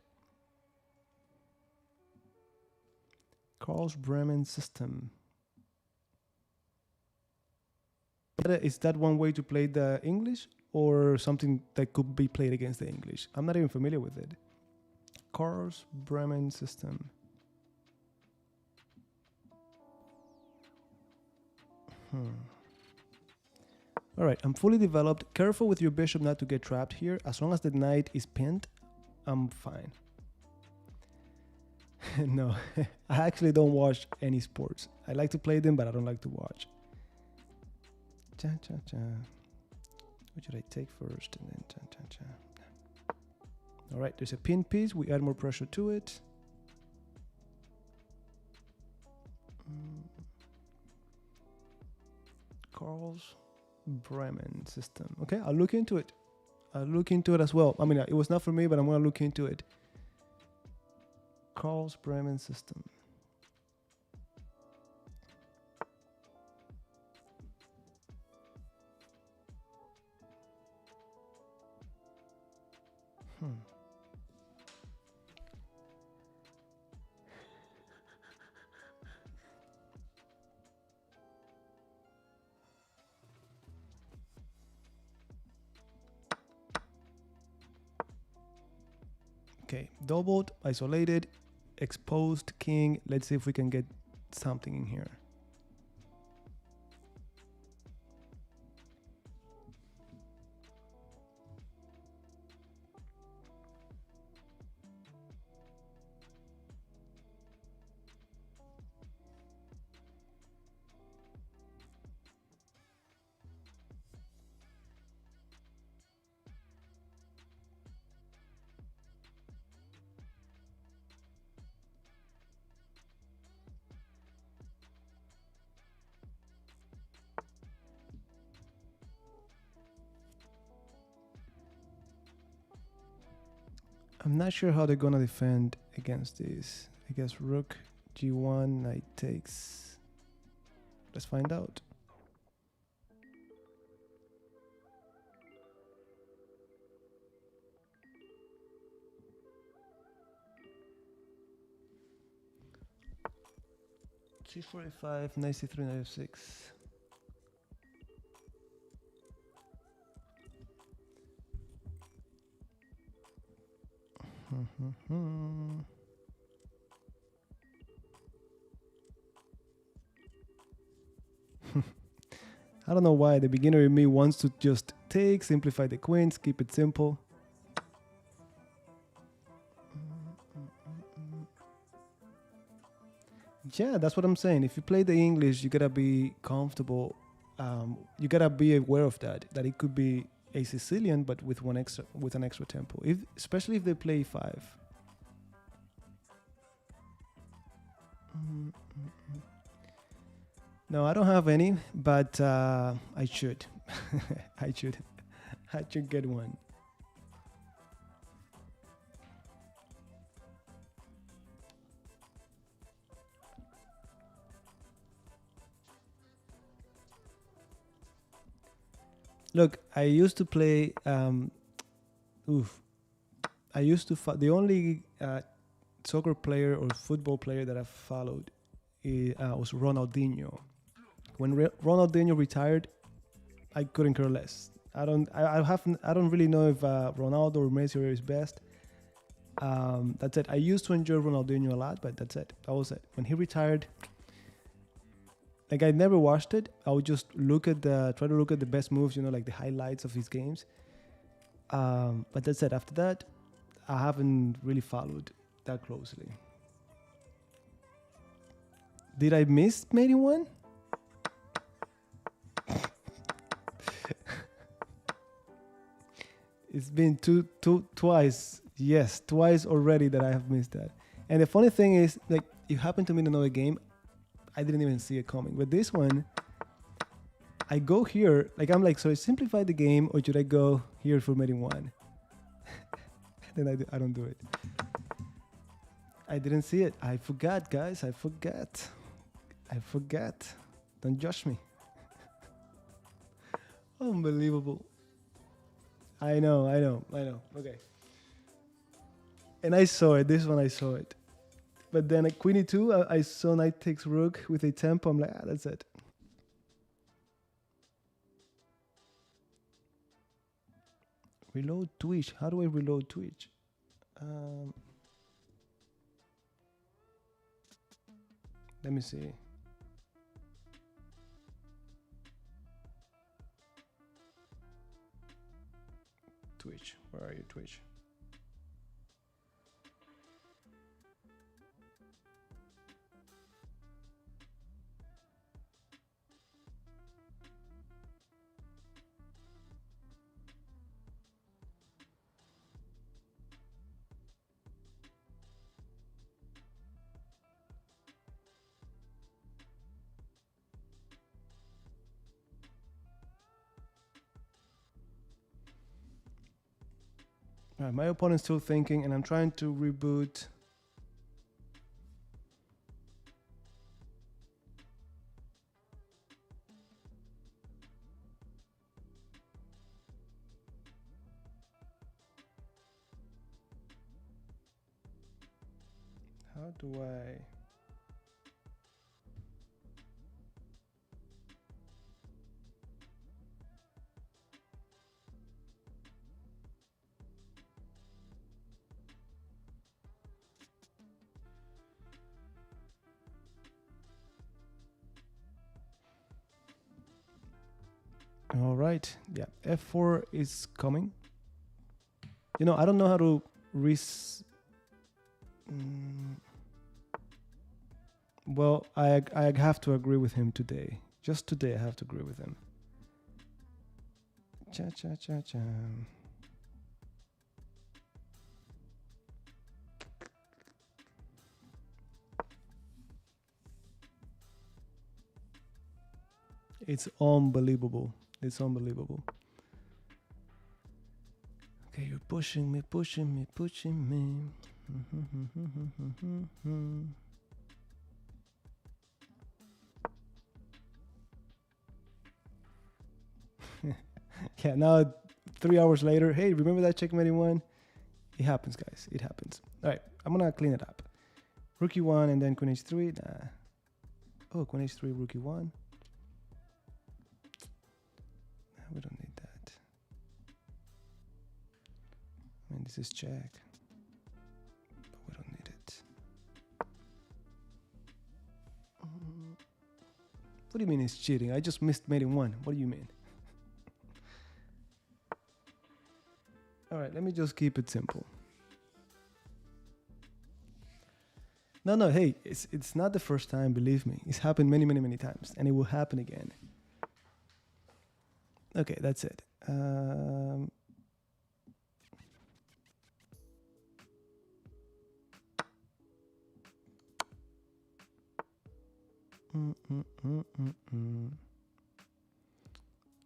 Carl's Bremen system. Is that one way to play the English, or something that could be played against the English? I'm not even familiar with it. Carl's Bremen system. All right, I'm fully developed. Careful with your bishop not to get trapped here. As long as the knight is pinned, I'm fine. No, I actually don't watch any sports. I like to play them, but I don't like to watch. Cha cha cha. What should I take first? And then cha cha cha. All right, there's a pin piece. We add more pressure to it. Carl's Bremen system. Okay, I'll look into it. I'll look into it as well. I mean, it was not for me, but I'm going to look into it. Carl's Bremen system. Okay, doubled, isolated, exposed king. Let's see if we can get something in here. I'm not sure how they're gonna defend against this. I guess rook g1, knight takes. Let's find out. c45, knight c3, knight f6. I don't know why the beginner in me wants to just take, simplify the queens, keep it simple. Yeah, that's what I'm saying. If you play the English, you gotta be comfortable. You gotta be aware of that it could be a Sicilian, but with an extra tempo. If especially if they play five. Mm, mm, mm. No, I don't have any, but I should. I should. I should get one. Look, I used to play. Oof. I used to. The only soccer player or football player that I followed was Ronaldinho. When Ronaldinho retired, I couldn't care less. I haven't. I don't really know if Ronaldo or Messi is best. That's it. I used to enjoy Ronaldinho a lot, but that's it. That was it. When he retired, like I never watched it. I would just try to look at the best moves, like the highlights of his games. But that's it. After that, I haven't really followed that closely. Did I miss maybe one? It's been twice. Yes, twice already that I have missed that. And the funny thing is, like, you happen to meet another game, I didn't even see it coming. But this one, I go here, like I'm like, so I simplify the game, or should I go here for meeting one? Then I don't do it. I didn't see it. I forgot, guys. I forgot. Don't judge me. Unbelievable. I know. Okay. And I saw it. This one I saw it. But then at Queen E2, I saw knight takes rook with a tempo. I'm like, that's it. Reload Twitch. How do I reload Twitch? Let me see. Twitch. Where are you, Twitch? All right, my opponent's still thinking, and I'm trying to reboot. How do I? All right. Yeah, F4 is coming. I don't know how to Well, I have to agree with him today. Just today, I have to agree with him. Cha cha cha cha. It's unbelievable. It's unbelievable. Okay, you're pushing me. Yeah, now 3 hours later, hey, remember that checkmate one? It happens, guys. It happens. All right, I'm gonna clean it up. Rook e1 and then queen h3. Nah. Oh, queen h3, rook e1. We don't need that. I mean, this is check, but we don't need it. What do you mean it's cheating? I just missed mate in one. What do you mean? All right, let me just keep it simple. No. Hey, it's not the first time. Believe me, it's happened many times, and it will happen again. Okay, that's it.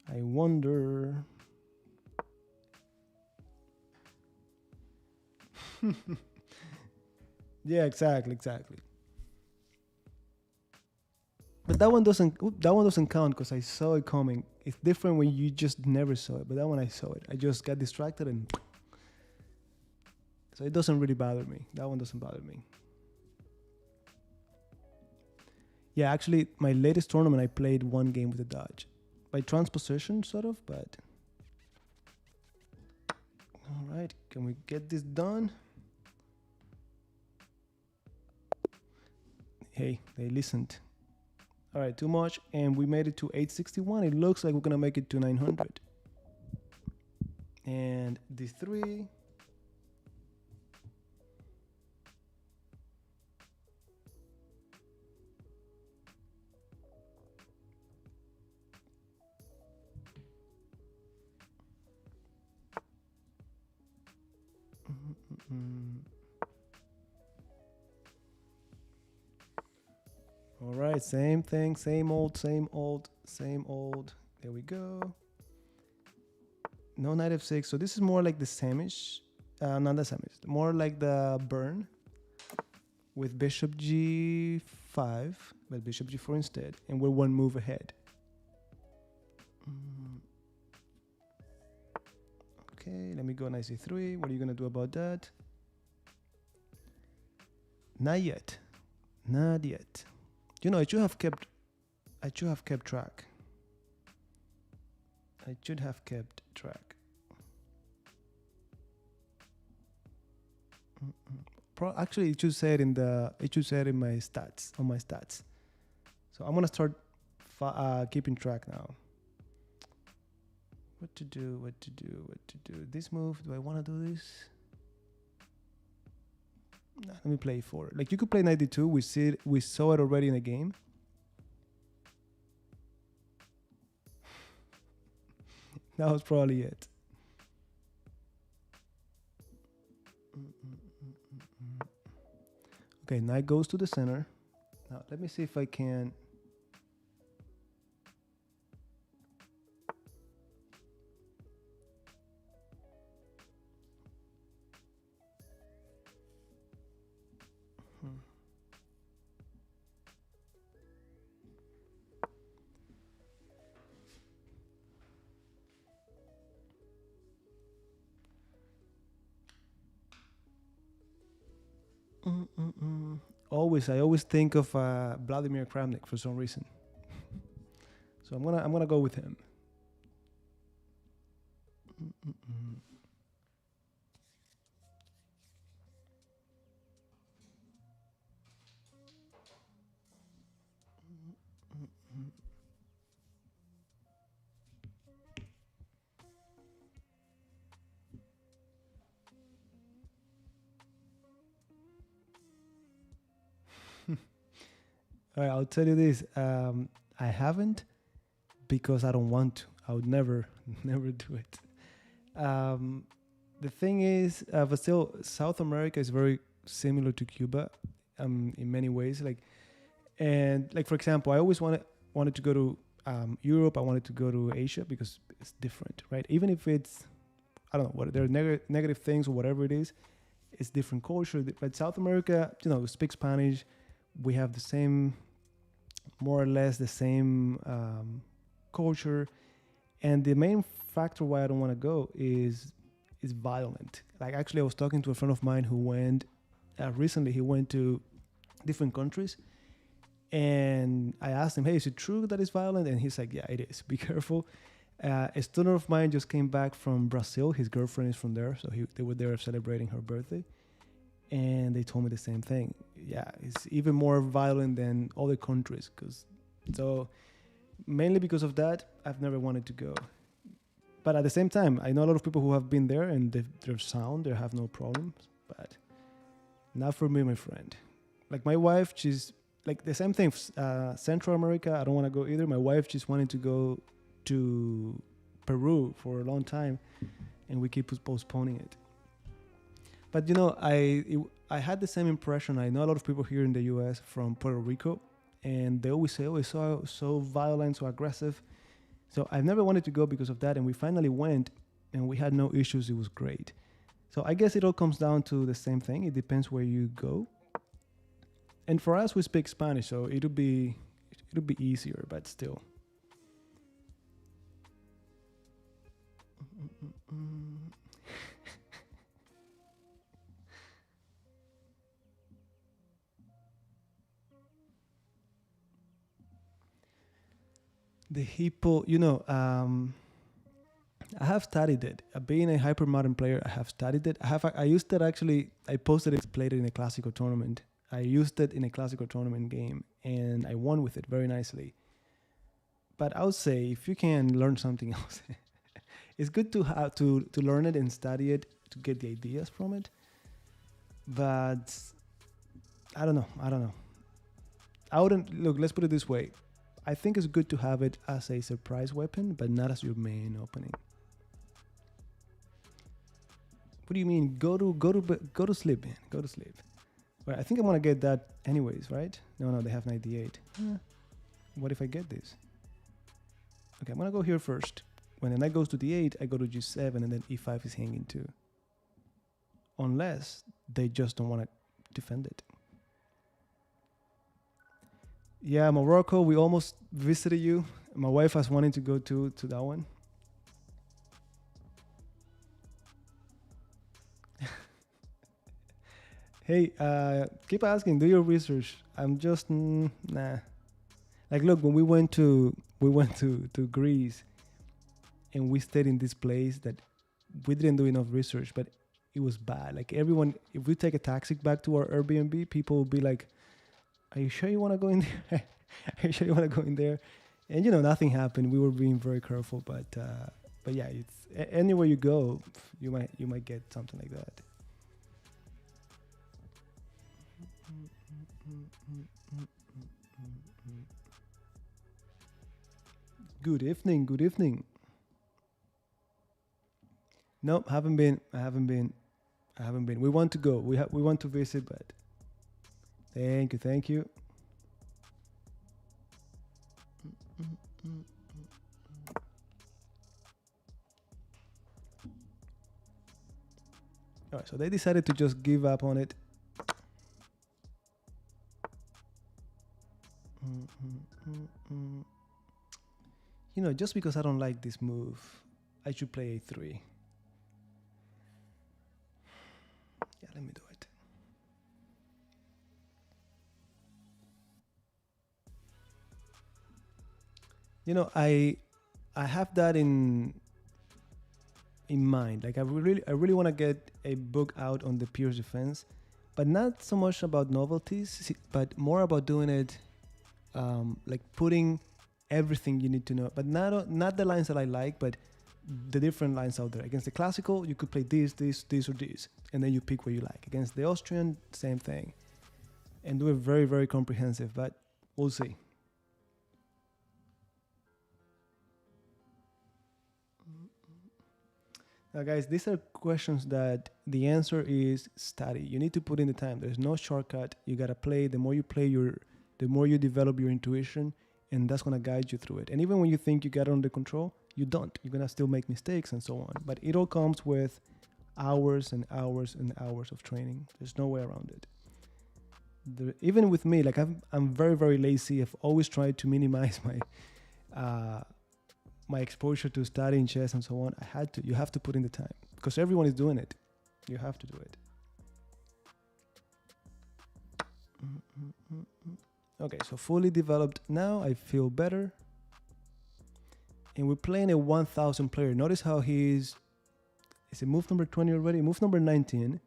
I wonder. Yeah, exactly. But that one doesn't count because I saw it coming. It's different when you just never saw it. But that one I saw it. I just got distracted and so it doesn't really bother me. That one doesn't bother me. Yeah, actually, my latest tournament I played one game with a dodge, by transposition sort of. But all right, can we get this done? Hey, they listened. All right, too much, and we made it to 861. It looks like we're gonna make it to 900. And D3. All right, same thing, same old. There we go. No knight f6. So this is more like the samish, not the samish, more like the burn with bishop g5, but bishop g4 instead, and we're one move ahead. Okay, let me go knight c3. What are you gonna do about that? Not yet. You know, I should have kept track. Actually, it should say it in my stats, on my stats. So I'm gonna start keeping track now. What to do? This move, do I want to do this? Nah, let me play e4. Like, you could play knight d2. We saw it already in a game. That was probably it. Okay, knight goes to the center. Now, let me see if I can. I always think of Vladimir Kramnik for some reason. So I'm gonna go with him. All right, I'll tell you this. I haven't because I don't want to. I would never do it. The thing is, but still, South America is very similar to Cuba in many ways. Like for example, I always wanted to go to Europe. I wanted to go to Asia because it's different, right? Even if it's, I don't know, what there are negative things or whatever it is, it's different culture. But South America, we speak Spanish. We have the same, more or less the same culture, and the main factor why I don't want to go is violent. Like, actually, I was talking to a friend of mine who went recently. He went to different countries, and I asked him, "Hey, is it true that it's violent?" And he's like, "Yeah, it is. Be careful." A student of mine just came back from Brazil. His girlfriend is from there, so they were there celebrating her birthday. And they told me the same thing. Yeah, it's even more violent than other countries. So mainly because of that, I've never wanted to go. But at the same time, I know a lot of people who have been there and they're sound, they have no problems. But not for me, my friend. Like my wife, she's like the same thing. Central America, I don't want to go either. My wife just wanted to go to Peru for a long time, and we keep postponing it. But you know, I had the same impression. I know a lot of people here in the U.S. from Puerto Rico, and they always say, "Oh, it's so violent, so aggressive." So I've never wanted to go because of that, and we finally went, and we had no issues. It was great. So I guess it all comes down to the same thing. It depends where you go. And for us, we speak Spanish, so it'll be easier, but still. The hippo, you know, I have studied it. Being a hypermodern player, I have studied it. I used it actually. I posted it, played it in a classical tournament. I used it in a classical tournament game, and I won with it very nicely. But I would say if you can learn something else, it's good to have to learn it and study it to get the ideas from it. But I don't know. I wouldn't look. Let's put it this way. I think it's good to have it as a surprise weapon, but not as your main opening. What do you mean? Go to sleep, man. Go to sleep. Well, I think I'm gonna get that anyways, right? No, they have knight d8. What if I get this? Okay, I'm gonna go here first. When the knight goes to d8, I go to g7, and then e5 is hanging too. Unless they just don't want to defend it. Yeah, Morocco, we almost visited you. My wife was wanting to go to that one. Hey, keep asking, do your research. I'm just, nah. Like, look, when we went to Greece, and we stayed in this place that we didn't do enough research, but it was bad. Like everyone, if we take a taxi back to our Airbnb, people will be like, "Are you sure you want to go in there? Are you sure you want to go in there?" And you know, nothing happened. We were being very careful, but yeah, it's anywhere you go, you might get something like that. Good evening. Good evening. Nope, haven't been. I haven't been. We want to go. We want to visit, but thank you. Thank you. All right, so they decided to just give up on it. You know, just because I don't like this move, I should play a3. Yeah, let me do it. You know, I have that in mind. Like I really want to get a book out on the Pierce defense, but not so much about novelties, but more about doing it, like putting everything you need to know, but not the lines that I like, but the different lines out there. Against the classical, you could play this, or this, and then you pick what you like. Against the Austrian, same thing, and do it very, very comprehensive. But we'll see. Now, guys, these are questions that the answer is study. You need to put in the time. There's no shortcut. You gotta play. The more you play, the more you develop your intuition, and that's gonna guide you through it. And even when you think you got it under control, you don't. You're gonna still make mistakes and so on. But it all comes with hours and hours and hours of training. There's no way around it. Even with me, like I'm very, very lazy. I've always tried to minimize my exposure to studying chess and so on. You have to put in the time because everyone is doing it. You have to do it. Okay, so fully developed now. I feel better. And we're playing a 1000 player. Notice how is it move number 20 already? Move number 19.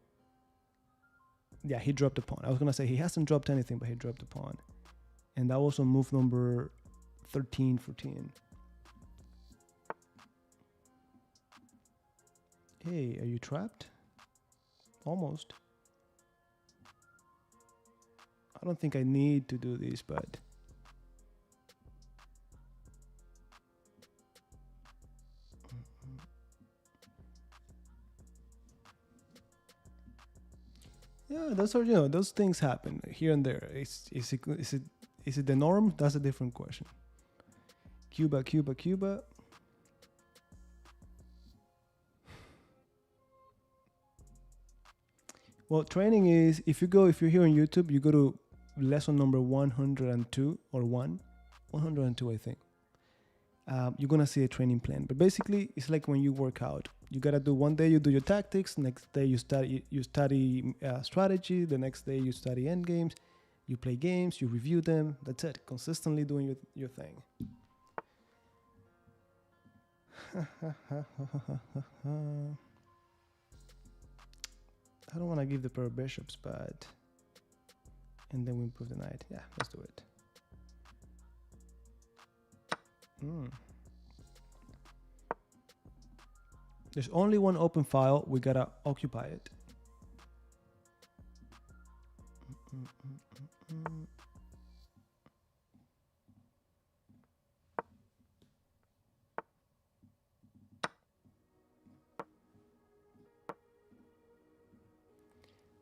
Yeah, he dropped a pawn. I was going to say he hasn't dropped anything, but he dropped a pawn. And that was on move number 13, 14. Hey, are you trapped? Almost. I don't think I need to do this, but yeah, those are, you know, those things happen here and there. Is it the norm? That's a different question. Cuba, Cuba, Cuba. Well, training is, if you're here on YouTube, you go to lesson number 102 or 102, I think. You're gonna see a training plan, but basically it's like when you work out. You gotta do one day you do your tactics, next day you study strategy, the next day you study end games, you play games, you review them. That's it. Consistently doing your thing. I don't want to give the pair of bishops, but and then we improve the knight. Yeah, let's do it. There's only one open file. We gotta occupy it.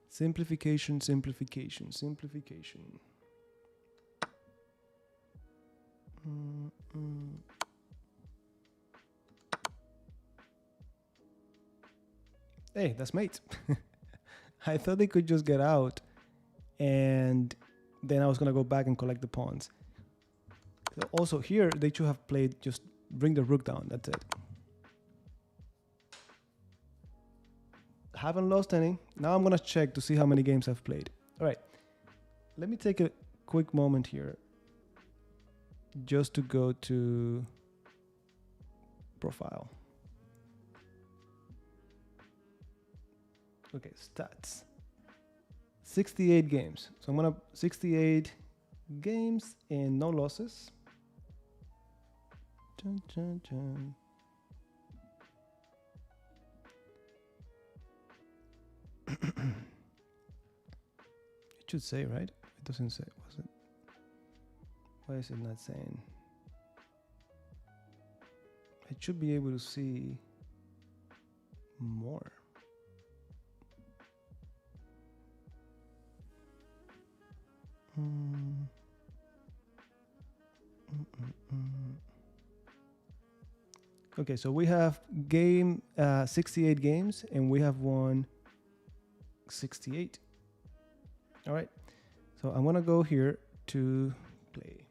Simplification, simplification, simplification. Hey, that's mate. I thought they could just get out and then I was gonna go back and collect the pawns. Also here, they should have played just bring the rook down, that's it. Haven't lost any. Now I'm gonna check to see how many games I've played. All right, let me take a quick moment here just to go to profile. Okay, stats. 68 games. So I'm gonna 68 games and no losses. Dun, dun, dun. It should say, right? It doesn't say, was it? Why is it not saying? I should be able to see more. Okay, so we have 68 games and we have won 68. All right, so I'm gonna go here to play.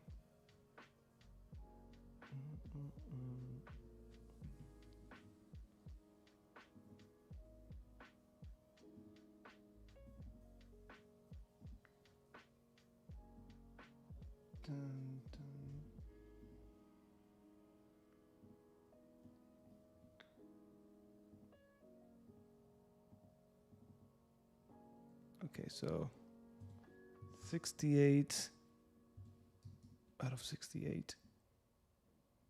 Okay, so 68 out of 68.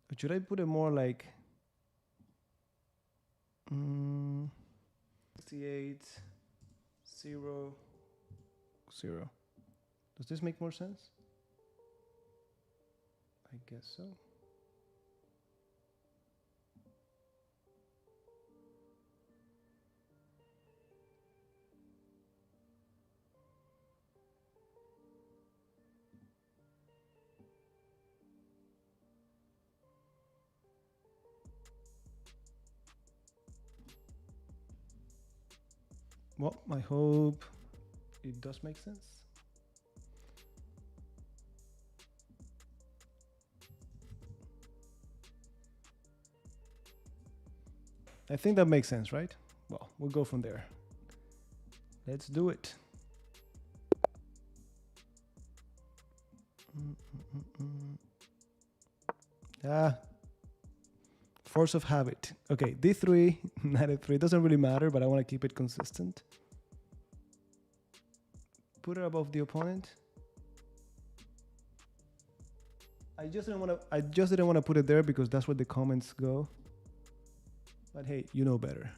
But should I put it more like 68 0 0? Does this make more sense? I guess so. Well, I hope it does make sense. I think that makes sense, right? Well, we'll go from there. Let's do it. Force of habit. Okay, D3, knight F3, doesn't really matter, but I want to keep it consistent. Put it above the opponent. I just didn't want to put it there because that's where the comments go. But hey, you know better.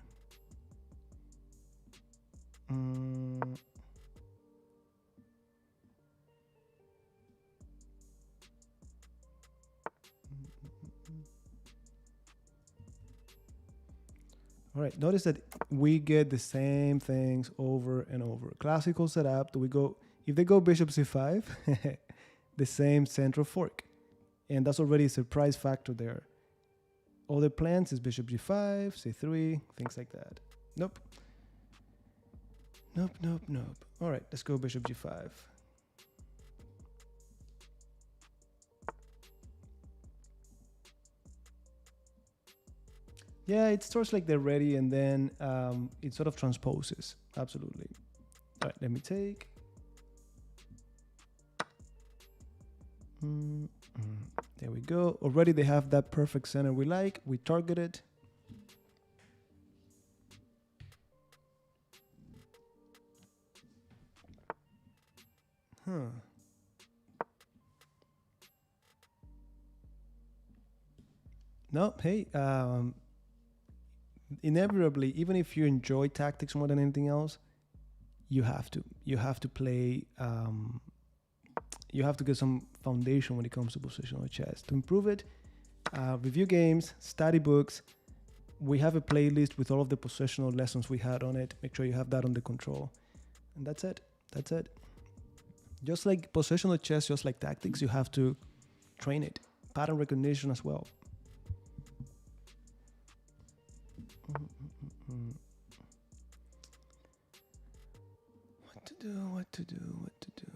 All right, notice that we get the same things over and over. Classical setup, do we go, if they go bishop c5, the same central fork. And that's already a surprise factor there. Other plans is bishop g5, c3, things like that. Nope. Nope, nope, nope. All right, let's go bishop g5. Yeah, it starts like they're ready and then it sort of transposes. Absolutely. All right, let me take. There we go. Already they have that perfect center we like. We target it. Huh. No, hey, inevitably, even if you enjoy tactics more than anything else, you have to play, you have to get some foundation when it comes to positional chess. To improve it, review games, study books. We have a playlist with all of the positional lessons we had on it. Make sure you have that under control. And that's it. That's it. Just like positional chess, just like tactics, you have to train it. Pattern recognition as well. What to do, what to do, what to do.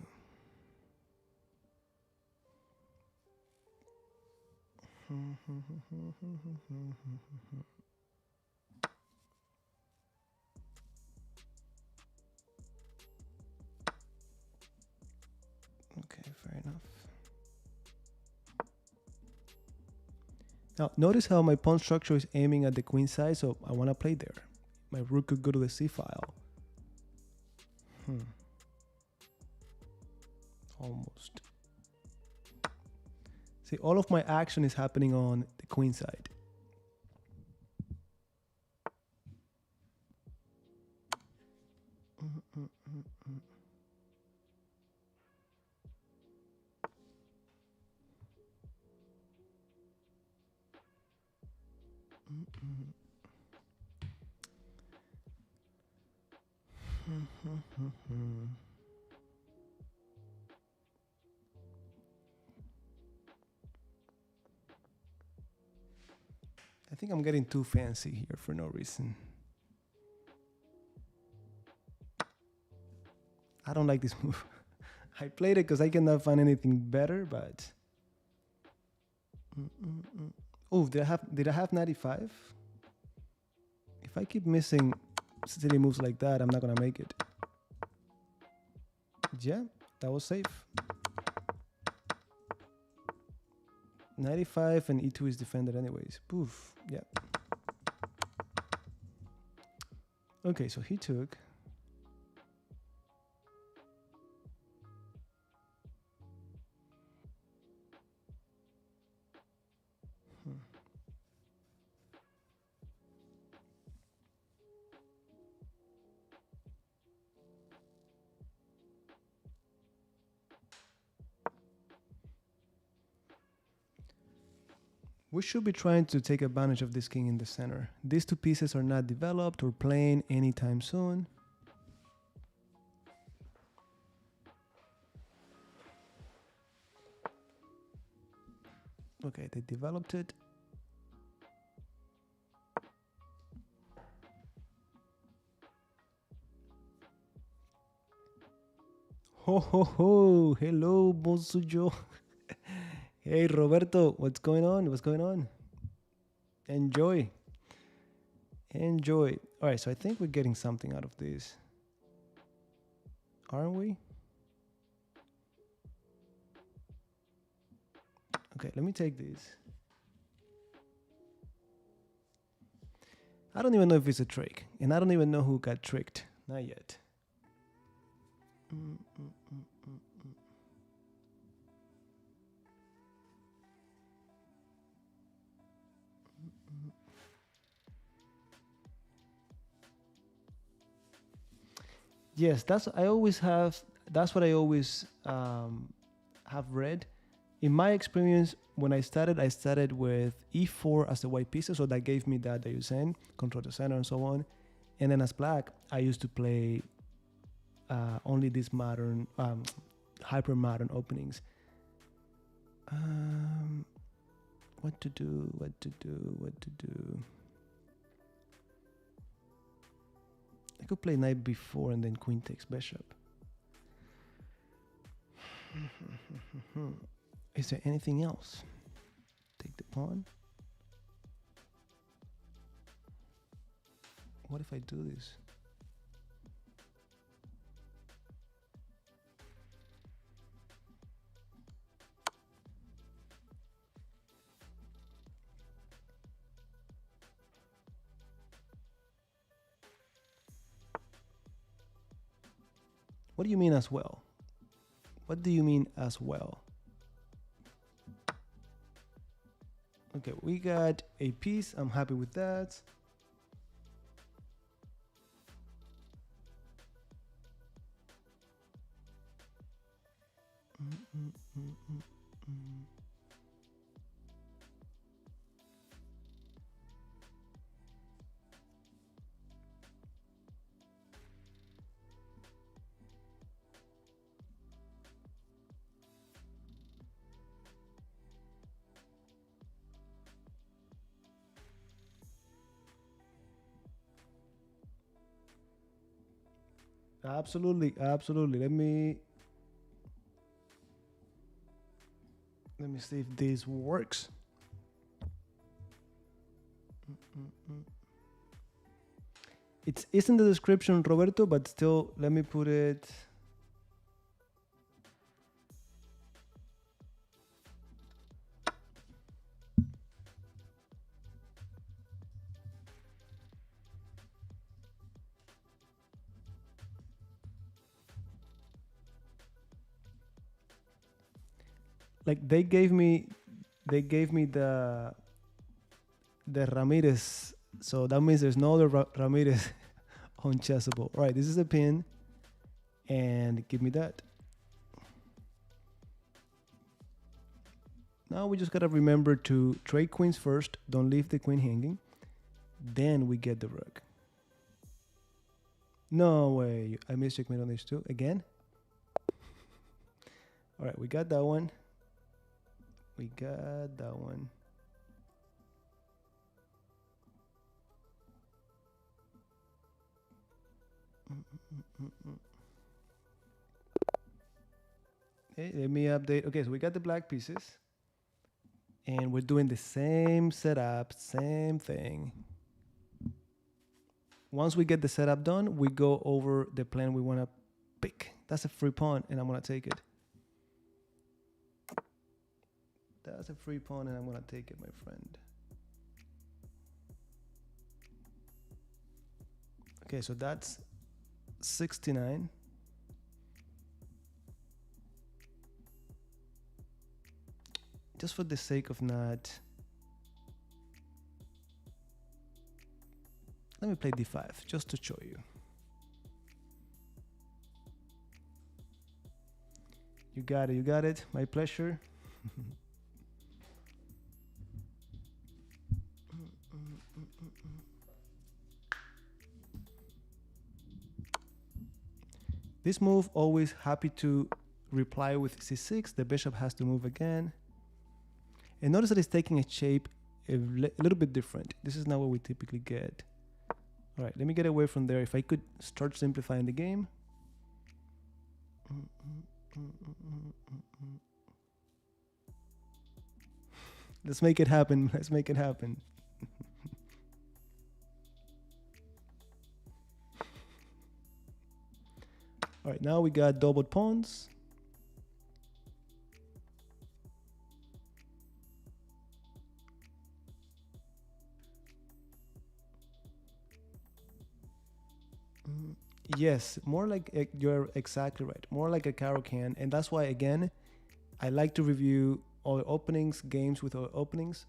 Okay, fair enough. Now, notice how my pawn structure is aiming at the queen side, so I want to play there. My rook could go to the c file. Almost. See, all of my action is happening on the queen side. I think I'm getting too fancy here for no reason. I don't like this move. I played it because I cannot find anything better, but... Oh, did I have 95? If I keep missing silly moves like that, I'm not gonna make it. Yeah, that was safe. 95 and e2 is defended anyways. Poof, yeah. Okay, so he took. We should be trying to take advantage of this king in the center. These two pieces are not developed or playing anytime soon. Okay, they developed it. Ho ho ho! Hello, Bonsujo. Hey Roberto, what's going on? What's going on? Enjoy. Enjoy. All right, so I think we're getting something out of this. Aren't we? Okay, let me take this. I don't even know if it's a trick, and I don't even know who got tricked. Not yet. Yes, that's what I always have read, In my experience, when I started with e4 as the white pieces, so that gave me that you're saying, control the center and so on. And then as black, I used to play only these modern, hyper modern openings. What to do? I could play knight b4 and then queen takes bishop. Is there anything else? Take the pawn. What if I do this? What do you mean as well? What do you mean as well? Okay, we got a piece. I'm happy with that. Absolutely. Let me see if this works. It's in the description, Roberto, but still, let me put it. Like they gave me the Ramirez, so that means there's no other Ramirez on Chessable. All right, this is a pin, and give me that. Now we just gotta remember to trade queens first. Don't leave the queen hanging. Then we get the rook. No way, I missed checkmate on this too again. All right, we got that one. We got that one. Okay, let me update. Okay, so we got the black pieces. And we're doing the same setup, same thing. Once we get the setup done, we go over the plan we want to pick. That's a free pawn, and I'm going to take it. That's a free pawn, and I'm going to take it, my friend. Okay, so that's 69. Just for the sake of not... Let me play d5, just to show you. You got it. My pleasure. This move, always happy to reply with c6. The bishop has to move again. And notice that it's taking a shape a little bit different. This is not what we typically get. All right, let me get away from there. If I could start simplifying the game. Let's make it happen. Let's make it happen. All right, now we got doubled pawns. Yes, more like you're exactly right. More like a Caro-Kann, and that's why again, I like to review all openings, games with all openings,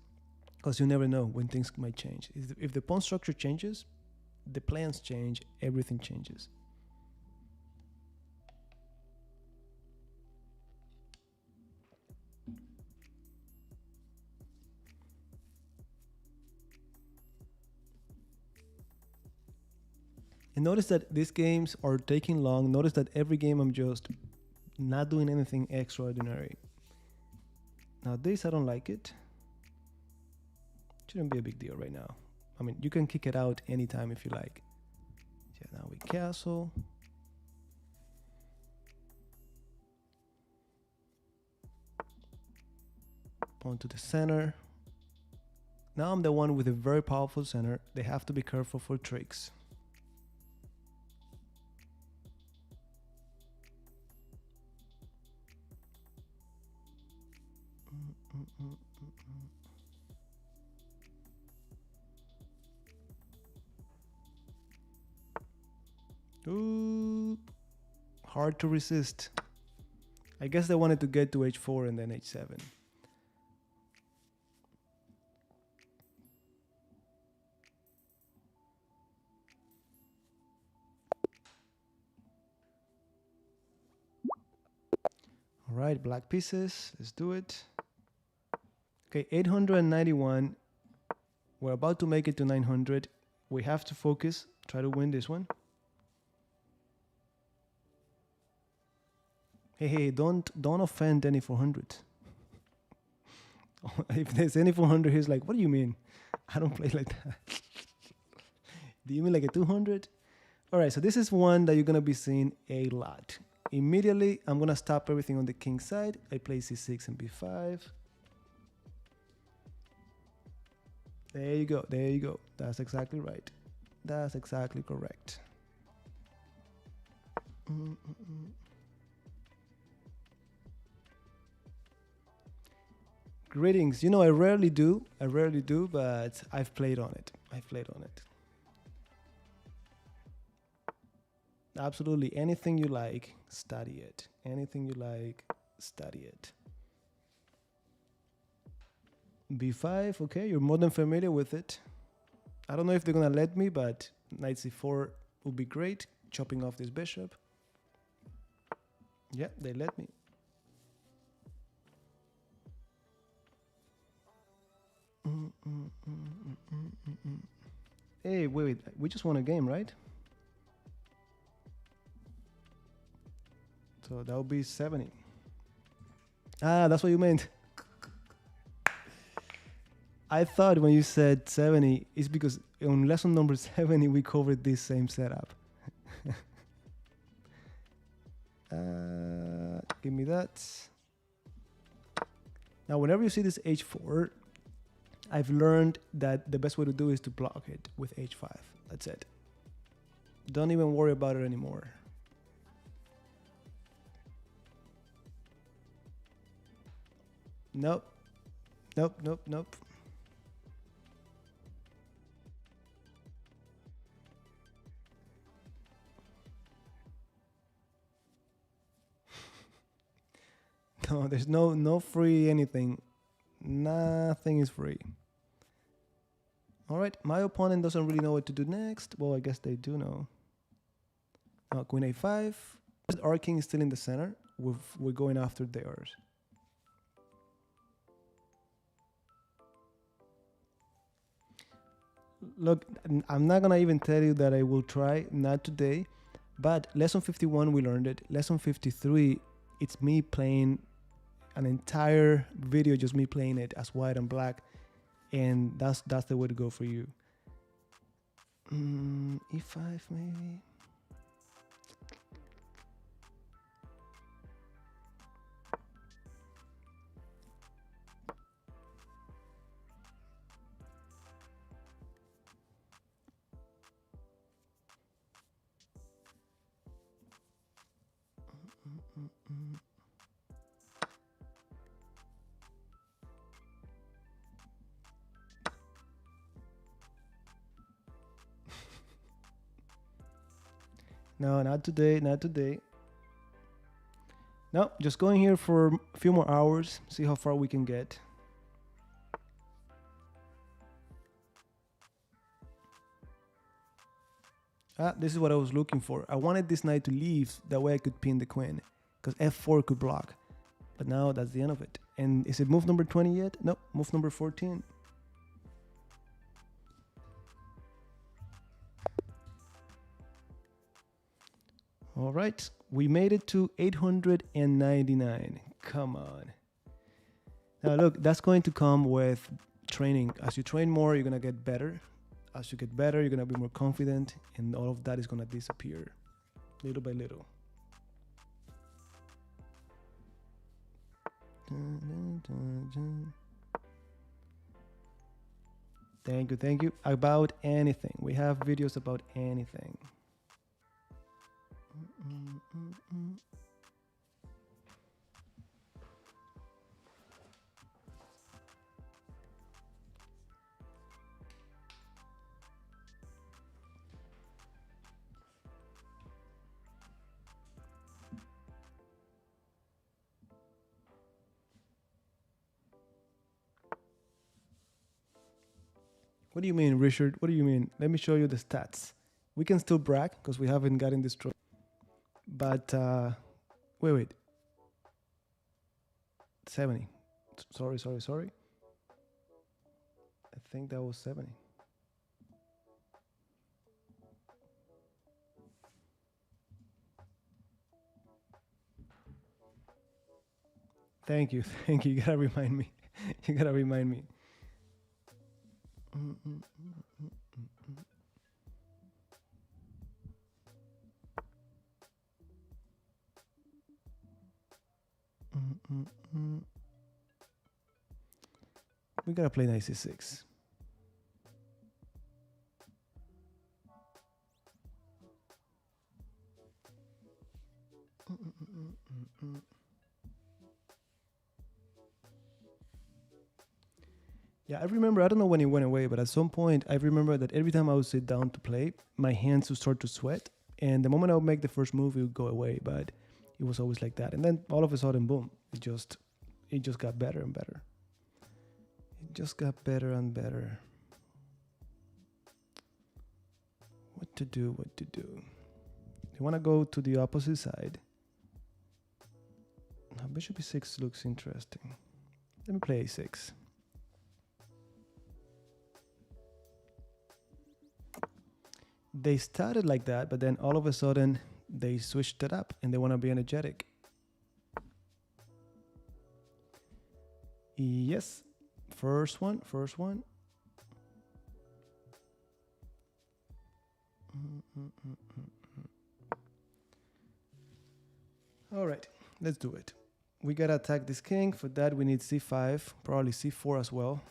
because you never know when things might change. If the pawn structure changes, the plans change, everything changes. And notice that these games are taking long. Notice that every game I'm just not doing anything extraordinary. Now this, I don't like it. Shouldn't be a big deal right now. I mean, you can kick it out anytime if you like. Yeah, now we castle. Pawn to the center. Now I'm the one with a very powerful center. They have to be careful for tricks. Ooh, hard to resist. I guess they wanted to get to h4 and then h7. All right, black pieces. Let's do it. Okay, 891. We're about to make it to 900. We have to focus. Try to win this one. Hey, don't offend any 400. If there's any 400, he's like, what do you mean? I don't play like that. Do you mean like a 200? All right, so this is one that you're going to be seeing a lot. Immediately, I'm going to stop everything on the king side. I play c6 and b5. There you go. There you go. That's exactly right. That's exactly correct. Greetings. You know, I rarely do, but I've played on it. Absolutely. Anything you like, study it. Anything you like, study it. b5, okay, you're more than familiar with it. I don't know if they're gonna let me, but knight c4 would be great. Chopping off this bishop. Yeah, they let me. Hey, wait, we just won a game, right? So that would be 70. Ah, that's what you meant. I thought when you said 70, it's because on lesson number 70, we covered this same setup. Give me that. Now, whenever you see this h4, I've learned that the best way to do is to block it with h5. That's it. Don't even worry about it anymore. Nope. Nope, nope, nope. No, there's no free anything. Nothing is free. All right, my opponent doesn't really know what to do next. Well, I guess they do know. Queen a5. Our king is still in the center. We're going after theirs. Look, I'm not gonna even tell you that I will try, not today, but lesson 51 we learned it. Lesson 53, it's me playing an entire video, just me playing it as white and black, and that's the way to go for you. E5 maybe. No, not today, not today. No, just going here for a few more hours, see how far we can get. This is what I was looking for. I wanted this knight to leave, that way I could pin the queen, because f4 could block. But now that's the end of it. And is it move number 20 yet? No, move number 14. All right, we made it to 899. Come on. Now look, that's going to come with training. As you train more, you're gonna get better. As you get better, you're gonna be more confident, and all of that is gonna disappear little by little. Thank you, thank you. About anything. We have videos about anything. What do you mean, Richard? What do you mean? Let me show you the stats. We can still brag because we haven't gotten destroyed. But wait. 70. Sorry. I think that was 70. Thank you. You gotta remind me. You gotta remind me. We gotta play knight c6. Yeah, I remember, I don't know when it went away, but at some point I remember that every time I would sit down to play, my hands would start to sweat, and the moment I would make the first move, it would go away, but it was always like that. And then all of a sudden, boom, it just got better and better. It just got better and better. What to do? You want to go to the opposite side. Now, bishop e6 looks interesting. Let me play a6. They started like that, but then all of a sudden they switched it up and they want to be energetic. Yes, first one. All right, let's do it. We gotta attack this king. For that we need c5, probably c4 as well.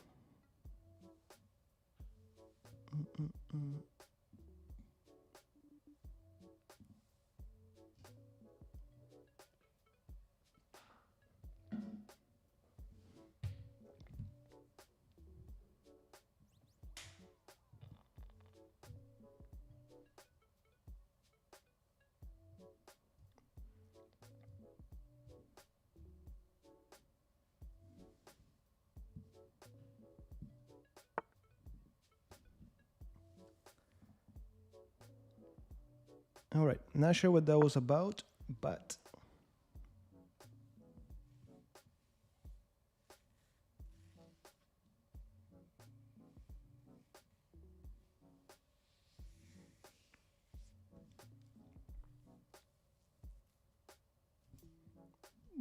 All right, not sure what that was about, but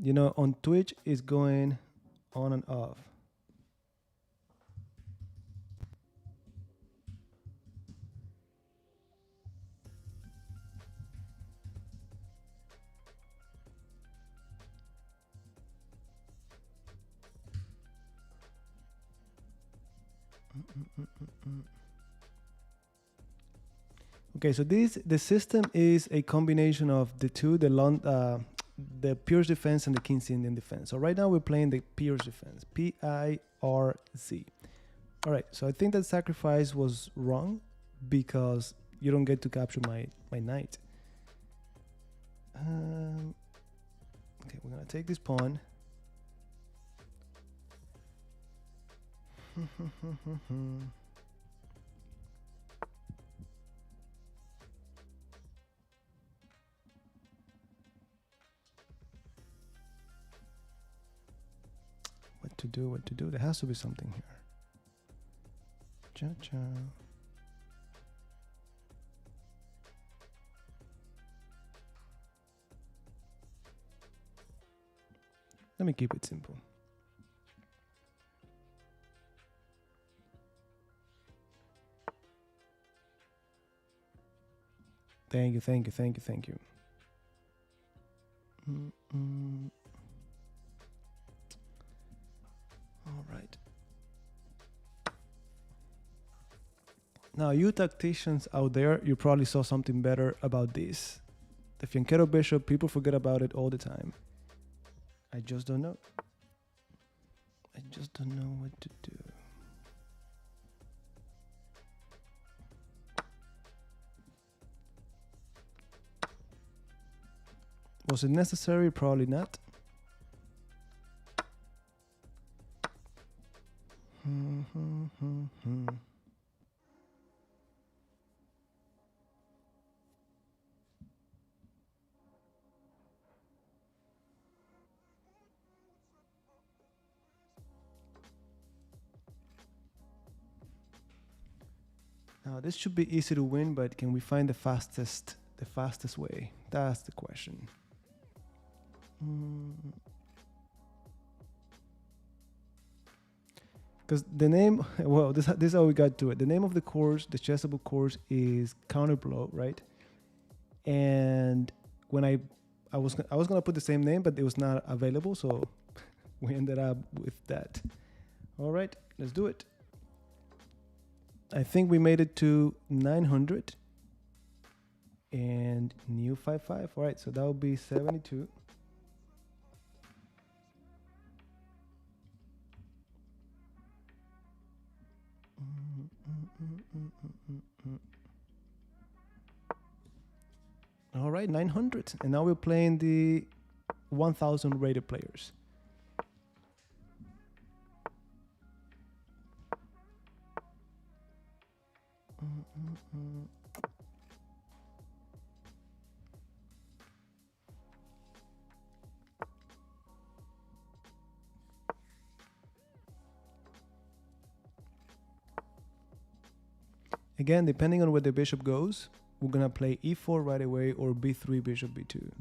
you know, on Twitch it's going on and off. Okay, so the system is a combination of the two, the Pierce defense and the King's Indian defense. So right now we're playing the Pierce defense, P-I-R-Z. All right, so I think that sacrifice was wrong because you don't get to capture my knight. Okay, we're gonna take this pawn. What to do? There has to be something here. Cha-cha. me keep it simple. Thank you, thank you, thank you, thank you. All right. Now, you tacticians out there, you probably saw something better about this. The Fianchetto Bishop, people forget about it all the time. I just don't know. I just don't know what to do. Was it necessary? Probably not. Now this should be easy to win, but can we find the fastest way? That's the question. Because the name, well, this is how we got to it. The name of the course, the Chessable course, is Counterblow, right? And when I was gonna put the same name, but it was not available, so we ended up with that. All right, let's do it. I think we made it to 900 and new 55. All right, so that would be 72. All right, 900. And now we're playing the 1000 rated players. Again, depending on where the bishop goes, we're gonna play e4 right away or b3, bishop b2.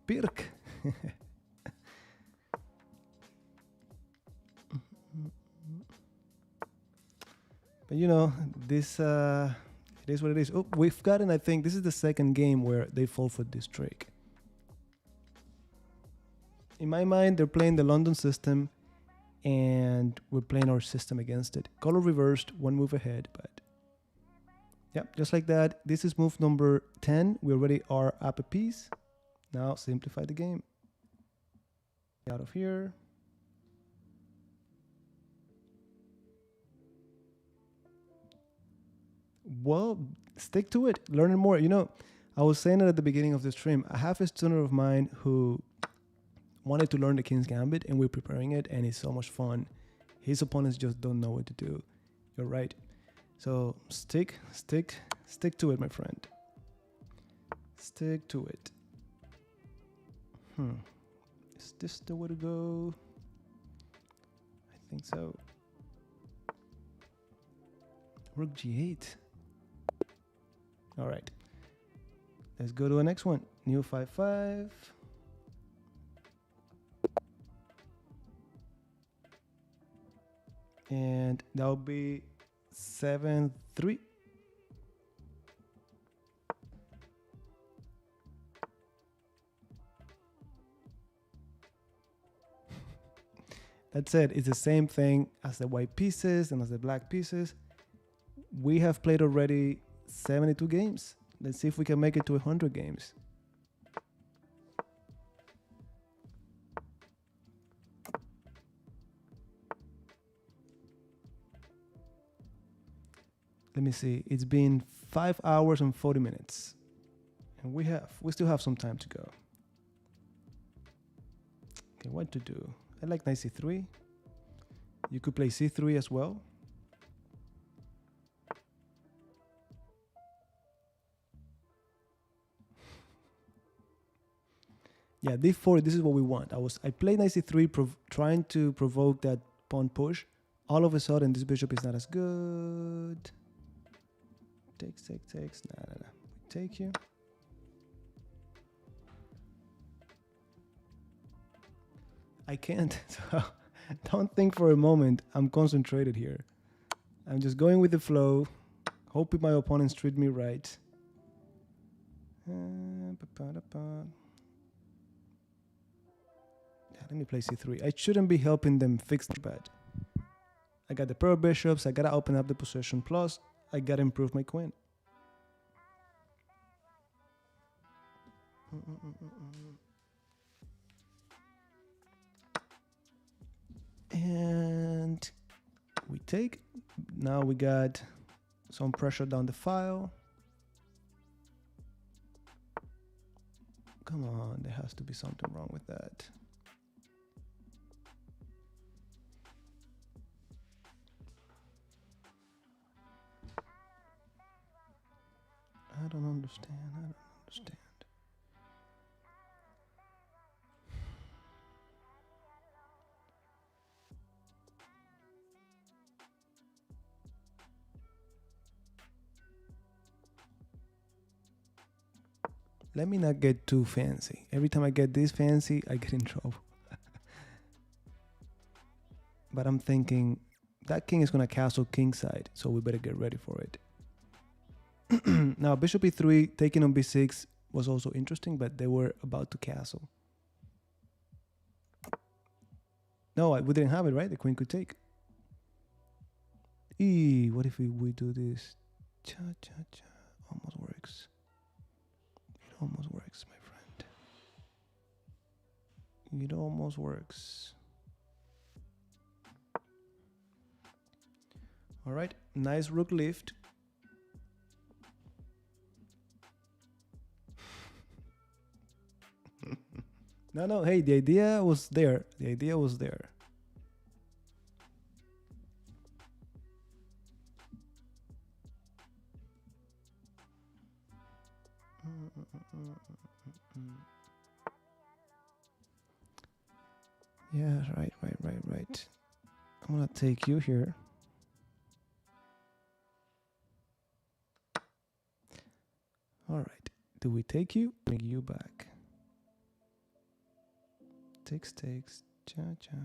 Pirk. But you know, this it is what it is. Oh, we've gotten, I think, this is the second game where they fall for this trick. In my mind, they're playing the London system, and we're playing our system against it. Color reversed, one move ahead, but yeah, just like that. This is move number 10. We already are up a piece. Now simplify the game. Out of here. Well, stick to it. Learn more. You know, I was saying it at the beginning of the stream. I have a student of mine who wanted to learn the King's Gambit, and we're preparing it, and it's so much fun. His opponents just don't know what to do. You're right. So stick to it, my friend. Stick to it. Is this the way to go? I think so. Rook g8. All right. Let's go to the next one. New 5-5. And that'll be 7-3. That said, it's the same thing as the white pieces and as the black pieces. We have played already 72 games. Let's see if we can make it to 100 games. Let me see. It's been 5 hours and 40 minutes. And we still have some time to go. Okay, what to do? I like knight c3. You could play c3 as well. Yeah, d4, this is what we want. I played knight c3 trying to provoke that pawn push. All of a sudden, this bishop is not as good. Takes. Nah. We take you. I can't. So don't think for a moment. I'm concentrated here. I'm just going with the flow, hoping my opponents treat me right. Yeah, let me play c3. I shouldn't be helping them fix the bad. I got the pair of bishops. I gotta open up the position. Plus, I gotta improve my queen. And we take. Now we got some pressure down the file. Come on, there has to be something wrong with that. I don't understand. I don't understand. Let me not get too fancy. Every time I get this fancy, I get in trouble. But I'm thinking that king is going to castle kingside, so we better get ready for it. Now, bishop e3 taking on b6 was also interesting, but they were about to castle. No, we didn't have it, right? The queen could take. What if we do this? Cha, cha, cha. Almost works. It almost works, my friend. It almost works. All right, nice rook lift. No, hey, the idea was there. The idea was there. Yeah, right. I'm gonna take you here. All right, do we take you? Bring you back. Takes, cha cha.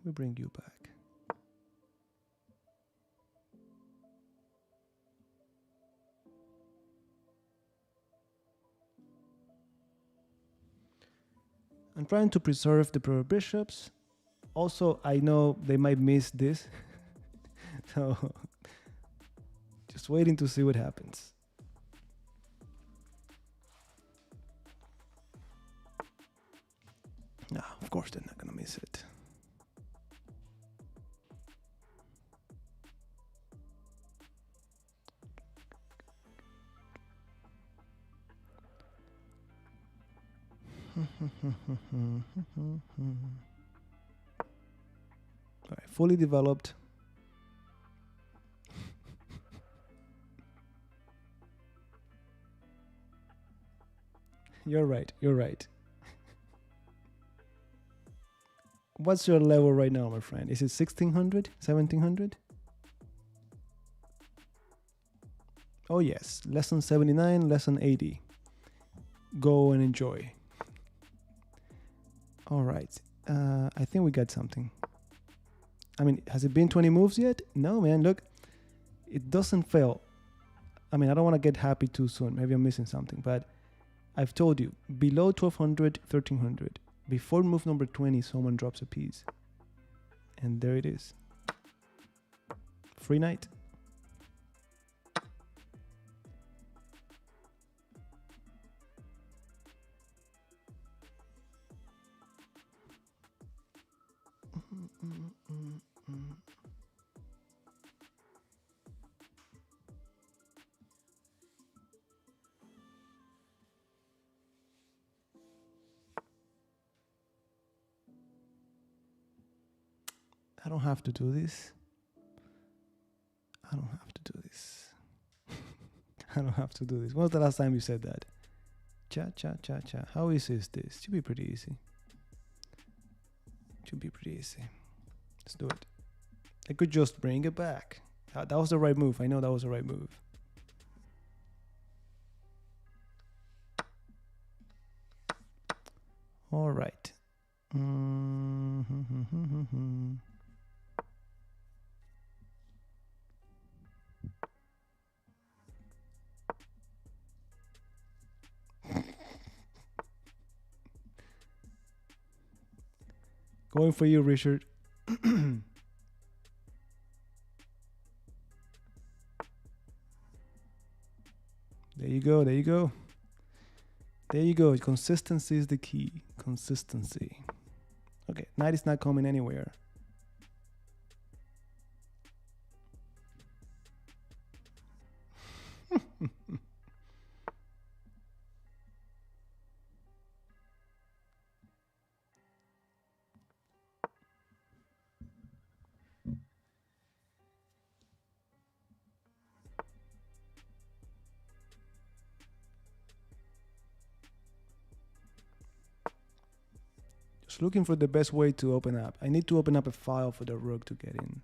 We bring you back. I'm trying to preserve the pair of bishops. Also, I know they might miss this. So, just waiting to see what happens. No, of course they're not gonna miss it. All right, fully developed. You're right. What's your level right now, my friend? Is it 1600, 1700? Oh yes, lesson 79, lesson 80. Go and enjoy. All right, I think we got something. I mean, has it been 20 moves yet? No, man, look, it doesn't fail. I mean, I don't want to get happy too soon. Maybe I'm missing something, but I've told you, below 1200, 1300. Before move number 20, someone drops a piece. And there it is. Free knight. I don't have to do this. I don't have to do this. I don't have to do this. When was the last time you said that? Cha, cha, cha, cha. How easy is this? Should be pretty easy. Should be pretty easy. Let's do it. I could just bring it back. That was the right move. I know that was the right move. All right. Mm-hmm. Going for you, Richard. There you go. There you go. There you go. Consistency is the key. Consistency. Okay, knight is not coming anywhere. Just looking for the best way to open up. I need to open up a file for the rook to get in.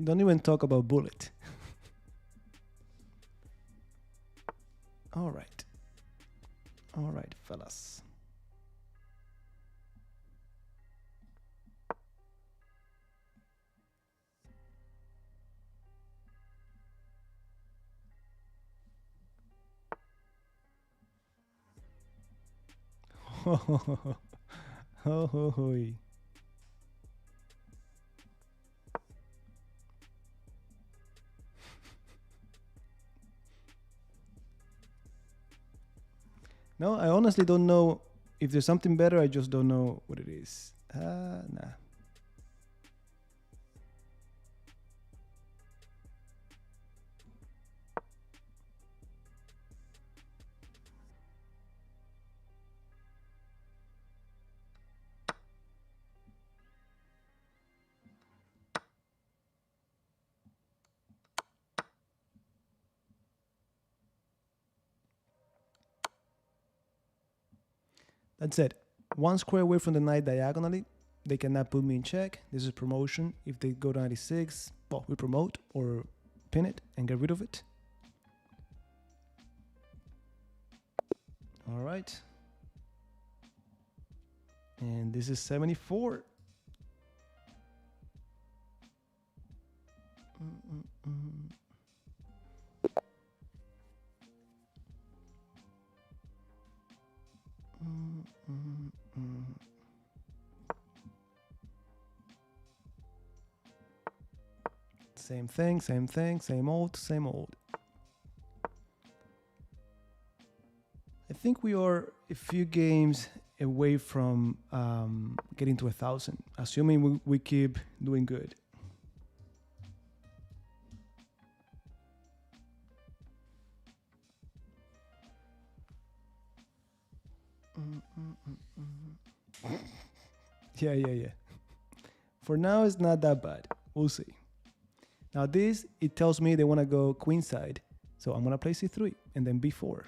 Don't even talk about bullet. All right. All right, fellas. Oh. No, I honestly don't know if there's something better. I just don't know what it is. Nah. That's it. One square away from the knight diagonally. They cannot put me in check. This is promotion. If they go to 96, well, we promote or pin it and get rid of it. All right. And this is 74. Same thing, same old, same old. I think we are a few games away from getting to 1,000, assuming we keep doing good. Yeah. For now, it's not that bad. We'll see. Now this, it tells me they want to go queenside. So I'm going to play c3 and then b4.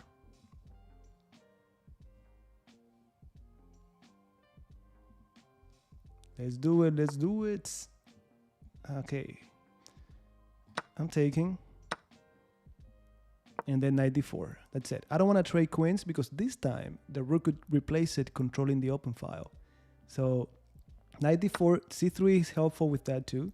Let's do it. Okay. I'm taking. And then knight d4. That's it. I don't want to trade queens because this time the rook could replace it controlling the open file. So knight d4, c3 is helpful with that too.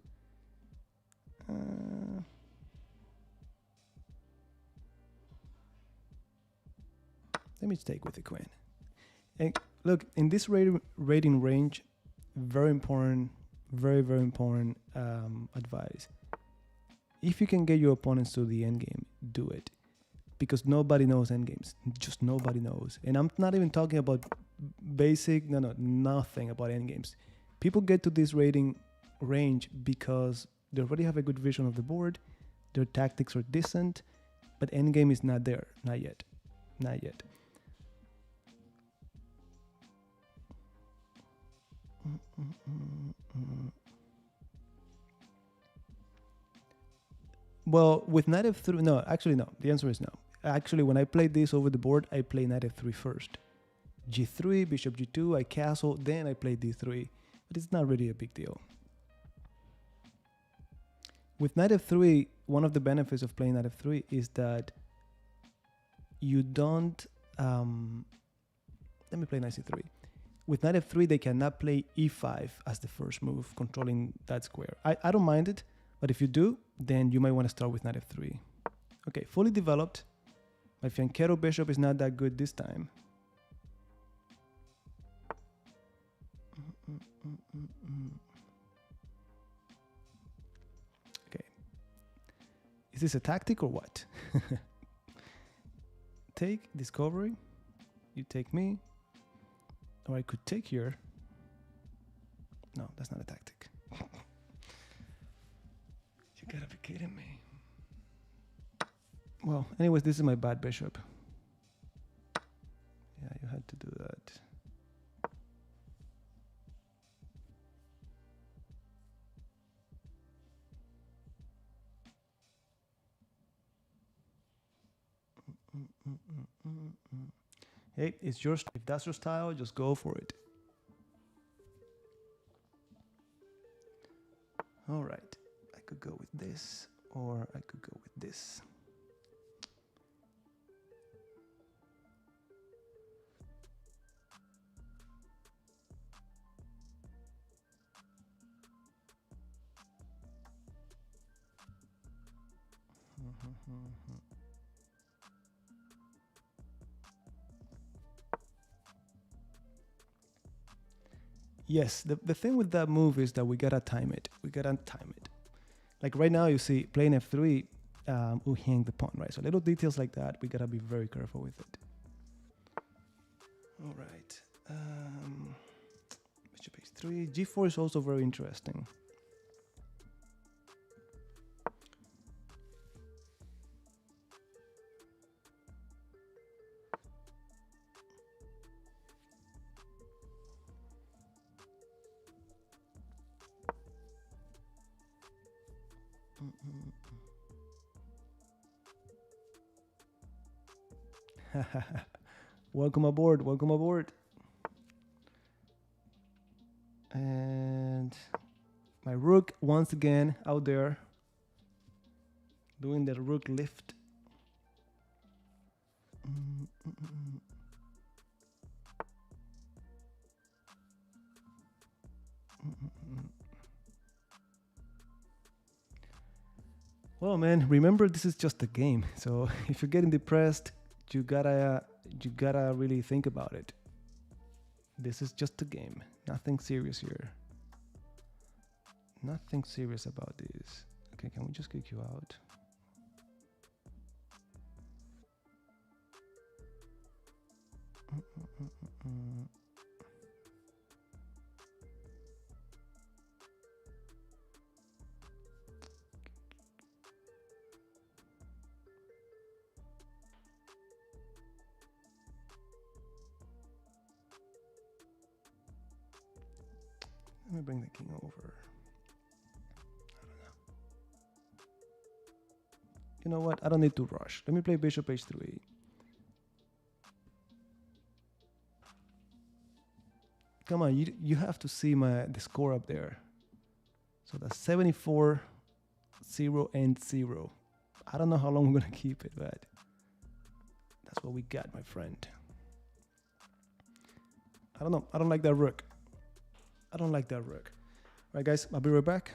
Let me take with the queen. And look, in this rating range, very important, very important advice. If you can get your opponents to the endgame, do it. Because nobody knows endgames. Just nobody knows. And I'm not even talking about basic, nothing about endgames. People get to this rating range because they already have a good vision of the board. Their tactics are decent, but endgame is not there. Not yet. Well, with knight f3, no. The answer is no. Actually, when I played this over the board, I play knight f3 first. g3, bishop g2, I castle, then I play d3. But it's not really a big deal. With knight f3, one of the benefits of playing knight f3 is that you don't... let me play knight c3. With knight f3, they cannot play e5 as the first move, controlling that square. I don't mind it, but if you do, then you might want to start with knight f3. Okay, fully developed. My fianchetto bishop is not that good this time. Okay. Is this a tactic or what? Take, discovery. You take me. Or I could take here. No, that's not a tactic. You gotta be kidding me. Well, anyways, this is my bad bishop. Yeah, you had to do that. Hey, it's yours. If that's your style, just go for it. All right, I could go with this, or I could go with this. Yes, the thing with that move is that we gotta time it. We gotta time it. Like right now, you see, playing f3, we hang the pawn, right? So little details like that, we gotta be very careful with it. All right. Bishop h3. g4 is also very interesting. Welcome aboard, welcome aboard. And my rook once again out there doing the rook lift. Well, man, remember this is just a game. So if you're getting depressed, you gotta really think about it. This is just a game. Nothing serious here. Nothing serious about this. Okay, can we just kick you out? Let me bring the king over. I don't know. You know what? I don't need to rush. Let me play bishop h3. Come on, you have to see the score up there. So that's 74, 0, and 0. I don't know how long we're gonna keep it, but that's what we got, my friend. I don't know. I don't like that rook. I don't like that rook. All right, guys, I'll be right back.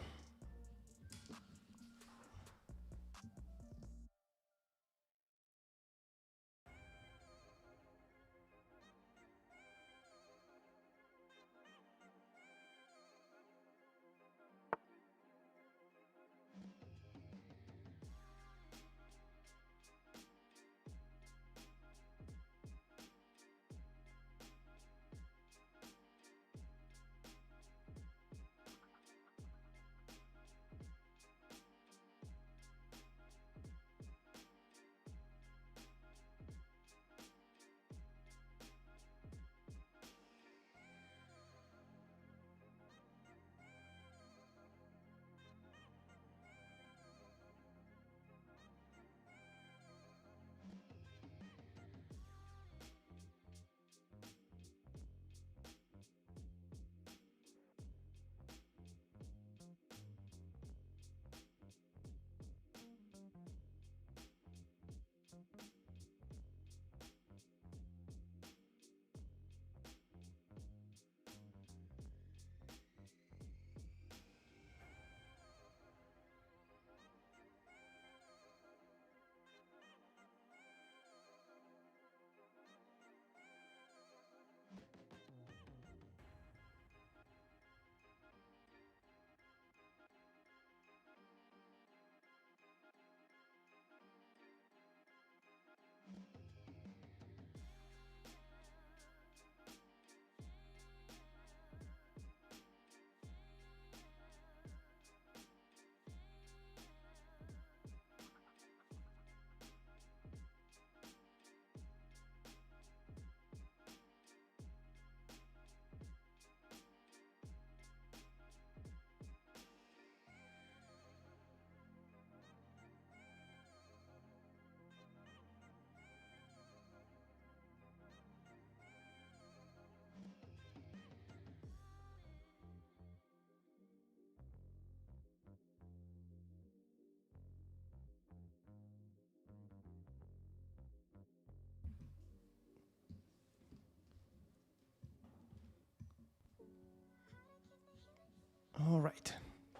right.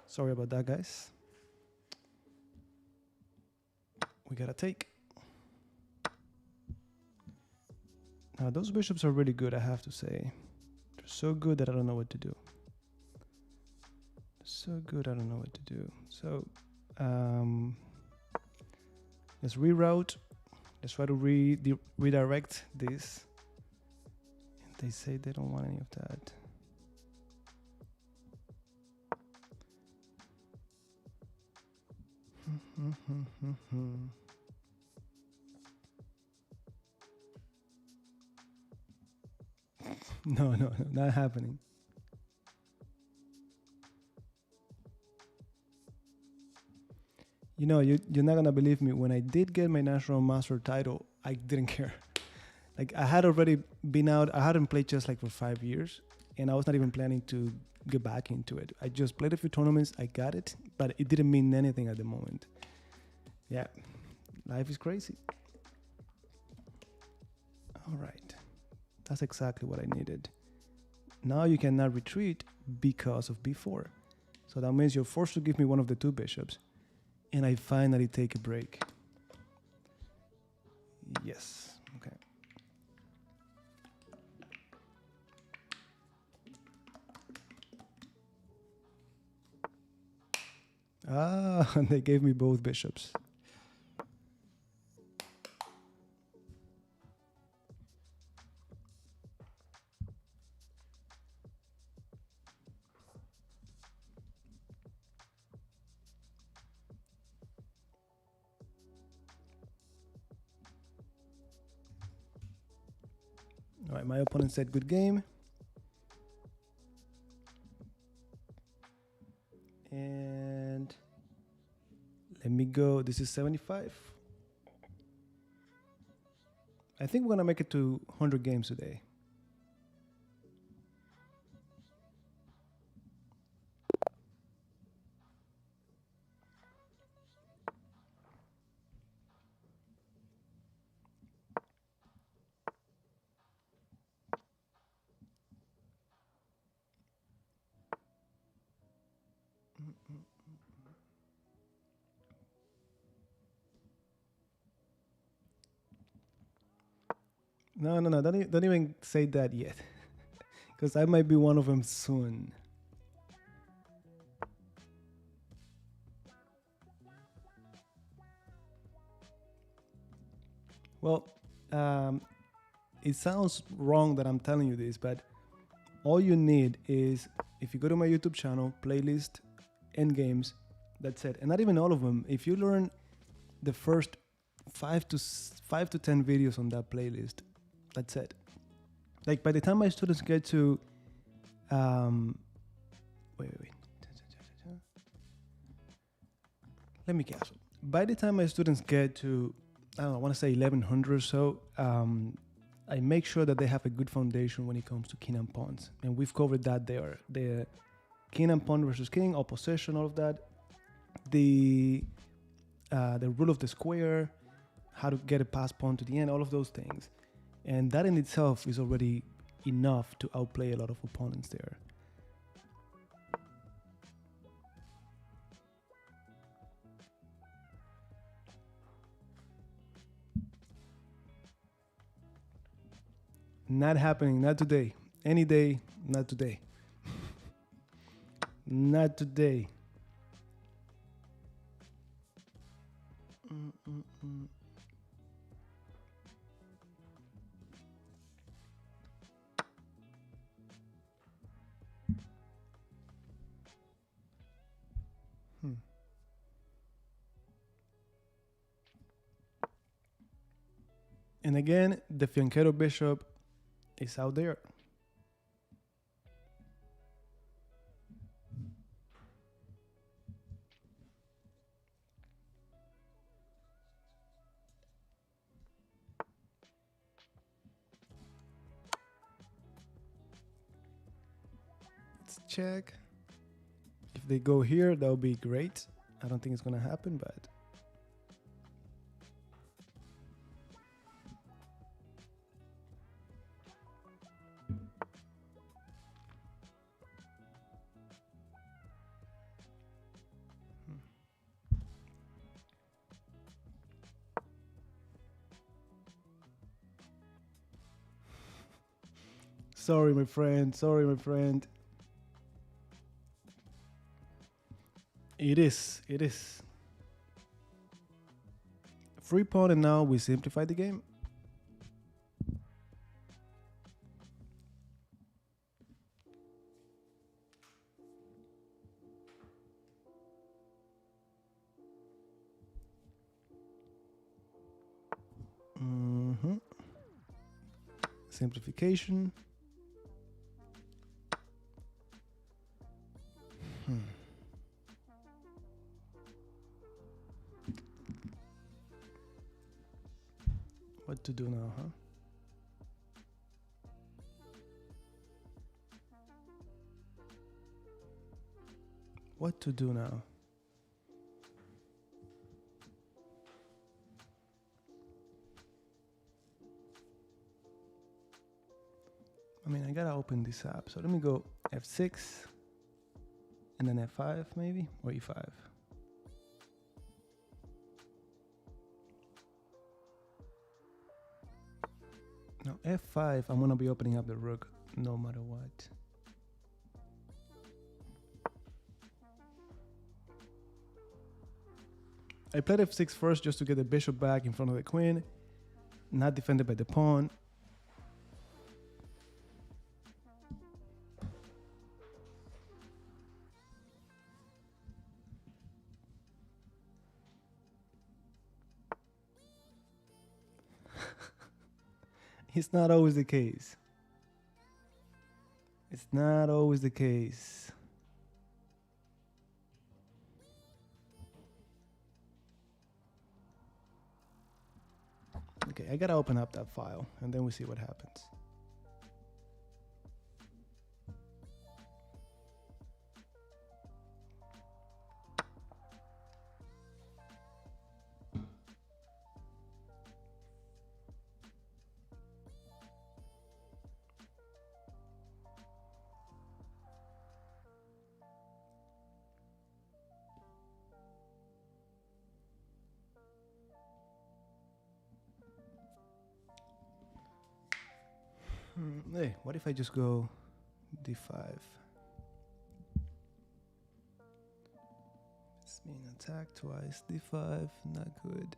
Sorry about that, guys. We got to take. Now, those bishops are really good, I have to say. They're so good that I don't know what to do. So good, I don't know what to do. So, let's reroute. Let's try to redirect this. And they say they don't want any of that. No, not happening. You know, you're not gonna believe me. When I did get my national master title, I didn't care. Like, I had already been out. I hadn't played chess like for 5 years, and I was not even planning to get back into it. I just played a few tournaments. I got it, but it didn't mean anything at the moment. Yeah, life is crazy. All right, that's exactly what I needed. Now you cannot retreat because of b4. So that means you're forced to give me one of the two bishops. And I finally take a break. Yes, okay. Ah, and they gave me both bishops. All right, my opponent said good game. And let me go. This is 75. I think we're gonna make it to 100 games today. No, don't even say that yet. Because I might be one of them soon. Well, it sounds wrong that I'm telling you this, but all you need is, if you go to my YouTube channel, playlist, endgames, that's it. And not even all of them. If you learn the first 5 to 10 videos on that playlist, that's it. Like, by the time my students get to, wait. Let me guess. By the time my students get to, I don't know, I want to say 1100 or so, I make sure that they have a good foundation when it comes to king and pawns. And we've covered that there. The king and pawn versus king, opposition, all of that. The rule of the square, how to get a pass pawn to the end, all of those things. And that in itself is already enough to outplay a lot of opponents there. Not happening, not today. Any day, not today. Not today. And again, the fianchetto bishop is out there. Let's check. If they go here, that would be great. I don't think it's going to happen, but... Sorry, my friend. Sorry, my friend. It is. It is. Free pawn, and now we simplify the game. Simplification. What to do now, huh? What to do now? I mean, I gotta open this up. So let me go F6 and then F5 maybe, or E5. Now F5, I'm gonna be opening up the rook no matter what. I played F6 first just to get the bishop back in front of the queen, not defended by the pawn. It's not always the case. It's not always the case. Okay, I gotta open up that file and then we see what happens. Hey, what if I just go D5? It's being attacked twice. D5, not good.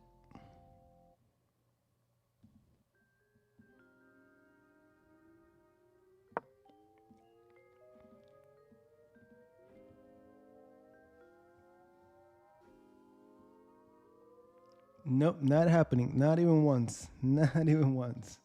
Nope, not happening. Not even once. Not even once.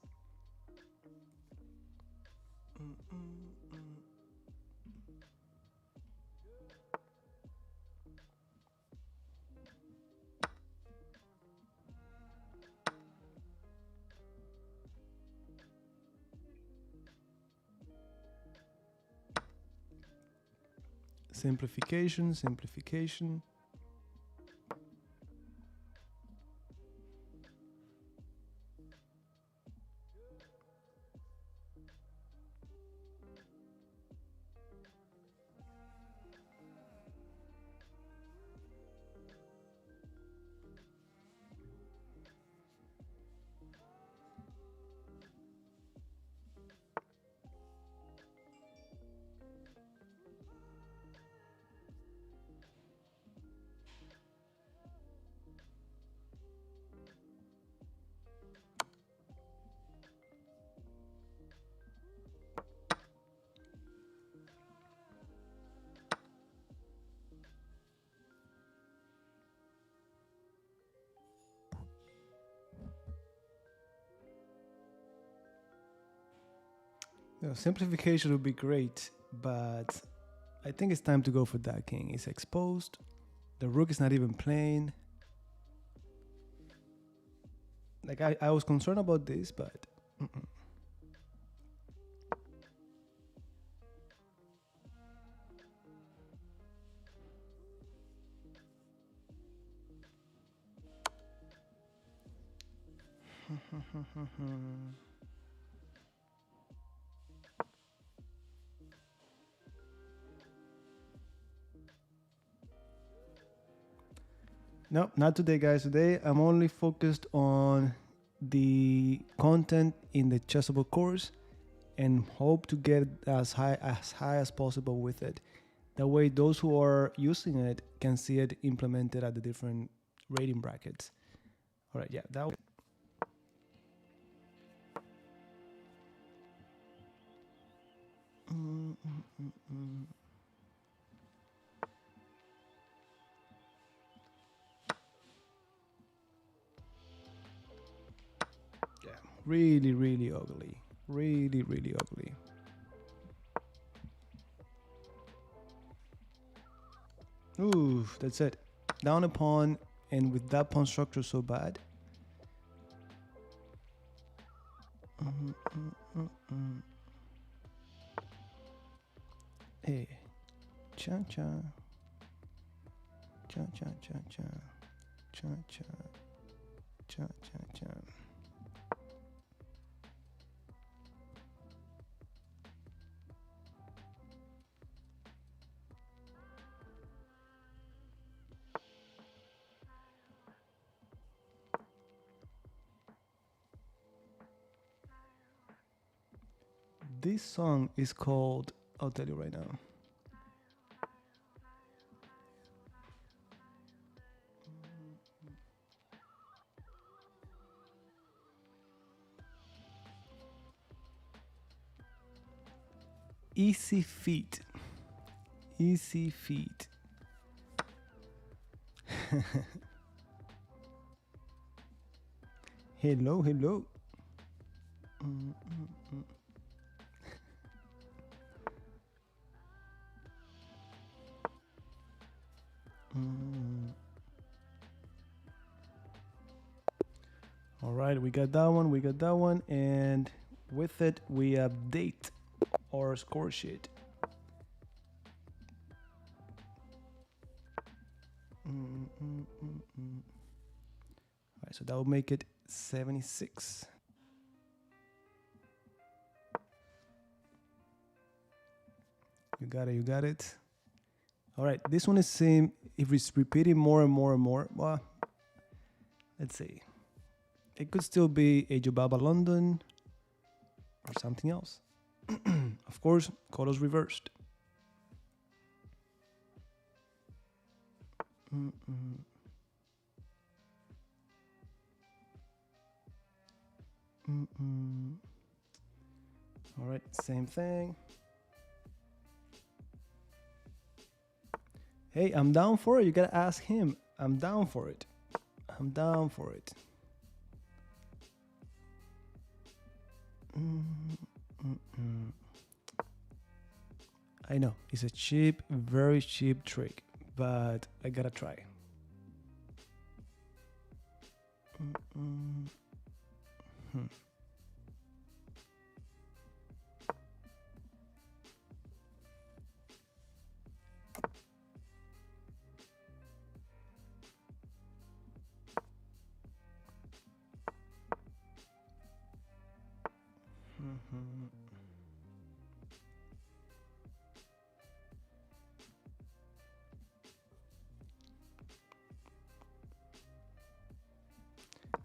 Simplification, simplification. You know, simplification would be great, but I think it's time to go for that king. It's exposed. The rook is not even playing. Like I was concerned about this, but no, not today, guys. Today, I'm only focused on the content in the Chessable course and hope to get as high as possible with it. That way, those who are using it can see it implemented at the different rating brackets. All right, yeah, that was yeah, really, really ugly. Really, really ugly. Ooh, that's it. Down a pawn, and with that pawn structure so bad. Hey, cha cha, cha cha cha cha, cha cha, cha cha cha. This song is called, I'll tell you right now. Easy Feet. Easy Feet. Hello, hello. All right, we got that one, we got that one, and with it, we update our score sheet. All right, so that will make it 76. You got it, you got it. All right, this one is same. If it's repeating more and more and more, well, let's see. It could still be a Jobaba London or something else. Of course, colors reversed. All right, same thing. Hey, I'm down for it. You gotta ask him. I'm down for it. I'm down for it. I know it's a cheap, very cheap trick, but I gotta try.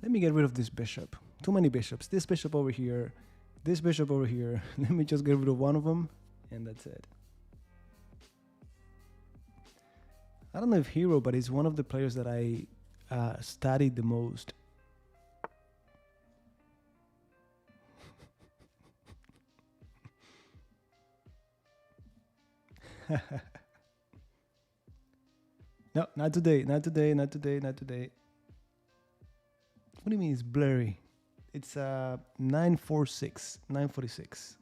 Let me get rid of this bishop. Too many bishops. This bishop over here. This bishop over here. Let me just get rid of one of them, and that's it. I don't know if hero, but he's one of the players that I studied the most. No, not today, not today, not today, not today. What do you mean it's blurry? It's 946, 946.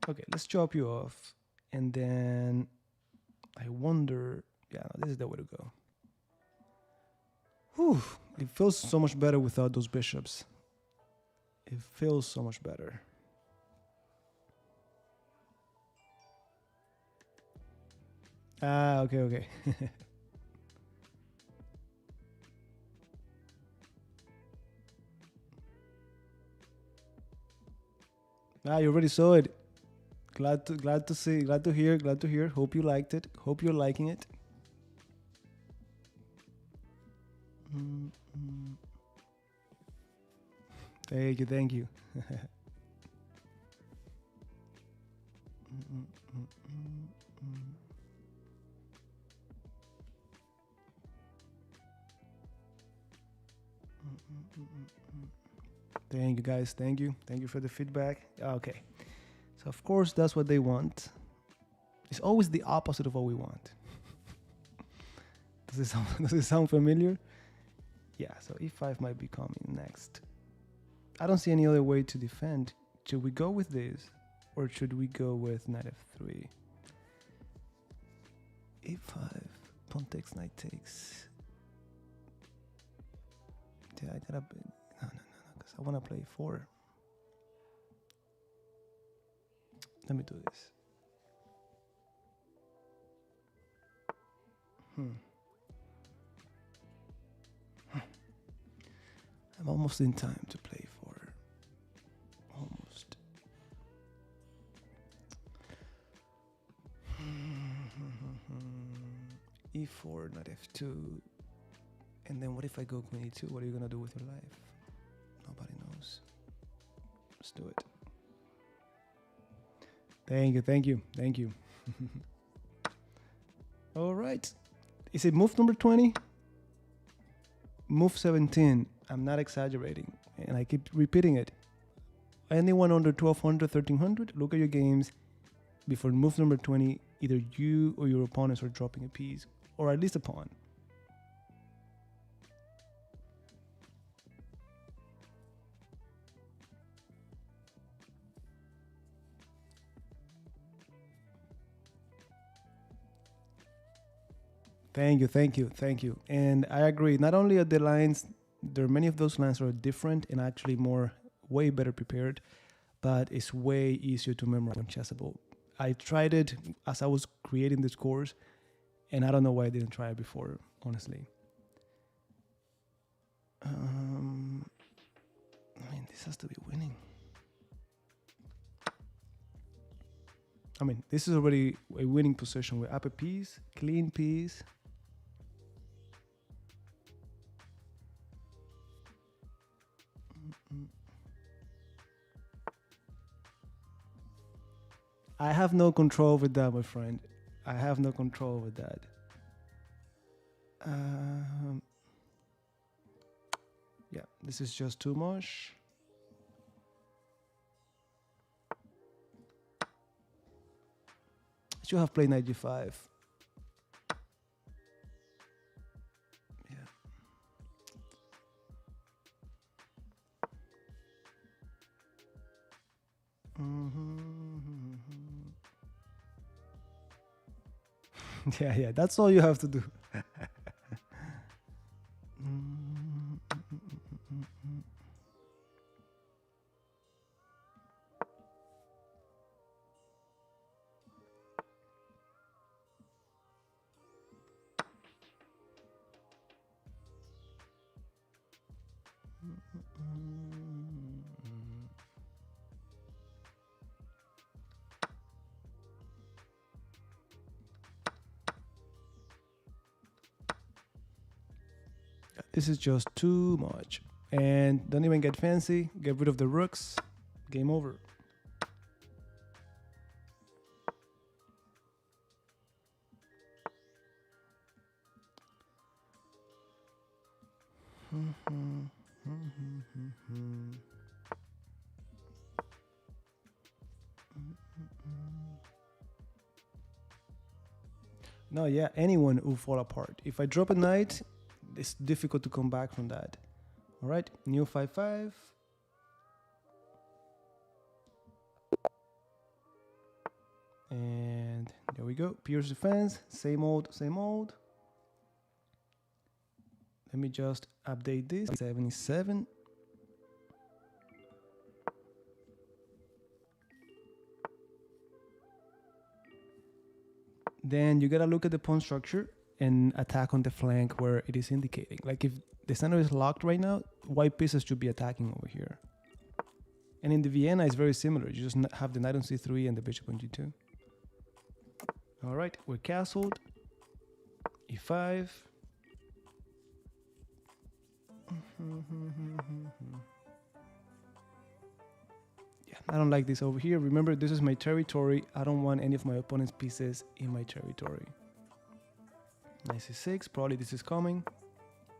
Okay, let's chop you off. And then I wonder, yeah, no, this is the way to go. Whew, it feels so much better without those bishops. It feels so much better. Ah, okay, okay. Ah, you already saw it. Glad to see, glad to hear. Hope you liked it. Hope you're liking it. Thank you, thank you. Thank you guys, thank you for the feedback. Okay, so of course that's what they want. It's always the opposite of what we want. Does it sound familiar? Yeah, so e5 might be coming next. I don't see any other way to defend. Should we go with this, or should we go with knight f3? e5, pawn takes, knight takes. Yeah, I gotta. No, because I want to play 4. Let me do this. I'm almost in time to play 4. Almost. e4, knight f2. And then what if I go queen e2? What are you gonna do with your life? Nobody knows. Let's do it. Thank you. All right. Is it move number 20? Move 17. I'm not exaggerating, and I keep repeating it. Anyone under 1200, 1300, look at your games. Before move number 20, either you or your opponents are dropping a piece, or at least a pawn. Thank you. And I agree. Not only are the lines, there are many of those lines are different and actually way better prepared, but it's way easier to memorize on Chessable. I tried it as I was creating this course, and I don't know why I didn't try it before, honestly. I mean, this has to be winning. I mean, this is already a winning position. We're up a piece, clean piece. I have no control over that, my friend. I have no control over that. Yeah, this is just too much. I should have played knight g5. Yeah. Yeah, that's all you have to do. This is just too much. And don't even get fancy. Get rid of the rooks. Game over. No, yeah, anyone will fall apart. If I drop a knight, it's difficult to come back from that. All right, new 5-5. And there we go. Pierce defense, same old, same old. Let me just update this. 77. Then you gotta look at the pawn structure and attack on the flank where it is indicating. Like if the center is locked right now, white pieces should be attacking over here. And in the Vienna, it's very similar. You just have the knight on c3 and the bishop on g2. All right, we're castled. e5. Yeah, I don't like this over here. Remember, this is my territory. I don't want any of my opponent's pieces in my territory. Knight c6, probably this is coming.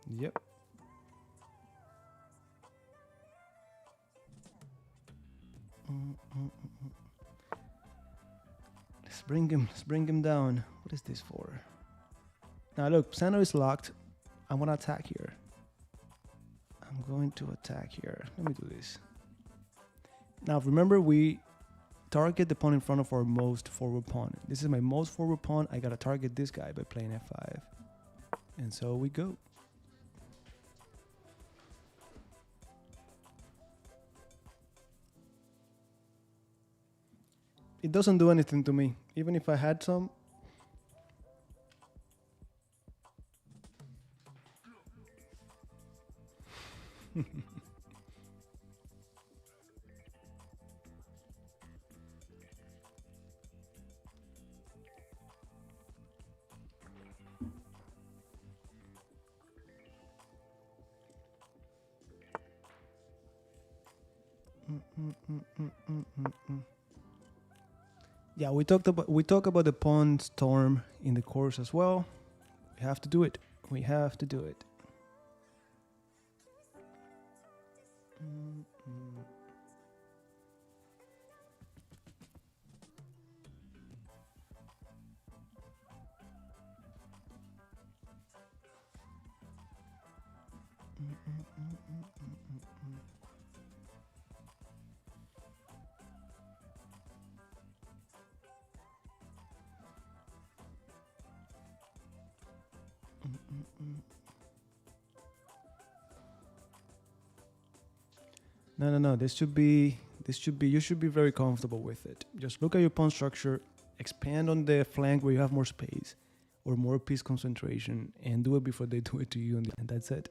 Yep. Let's bring him down. What is this for? Now look, center is locked. I'm gonna attack here. I'm going to attack here. Let me do this. Now remember, we target the pawn in front of our most forward pawn. This is my most forward pawn. I gotta target this guy by playing f5. And so we go. It doesn't do anything to me, even if I had some. Yeah, we talk about the pawn storm in the course as well. We have to do it. We have to do it. No. You should be very comfortable with it. Just look at your pawn structure, expand on the flank where you have more space or more piece concentration, and do it before they do it to you, and that's it.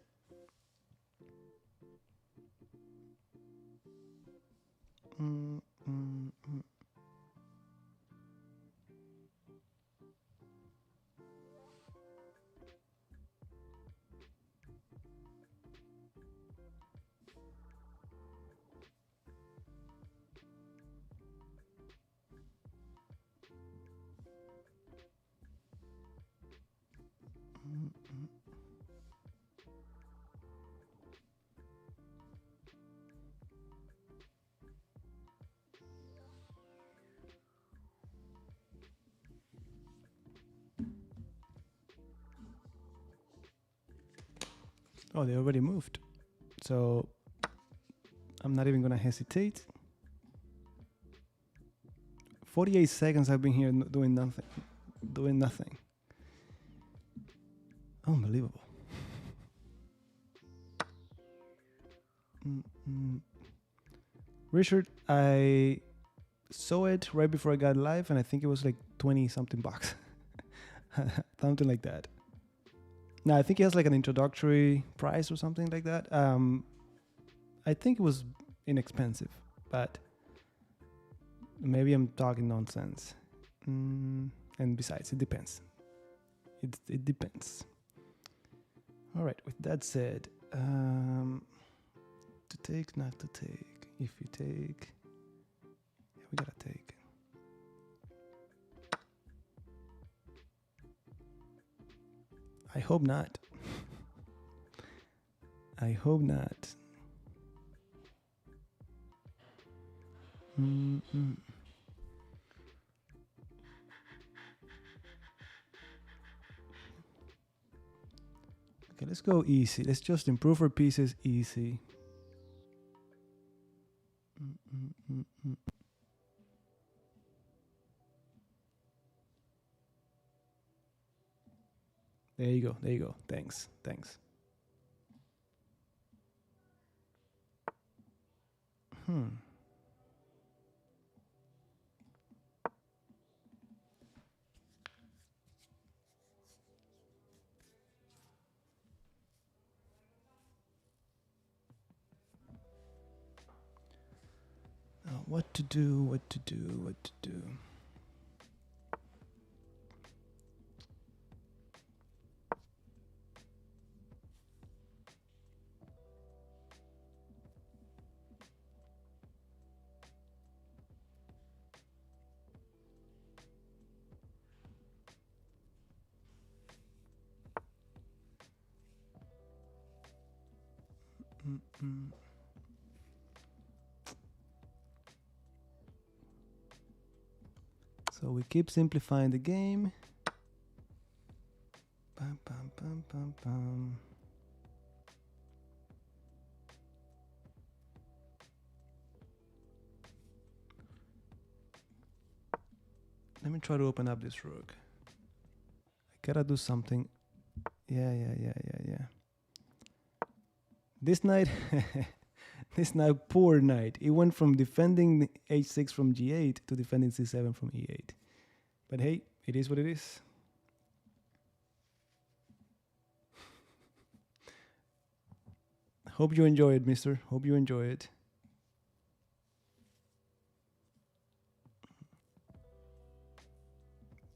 Oh, they already moved. So I'm not even gonna hesitate. 48 seconds I've been here doing nothing. Unbelievable. Richard, I saw it right before I got live, and I think it was like 20 something bucks. Something like that. Now, I think he has like an introductory price or something like that. I think it was inexpensive, but maybe I'm talking nonsense. And besides, it depends. It depends. All right, with that said, to take, not to take. If you take, yeah, we gotta take. I hope not. I hope not. Okay, let's go easy. Let's just improve our pieces easy. There you go. Thanks. What to do. So we keep simplifying the game. Bum, bum, bum, bum, bum. Let me try to open up this rook. I gotta do something. Yeah. This knight, this knight, poor knight. It went from defending h6 from g8 to defending c7 from e8. But hey, it is what it is. Hope you enjoy it, mister. Hope you enjoy it.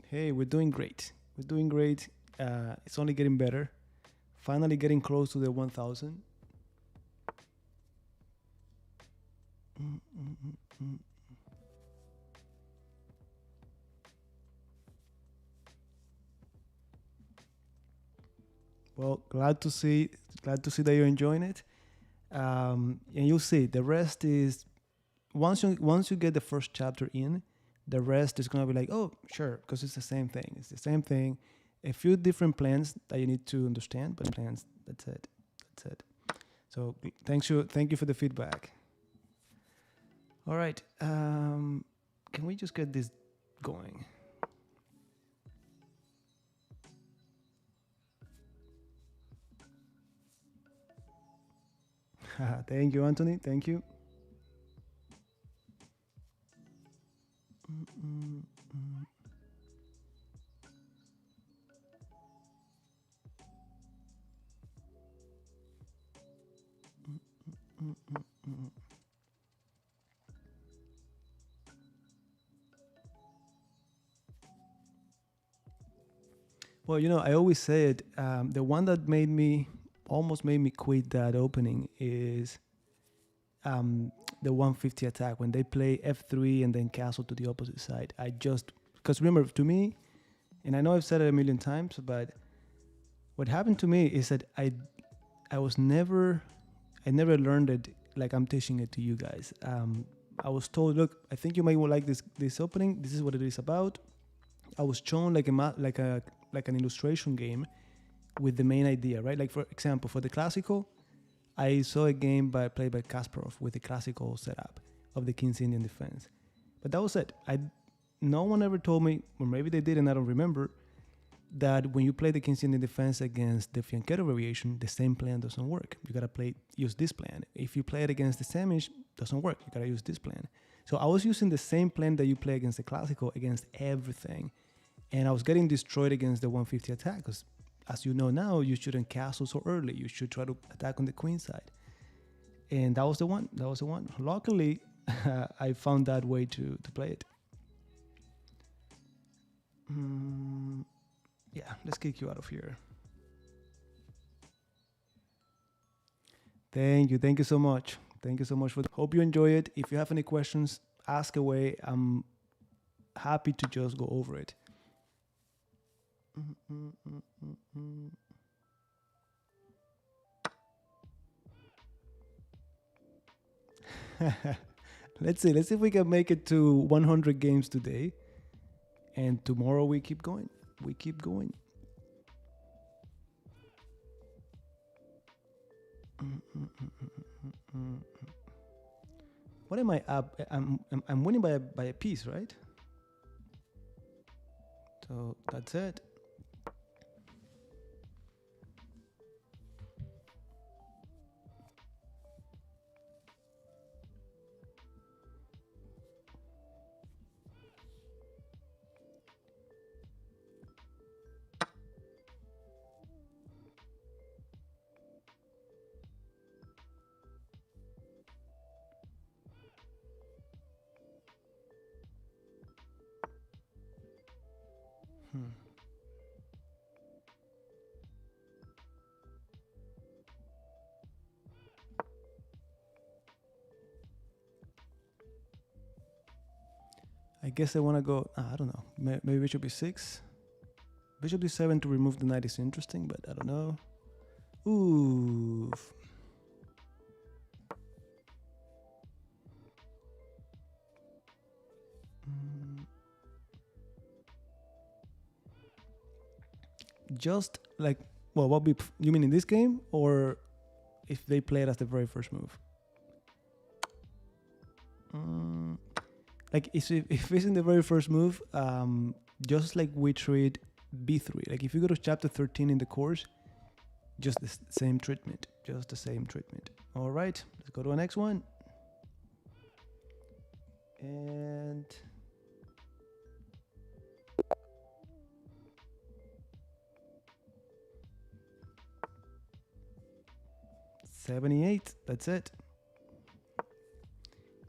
Hey, we're doing great. We're doing great. It's only getting better. Finally getting close to the 1000. Well, glad to see that you're enjoying it. And you'll see the rest is once you get the first chapter in, the rest is gonna be like, oh, sure, because it's the same thing. It's the same thing. A few different plans that you need to understand, but plans. That's it. That's it. So thank you for the feedback. All right. Can we just get this going? Thank you, Anthony. Thank you. Well, you know, I always said the one that almost made me quit that opening is the 150 attack when they play f3 and then castle to the opposite side. Because remember, to me, and I know I've said it a million times, but what happened to me is that I never learned it like I'm teaching it to you guys. I was told, look, I think you might like this opening. This is what it is about. I was shown like an illustration game with the main idea, right? Like for example, for the classical, I saw a game played by Kasparov with the classical setup of the King's Indian defense. But that was it. No one ever told me, or maybe they did and I don't remember, that when you play the King's Indian defense against the Fianchetto variation, the same plan doesn't work. You gotta use this plan. If you play it against the Samish, doesn't work. You gotta use this plan. So I was using the same plan that you play against the classical against everything. And I was getting destroyed against the 150 attack because, as you know now, you shouldn't castle so early. You should try to attack on the queen side. And that was the one. Luckily, I found that way to play it. Yeah, let's kick you out of here. Thank you so much. Thank you so much hope you enjoy it. If you have any questions, ask away. I'm happy to just go over it. Let's see if we can make it to 100 games today, and tomorrow we keep going. What am I up? I'm winning by a piece, right? So that's it. I guess I want to go. I don't know. Maybe bishop b6. Bishop d7 to remove the knight is interesting, but I don't know. Ooh. just like, well, what be you mean in this game, or if they play it as the very first move? Like if it's in the very first move, just like we treat b3. Like if you go to chapter 13 in the course, just the same treatment, just the same treatment. All right, let's go to the next one. And $78, that's it.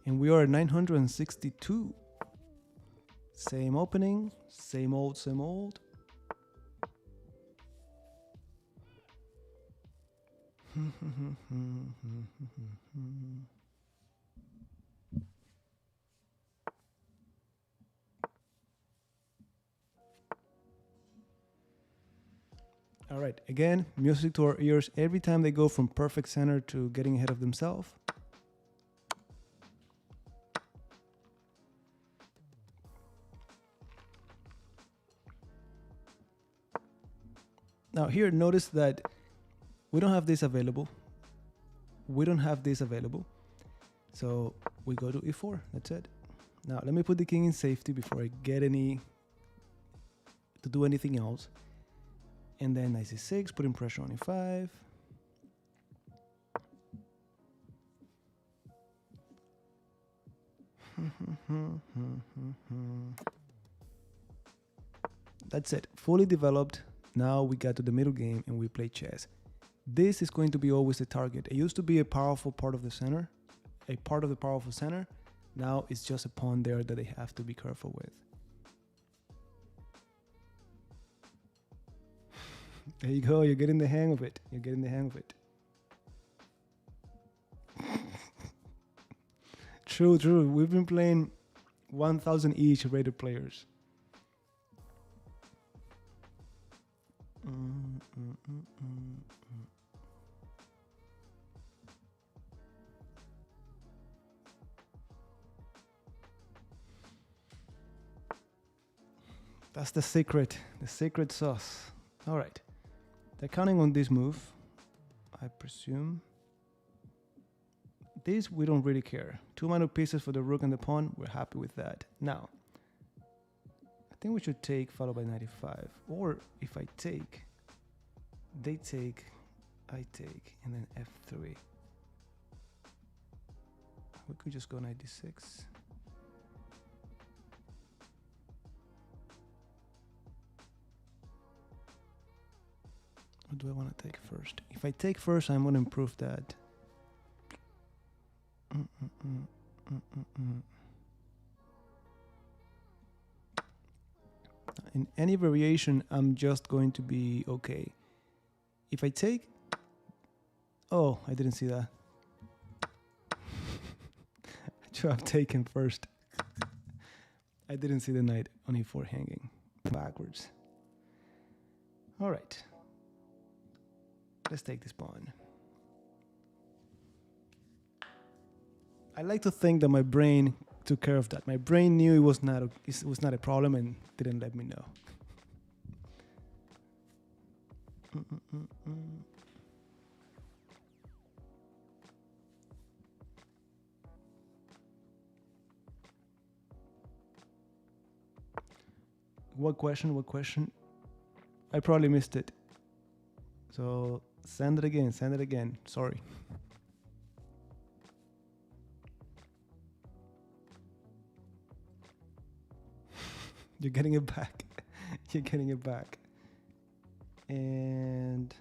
And we are at 962. Same opening, same old, same old. All right, again, music to our ears every time they go from perfect center to getting ahead of themselves. Now here, notice that we don't have this available. We don't have this available. So we go to e4, that's it. Now let me put the king in safety before I get to do anything else. And then knight c6, putting pressure on e5. That's it, fully developed. Now we got to the middle game and we play chess. This is going to be always the target. It used to be a powerful part of the center, a part of the powerful center. Now it's just a pawn there that they have to be careful with. There you go, you're getting the hang of it. You're getting the hang of it. True, true. We've been playing 1,000 each rated players. That's the secret sauce. All right. They're counting on this move, I presume. This, we don't really care. 2 minor pieces for the rook and the pawn. We're happy with that. Now, I think we should take followed by 95. Or if I take, they take, I take, and then f3. We could just go 96. What do I want to take first? If I take first, I'm going to improve that. In any variation, I'm just going to be okay. If I take... Oh, I didn't see that. I should have taken first. I didn't see the knight on e4 hanging backwards. All right. Let's take this pawn. I like to think that my brain took care of that. My brain knew it was not a problem and didn't let me know. What question? What question? I probably missed it. So send it again. Send it again. Sorry. You're getting it back. You're getting it back. And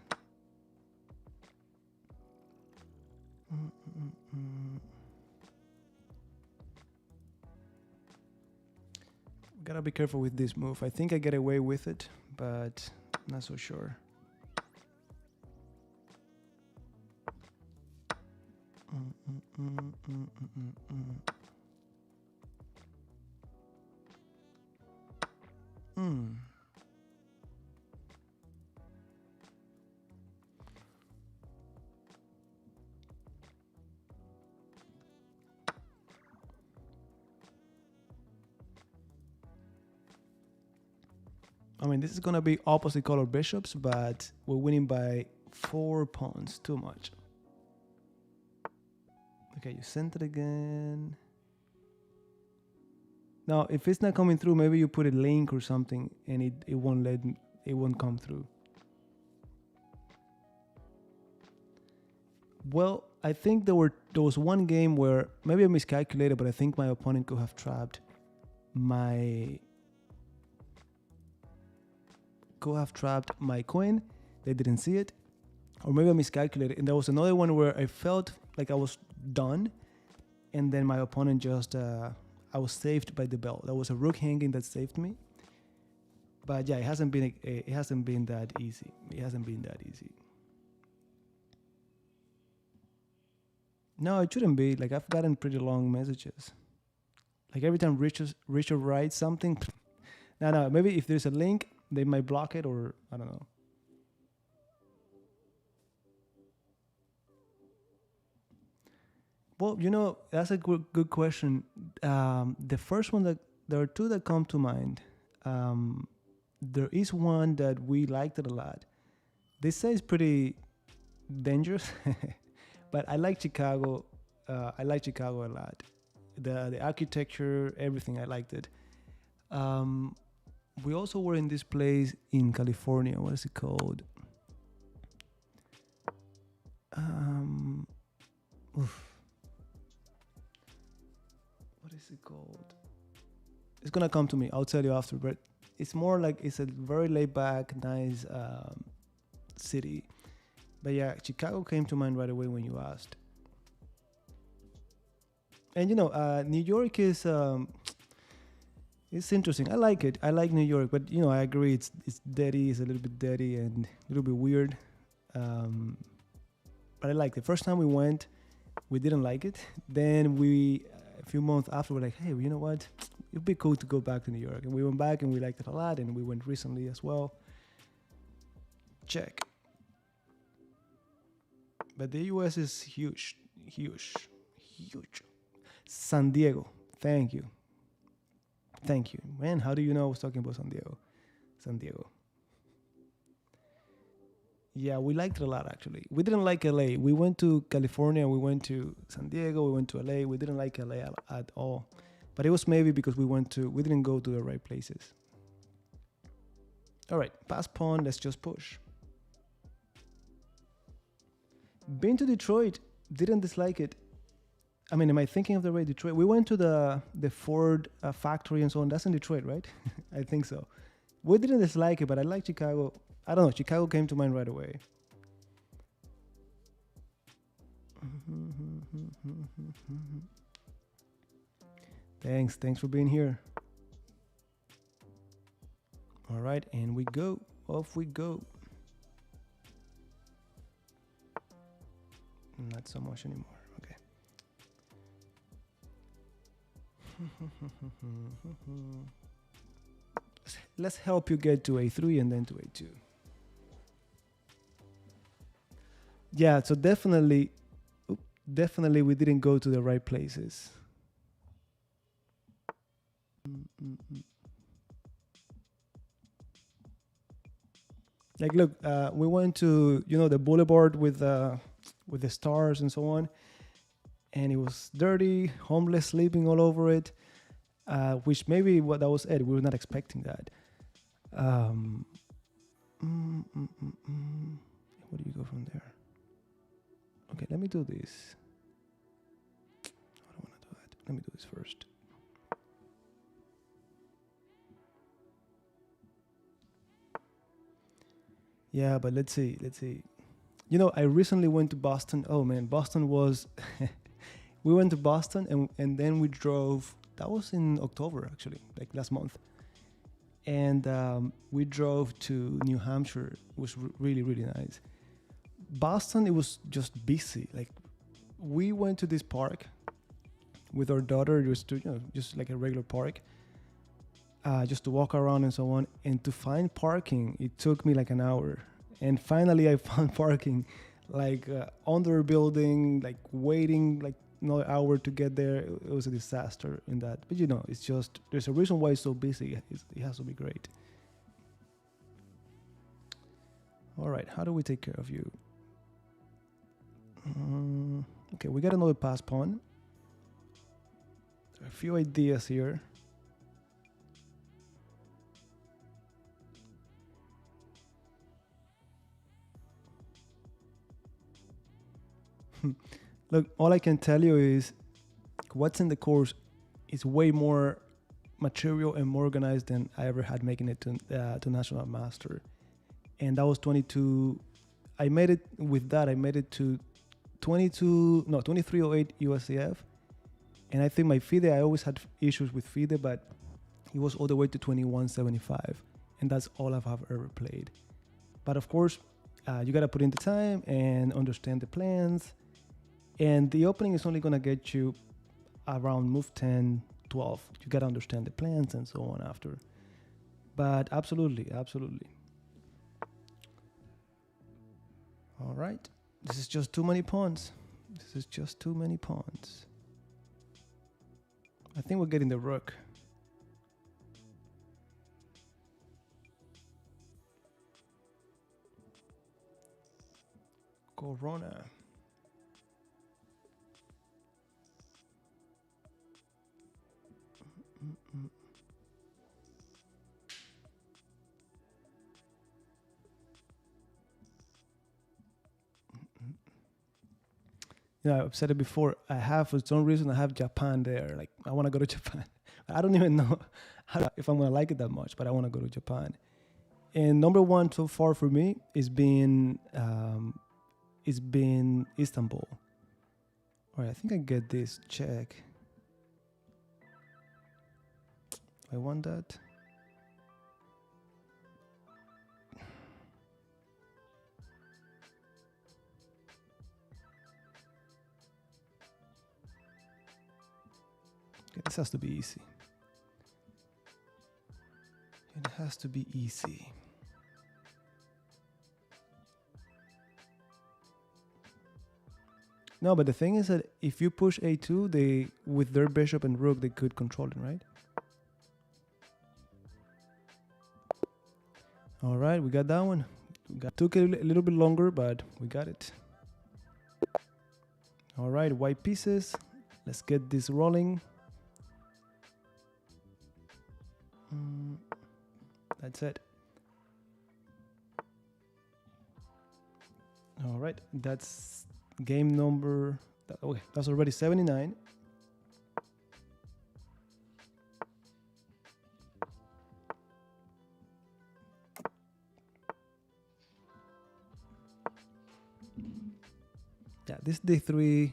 gotta be careful with this move. I think I get away with it, but not so sure. I mean, this is gonna be opposite color bishops, but we're winning by 4 pawns. Too much. Okay, you sent it again. Now, if it's not coming through, maybe you put a link or something, and it won't it won't come through. Well, I think there was one game where maybe I miscalculated, but I think my opponent could have trapped my queen. They didn't see it, or maybe I miscalculated. And there was another one where I felt like I was done, and then my opponent just I was saved by the bell. There was a rook hanging that saved me. But yeah, it hasn't been that easy. It hasn't been that easy. No, it shouldn't be. Like, I've gotten pretty long messages. Like, every time Richard writes something, no, maybe if there's a link, they might block it, or I don't know. Well, you know, that's a good question. The first one, there are two that come to mind. There is one that we liked it a lot. They say it's pretty dangerous, but I like Chicago. I like Chicago a lot. The architecture, everything, I liked it. We also were in this place in California. What is it called? What is it called? It's gonna come to me. I'll tell you after. But it's more like it's a very laid back, nice city. But yeah, Chicago came to mind right away when you asked. And you know, New York is it's interesting. I like it. I like New York, but you know, I agree. It's dirty. It's a little bit dirty and a little bit weird. But I like it. The first time we went, we didn't like it. Then a few months after, we're like, hey, you know what? It'd be cool to go back to New York. And we went back and we liked it a lot. And we went recently as well. Check. But the US is huge. San Diego. Thank you. Man, how do you know I was talking about San Diego. Yeah, we liked it a lot, actually. We didn't like LA. We went to California, we went to San Diego, we went to LA. We didn't like LA at all. But it was maybe because we didn't go to the right places. All right, pass pawn, let's just push. Been to Detroit, didn't dislike it. I mean, am I thinking of the right Detroit? We went to the Ford factory and so on. That's in Detroit, right? I think so. We didn't dislike it, but I like Chicago. I don't know. Chicago came to mind right away. Thanks for being here. All right, and we go. Off we go. Not so much anymore. Okay. Let's help you get to A3 and then to A2. Yeah, so definitely we didn't go to the right places. Like, look, we went to, you know, the boulevard with the stars and so on, and it was dirty, homeless sleeping all over it, which maybe that was it. We were not expecting that. Where do you go from there? Okay, let me do this. I don't want to do that. Let me do this first. Yeah, but let's see. You know, I recently went to Boston. Oh man, Boston was... We went to Boston and then we drove... That was in October, actually, like last month. And we drove to New Hampshire. It was really, really nice. Boston, it was just busy. Like, we went to this park with our daughter, just like a regular park, just to walk around and so on. And to find parking, it took me like an hour. And finally, I found parking, like under a building, like waiting like another hour to get there. It was a disaster in that. But you know, it's just, there's a reason why it's so busy. It has to be great. All right, how do we take care of you? Okay, we got another pass pawn. A few ideas here. Look, all I can tell you is what's in the course is way more material and more organized than I ever had making it to National Master. And that was 22. I made it with that. I made it to 2308 USCF. And I think my FIDE, I always had issues with FIDE, but it was all the way to 2175. And that's all I've ever played. But of course, you got to put in the time and understand the plans. And the opening is only going to get you around move 10, 12. You got to understand the plans and so on after. But absolutely, absolutely. All right. This is just too many pawns. This is just too many pawns. I think we're getting the rook. Corona. Yeah, I've said it before. For some reason, I have Japan there. Like, I want to go to Japan. I don't even know if I'm going to like it that much, but I want to go to Japan. And number one so far for me is been Istanbul. All right, I think I get this check. I want that. Okay, this has to be easy. It has to be easy. No, but the thing is that if you push a2, they with their bishop and rook, they could control it, right? All right, we got that one. Took it a little bit longer, but we got it. All right, white pieces. Let's get this rolling. That's it. All right, that's game number. Okay, that's already 79. Yeah, this d3.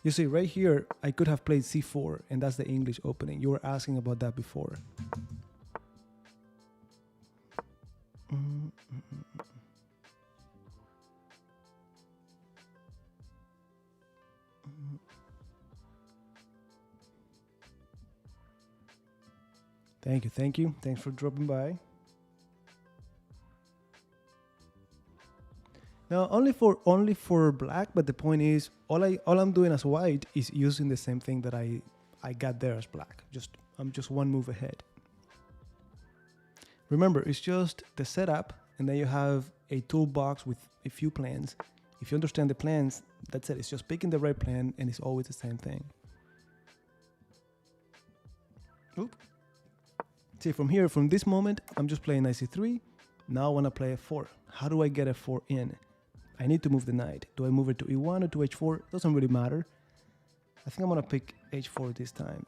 You see, right here, I could have played c4, and that's the English opening. You were asking about that before. Thank you, thank you. Thanks for dropping by. Now, only for black, but the point is, all I'm doing as white is using the same thing that I got there as black. I'm just one move ahead. Remember, it's just the setup, and then you have a toolbox with a few plans. If you understand the plans, that's it. It's just picking the right plan, and it's always the same thing. Oop. See, from this moment, I'm just playing knight c3. Now I want to play f4. How do I get f4 in? I need to move the knight. Do I move it to e1 or to h4? Doesn't really matter. I think I'm going to pick h4 this time.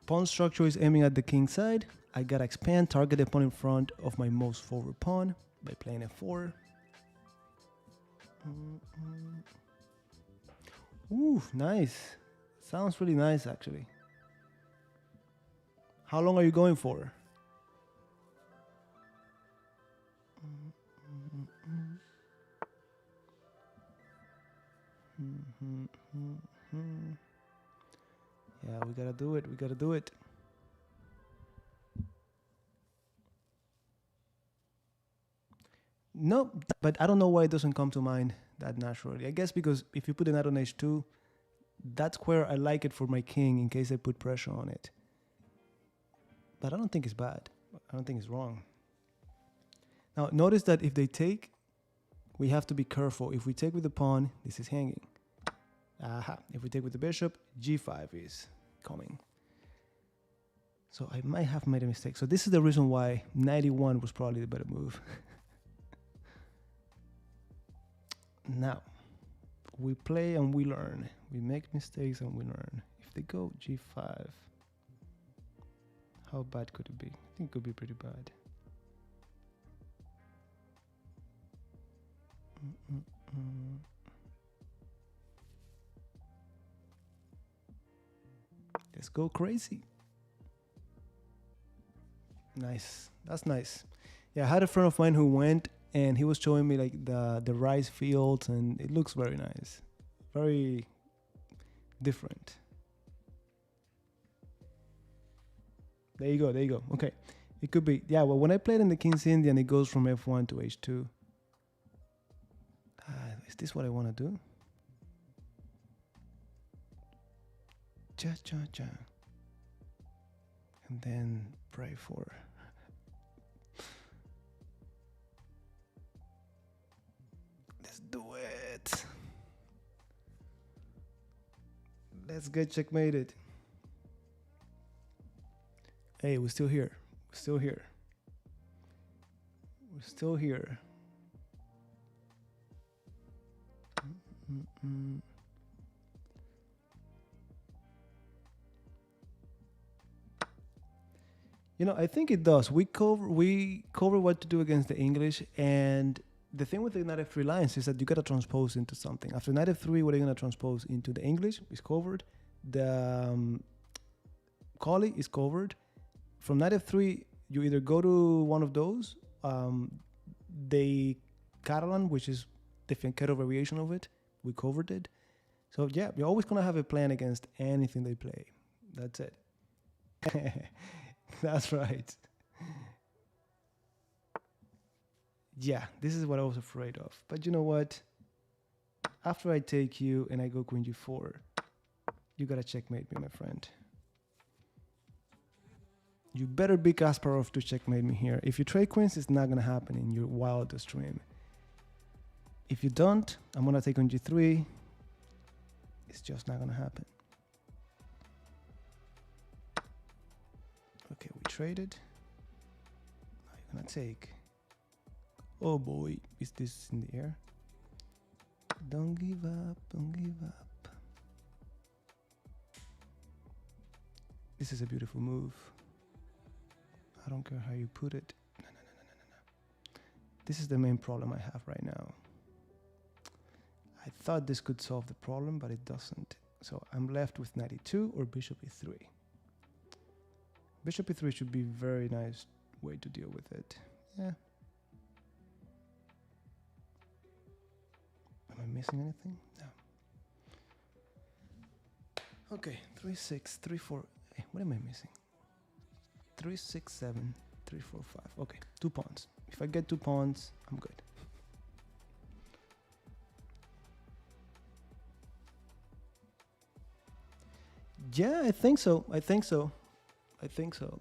Pawn structure is aiming at the king side. I got to expand, target the pawn in front of my most forward pawn by playing f4. Ooh, nice. Sounds really nice, actually. How long are you going for? Yeah, we gotta do it. We gotta do it. No, but I don't know why it doesn't come to mind that naturally. I guess because if you put a knight on h2, that's where I like it for my king in case I put pressure on it. But I don't think it's bad. I don't think it's wrong. Now notice that if they take, we have to be careful. If we take with the pawn, this is hanging. Aha. If we take with the bishop, g5 is coming. So I might have made a mistake. So this is the reason why 91 was probably the better move. Now, we play and we learn. We make mistakes and we learn. If they go g5, how bad could it be? I think it could be pretty bad. Let's go crazy. Nice. That's nice. Yeah, I had a friend of mine who went and he was showing me like the rice fields, and it looks very nice. Very different. There you go, there you go. Okay. It could be, yeah, well, when I played in the King's Indian, it goes from f1 to h2. Is this what I want to do? Cha cha cha. And then pray for. Let's do it. Let's get checkmated. Hey, we're still here. We're still here. We're still here. You know, I think it does. We cover what to do against the English, and the thing with the knight f3 lines is that you gotta transpose into something. After knight f3, what are you gonna transpose into? The English is covered. The Collie is covered. From knight f3, you either go to one of those, the Catalan, which is the fianchetto variation of it. We covered it. So yeah, you're always gonna have a plan against anything they play. That's it. That's right. Yeah, this is what I was afraid of. But you know what? After I take you and I go queen g4, you gotta checkmate me, my friend. You better be Kasparov to checkmate me here. If you trade queens, it's not gonna happen in your wildest dream. If you don't, I'm gonna take on g3. It's just not gonna happen. Okay, we traded. Now you're gonna take. Oh boy, is this in the air? Don't give up, don't give up. This is a beautiful move. I don't care how you put it. No. This is the main problem I have right now. I thought this could solve the problem, but it doesn't. So I'm left with knight e2 or bishop e3. Bishop e3 should be a very nice way to deal with it. Yeah. Am I missing anything? No. Okay, 3, 6, 3, 4. Hey, what am I missing? 3, 6, 7, 3, 4, 5. Okay, 2 pawns. If I get 2 pawns, I'm good. Yeah, I think so. I think so. I think so.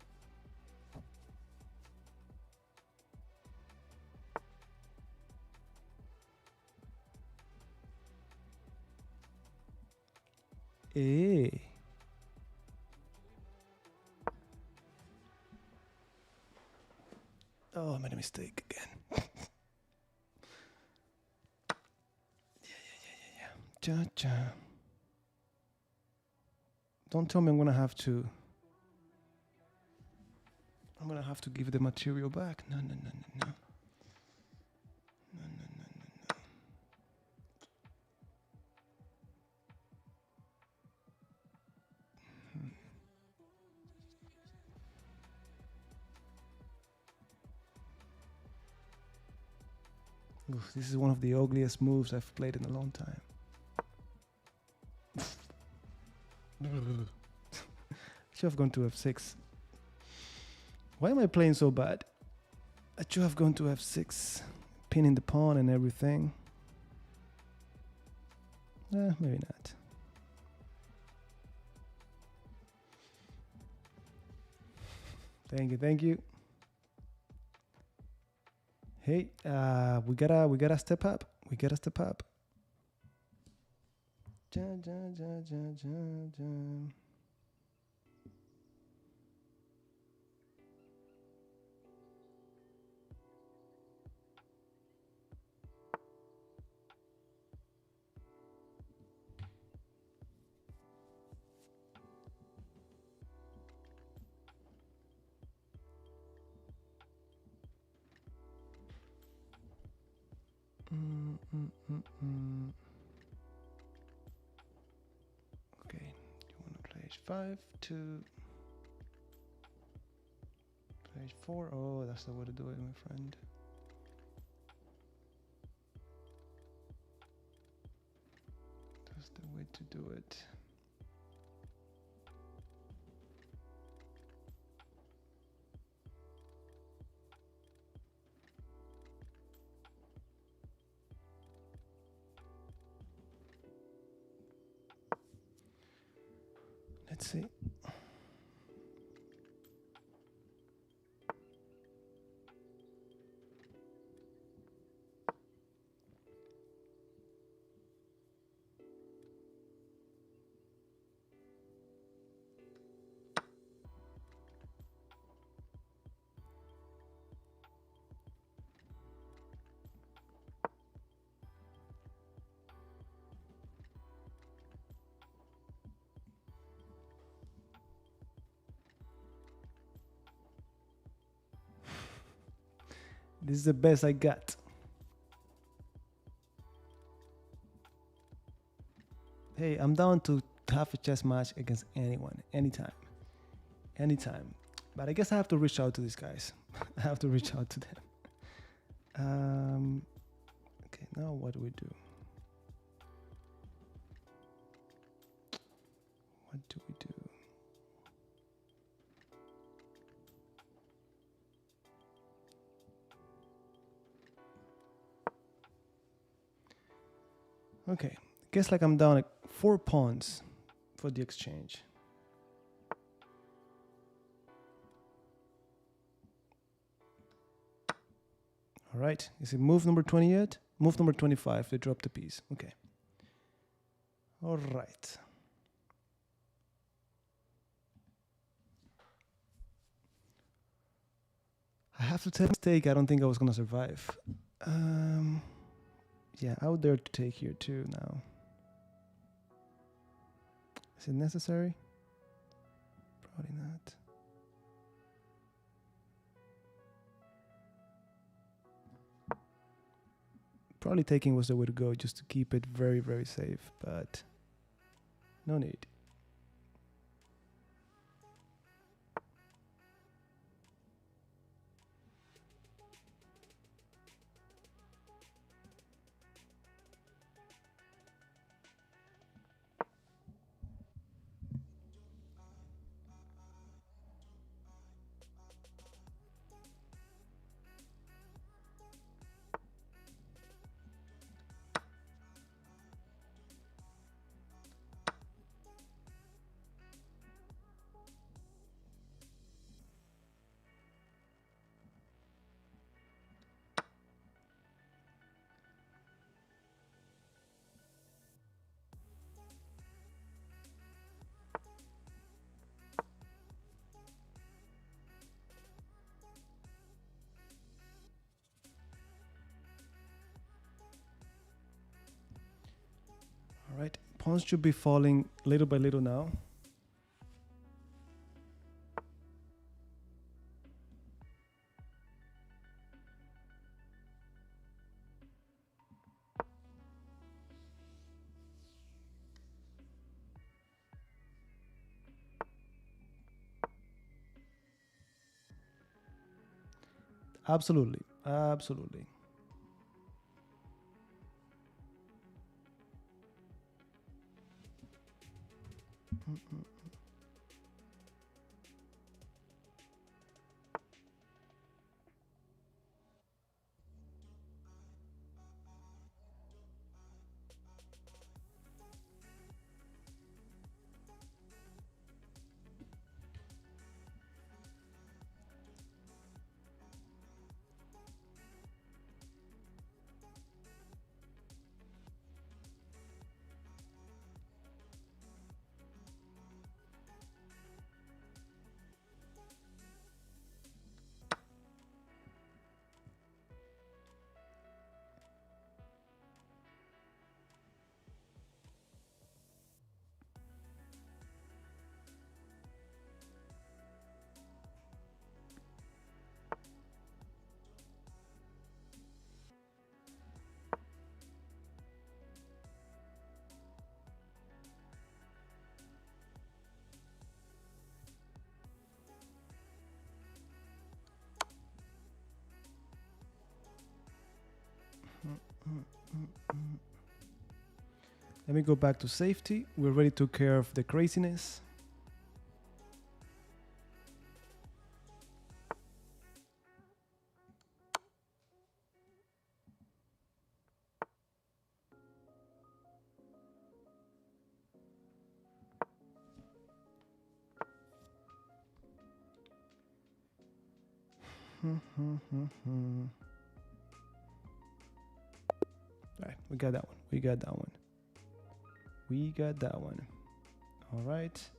Eh. Oh, I made a mistake again. Yeah. Cha-cha. Don't tell me I'm gonna have to give the material back. No. Oof, this is one of the ugliest moves I've played in a long time. Should have gone to f6. Why am I playing so bad? I should have gone to f6, pinning the pawn and everything. Maybe not. Thank you. Hey, we gotta step up. We gotta step up. Ja, ja, ja, ja, ja, ja. Okay, you want to play h5 to play h4. Oh, that's the way to do it, my friend. That's the way to do it. Let's see. This is the best I got. Hey, I'm down to have a chess match against anyone, anytime. Anytime. But I guess I have to reach out to these guys. I have to reach out to them. Okay, now what do we do? What do we do? Okay, guess like I'm down like 4 pawns for the exchange. All right, is it move number 20 yet? Move number 25, they dropped the piece. Okay. All right. I have to take a mistake. I don't think I was gonna survive. Yeah, I would dare to take here too now. Is it necessary? Probably not. Probably taking was the way to go just to keep it very, very safe, but no need. All right, pawns should be falling little by little now. Absolutely, absolutely. Let me go back to safety. We already took care of the craziness. Right, we got that one. We got that one. We got that one. All right.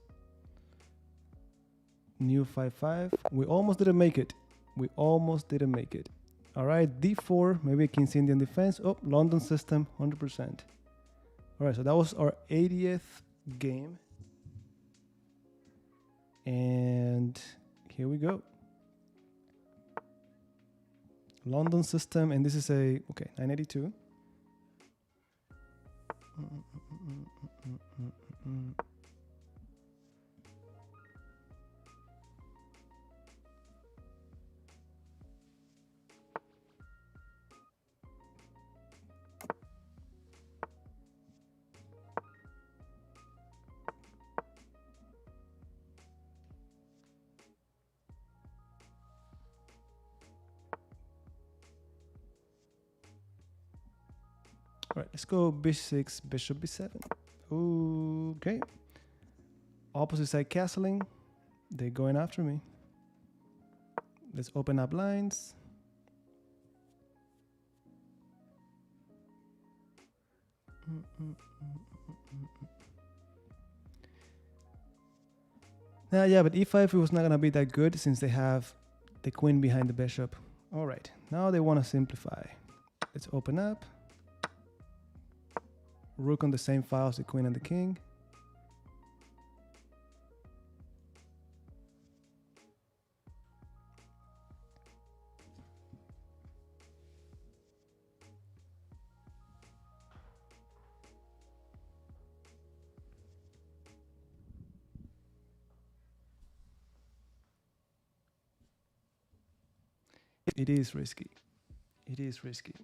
New 5-5. We almost didn't make it. We almost didn't make it. All right, D4. Maybe King's Indian defense. Oh, London system, 100%. All right, so that was our 80th game. And here we go. London system, and this is a, okay, 982. All right, let's go b6, bishop b7. Okay. Opposite side castling. They're going after me. Let's open up lines. Yeah, but e5 it was not going to be that good since they have the queen behind the bishop. All right, now they want to simplify. Let's open up. Rook on the same file as the queen and the king. It is risky. It is risky.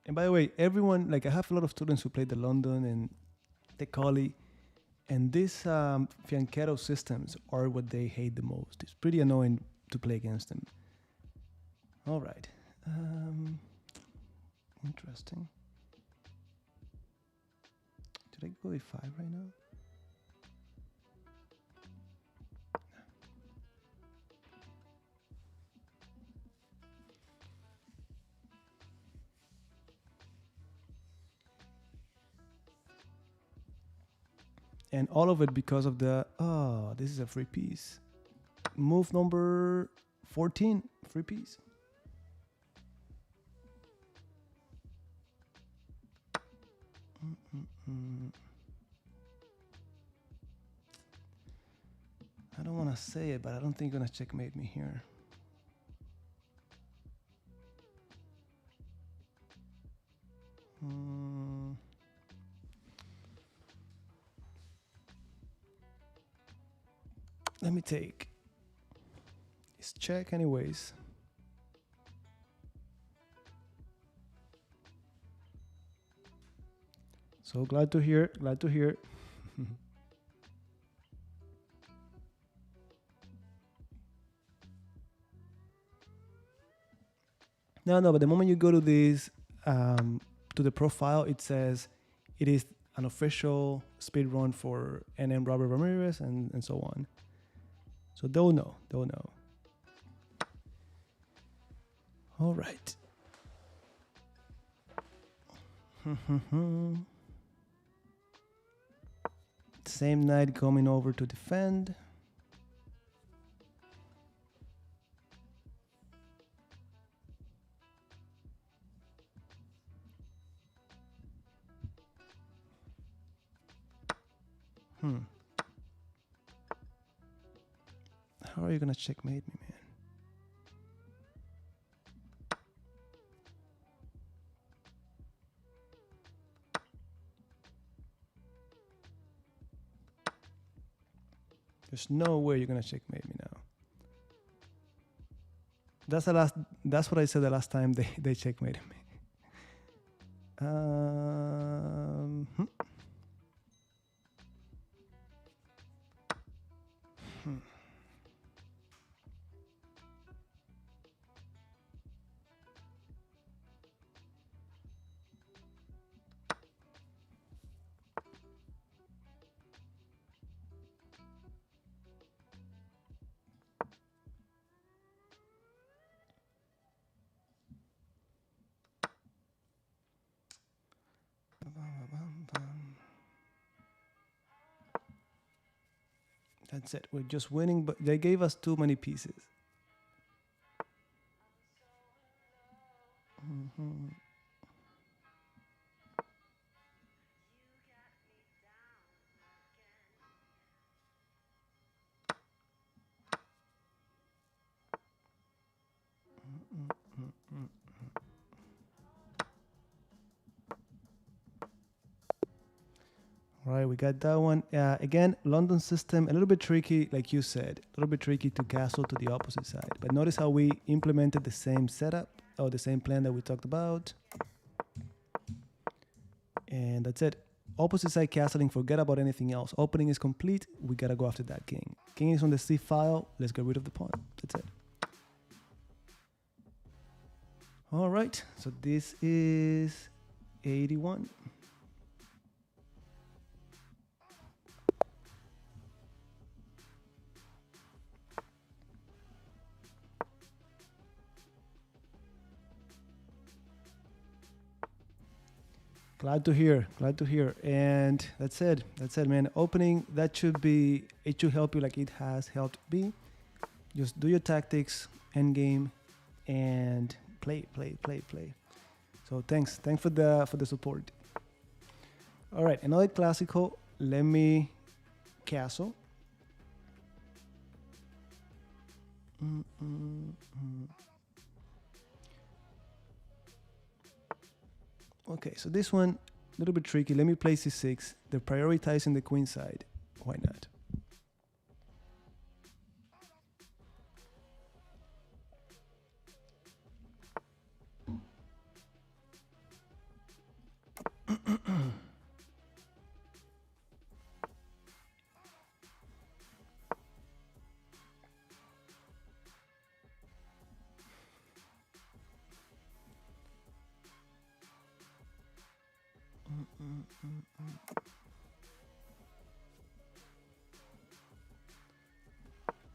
And by the way, everyone, like I have a lot of students who play the London and the Collie, and these fianchetto systems are what they hate the most. It's pretty annoying to play against them. All right. Interesting. Did I go a5 right now? And all of it because of the, oh, this is a free piece. Move number 14, free piece. I don't want to say it, but I don't think you're going to checkmate me here. Let me take. It's check anyways. So glad to hear, glad to hear. No, but the moment you go to this, to the profile, it says it is an official speedrun for NM Robert Ramirez and so on. So they'll know, they'll know. All right. Same knight coming over to defend. How are you gonna checkmate me, man? There's no way you're gonna checkmate me now. That's what I said the last time they checkmated me. That's it. We're just winning, but they gave us too many pieces. All right, we got that one. Again, London system, a little bit tricky, like you said, a little bit tricky to castle to the opposite side. But notice how we implemented the same setup, or the same plan that we talked about. And that's it. Opposite side castling, forget about anything else. Opening is complete, we gotta go after that king. King is on the C file, let's get rid of the pawn. That's it. All right, so this is 81. Glad to hear, glad to hear. And that's it, man. Opening, that should be, it should help you like it has helped me. Just do your tactics, end game, and play. So thanks for the support. All right, another classical. Let me castle. Okay, so this one, a little bit tricky. Let me play C6. They're prioritizing the queen side. Why not?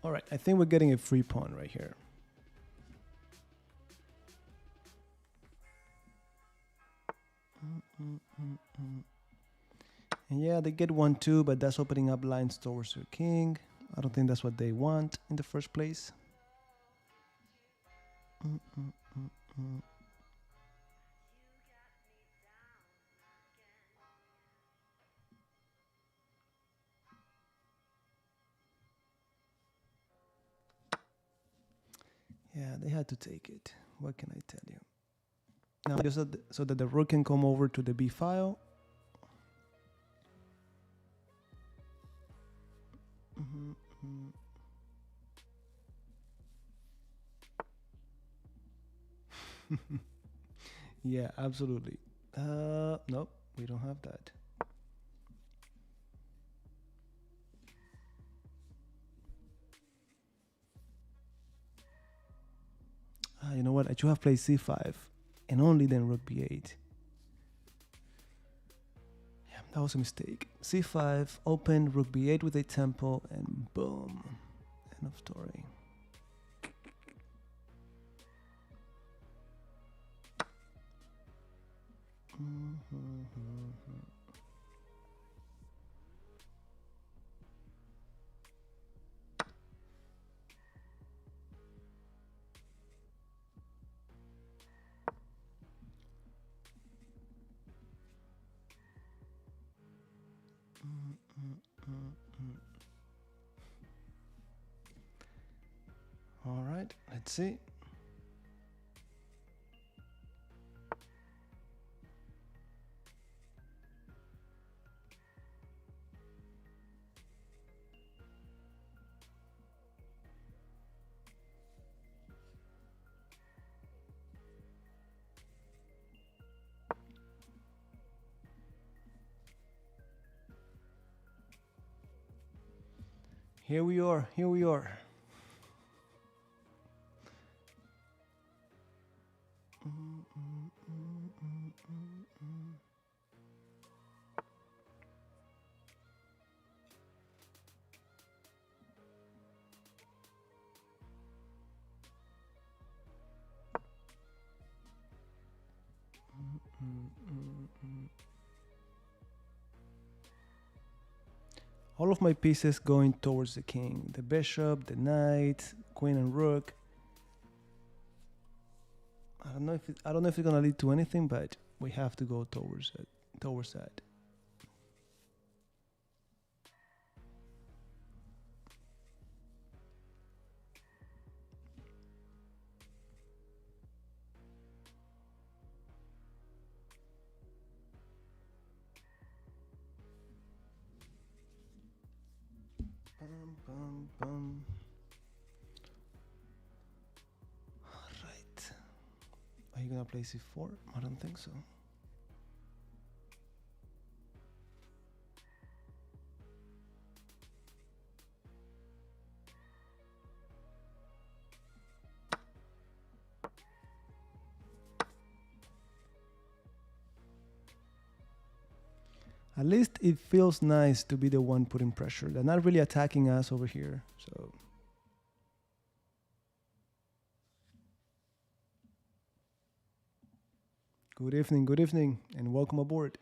All right, I think we're getting a free pawn right here. And yeah, they get 1-2, but that's opening up lines towards their king. I don't think that's what they want in the first place. Yeah, they had to take it. What can I tell you? Now, just so that the rook can come over to the B file. Yeah, absolutely. Nope, we don't have that. You know what? I should have played C5 and only then rook B8. Yeah, that was a mistake. C5, open, rook B8 with a tempo, and boom. End of story. All right, let's see. Here we are. Here we are. All of my pieces going towards the king. The bishop, the knight, queen and rook. I don't know if it's gonna lead to anything, but we have to go towards it, towards that. Bum, bum, bum. Right. Are you gonna play c4? I don't think so. At least it feels nice to be the one putting pressure. They're not really attacking us over here, so. Good evening, and welcome aboard.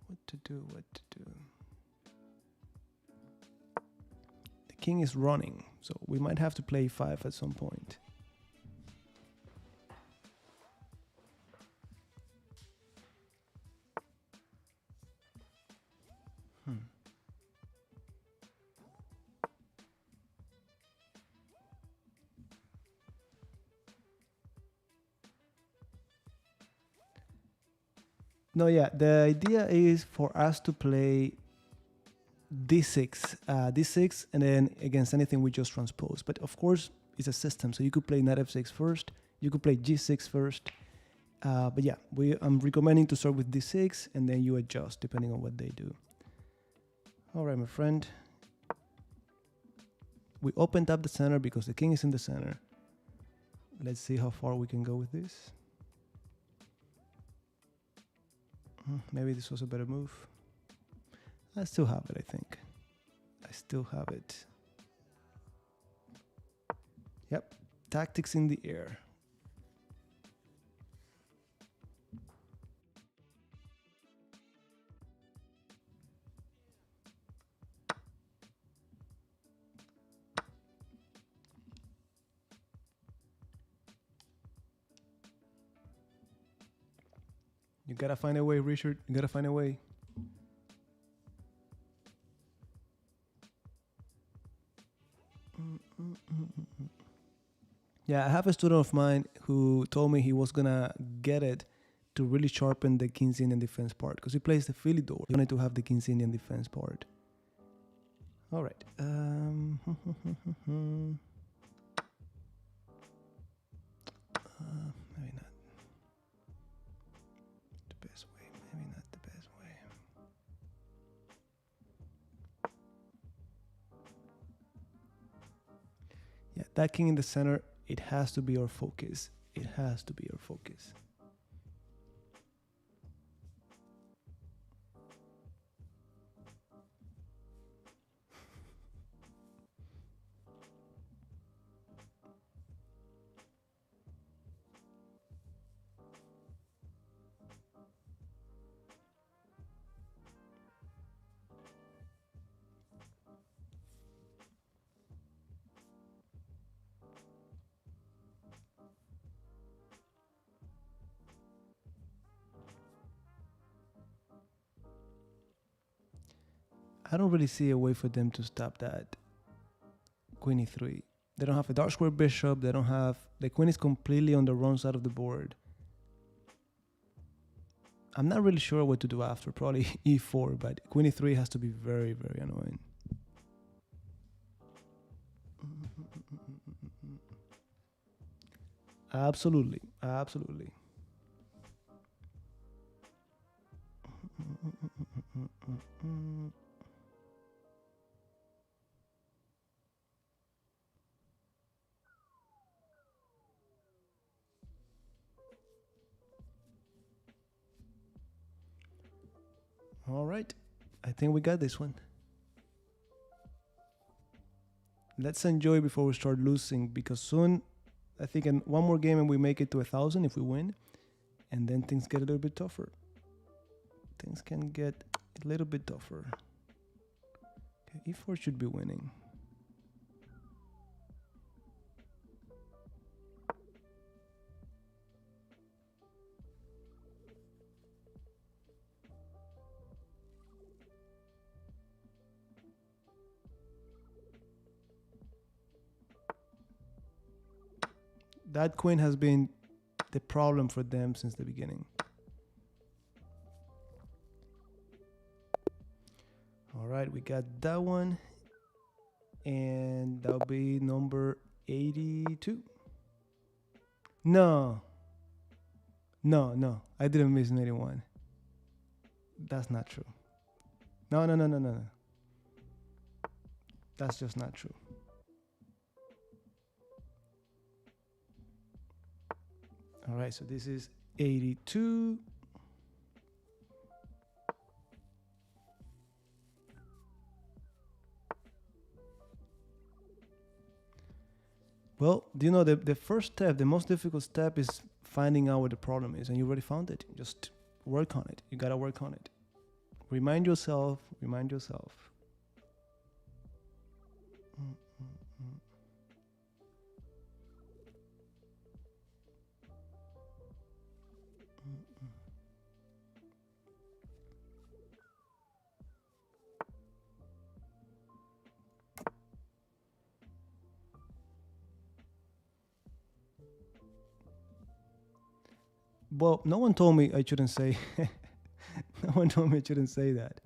What to do. The king is running, so we might have to play 5 at some point. No, yeah, the idea is for us to play d6, and then against anything we just transpose. But of course, it's a system, so you could play knight f6 first, you could play g6 first. But yeah, I'm recommending to start with d6, and then you adjust depending on what they do. All right, my friend. We opened up the center because the king is in the center. Let's see how far we can go with this. Maybe this was a better move. I still have it, I think. I still have it. Yep, tactics in the air. You gotta find a way, Richard. You gotta find a way. Yeah, I have a student of mine who told me he was gonna get it to really sharpen the King's Indian defense part because he plays the Philly door. He wanted to have the King's Indian defense part. All right. Maybe not the best way. Maybe not the best way. Yeah, that king in the center, it has to be our focus. It has to be our focus. I don't really see a way for them to stop that. Queen e3. They don't have a dark square bishop. They don't have... The queen is completely on the wrong side of the board. I'm not really sure what to do after. Probably e4, but queen e3 has to be very, very annoying. Absolutely. Absolutely. All right. I think we got this one. Let's enjoy before we start losing, because soon, I think in one more game and we make it to 1,000 if we win, and then things get a little bit tougher. Things can get a little bit tougher. Okay, e4 should be winning. That queen has been the problem for them since the beginning. All right, we got that one. And that'll be number 82. No. No. I didn't miss an 81. That's not true. No. That's just not true. All right, so this is 82. Well, do you know the first step, the most difficult step is finding out what the problem is, and you already found it. Just work on it. You gotta work on it. Remind yourself. Well, no one told me I shouldn't say. No one told me I shouldn't say that.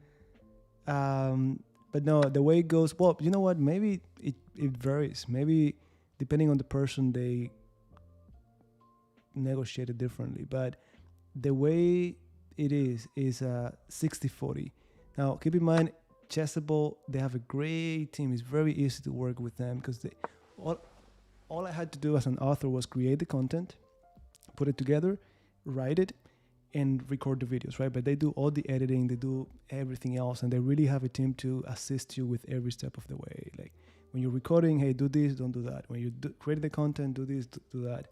But no, the way it goes. Well, you know what? Maybe it varies. Maybe depending on the person, they negotiate it differently. But the way it is 60-40. Now, keep in mind, Chessable, they have a great team. It's very easy to work with them because all I had to do as an author was create the content, put it together, write it, and record the videos, right? But they do all the editing, they do everything else, and they really have a team to assist you with every step of the way. Like when you're recording, hey, do this, don't do that. When you create the content, do this, do that.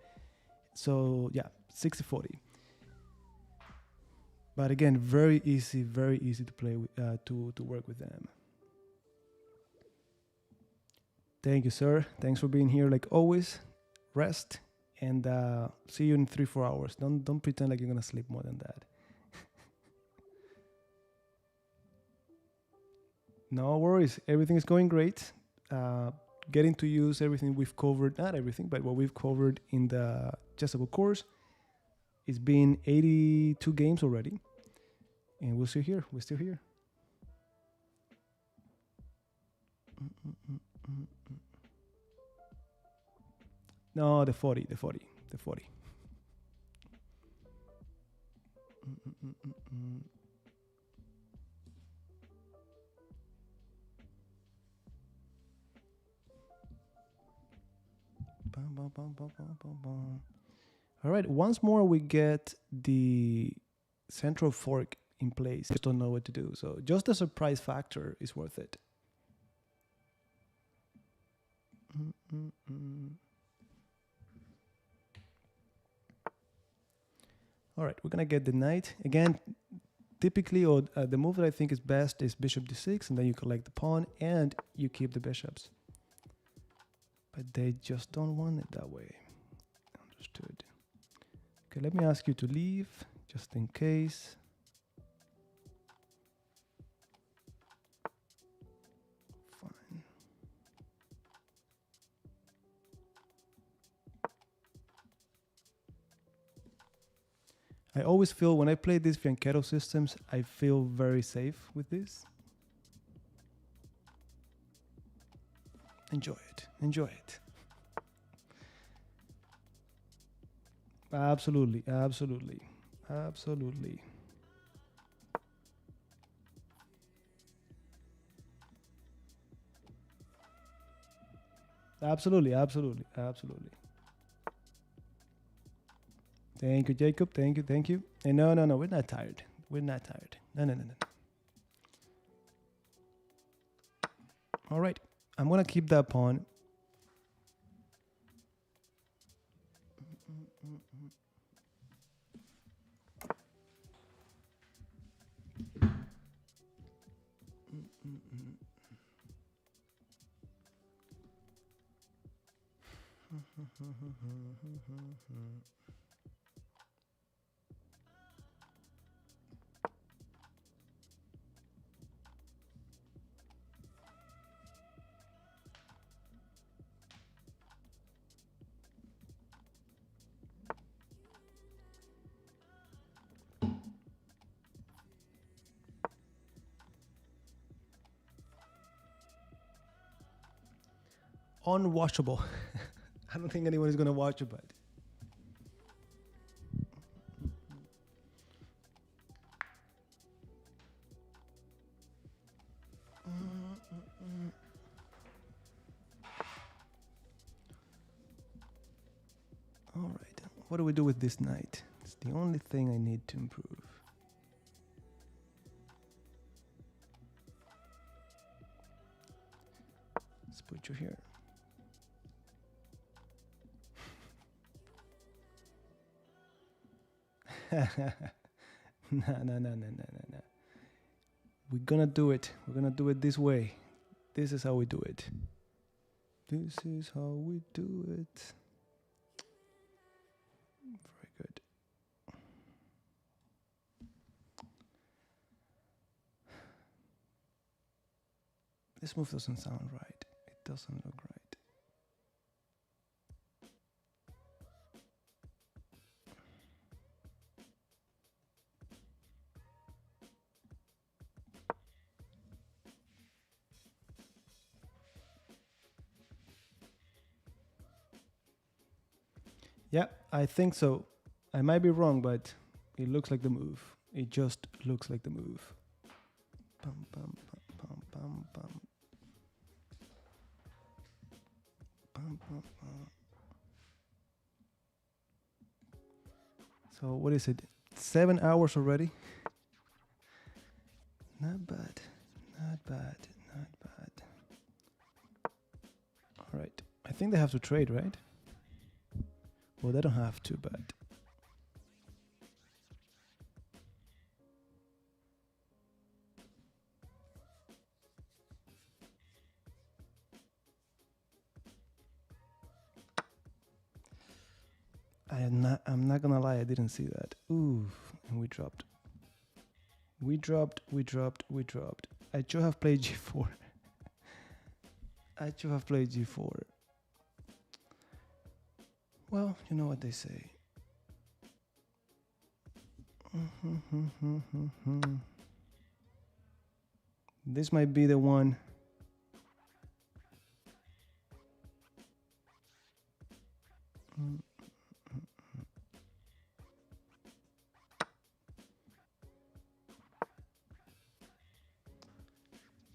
So yeah, 60-40. But again, very easy to play with, to work with them. Thank you, sir. Thanks for being here. Like always, rest. And see you in 3-4 hours. Don't pretend like you're gonna sleep more than that. No worries. Everything is going great. Getting to use everything we've covered. Not everything, but what we've covered in the Chessable course. It's been 82 games already. And we're still here. No, the 40. All right, once more we get the central fork in place. Just don't know what to do. So just the surprise factor is worth it. All right, we're gonna get the knight again. Typically, or the move that I think is best is bishop d6, and then you collect the pawn and you keep the bishops. But they just don't want it that way. Understood. Okay, let me ask you to leave just in case. I always feel when I play these fianchetto systems, I feel very safe with this. Enjoy it. Enjoy it. Absolutely. Absolutely. Absolutely. Absolutely. Absolutely. Absolutely. Thank you, Jacob. Thank you. Thank you. And no, no, no. We're not tired. We're not tired. No, no, no, no. All right. I'm going to keep that pawn. Unwatchable. I don't think anyone is going to watch it, but. All right. What do we do with this knight? It's the only thing I need to improve. Let's put you here. No. We're gonna do it. We're gonna do it this way. This is how we do it. This is how we do it. Very good. This move doesn't sound right. It doesn't look right. Yeah, I think so. I might be wrong, but it looks like the move. It just looks like the move. Bum, bum, bum, bum, bum. Bum, bum, bum. So what is it? 7 hours already? Not bad. Not bad. Not bad. All right. I think they have to trade, right? Well, they don't have to, but... I'm not gonna lie, I didn't see that. Ooh, and we dropped. We dropped. I should have played G4. I should have played G4. Well, you know what they say. This might be the one.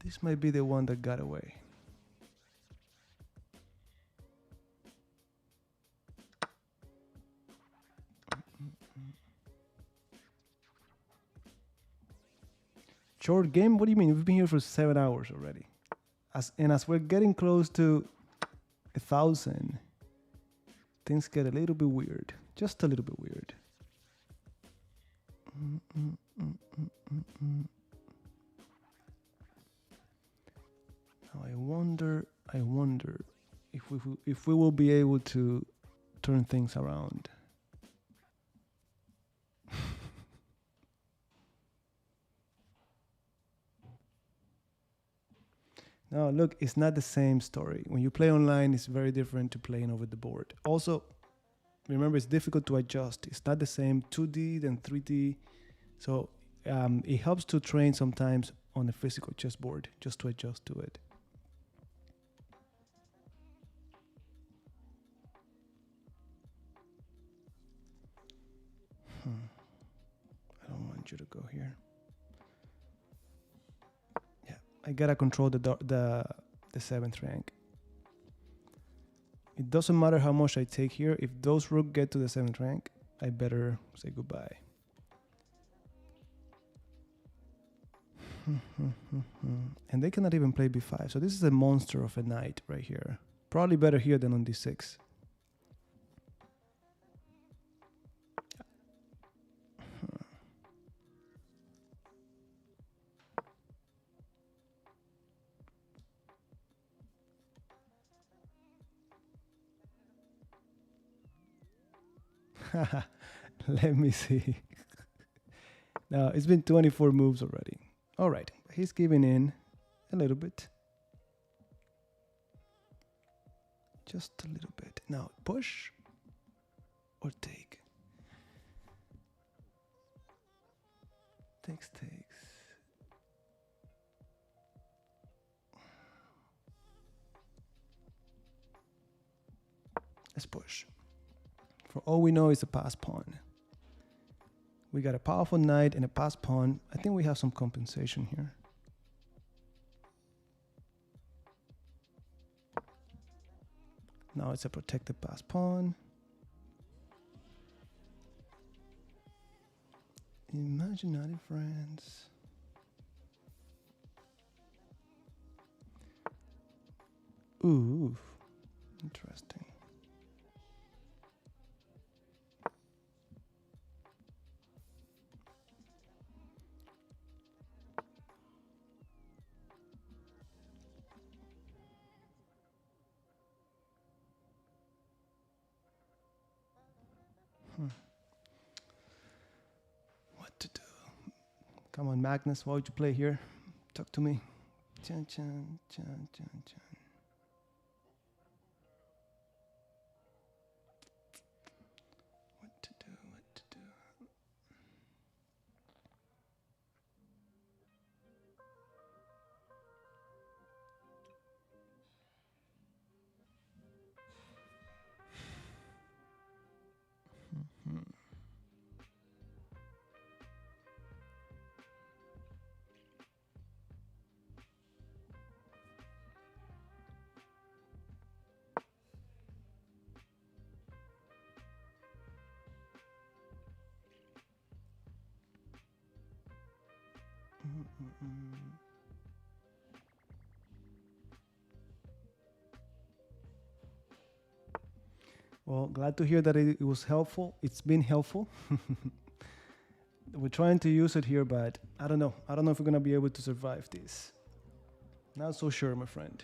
This might be the one that got away. Short game? What do you mean? We've been here for 7 hours already. As we're getting close to 1,000, things get a little bit weird. Just a little bit weird. Now I wonder if we will be able to turn things around. No, look, it's not the same story. When you play online, it's very different to playing over the board. Also, Remember, it's difficult to adjust. It's not the same 2D than 3D. So it helps to train sometimes on a physical chessboard just to adjust to it. I don't want you to go here. Yeah, I gotta control the 7th rank. It doesn't matter how much I take here. If those rook get to the 7th rank, I better say goodbye. And they cannot even play b5. So this is a monster of a knight right here. Probably better here than on d6. Let me see. Now, it's been 24 moves already. All right, he's giving in a little bit. Just a little bit. Now, push or take? Takes. Let's push. For all we know, it's a pass pawn. We got a powerful knight and a pass pawn. I think we have some compensation here. Now it's a protected pass pawn. Imaginary friends. Ooh, interesting. What to do? Come on, Magnus, why would you play here? Talk to me. Chan, chan, chan, chan, chan. What to do? What to do? Well, glad to hear that it was helpful. It's been helpful. We're trying to use it here, but I don't know. I don't know if we're going to be able to survive this. Not so sure, my friend.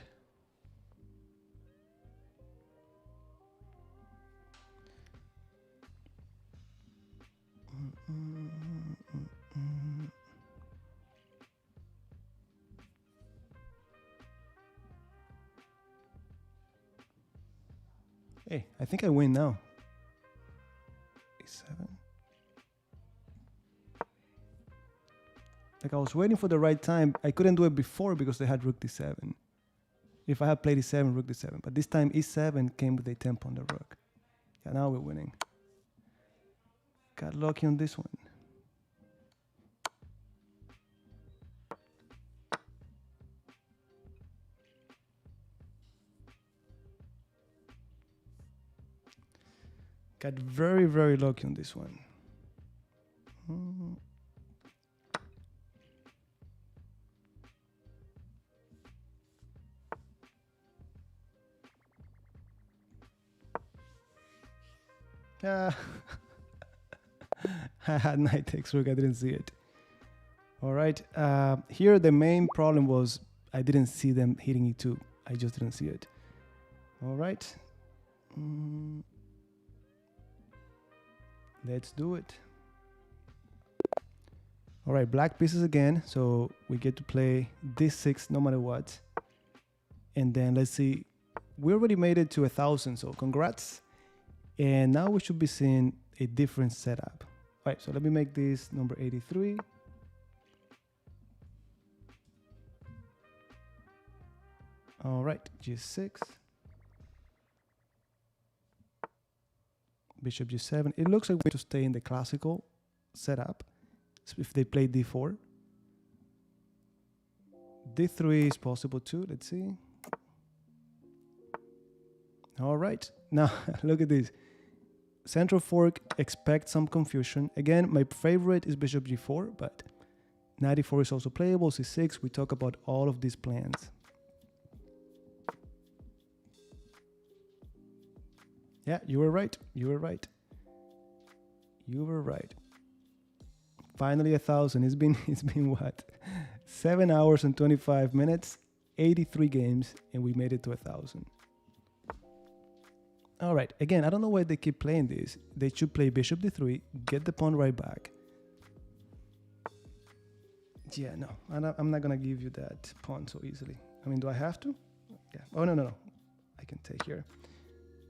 Hey, I think I win now. E7. Like I was waiting for the right time. I couldn't do it before because they had rook d7. If I had played e7, rook d7. But this time e7 came with a tempo on the rook. Yeah, now we're winning. Got lucky on this one. Got very, very lucky on this one. I had knight takes rook, I didn't see it. All right, here the main problem was I didn't see them hitting e2. I just didn't see it. All right. Let's do it. All right, black pieces again. So we get to play d6 no matter what. And then let's see. We already made it to 1,000, so congrats. And now we should be seeing a different setup. All right, so let me make this number 83. All right, G6. Bishop G7. It looks like we have to stay in the classical setup. So if they play D4. D3 is possible too. Let's see. All right. Now, look at this. Central fork, expect some confusion. Again, my favorite is Bishop G4, but Knight E4 is also playable. C6, we talk about all of these plans. Yeah, you were right. You were right. You were right. Finally 1,000. It's been what? 7 hours and 25 minutes, 83 games, and we made it to 1,000. All right. Again, I don't know why they keep playing this. They should play Bishop D3, get the pawn right back. Yeah, no, I'm not gonna give you that pawn so easily. I mean, do I have to? Yeah. Oh no. I can take here.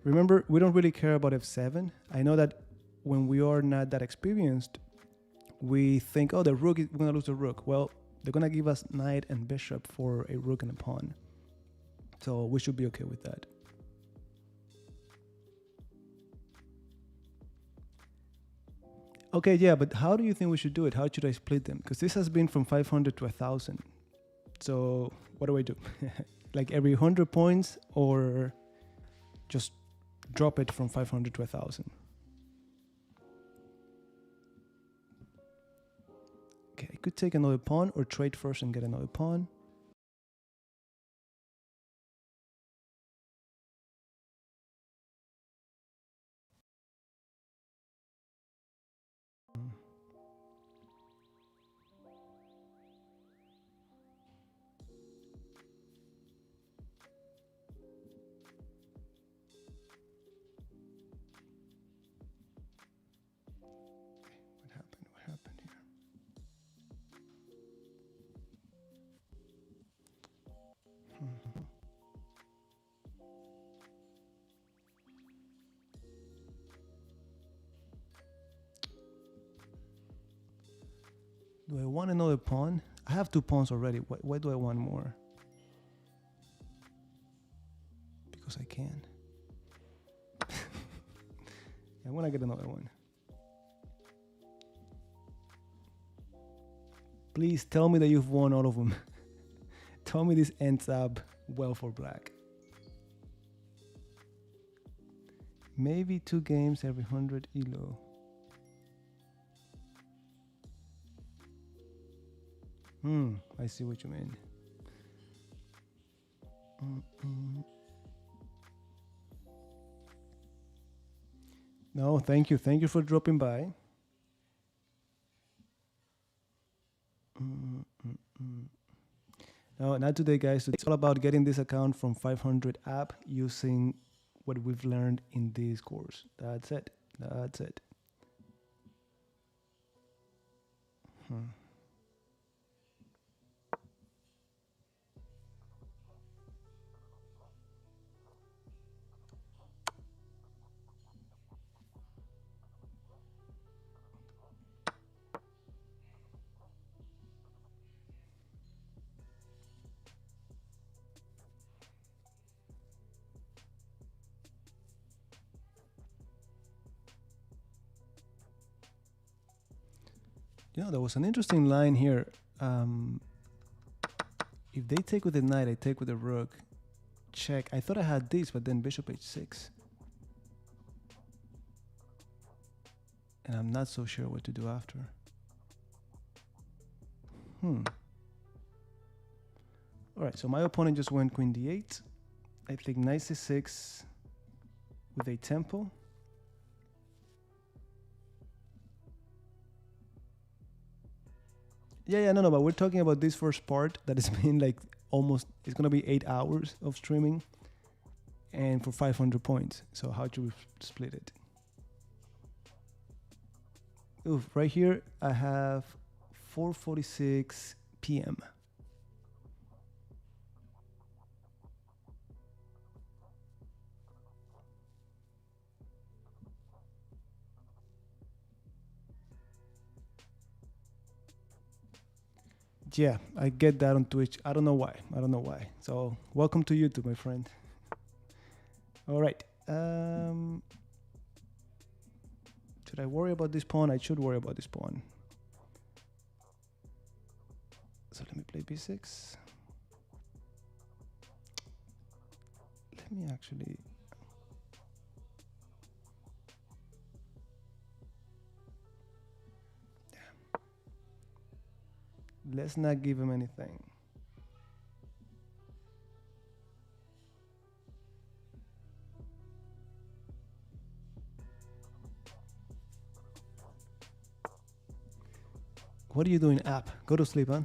Remember, we don't really care about F7. I know that when we are not that experienced, we think, oh, we're gonna lose the rook. Well, they're gonna give us knight and bishop for a rook and a pawn. So we should be okay with that. Okay, yeah, but how do you think we should do it? How should I split them? Because this has been from 500 to 1,000. So what do I do? Like every 100 points, or just drop it from 500 to 1,000? Okay, I could take another pawn or trade first and get another pawn. What happened here? Do I want another pawn? I have 2 pawns already. Why do I want more? Because I can. I want to get another one. Please tell me that you've won all of them. Tell me this ends up well for black. Maybe 2 games every 100 elo. I see what you mean. No, thank you. Thank you for dropping by. No, not today, guys. It's all about getting this account from 500 up using what we've learned in this course. That's it. That's it. You know, there was an interesting line here. If they take with the knight, I take with the rook. Check. I thought I had this, but then bishop h6. And I'm not so sure what to do after. All right, so my opponent just went queen d8. I think knight c6 with a tempo. Yeah, no, but we're talking about this first part that has been like almost, it's going to be 8 hours of streaming and for 500 points. So how should we split it? Oof, right here, I have 4:46 p.m. yeah, I get that on Twitch. I don't know why. I don't know why. So welcome to YouTube, my friend. All right. Should I worry about this pawn? I should worry about this pawn. So let me play b6. Let me actually... Let's not give him anything. What are you doing, app? Go to sleep, huh?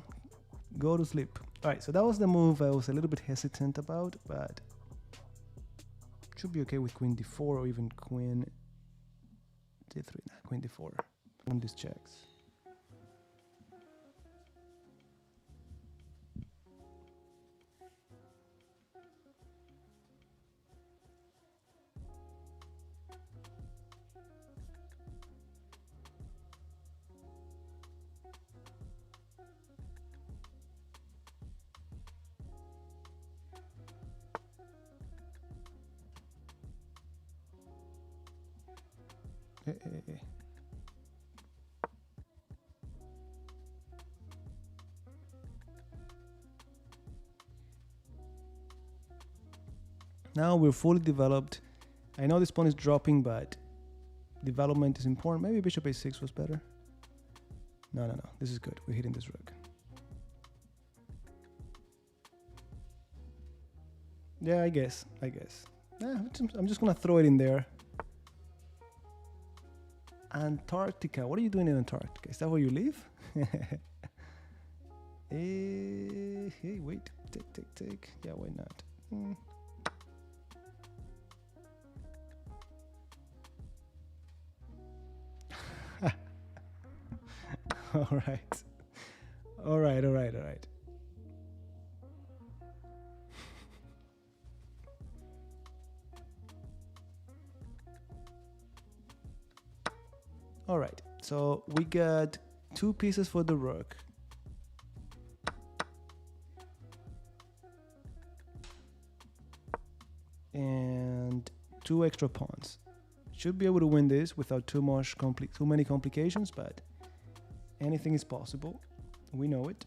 Go to sleep. All right, so that was the move I was a little bit hesitant about, but should be okay with queen d4 or even queen d3. Nah, queen d4 on these checks. Now we're fully developed. I know this pawn is dropping, but development is important. Maybe bishop a6 was better. No. This is good. We're hitting this rook. Yeah, I guess. Yeah, I'm just gonna throw it in there. Antarctica. What are you doing in Antarctica? Is that where you live? Hey, wait. Take. Yeah, why not? All right. All right. So we got 2 pieces for the rook. And 2 extra pawns. Should be able to win this without too many complications, but anything is possible. We know it.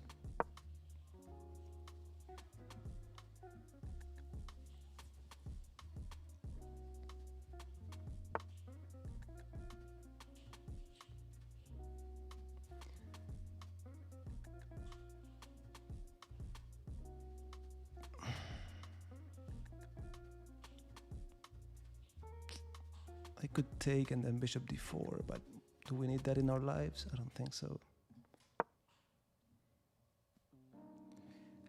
I could take and then bishop d4, but do we need that in our lives? I don't think so.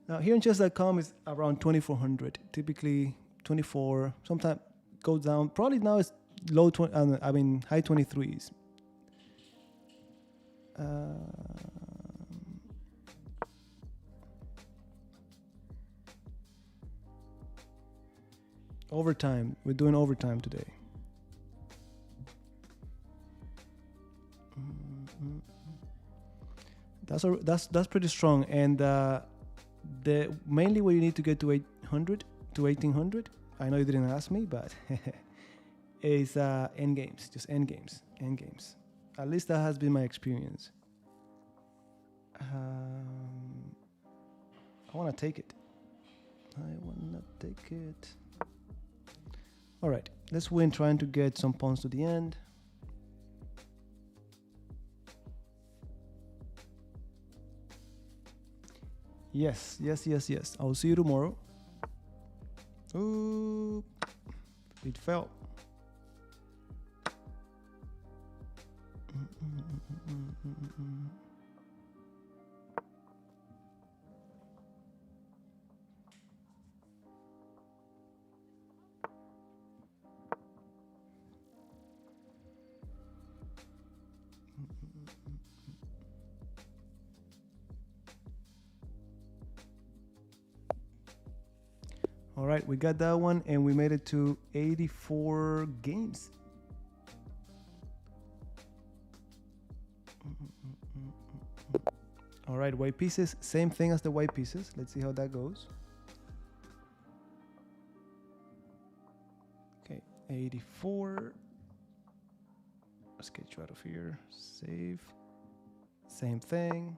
Now here in chess.com is around 2400, typically 24, sometimes goes down. Probably now it's low 20, high 23s. Overtime, we're doing overtime today. That's pretty strong, and the mainly where you need to get to 800 to 1800. I know you didn't ask me, but is end games, just end games. At least that has been my experience. I want to take it. All right, let's win trying to get some pawns to the end. Yes. I'll see you tomorrow. Ooh, it fell. All right, we got that one, and we made it to 84 games. All All right, white pieces, same thing as the white pieces. Let's see how that goes. Okay, 84. Let's get you out of here. Save. Same thing.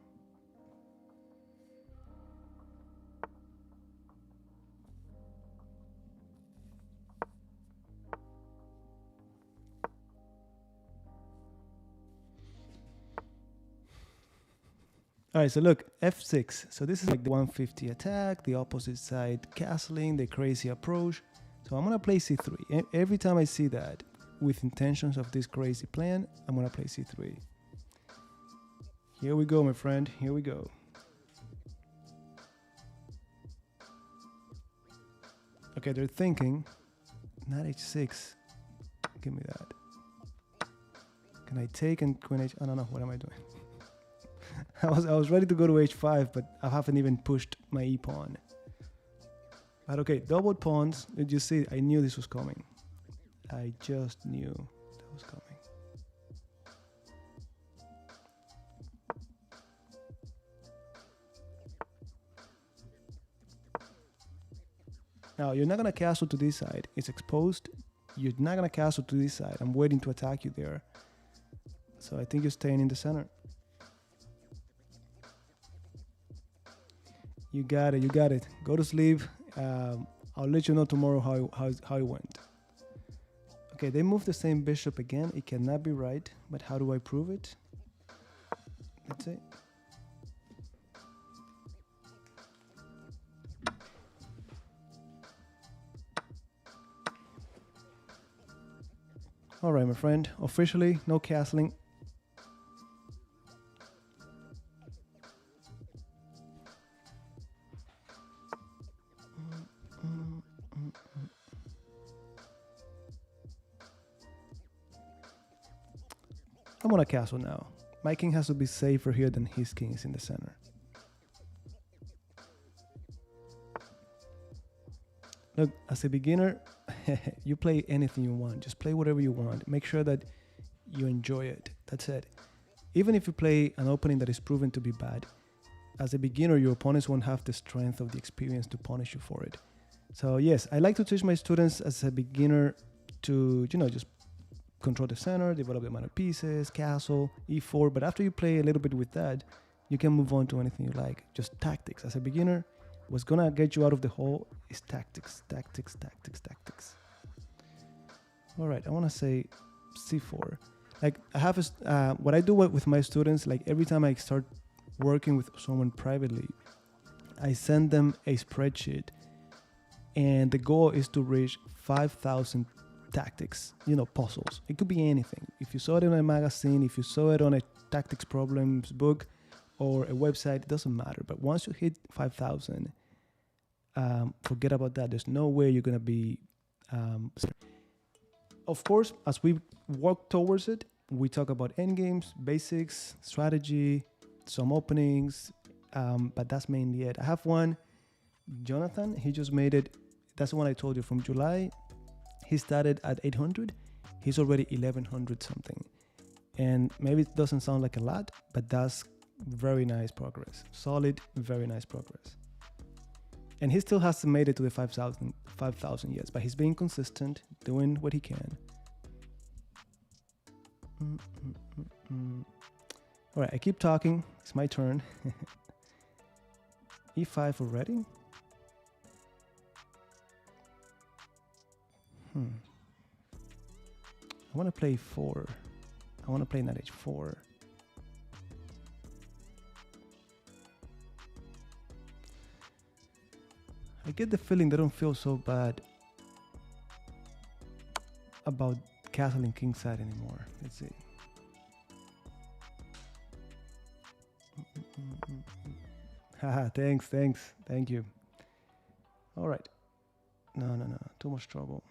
All right, so look, F6. So this is like the 150 attack, the opposite side castling, the crazy approach. So I'm gonna play C3. Every time I see that, with intentions of this crazy plan, I'm gonna play C3. Here we go, my friend, here we go. Okay, they're thinking, not H6, give me that. Can I take and queen H, I don't know, what am I doing? I was ready to go to H5, but I haven't even pushed my E pawn. But okay, double pawns. Did you see? I knew this was coming. I just knew that was coming. Now you're not gonna castle to this side. It's exposed. You're not gonna castle to this side. I'm waiting to attack you there. So I think you're staying in the center. You got it, you got it. Go to sleep. I'll let you know tomorrow how it went. Okay, they moved the same bishop again. It cannot be right, but how do I prove it? Let's see. All right, my friend, officially no castling. I'm on a castle now. My king has to be safer here than his king is in the center. Look, as a beginner, you play anything you want. Just play whatever you want. Make sure that you enjoy it. That's it. Even if you play an opening that is proven to be bad, as a beginner, your opponents won't have the strength of the experience to punish you for it. So yes, I like to teach my students as a beginner to, just control the center, develop the amount of pieces, castle, e4. But after you play a little bit with that, you can move on to anything you like. Just tactics. As a beginner, what's gonna get you out of the hole is tactics, tactics, tactics, tactics. All right, I wanna say c4. Like I have what I do with my students, like every time I start working with someone privately, I send them a spreadsheet, and the goal is to reach 5,000 tactics, puzzles. It could be anything. If you saw it in a magazine, if you saw it on a tactics problems book or a website, it doesn't matter. But once you hit 5,000, forget about that. There's no way you're gonna be. Of course, as we work towards it, we talk about endgames, basics, strategy, some openings, but that's mainly it. I have one, Jonathan. He just made it. That's the one I told you from July. He started at 800. He's already 1100 something. And maybe it doesn't sound like a lot, but that's very nice progress. Solid, very nice progress. And he still hasn't made it to the 5,000 yet, but he's being consistent, doing what he can. All right, I keep talking. It's my turn. E5 already? I want to play 4. I want to play knight h4. I get the feeling they don't feel so bad about castling kingside anymore. Let's see. Haha, thanks. Thank you. All right. No. Too much trouble.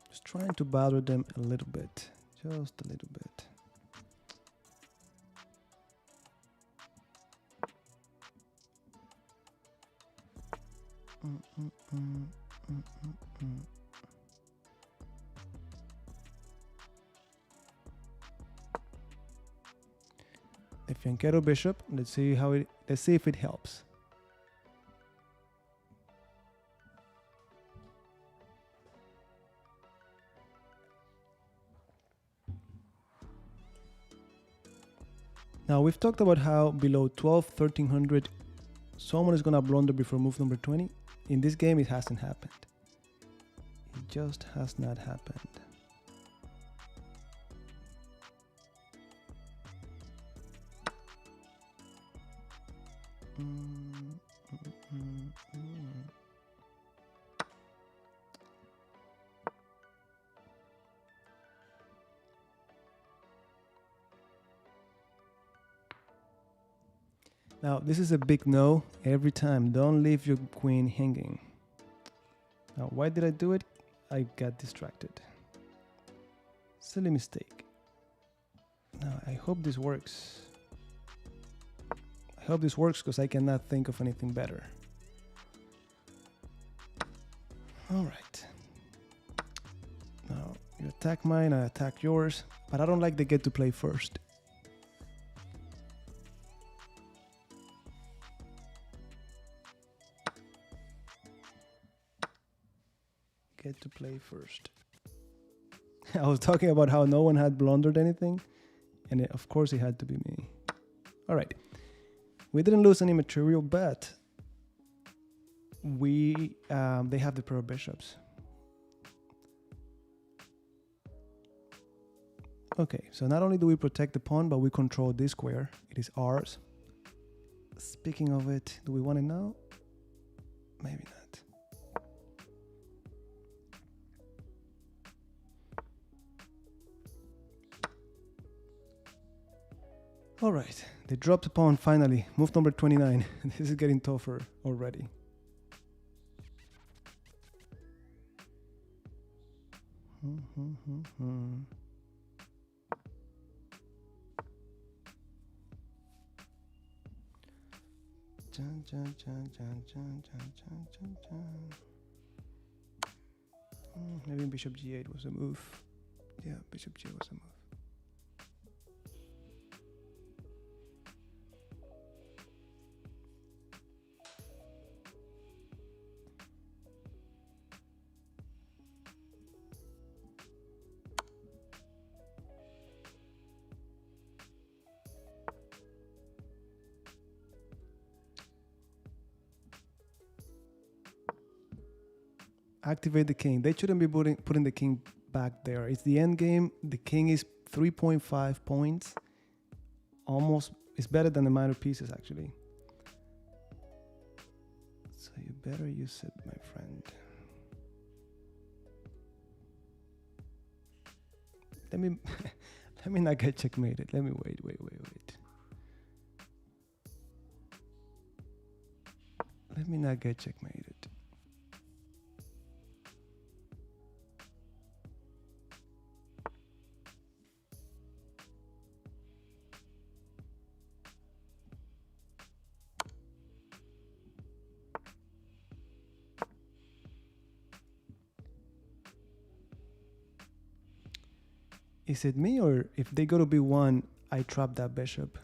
Just trying to bother them a little bit. Just a little bit. Fianchetto bishop. Let's see if it helps. Now we've talked about how below 1300 someone is gonna blunder before move number 20. In this game it hasn't happened. It just has not happened. Now, this is a big no every time. Don't leave your queen hanging. Now, why did I do it? I got distracted. Silly mistake. Now, I hope this works. I hope this works because I cannot think of anything better. All right. Now, you attack mine, I attack yours, but I don't like the get to play first. Get to play first. I was talking about how no one had blundered anything, and of course it had to be me. All right, we didn't lose any material, but they have the pair of bishops. Okay, so not only do we protect the pawn, but we control this square. It is ours. Speaking of it, do we want it now? Maybe not. All right, they dropped the pawn finally. Move number 29. This is getting tougher already. Maybe bishop g8 was a move. Yeah, bishop g8 was a move. Activate the king. They shouldn't be putting the king back there. It's the end game. The king is 3.5 points. Almost, it's better than the minor pieces actually. So you better use it, my friend. Let me not get checkmated. Let me wait. Let me not get checkmated. Is it me, or if they go to b1, I trap that bishop?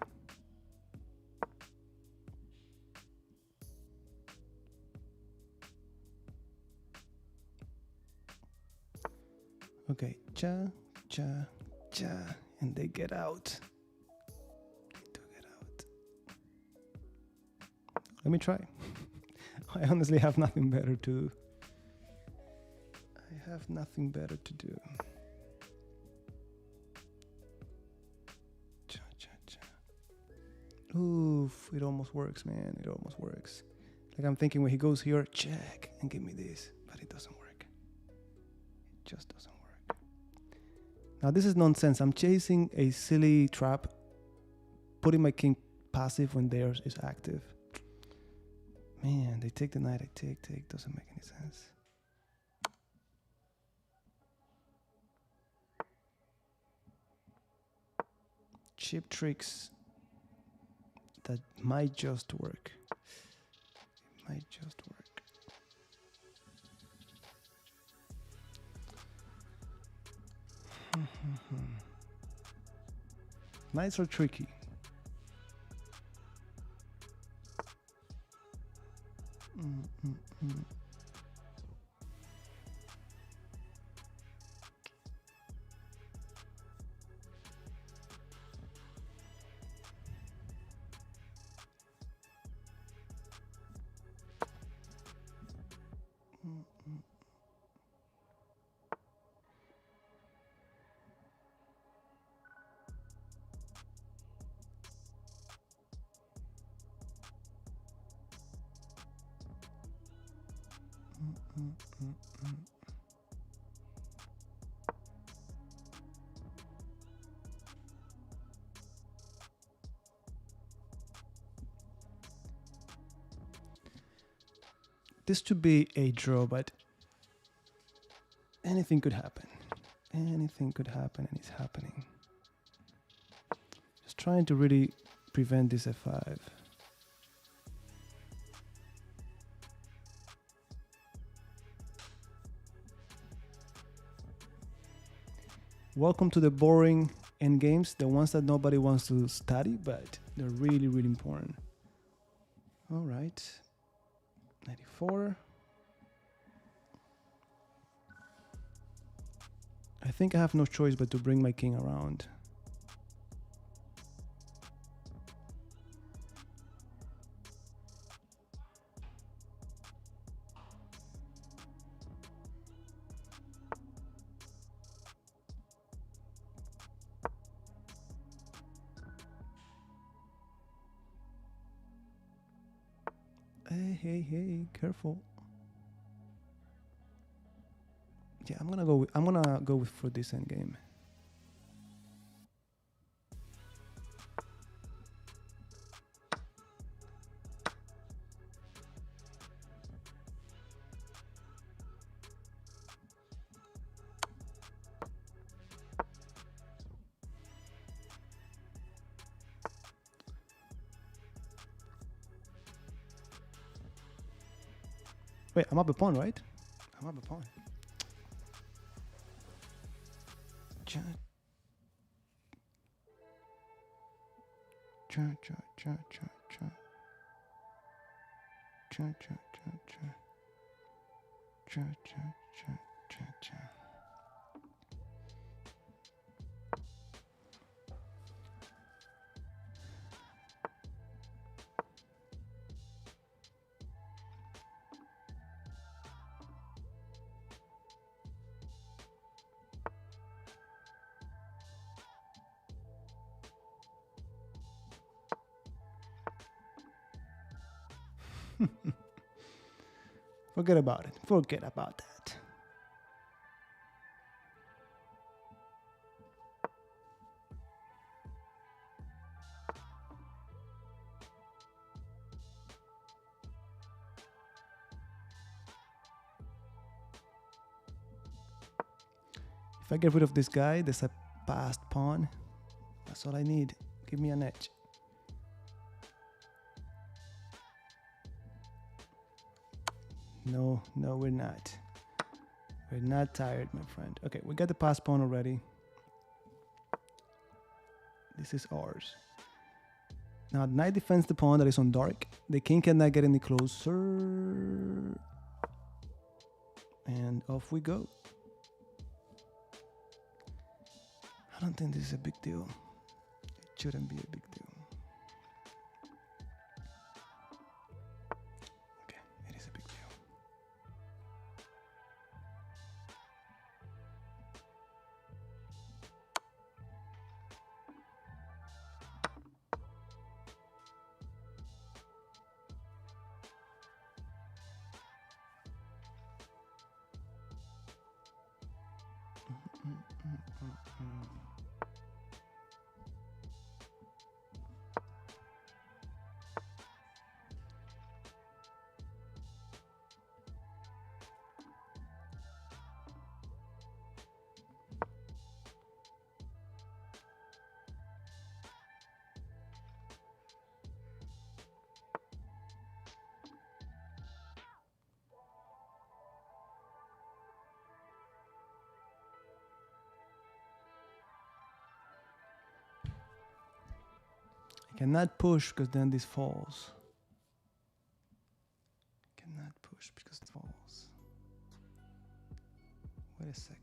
Okay, cha, cha, cha, and they get out. They do get out. Let me try. I honestly have nothing better to do. I have nothing better to do. Oof, it almost works, man. It almost works. Like I'm thinking when he goes here, check, and give me this. But it doesn't work. It just doesn't work. Now this is nonsense. I'm chasing a silly trap, putting my king passive when theirs is active. Man, they take the knight, I take. Doesn't make any sense. Cheap tricks that might just work. It might just work. Knights are tricky. This should be a draw, but anything could happen. Anything could happen, and it's happening. Just trying to really prevent this f5. Welcome to the boring endgames, the ones that nobody wants to study, but they're really, really important. All right, 94. I think I have no choice but to bring my king around. Hey, careful. Yeah, I'm gonna go with for this endgame. Wait, I'm up a pawn, right? I'm up a pawn. Cha cha cha cha cha cha cha cha cha cha cha cha cha cha cha. Forget about it. Forget about that. If I get rid of this guy, there's a passed pawn. That's all I need. Give me an edge. No, we're not. We're not tired, my friend. Okay, we got the passed pawn already. This is ours. Now, knight defends the pawn that is on dark. The king cannot get any closer. And off we go. I don't think this is a big deal. It shouldn't be a big deal. Okay, it is a big deal. I cannot push because then this falls. Wait a second.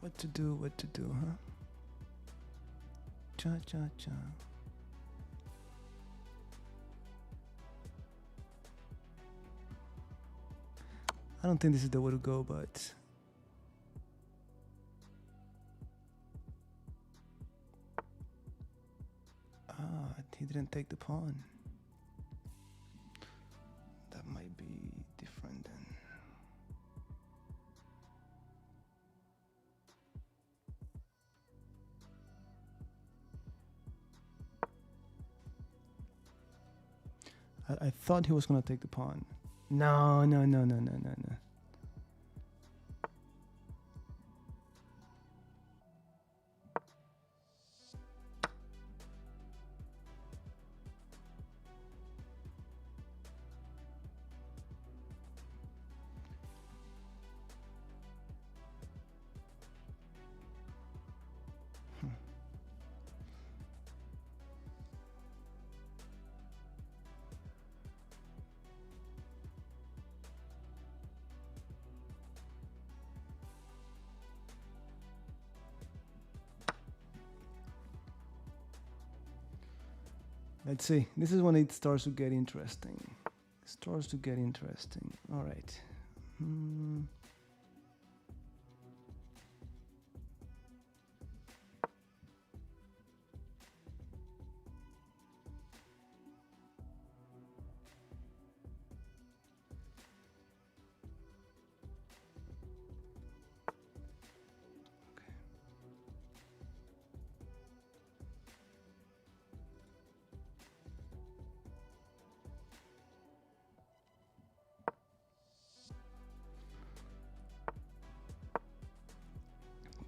What to do, huh? Cha cha cha. I don't think this is the way to go, but he didn't take the pawn. That might be different then. I thought he was gonna take the pawn. No. Let's see. This is when it starts to get interesting. All right.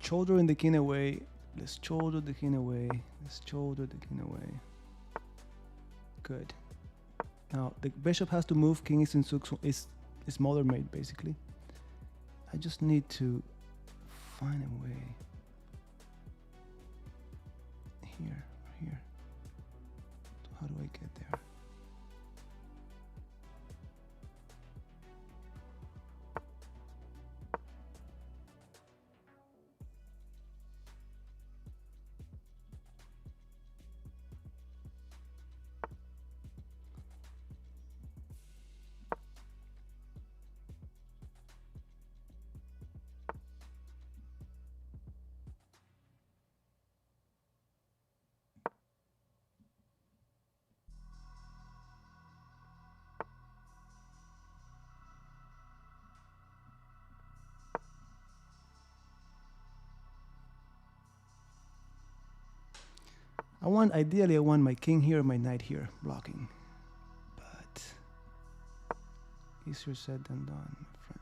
Shouldering the king away. Let's shoulder the king away. Good. Now the bishop has to move. King is in is smaller mate basically. I just need to find a way. Here. So how do I get there? Ideally I want my king here, my knight here, blocking. But easier said than done, my friend.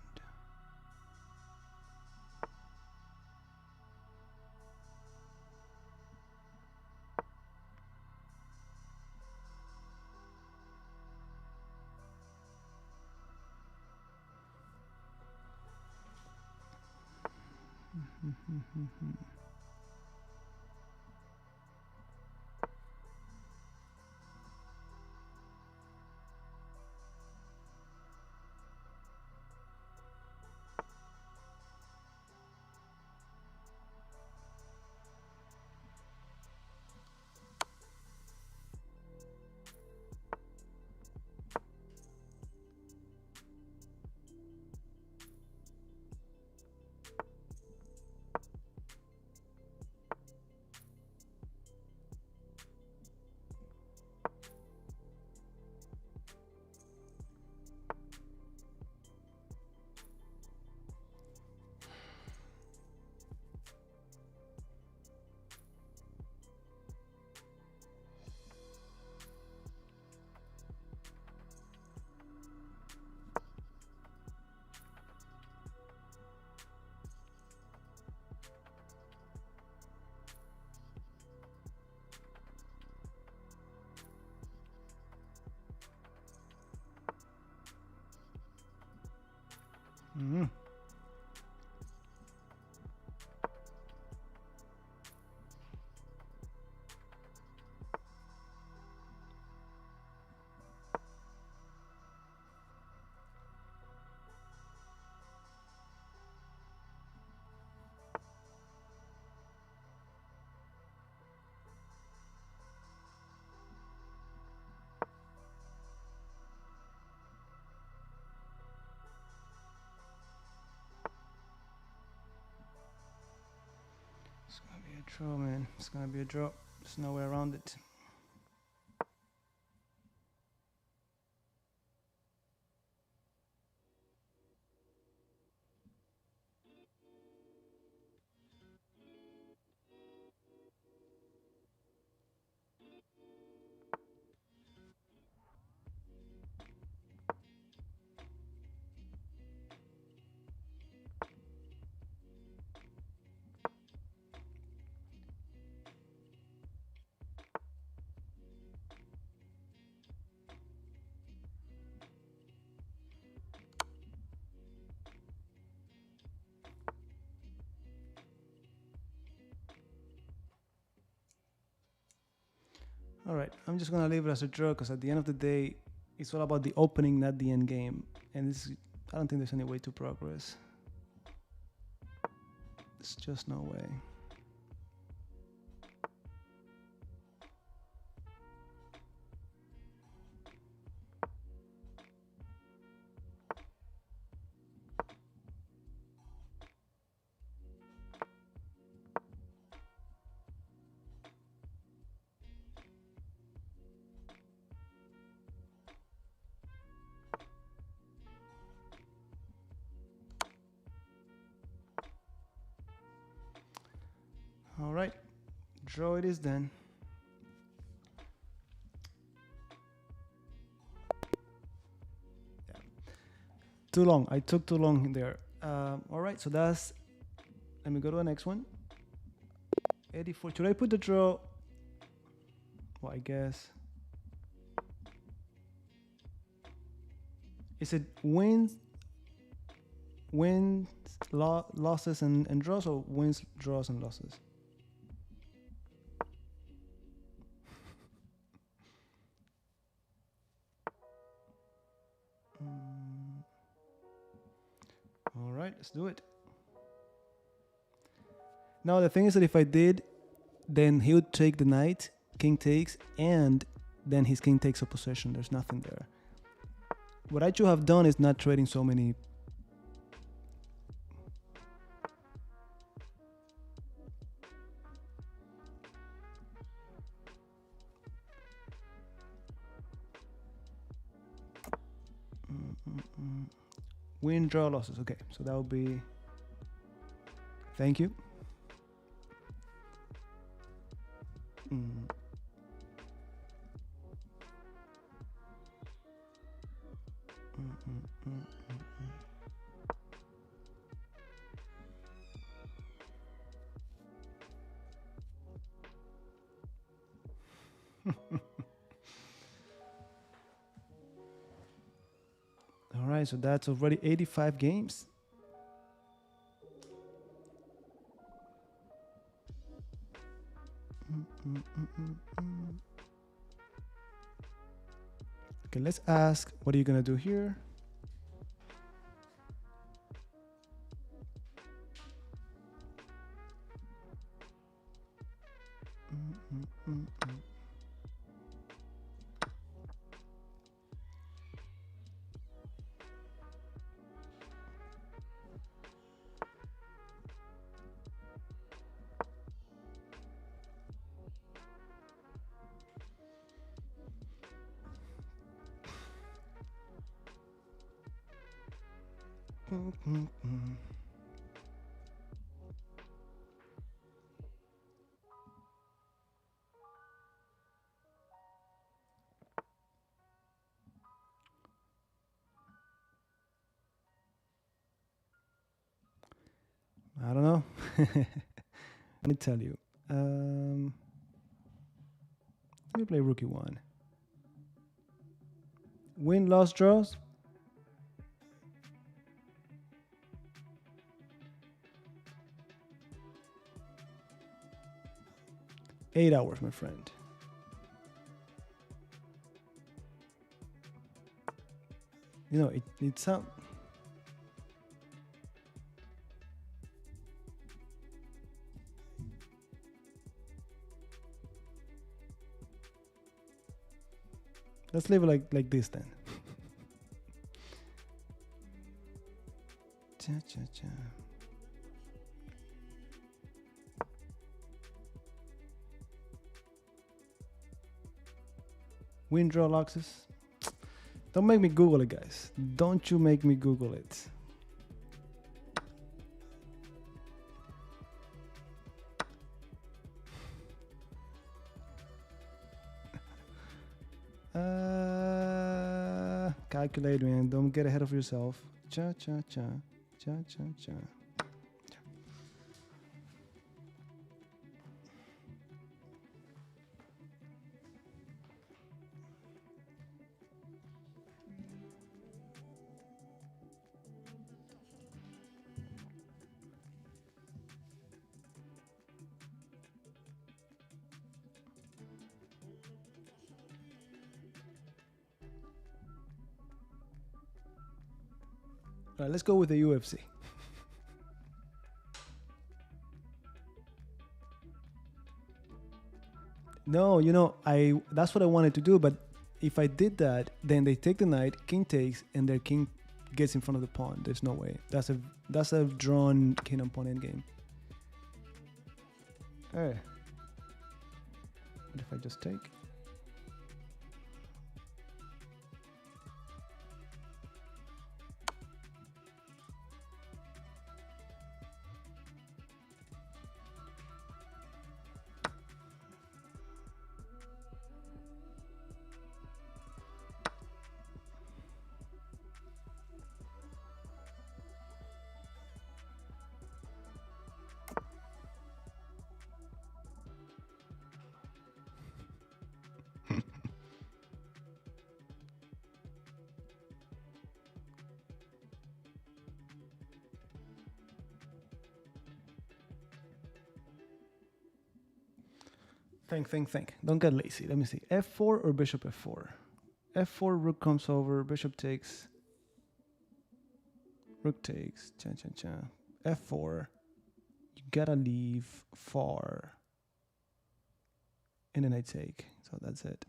Mm. It's gonna be a draw, man. It's gonna be a draw. There's no way around it. All right, I'm just gonna leave it as a draw because at the end of the day, it's all about the opening, not the end game. And this, I don't think there's any way to progress. There's just no way. All right, draw it is then. Yeah. Too long. I took too long there. All right, so that's. Let me go to the next one. 84. Should I put the draw? Well, I guess. Is it wins, losses, and draws, or wins, draws, and losses? All right, let's do it. Now the thing is that if I did, then he would take the knight, king takes, and then his king takes a possession. There's nothing there. What I should have done is not trading so many. Win, draw, losses. Okay, so that would be. Thank you. All right, so that's already 85 games. Okay, let's ask, what are you gonna do here? I don't know. Let me tell you. Let me play rookie one. Win, loss, draws. 8 hours, my friend. You know, it sounds... Let's leave it like this then. Cha cha cha. Windrow Luxus. Don't make me Google it, guys. Don't you make me Google it. Calculate, man. Don't get ahead of yourself. Cha cha cha. Cha cha cha. All right, let's go with the UFC. No, you know, that's what I wanted to do, but if I did that, then they take the knight, king takes, and their king gets in front of the pawn. There's no way. That's a drawn king and pawn endgame. Hey. What if I just take? Think. Don't get lazy. Let me see. F4 or bishop F4? F4, rook comes over, bishop takes. Rook takes. Cha cha cha. F4. You gotta leave far. And then I take. So that's it.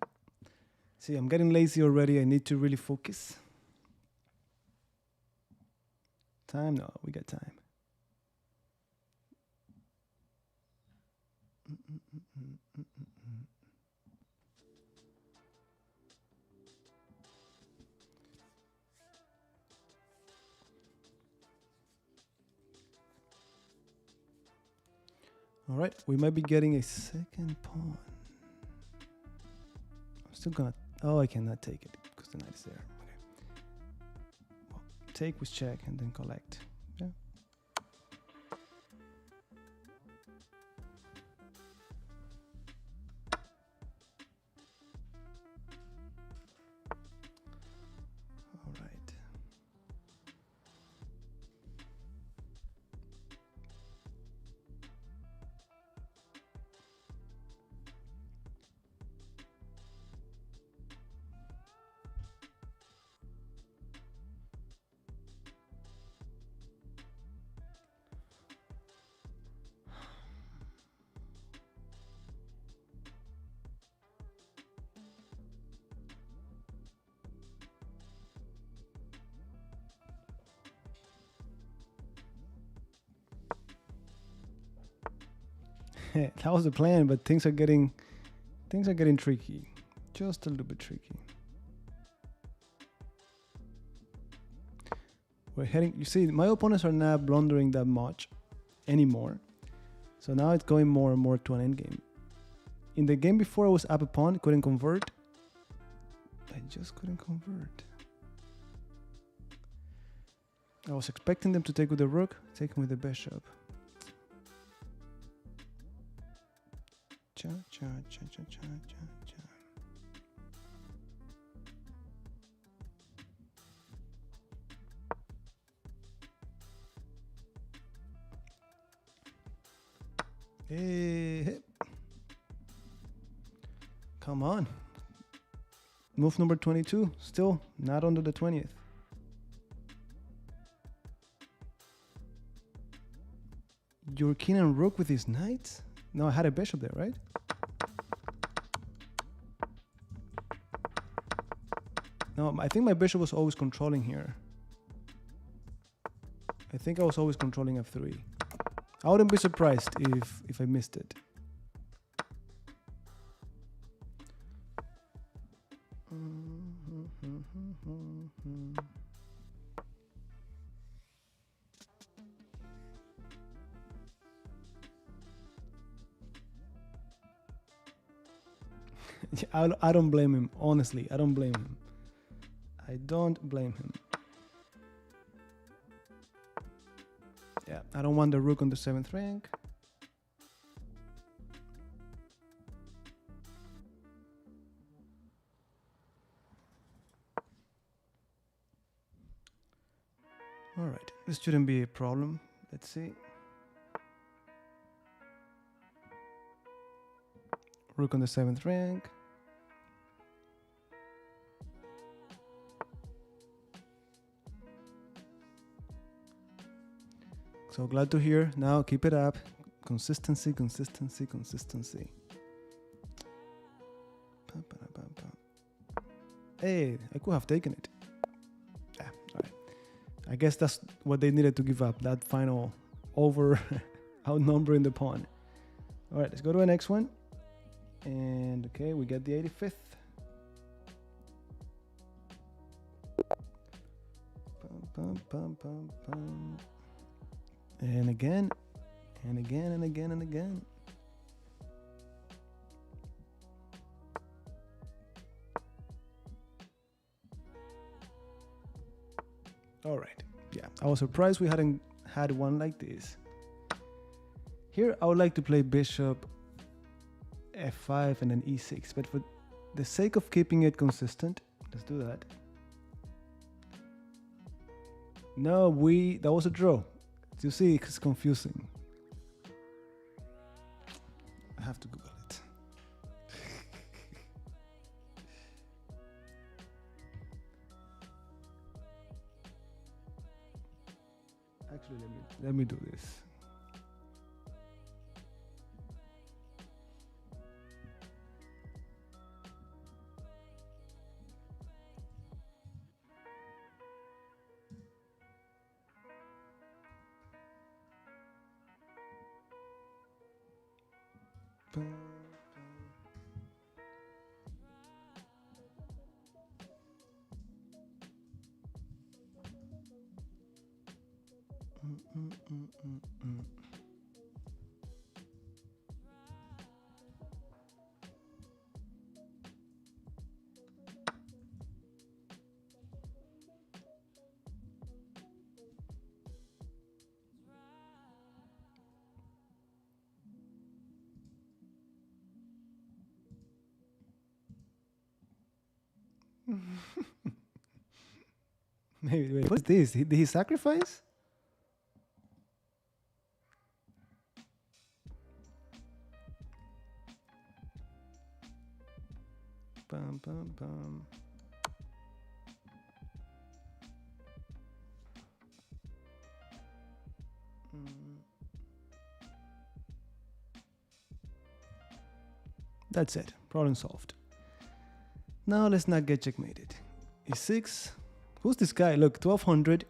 See, I'm getting lazy already. I need to really focus. Time? No, we got time. All right, we might be getting a second pawn. I'm still gonna... Oh, I cannot take it because the knight is there. Okay. Well, take with check and then collect. Yeah. All right. That was the plan, but things are getting tricky. Just a little bit tricky. We're heading, you see, my opponents are not blundering that much anymore. So now it's going more and more to an endgame. In the game before, I was up a pawn, couldn't convert. I just couldn't convert. I was expecting them to take with the rook, taking with the bishop. Cha cha cha cha cha cha cha. Hey, hey. Come on. Move number 22. Still not under the 20th. You're king and rook with his knights? No, I had a bishop there, right? No, I think my bishop was always controlling here. I think I was always controlling f3. I wouldn't be surprised if I missed it. I don't blame him, honestly. I don't blame him. I don't blame him. Yeah, I don't want the rook on the 7th rank. All right, this shouldn't be a problem. Let's see. Rook on the 7th rank. So glad to hear. Now keep it up. Consistency, consistency, consistency. Hey, I could have taken it. Yeah, all right. I guess that's what they needed to give up. That final outnumbering the pawn. All right, let's go to the next one. And okay, we get the 85th. And again, and again, and again, and again. All right, yeah, I was surprised we hadn't had one like this. Here, I would like to play bishop f5 and then e6, but for the sake of keeping it consistent, let's do that. No, that was a draw. You see, it's confusing. I have to Google it. Actually, let me do this. Maybe, wait, what's this? Did he sacrifice? Bum, bum, bum. That's it. Problem solved. Now let's not get checkmated. E6. Who's this guy? Look, 1200.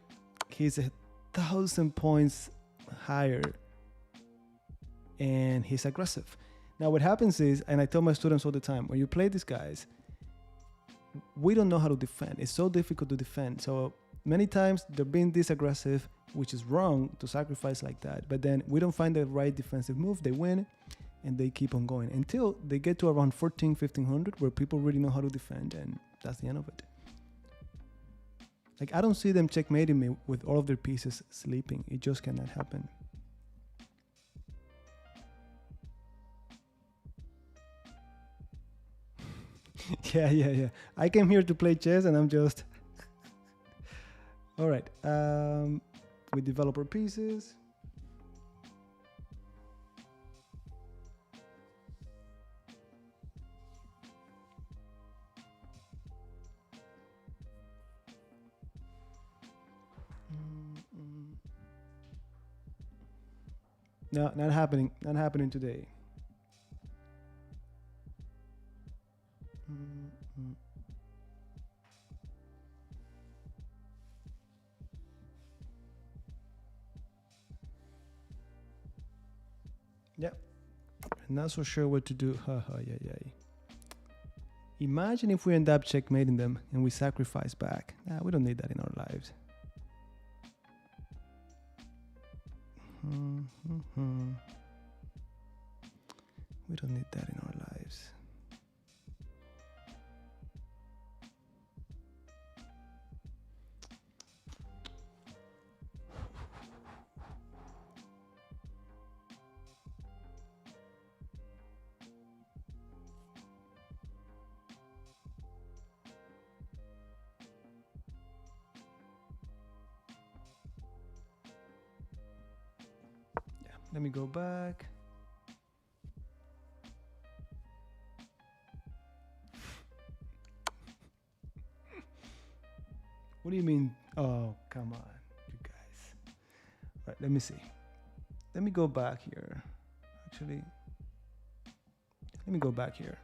He's 1,000 points higher. And he's aggressive. Now what happens is, and I tell my students all the time, when you play these guys, we don't know how to defend. It's so difficult to defend. So many times they're being this aggressive, which is wrong to sacrifice like that. But then we don't find the right defensive move. They win and they keep on going until they get to around 1,500 where people really know how to defend, and that's the end of it. Like, I don't see them checkmating me with all of their pieces sleeping. It just cannot happen. Yeah. I came here to play chess and I'm just... All right. We develop our pieces. No, not happening. Not happening today. Yep. Not so sure what to do. Yeah. Imagine if we end up checkmating them and we sacrifice back. Nah, we don't need that in our lives. We don't need that in our lives. Let me go back. What do you mean? Oh, come on, you guys. All right, let me see. Let me go back here. Actually, let me go back here.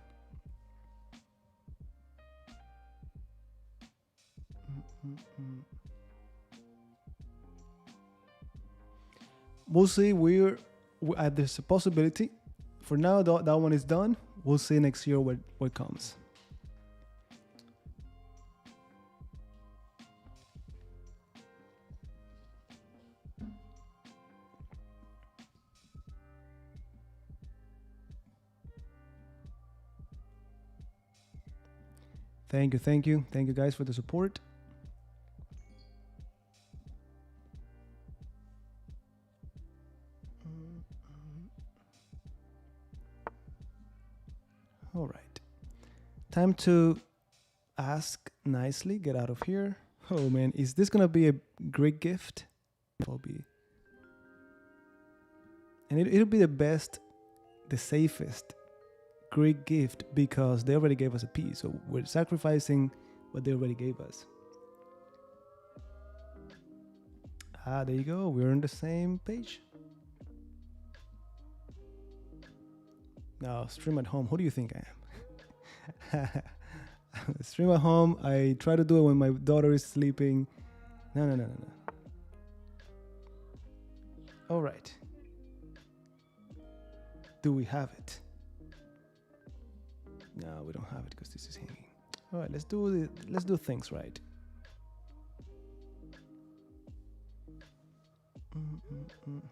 We'll see. There's a possibility. For now, that one is done. We'll see next year what comes. Thank you guys for the support. All right, time to ask nicely, get out of here. Oh man, is this gonna be a great gift? It'll be, and it'll be the best, the safest great gift, because they already gave us a piece, so we're sacrificing what they already gave us. There you go, we're on the same page. Now, stream at home, who do you think I am? Stream at home, I try to do it when my daughter is sleeping. No. All right. Do we have it? No, we don't have it because this is hanging. All right, let's do things right.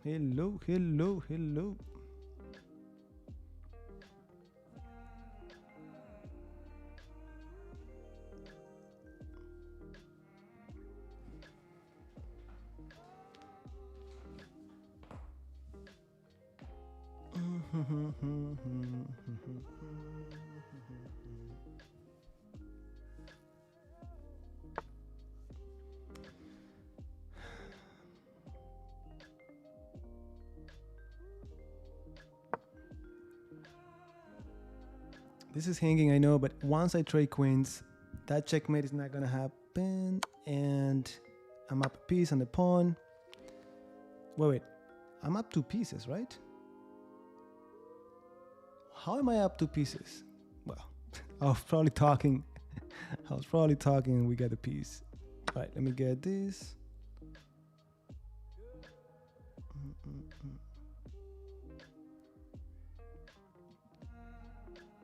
Hello. This is hanging, I know, but once I trade queens, that checkmate is not gonna happen, and I'm up a piece on the pawn. Wait, I'm up 2 pieces, right? How am I up 2 pieces? Well, I was probably talking and we got a piece. All right, let me get this.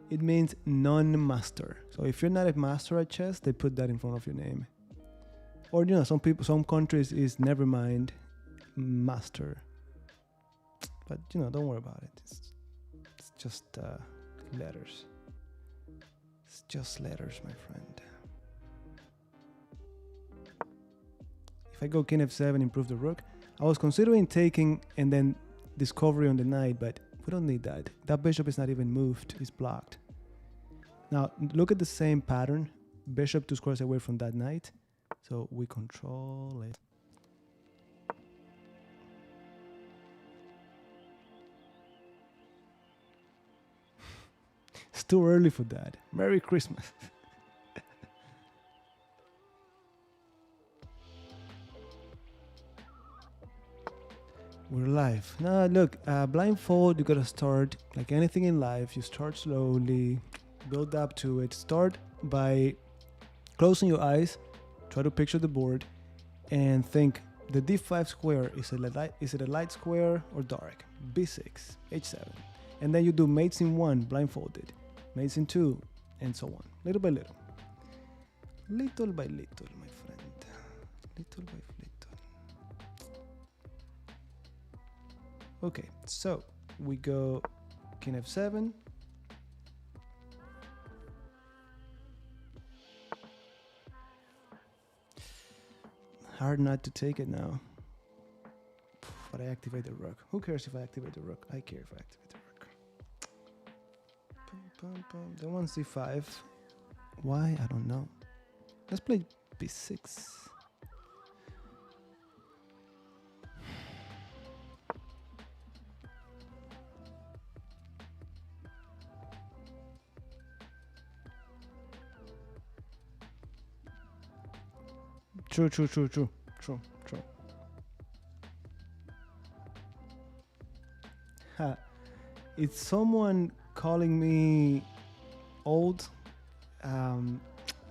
It means non-master. So if you're not a master at chess, they put that in front of your name. Or, you know, some countries is never mind master. But, you know, don't worry about it. It's just letters. It's just letters, my friend. If I go king f7, improve the rook. I was considering taking and then discovery on the knight, but we don't need that. That bishop is not even moved, it's blocked. Now, look at the same pattern. Bishop 2 squares away from that knight. So we control it. It's too early for that. Merry Christmas. We're live. Now look, blindfold, you gotta start like anything in life. You start slowly, build up to it. Start by closing your eyes, try to picture the board, and think the d5 square, is it a light square or dark? b6, h7. And then you do mates in 1, blindfolded, mates in 2, and so on. Little by little. Little by little, my friend. Little by little. Okay, so we go king f7. Hard not to take it now. But I activate the rook. Who cares if I activate the rook? I care if I activate the rook. Then one c5. Why? I don't know. Let's play b6. True. Ha. It's someone calling me old. I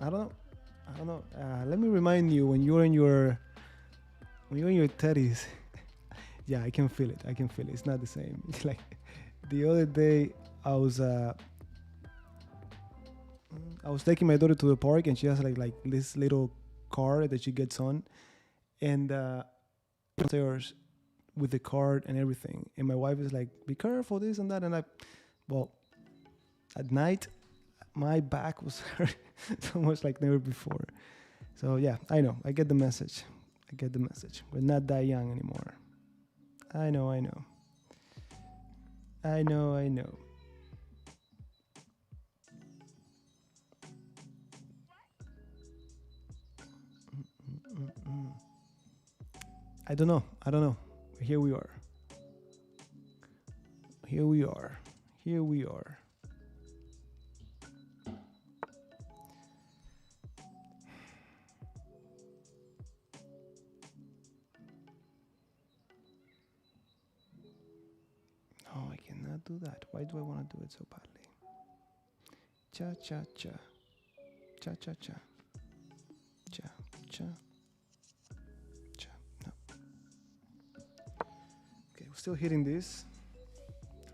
don't know. Let me remind you, when you're in your 30s. Yeah, I can feel it. It's not the same. It's like the other day I was taking my daughter to the park, and she has like this little car that she gets on, and upstairs with the card and everything, and my wife is like, be careful, this and that, and at night my back was hurt so much like never before. So yeah, I know, I get the message. We're not that young anymore. I know. I don't know. Here we are. No, I cannot do that. Why do I want to do it so badly? Cha. No. Okay, we're still hitting this.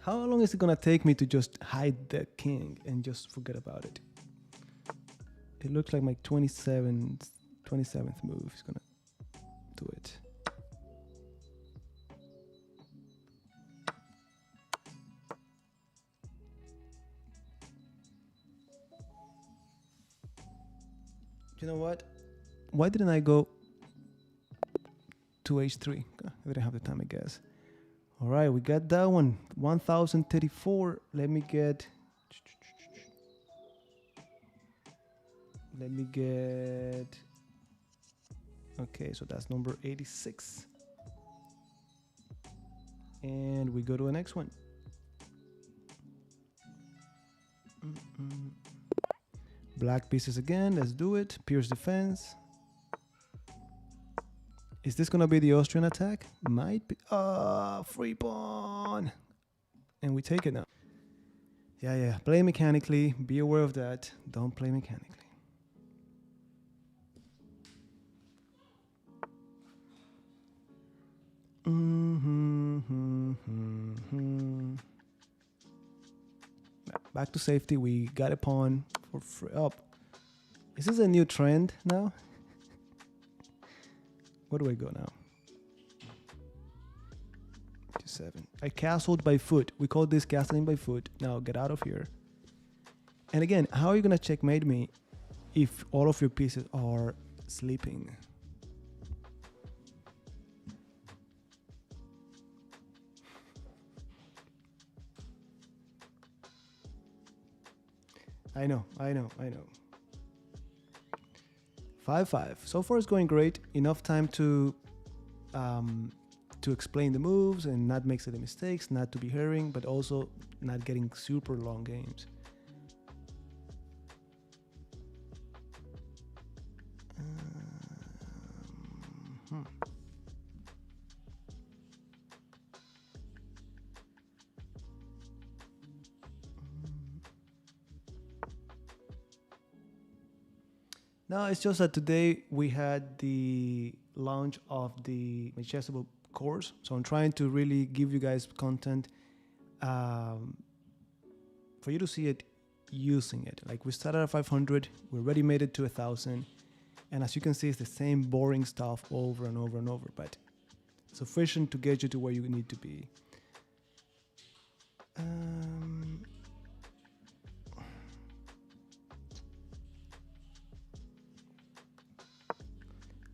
How long is it gonna take me to just hide the king and just forget about it? It looks like my 27th move is gonna do it. You know what? Why didn't I go to h3? I didn't have the time, I guess. All right, we got that one. 1034. Let me get. Okay, so that's number 86. And we go to the next one. Black pieces again. Let's do it. Pierce defense. Is this gonna be the Austrian attack? Might be. Free pawn. And we take it now. Yeah. Play mechanically. Be aware of that. Don't play mechanically. Back to safety. We got a pawn for free. Oh, is this a new trend now? Where do I go now? 7. I castled by foot. We call this castling by foot. Now get out of here. And again, how are you gonna checkmate me if all of your pieces are sleeping? I know. 5-5. So far it's going great. Enough time to explain the moves and not make silly mistakes, not to be hurrying, but also not getting super long games. No, it's just that today we had the launch of the Chessable course. So I'm trying to really give you guys content for you to see it using it. Like we started at 500, we already made it to 1,000. And as you can see, it's the same boring stuff over and over and over, but sufficient to get you to where you need to be.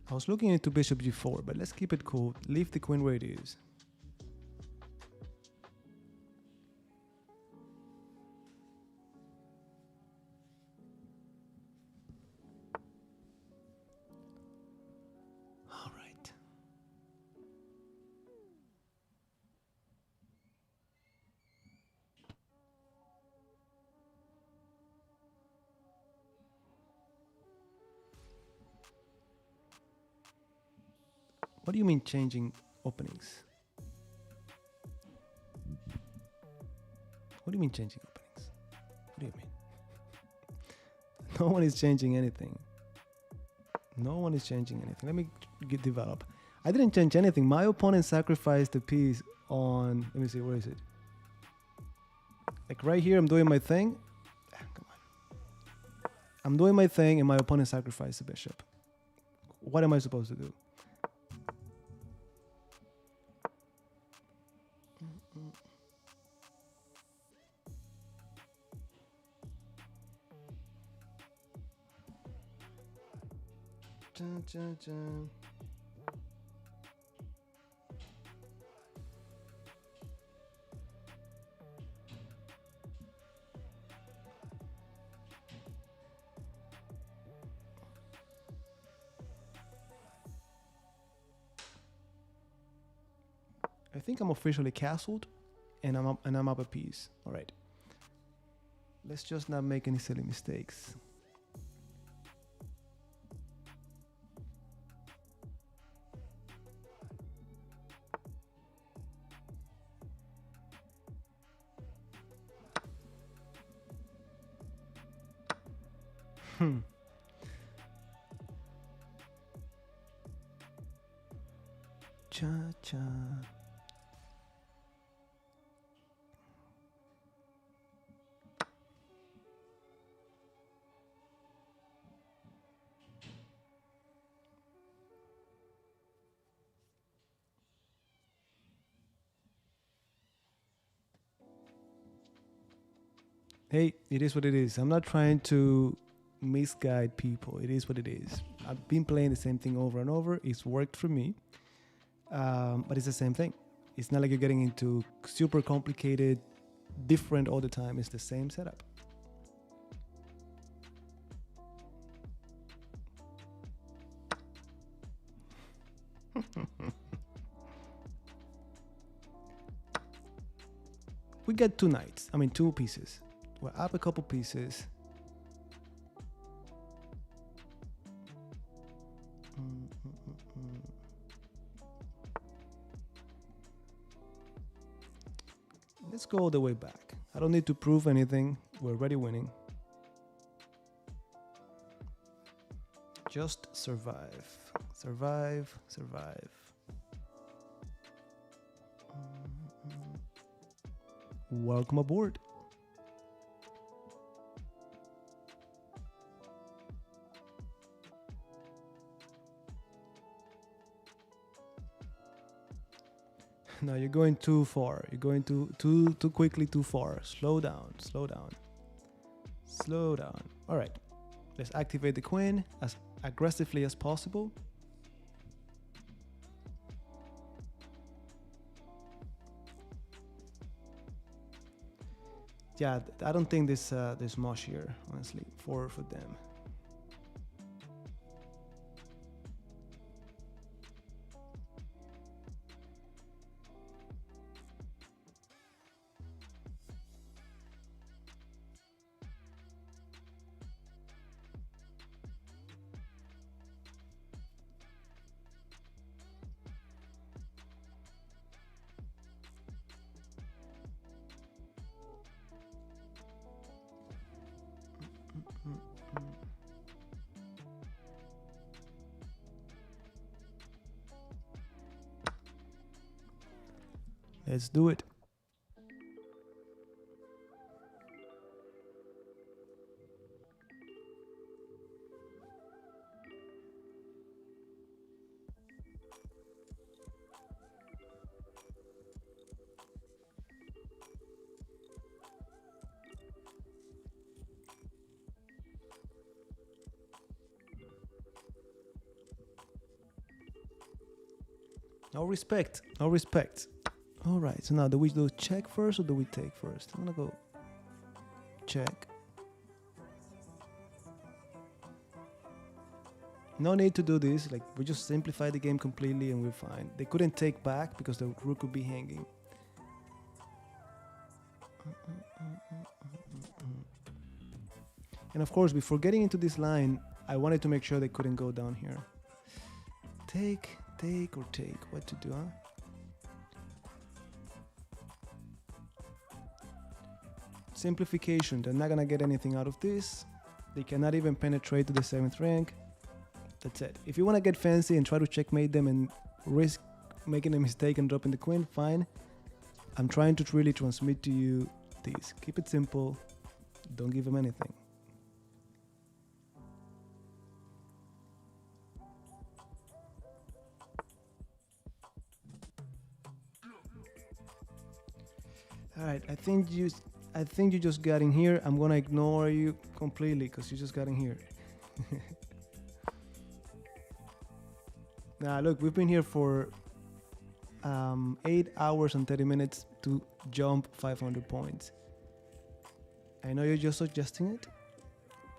I was looking into bishop g4, but let's keep it cool. Leave the queen where it is. All right. What do you mean changing openings? What do you mean changing openings? What do you mean? No one is changing anything. No one is changing anything. Let me develop. I didn't change anything. My opponent sacrificed the piece on, let me see, where is it? Like right here, I'm doing my thing. Come on. I'm doing my thing and my opponent sacrificed the bishop. What am I supposed to do? Dun, dun, dun. I think I'm officially castled, and I'm up a piece. All right. Let's just not make any silly mistakes. Cha-cha. Hey, it is what it is. I'm not trying to misguide people. It is what it is. I've been playing the same thing over and over. It's worked for me, but it's the same thing. It's not like you're getting into super complicated, different all the time. It's the same setup. We get two knights. I mean, two pieces. We're up a couple pieces. Let's go all the way back. I don't need to prove anything. We're already winning. Just survive. Survive, survive. Welcome aboard. No, you're going too far. You're going too quickly, too far. Slow down, slow down. Slow down. All right. Let's activate the queen as aggressively as possible. Yeah, I don't think there's much here, honestly, for them. Let's do it. No respect, no respect. All right, so now do we do check first or do we take first? I'm gonna go check. No need to do this, like we just simplify the game completely and we're fine. They couldn't take back because the rook would be hanging. And of course, before getting into this line, I wanted to make sure they couldn't go down here. Take or take, what to do, huh? Simplification, they're not gonna get anything out of this. They cannot even penetrate to the 7th rank. That's it. If you wanna get fancy and try to checkmate them and risk making a mistake and dropping the queen, fine. I'm trying to really transmit to you this. Keep it simple, don't give them anything. All right, I think you just got in here. I'm gonna ignore you completely because you just got in here. Now look, we've been here for 8 hours and 30 minutes to jump 500 points. I know you're just suggesting it.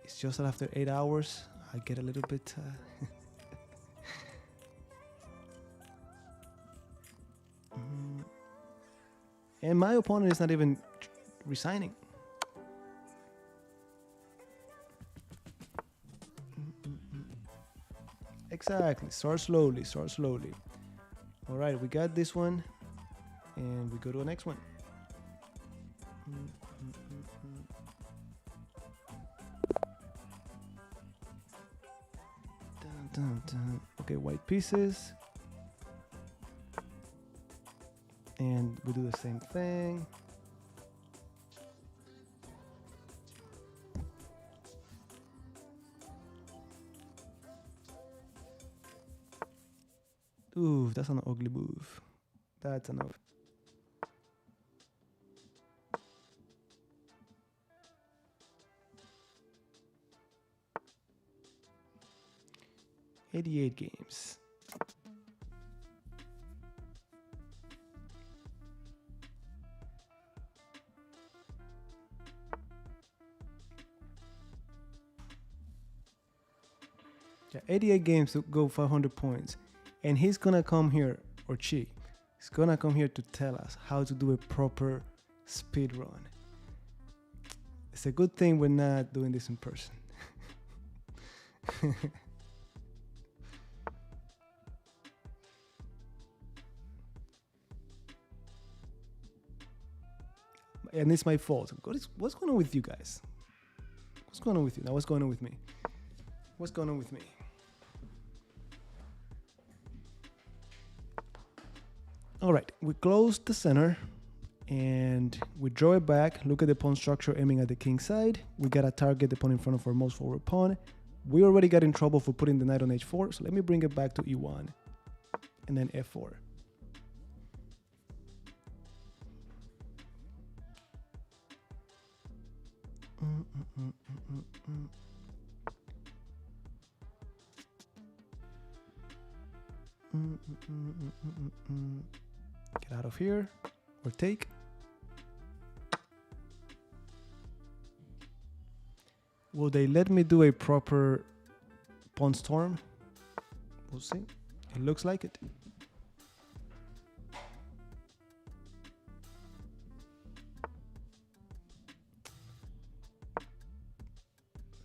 It's just that after 8 hours, I get a little bit. And my opponent is not even resigning. Exactly, start slowly, start slowly. All right, we got this one, and we go to the next one. Dun, dun, dun. Okay, white pieces. And we do the same thing. Ooh, that's an ugly move. That's enough. "88 games. Yeah, 88 games to go 500 points. And he's gonna come here, or she, is gonna come here to tell us how to do a proper speed run. It's a good thing we're not doing this in person. And it's my fault. What's going on with you guys? What's going on with you? Now, what's going on with me? What's going on with me? All right, we close the center and we draw it back. Look at the pawn structure aiming at the king side. We gotta target the pawn in front of our most forward pawn. We already got in trouble for putting the knight on h4, so let me bring it back to e1 and then f4. Get out of here or take. Will they let me do a proper pawn storm? We'll see. It looks like it.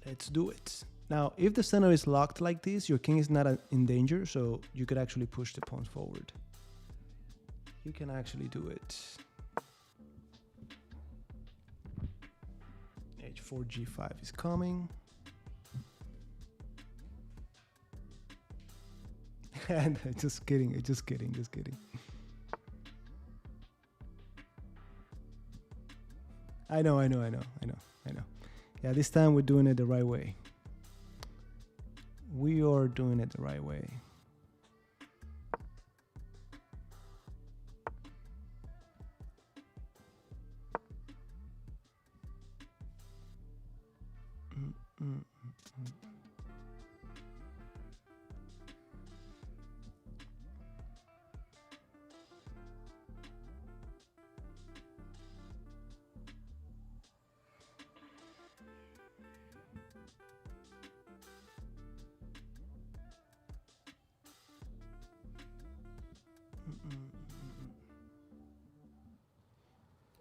Let's do it. Now, if the center is locked like this, your king is not in danger, so you could actually push the pawns forward. You can actually do it. H4, G5 is coming. And just kidding, just kidding. I know. Yeah, this time we're doing it the right way. We are doing it the right way.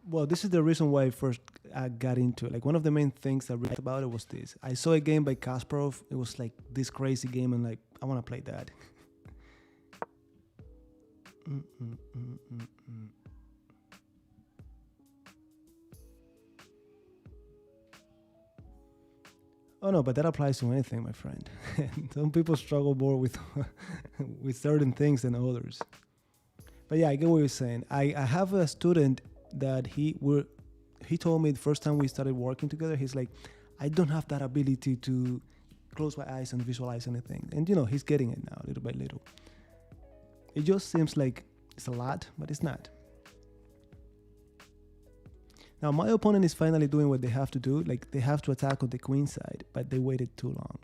Well, this is the reason why I first got into it. Like, one of the main things I read about it was this. I saw a game by Kasparov. It was like this crazy game, and like, I want to play that. Oh no, but that applies to anything, my friend. Some people struggle more with with certain things than others. But yeah, I get what you're saying. I have a student that he told me the first time we started working together, he's like, I don't have that ability to close my eyes and visualize anything. And you know, he's getting it now, little by little. It just seems like it's a lot, but it's not. Now my opponent is finally doing what they have to do. Like, they have to attack on the queen side, but they waited too long.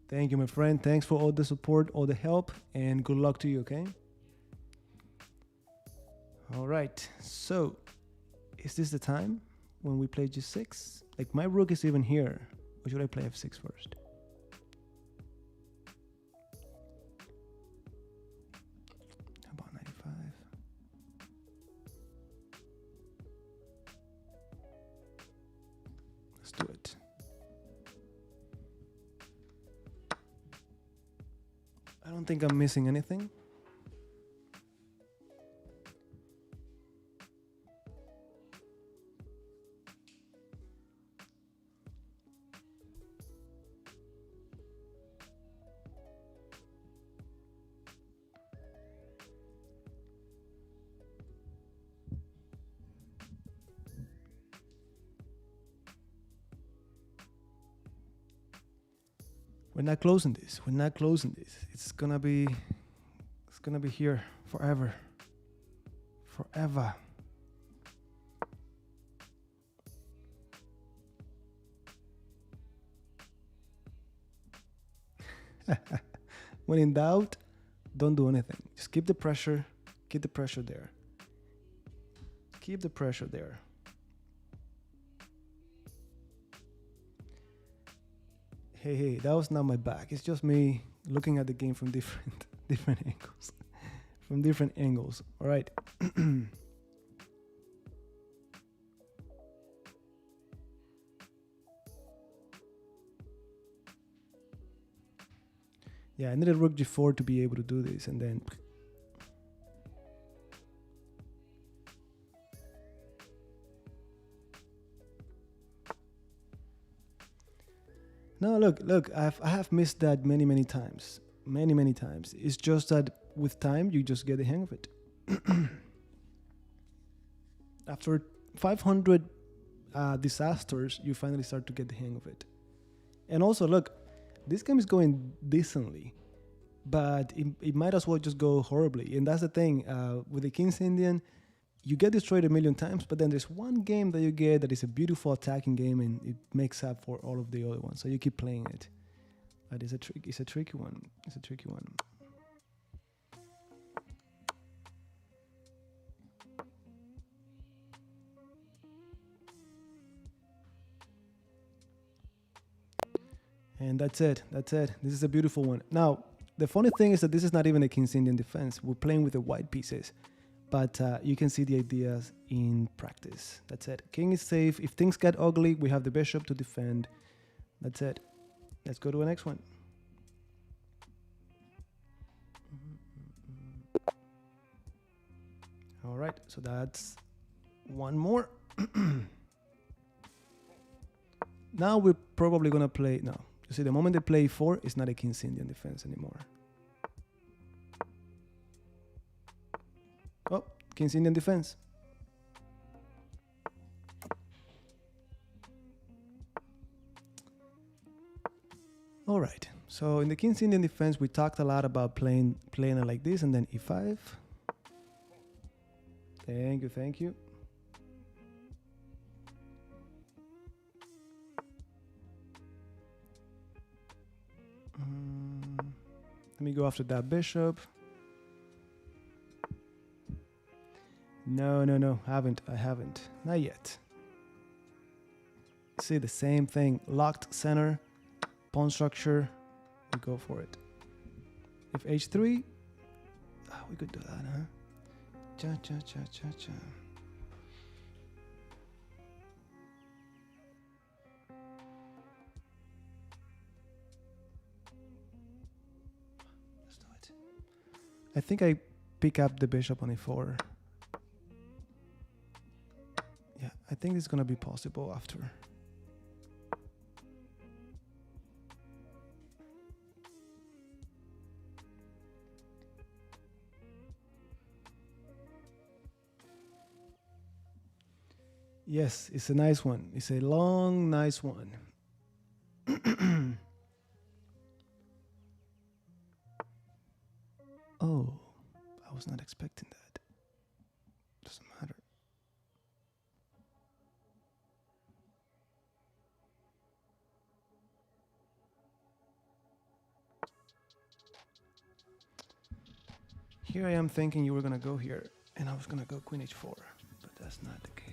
Thank you, my friend. Thanks for all the support, all the help, and good luck to you, okay? All right, so is this the time when we play g6? Like, my rook is even here. Or should I play f6 first? How about 95? Let's do it. I don't think I'm missing anything. We're not closing this. We're not closing this. It's gonna be here forever. Forever. When in doubt, don't do anything. Just keep the pressure. Keep the pressure there. Keep the pressure there. Hey, that was not my back. It's just me looking at the game from different angles. From different angles. All right. Yeah, I needed rook g4 to be able to do this, and then no, look, I have missed that many times. Many times. It's just that with time, you just get the hang of it. After 500 disasters, you finally start to get the hang of it. And also, look, this game is going decently, but it might as well just go horribly. And that's the thing. With the King's Indian, you get destroyed a million times, but then there's one game that you get that is a beautiful attacking game, and it makes up for all of the other ones. So you keep playing it. But it's a tricky one. It's a tricky one. And that's it. That's it. This is a beautiful one. Now, the funny thing is that this is not even a King's Indian defense. We're playing with the white pieces. But you can see the ideas in practice. That's it. King is safe. If things get ugly, we have the bishop to defend. That's it. Let's go to the next one. All right, so that's one more. Now we're probably gonna play, no. You see, the moment they play 4, it's not a King's Indian defense anymore. King's Indian defense. All right. So in the King's Indian defense, we talked a lot about playing it like this and then e5. Thank you, thank you. Let me go after that bishop. No, I haven't. Not yet. See, the same thing. Locked center, pawn structure. We go for it. If h3, we could do that, huh? Cha. Let's do it. I think I pick up the bishop on e4. Yeah, I think it's gonna be possible after. Yes, it's a nice one. It's a long, nice one. Oh, I was not expecting that. Doesn't matter. Here I am thinking you were gonna go here, and I was gonna go queen h4, but that's not the case.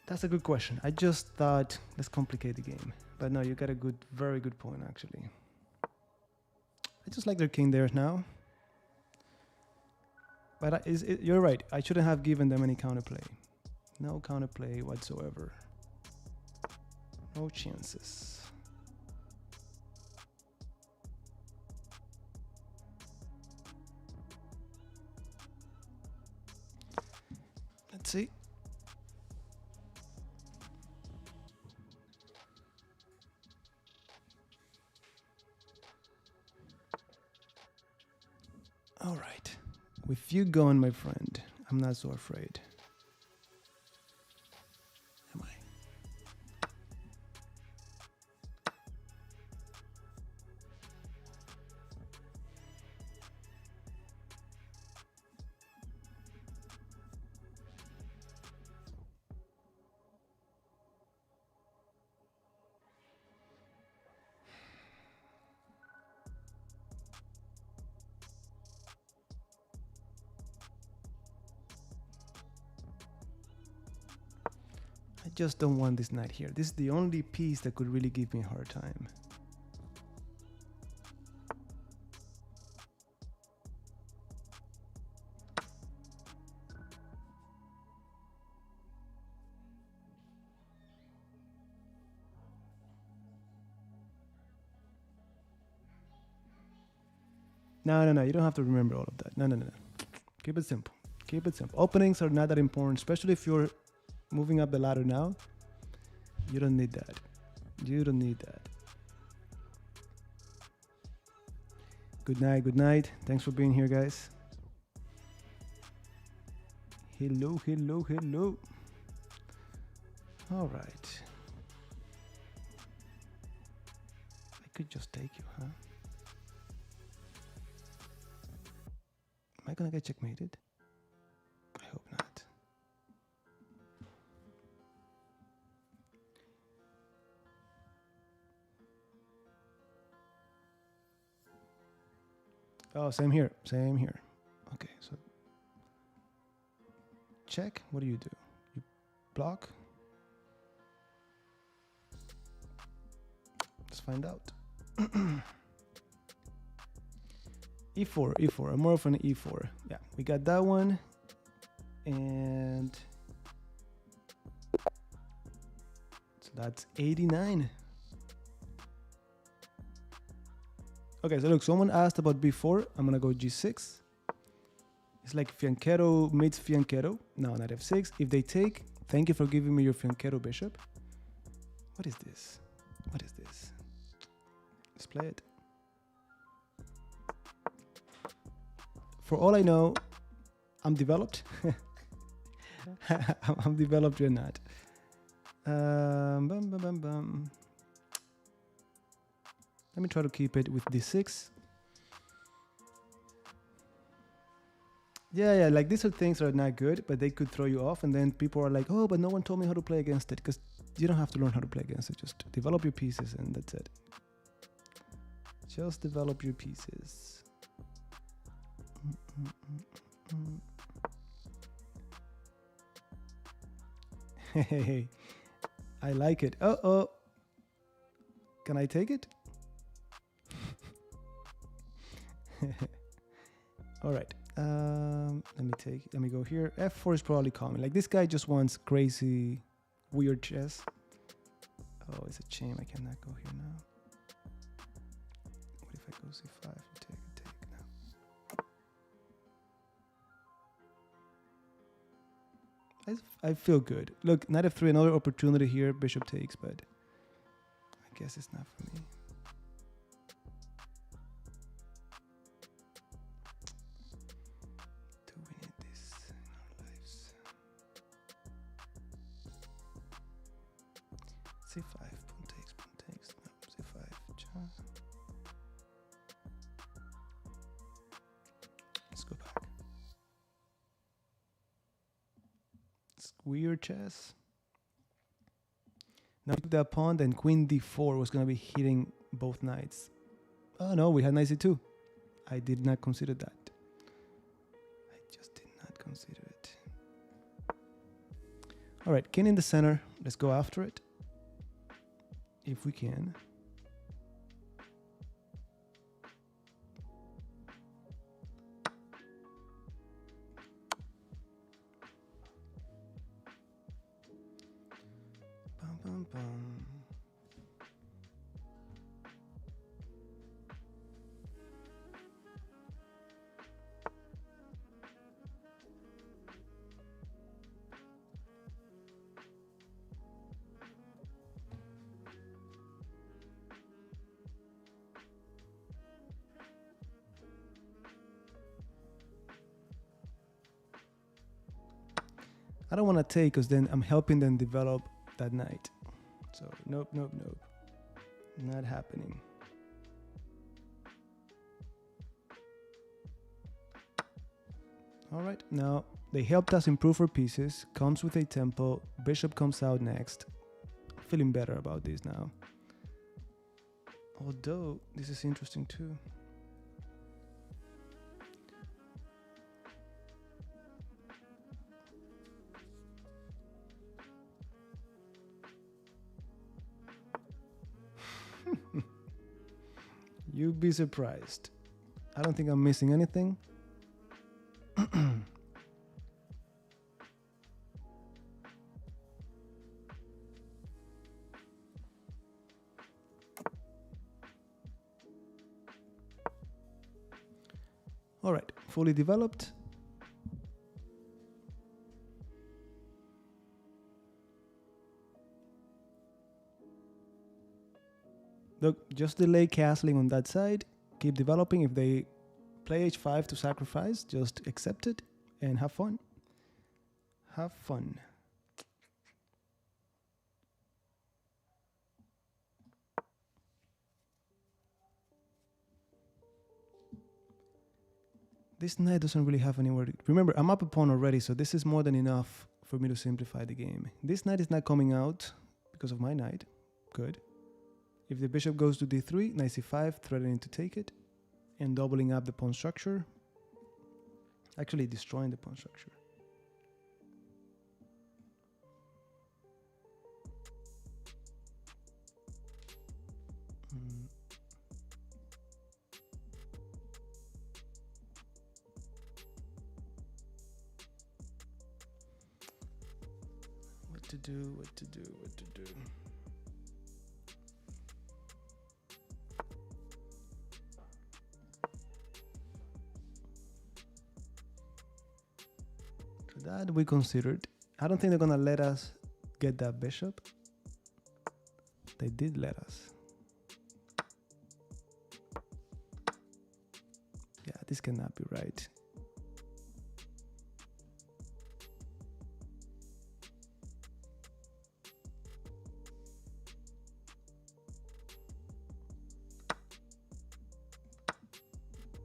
That's a good question. I just thought, let's complicate the game. But no, you got a very good point, actually. I just like their king there now. But you're right. I shouldn't have given them any counterplay. No counterplay whatsoever. No chances. Let's see. All right. With you gone, my friend, I'm not so afraid. Am I? I just don't want this knight here. This is the only piece that could really give me a hard time. No, you don't have to remember all of that. No. Keep it simple. Keep it simple. Openings are not that important, especially if you're moving up the ladder now. You don't need that. You don't need that. Good night. Thanks for being here, guys. Hello. All right. I could just take you, huh? Am I gonna get checkmated? I hope not. Oh, same here. Okay, so check. What do? You block? Let's find out. E4. I'm more of an E4. Yeah, we got that one. And so that's 89. Okay, so look, someone asked about b4. I'm gonna go g6. It's like fianchetto meets fianchetto. No, not f6. If they take, thank you for giving me your fianchetto bishop. What is this? What is this? Let's play it. For all I know, I'm developed. I'm developed, you're not. Bum, bum, bum, bum. Let me try to keep it with d6. Yeah, like these are things that are not good, but they could throw you off. And then people are like, oh, but no one told me how to play against it. Because you don't have to learn how to play against it. Just develop your pieces and that's it. Just develop your pieces. Hey, I like it. Uh-oh. Can I take it? All right. Let me go here. F4 is probably common. Like this guy just wants crazy, weird chess. Oh, it's a shame I cannot go here now. What if I go c5 and take now? I feel good. Look, knight f3, another opportunity here. Bishop takes, but I guess it's not for me. Do we need this in our lives? c5, pawn takes. No, c5, cha. Let's go back. It's weird chess. Now we took that pawn, then queen d4 was going to be hitting both knights. Oh no, we had knight c2. I did not consider that. I just did not consider it. All right, king in the center. Let's go after it. If we can. Bum, bum, bum. I don't want to take because then I'm helping them develop that knight. So nope. Not happening. All right, now they helped us improve our pieces. Comes with a tempo. Bishop comes out next. Feeling better about this now. Although this is interesting too. You'd be surprised. I don't think I'm missing anything. All right, fully developed. Look, just delay castling on that side. Keep developing. If they play h5 to sacrifice, just accept it and have fun. Have fun. This knight doesn't really have anywhere to... Remember, I'm up a pawn already, so this is more than enough for me to simplify the game. This knight is not coming out because of my knight. Good. If the bishop goes to d3, knight c5, threatening to take it, and doubling up the pawn structure. Actually destroying the pawn structure. What to do, what to do, what to do. That we considered. I don't think they're gonna let us get that bishop. They did let us. Yeah, this cannot be right.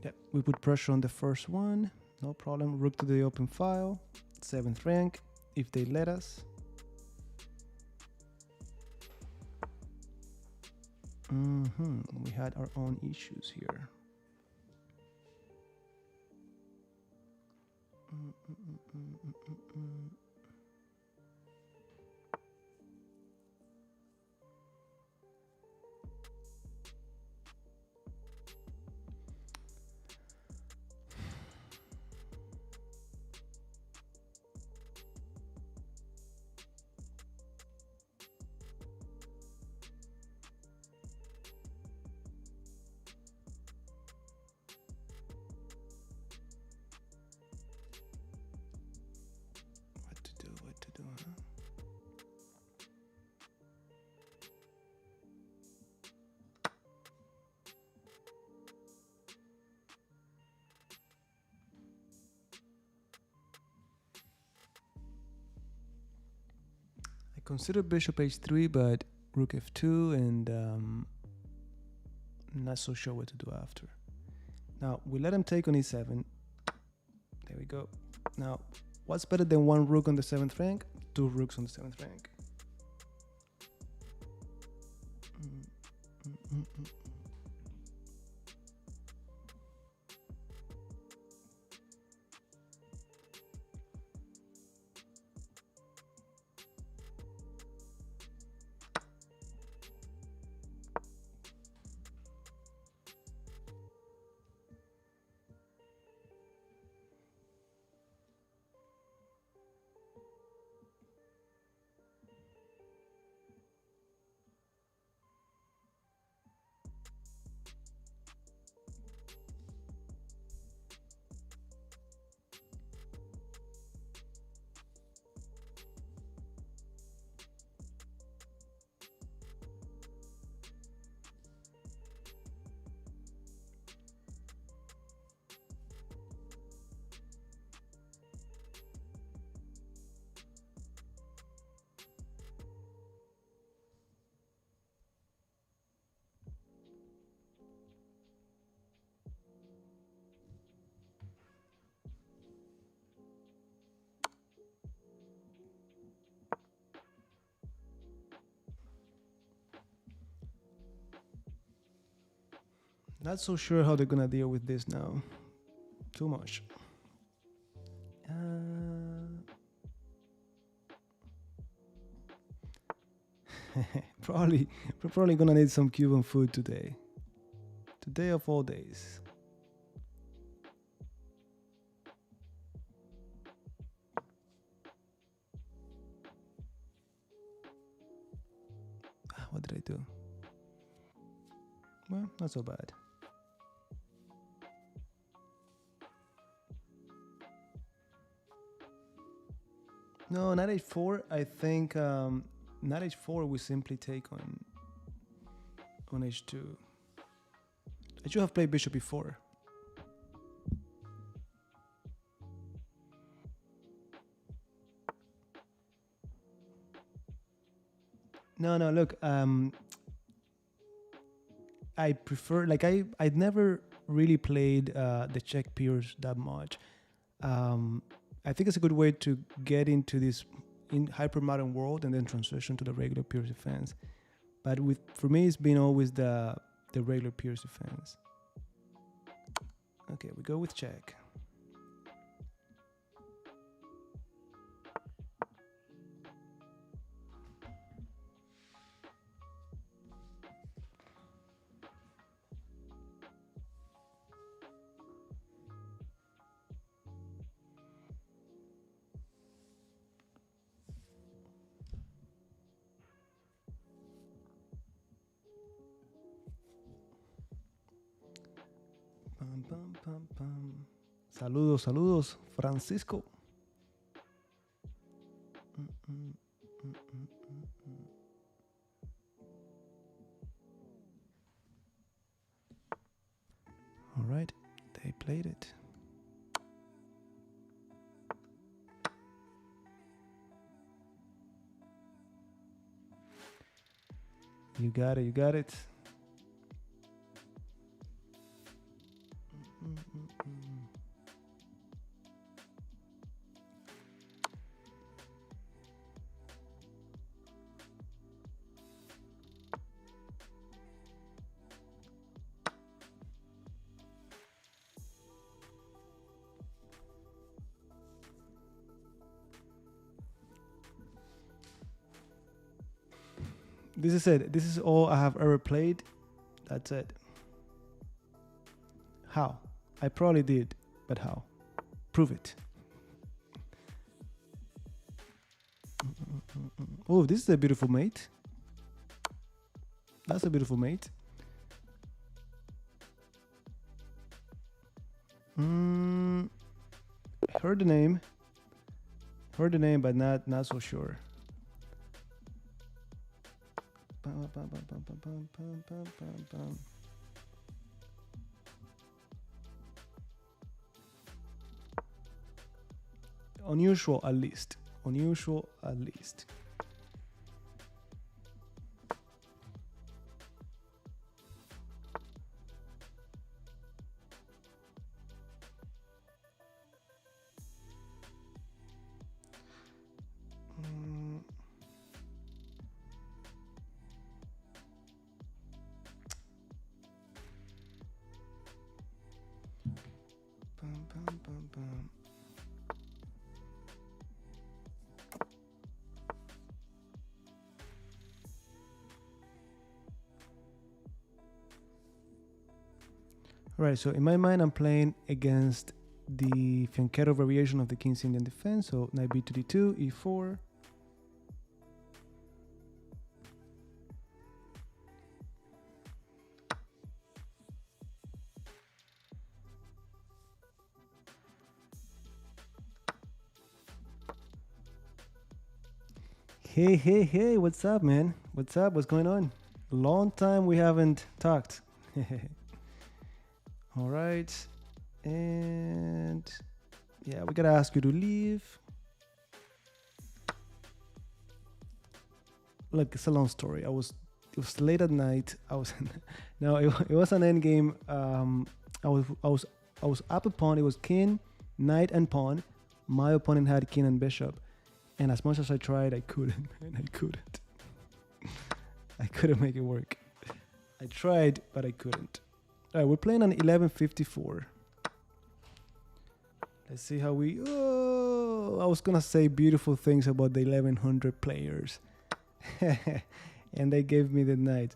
Yeah, we put pressure on the first one. No problem. Rook to the open file. 7th rank, if they let us. We had our own issues here. What to do, huh? I consider bishop h3, but rook f2, and not so sure what to do after. Now we let him take on e7. There we go. Now, what's better than one rook on the 7th rank? Two rooks on the 7th rank. Not so sure how they're gonna deal with this now. Too much. We're probably gonna need some Cuban food today. Today of all days. What did I do? Well, not so bad. No, knight h4. I think knight h4 we simply take on h2. I should have played bishop e4. No, look, I prefer, like, I'd never really played the Czech peers that much. I think it's a good way to get into this in hyper-modern world and then transition to the regular peers defense. But for me, it's been always the regular peers defense. Okay, we go with check. Pam, pam, pam, pam. Saludos, Francisco. played it. You got it, you got it. This is it. This is all I have ever played. That's it. How? I probably did, but how? Prove it. Oh, this is a beautiful mate. That's a beautiful mate. Heard the name. Heard the name, but not so sure. Unusual at least. Unusual at least. Right, so in my mind, I'm playing against the fianchetto variation of the King's Indian defense. So knight b to d2, e4. Hey, what's up, man? What's up? What's going on? Long time we haven't talked. All right, and yeah, we gotta ask you to leave. Look, it's a long story. It was late at night. No, it was an end game. I was up a pawn. It was king, knight, and pawn. My opponent had king and bishop, and as much as I tried, I couldn't. And I couldn't. I couldn't make it work. I tried, but I couldn't. All right, we're playing on 1154. Let's see how we... Oh, I was going to say beautiful things about the 1100 players. And they gave me the knight.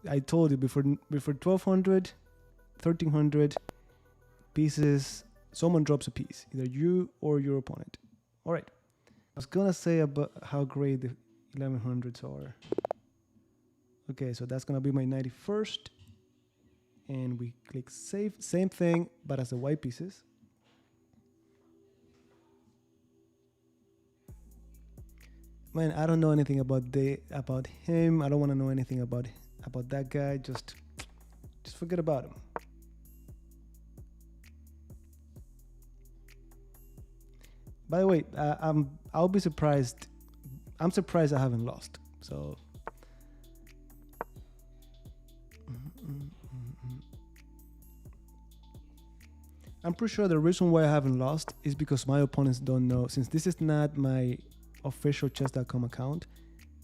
I told you, before 1200, 1300 pieces, someone drops a piece. Either you or your opponent. All right. I was going to say about how great the 1100s are. Okay, so that's going to be my 91st. And we click save, same thing, but as the white pieces. Man, I don't know anything about him. I don't want to know anything about that guy. Just forget about him. By the way, I'll be surprised. I'm surprised I haven't lost. So. I'm pretty sure the reason why I haven't lost is because my opponents don't know. Since this is not my official chess.com account,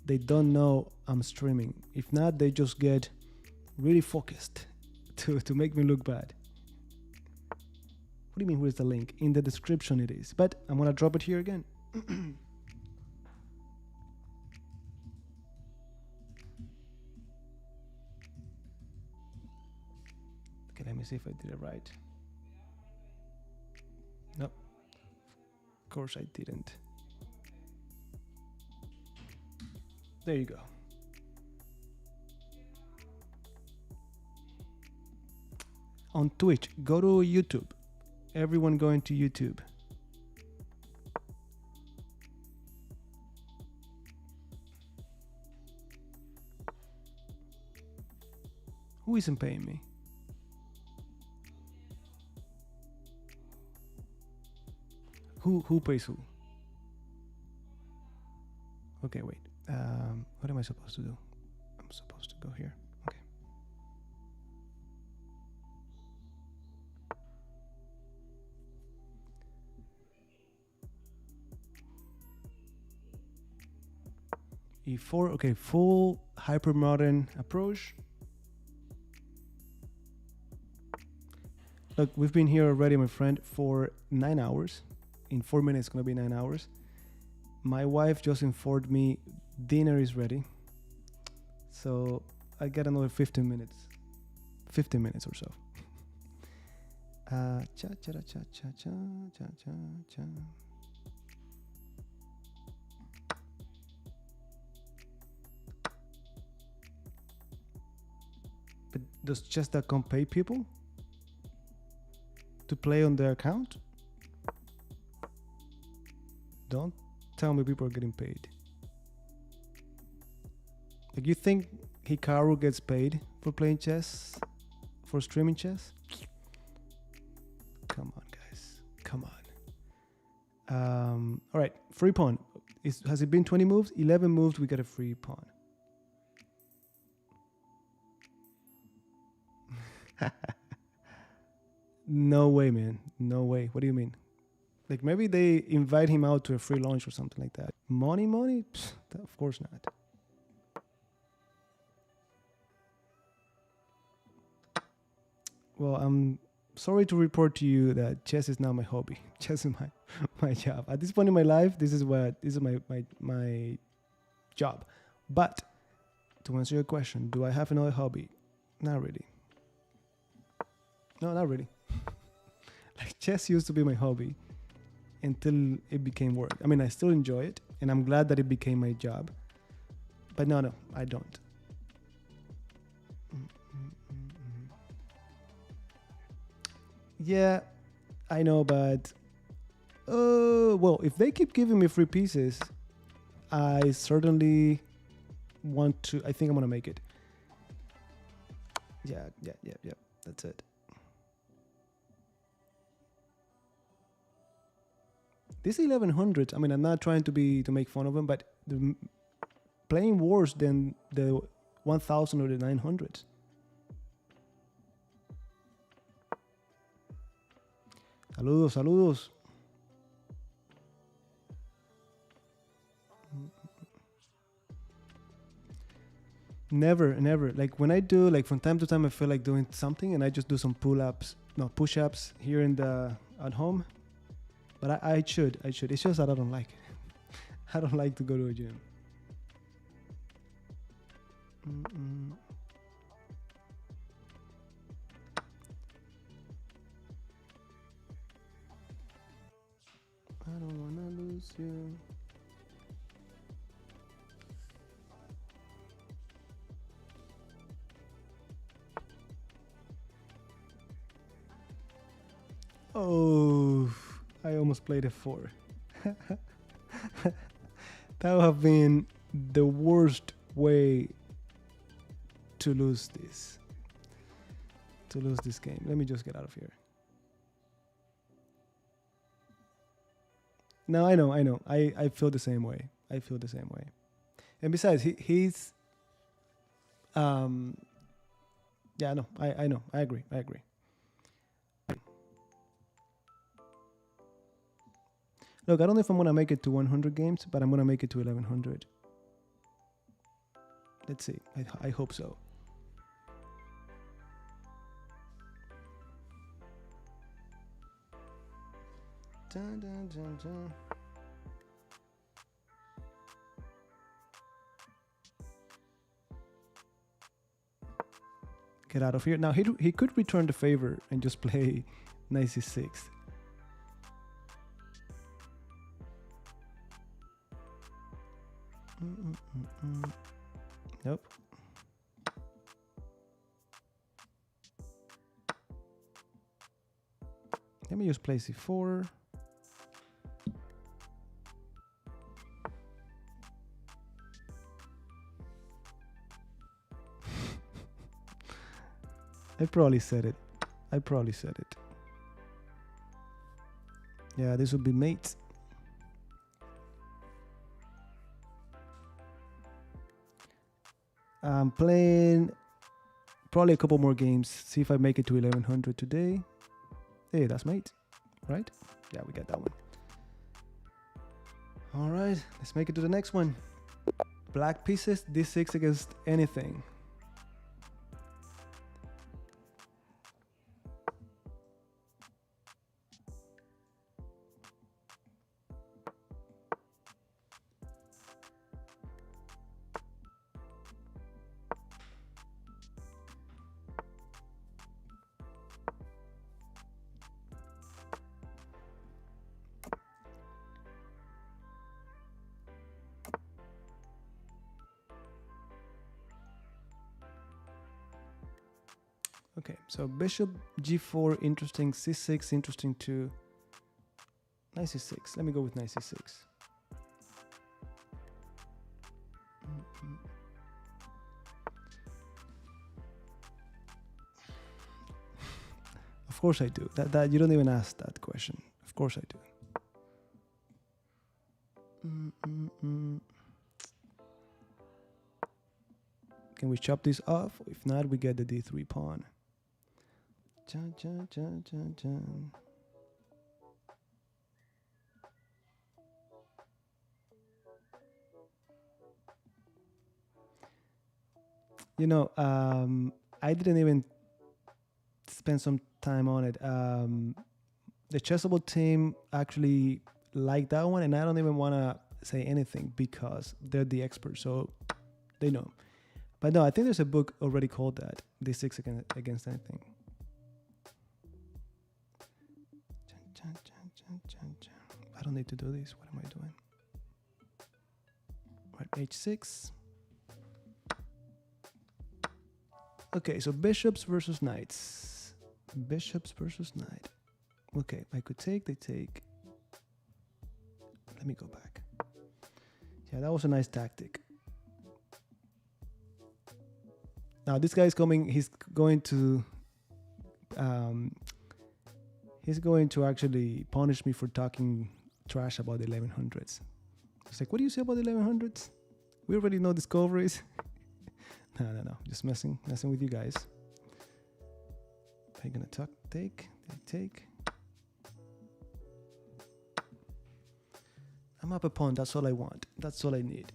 they don't know I'm streaming. If not, they just get really focused to make me look bad. What do you mean, where's the link? In the description it is. But I'm going to drop it here again. Okay, let me see if I did it right. No, of course I didn't. There you go. On Twitch, go to YouTube. Everyone going to YouTube. Who isn't paying me? Who pays who? Okay, wait. What am I supposed to do? I'm supposed to go here. Okay. E4. Okay, full hyper-modern approach. Look, we've been here already, my friend, for 9 hours. In 4 minutes, it's gonna be 9 hours. My wife just informed me dinner is ready. So I got another 15 minutes. 15 minutes or so. Cha cha cha cha cha cha cha cha cha. But does Chess.com pay people to play on their account? Don't tell me people are getting paid. Like, you think Hikaru gets paid for playing chess? For streaming chess? Come on, guys. Come on. All right, free pawn. Has it been 20 moves? 11 moves, we get a free pawn. No way, man. No way. What do you mean? Like, maybe they invite him out to a free lunch or something like that. Money? Psst, of course not. Well, I'm sorry to report to you that chess is not my hobby. Chess is my job. At this point in my life, this is my job. But to answer your question, do I have another hobby? Not really. No, not really. Like, chess used to be my hobby until it became work. I mean, I still enjoy it, and I'm glad that it became my job. But no, I don't. Yeah, I know, but well, if they keep giving me free pieces, I certainly want to. I think I'm gonna make it. Yeah. That's it. This 1100. I mean, I'm not trying to make fun of them, but playing worse than the 1000 or the 900s. Saludos. Never. Like, when I do, like, from time to time, I feel like doing something, and I just do some push-ups here at home. But I should. It's just that I don't like it. I don't like to go to a gym. I don't wanna lose you. Oh, I almost played a 4. That would have been the worst way to lose this. To lose this game. Let me just get out of here. No, I know. I feel the same way. And besides, he's yeah, no, I know. I agree. Look, I don't know if I'm gonna make it to 100 games, but I'm gonna make it to 1100. Let's see. I hope so. Dun, dun, dun, dun. Get out of here. Now, he could return the favor and just play knight c6. Nope. Let me just play c4. I probably said it. Yeah, this would be mate. I'm playing probably a couple more games. See if I make it to 1100 today. Hey, that's mate, right? Yeah, we got that one. All right, let's make it to the next one. Black pieces, d6 against anything. Okay, so bishop g4, interesting. c6, interesting too. Knight c6. Let me go with knight c6. Of course I do. That you don't even ask that question. Of course I do. Can we chop this off? If not, we get the d3 pawn. Chun, chun, chun, chun, chun. You know, I didn't even spend some time on it. The Chessable team actually liked that one, and I don't even want to say anything because they're the experts, so they know. But no, I think there's a book already called that, D6 against anything. I don't need to do this. What am I doing? Right, h6. Okay, so bishops versus knights. Bishops versus knight. Okay, I could take, they take. Let me go back. Yeah, that was a nice tactic. Now this guy is coming, he's going to actually punish me for talking trash about the 1100s. It's like, what do you say about the 1100s? We already know discoveries. No, just messing with you guys. They're gonna take, they take. I'm up a pawn, that's all I want. That's all I need.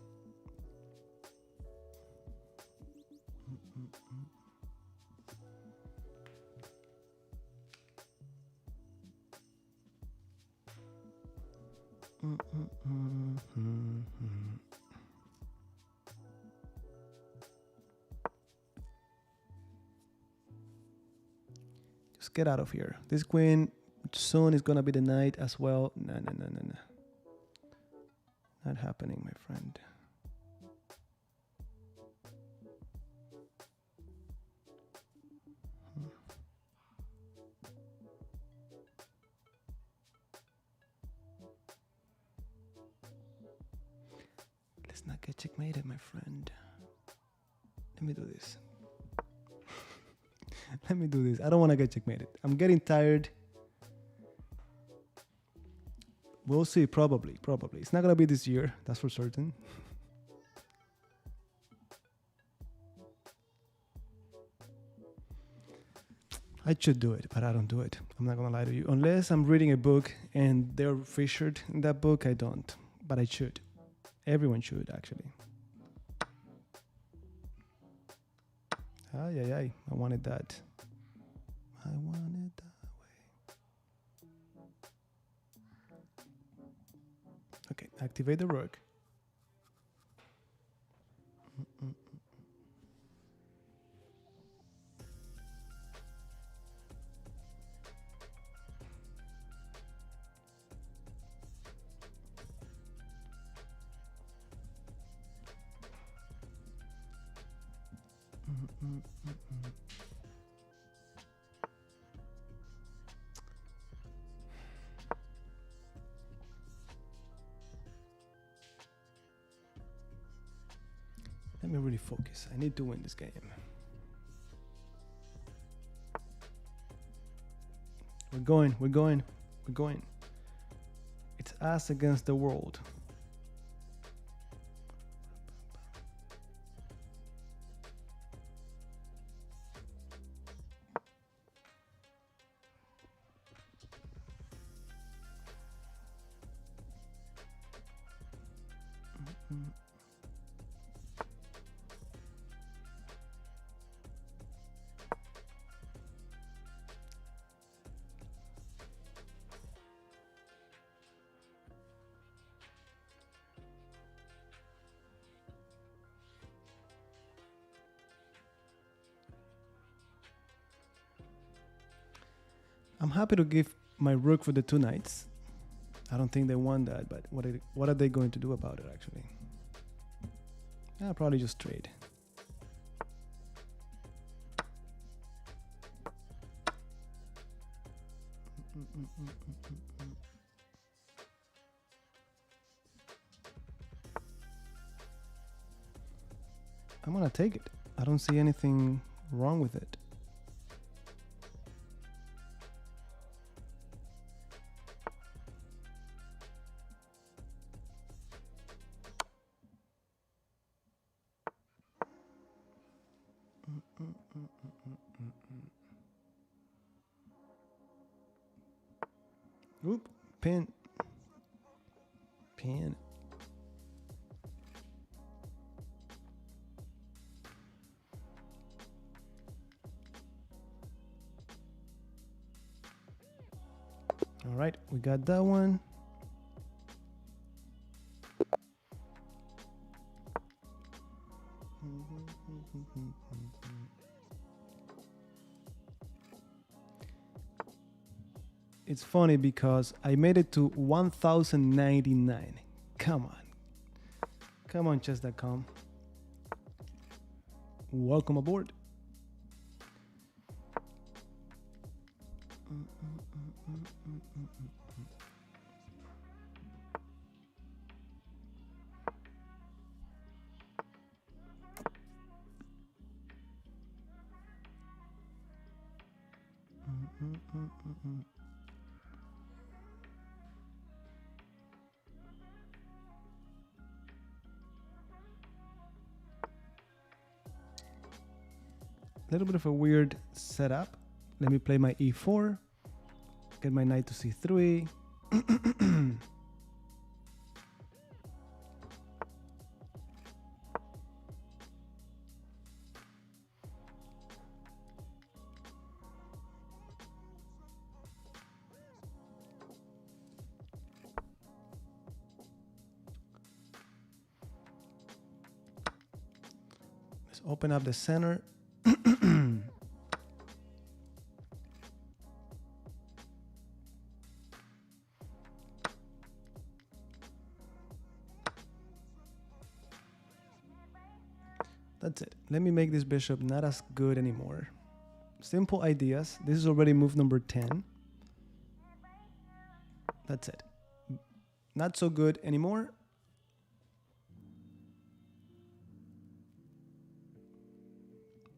Just get out of here. This queen soon is gonna be the knight as well. No. Not happening, my friend. Let's not get checkmated, my friend. Let me do this. Let me do this. I don't want to get checkmated. I'm getting tired. We'll see, probably. It's not going to be this year, that's for certain. I should do it, but I don't do it. I'm not going to lie to you. Unless I'm reading a book and they're featured in that book, I don't. But I should. Everyone should, actually. Ay. I wanted that. I wanted that way. Okay, activate the rook. Let me really focus. I need to win this game. We're going. Us against the world. I'm happy to give my rook for the 2 knights. I don't think they want that, but what are they going to do about it actually? I'll probably just trade. I'm gonna take it. I don't see anything wrong with it. Oop, pin. Pin. All right, we got that one. It's funny because I made it to 1099. Come on. Come on, chess.com. Welcome aboard. A little bit of a weird setup. Let me play my e4, get my knight to c3. Let's open up the center. That's it. Let me make this bishop not as good anymore. Simple ideas. This is already move number 10. That's it. Not so good anymore.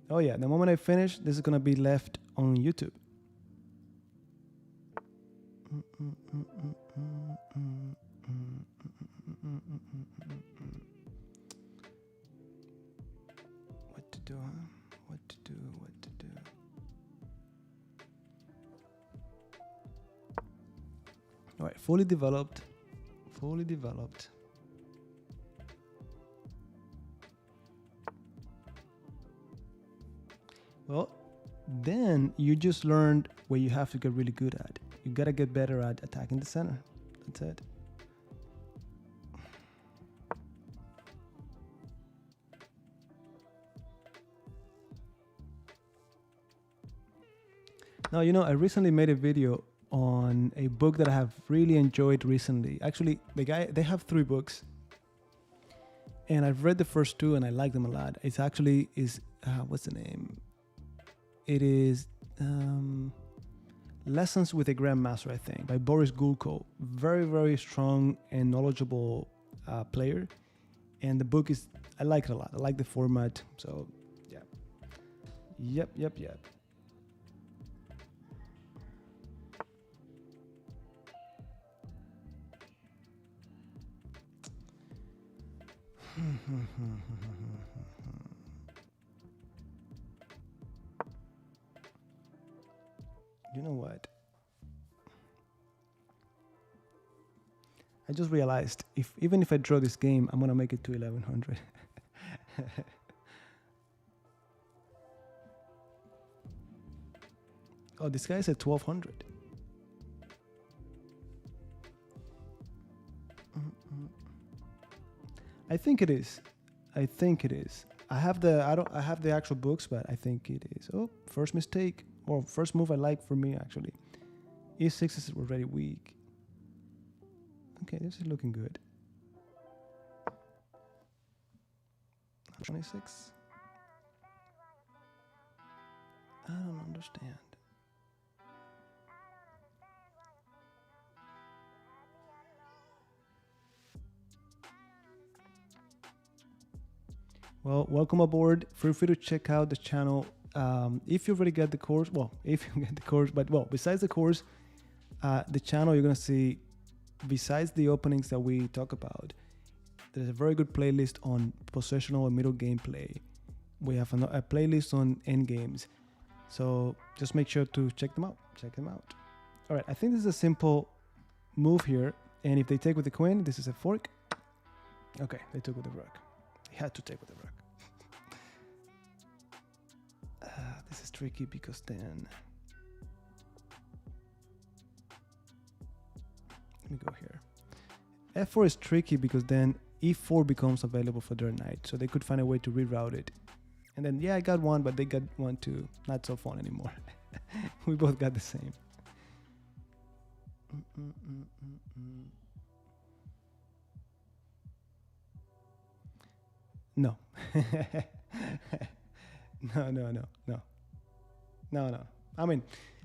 Oh yeah, the moment I finish, this is gonna be left on YouTube. What to do, huh? What to do, what to do. All right, fully developed, fully developed. Well, then you just learned what you have to get really good at. You gotta get better at attacking the center. That's it. Now, you know, I recently made a video on a book that I have really enjoyed recently. Actually, they have 3 books. And I've read the first 2 and I like them a lot. It's actually what's the name? It is Lessons with a Grandmaster, I think, by Boris Gulko. Very, very strong and knowledgeable player. And the book is, I like it a lot. I like the format. So, yeah. Yep. You know what? I just realized even if I draw this game, I'm gonna make it to 1100. Oh, this guy's at 1200. I think it is. I think it is. I have the actual books, but I think it is. Oh, first mistake. Or first move I like for me actually. E6 is already weak. Okay, this is looking good. 26. I don't understand. Well, welcome aboard. Feel free to check out the channel. If you already get the course, well, if you get the course, but well, besides the course, the channel you're gonna see, besides the openings that we talk about, there's a very good playlist on possessional and middle gameplay. We have a playlist on end games, so just make sure to check them out. All right, I think this is a simple move here, and if they take with the queen, this is a fork. Okay, they took with the rook. They had to take with the rook. This is tricky because then let me go here. F4 is tricky because then E4 becomes available for their knight, so they could find a way to reroute it. And then, yeah, I got one, but they got one too. Not so fun anymore. We both got the same. No. No. I mean,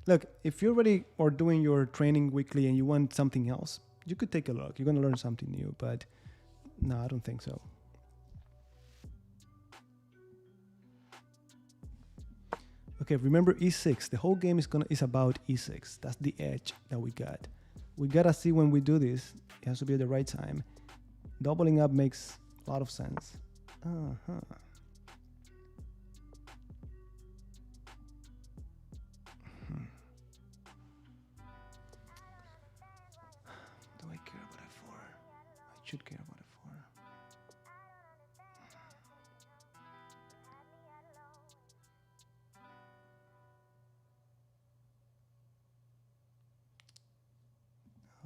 look, if you're already or doing your training weekly and you want something else, you could take a look. You're going to learn something new, but no, I don't think so. Okay, remember E6. The whole game is about E6. That's the edge that we got. We got to see when we do this. It has to be at the right time. Doubling up makes a lot of sense. Uh-huh. Do I care about F4? I should care about F4.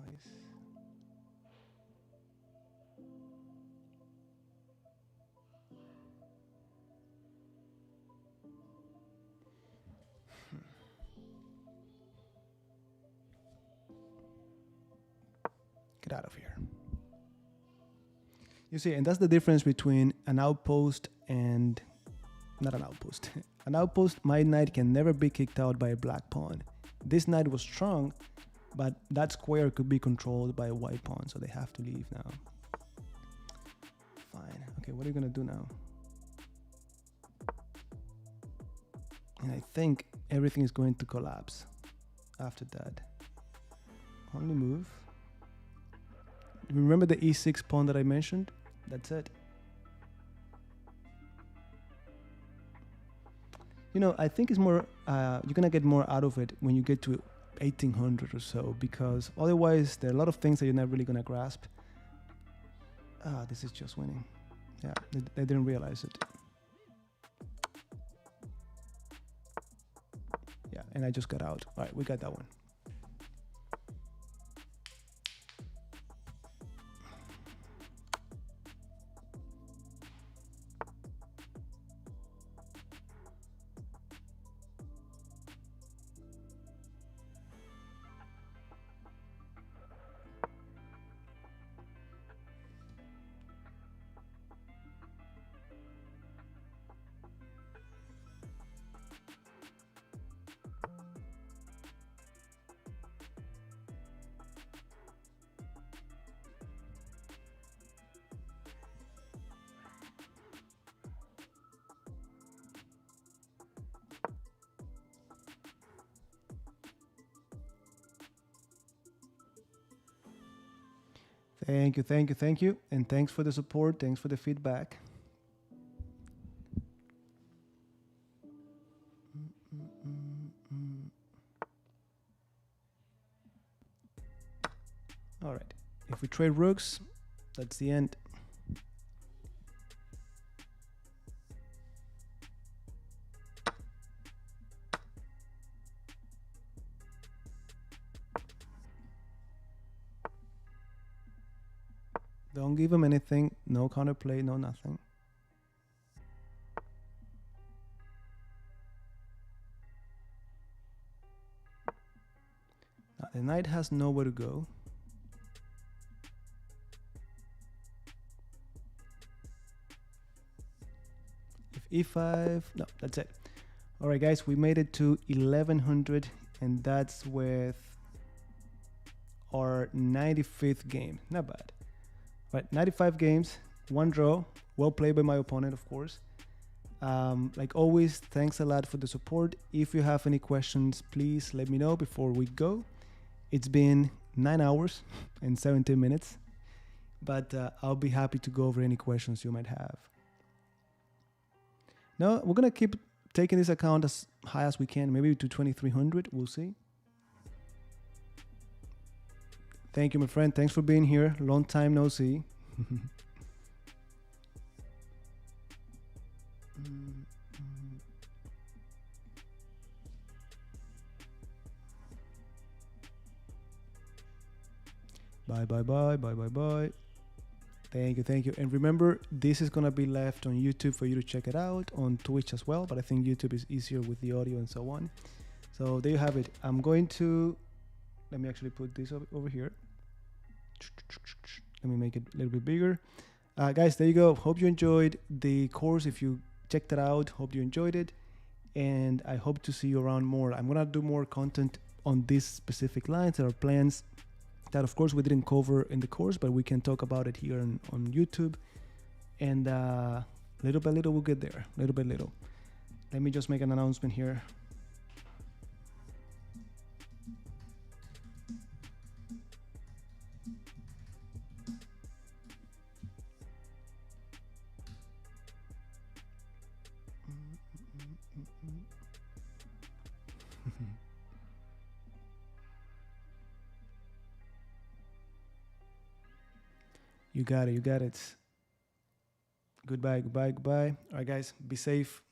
Nice. Get out of here. You see, and that's the difference between an outpost and not an outpost. An outpost, my knight can never be kicked out by a black pawn. This knight was strong, but that square could be controlled by a white pawn, so they have to leave now. Fine. Okay, what are you gonna do now? And I think everything is going to collapse after that. Only move. Remember the E6 pawn that I mentioned? That's it. You know, I think it's more, you're gonna get more out of it when you get to 1800 or so, because otherwise there are a lot of things that you're not really gonna grasp. This is just winning. Yeah, they didn't realize it. Yeah, and I just got out. All right, we got that one. Thank you, thank you, thank you. And thanks for the support. Thanks for the feedback. All right. If we trade rooks, that's the end. Don't give him anything. No counterplay, no nothing. Now, the knight has nowhere to go. If e5, no, that's it. All right, guys, we made it to 1100, and that's with our 95th game. Not bad. Right, 95 games, 1 draw. Well played by my opponent, of course. Like always, thanks a lot for the support. If you have any questions, please let me know before we go. It's been 9 hours and 17 minutes, but I'll be happy to go over any questions you might have. Now, we're going to keep taking this account as high as we can, maybe to 2300. We'll see. Thank you, my friend. Thanks for being here. Long time no see. Bye, bye, bye, bye, bye, bye. Thank you, thank you. And remember, this is going to be left on YouTube for you to check it out, on Twitch as well, but I think YouTube is easier with the audio and so on. So there you have it. I'm going to, let me actually put this over here. Let me make it a little bit bigger. Guys, there you go. Hope you enjoyed the course. If you checked it out, hope you enjoyed it. And I hope to see you around more. I'm going to do more content on these specific lines. There are plans that, of course, we didn't cover in the course, but we can talk about it here on YouTube. And little by little, we'll get there. Little by little. Let me just make an announcement here. You got it. You got it. Goodbye, goodbye, goodbye. All right, guys, be safe.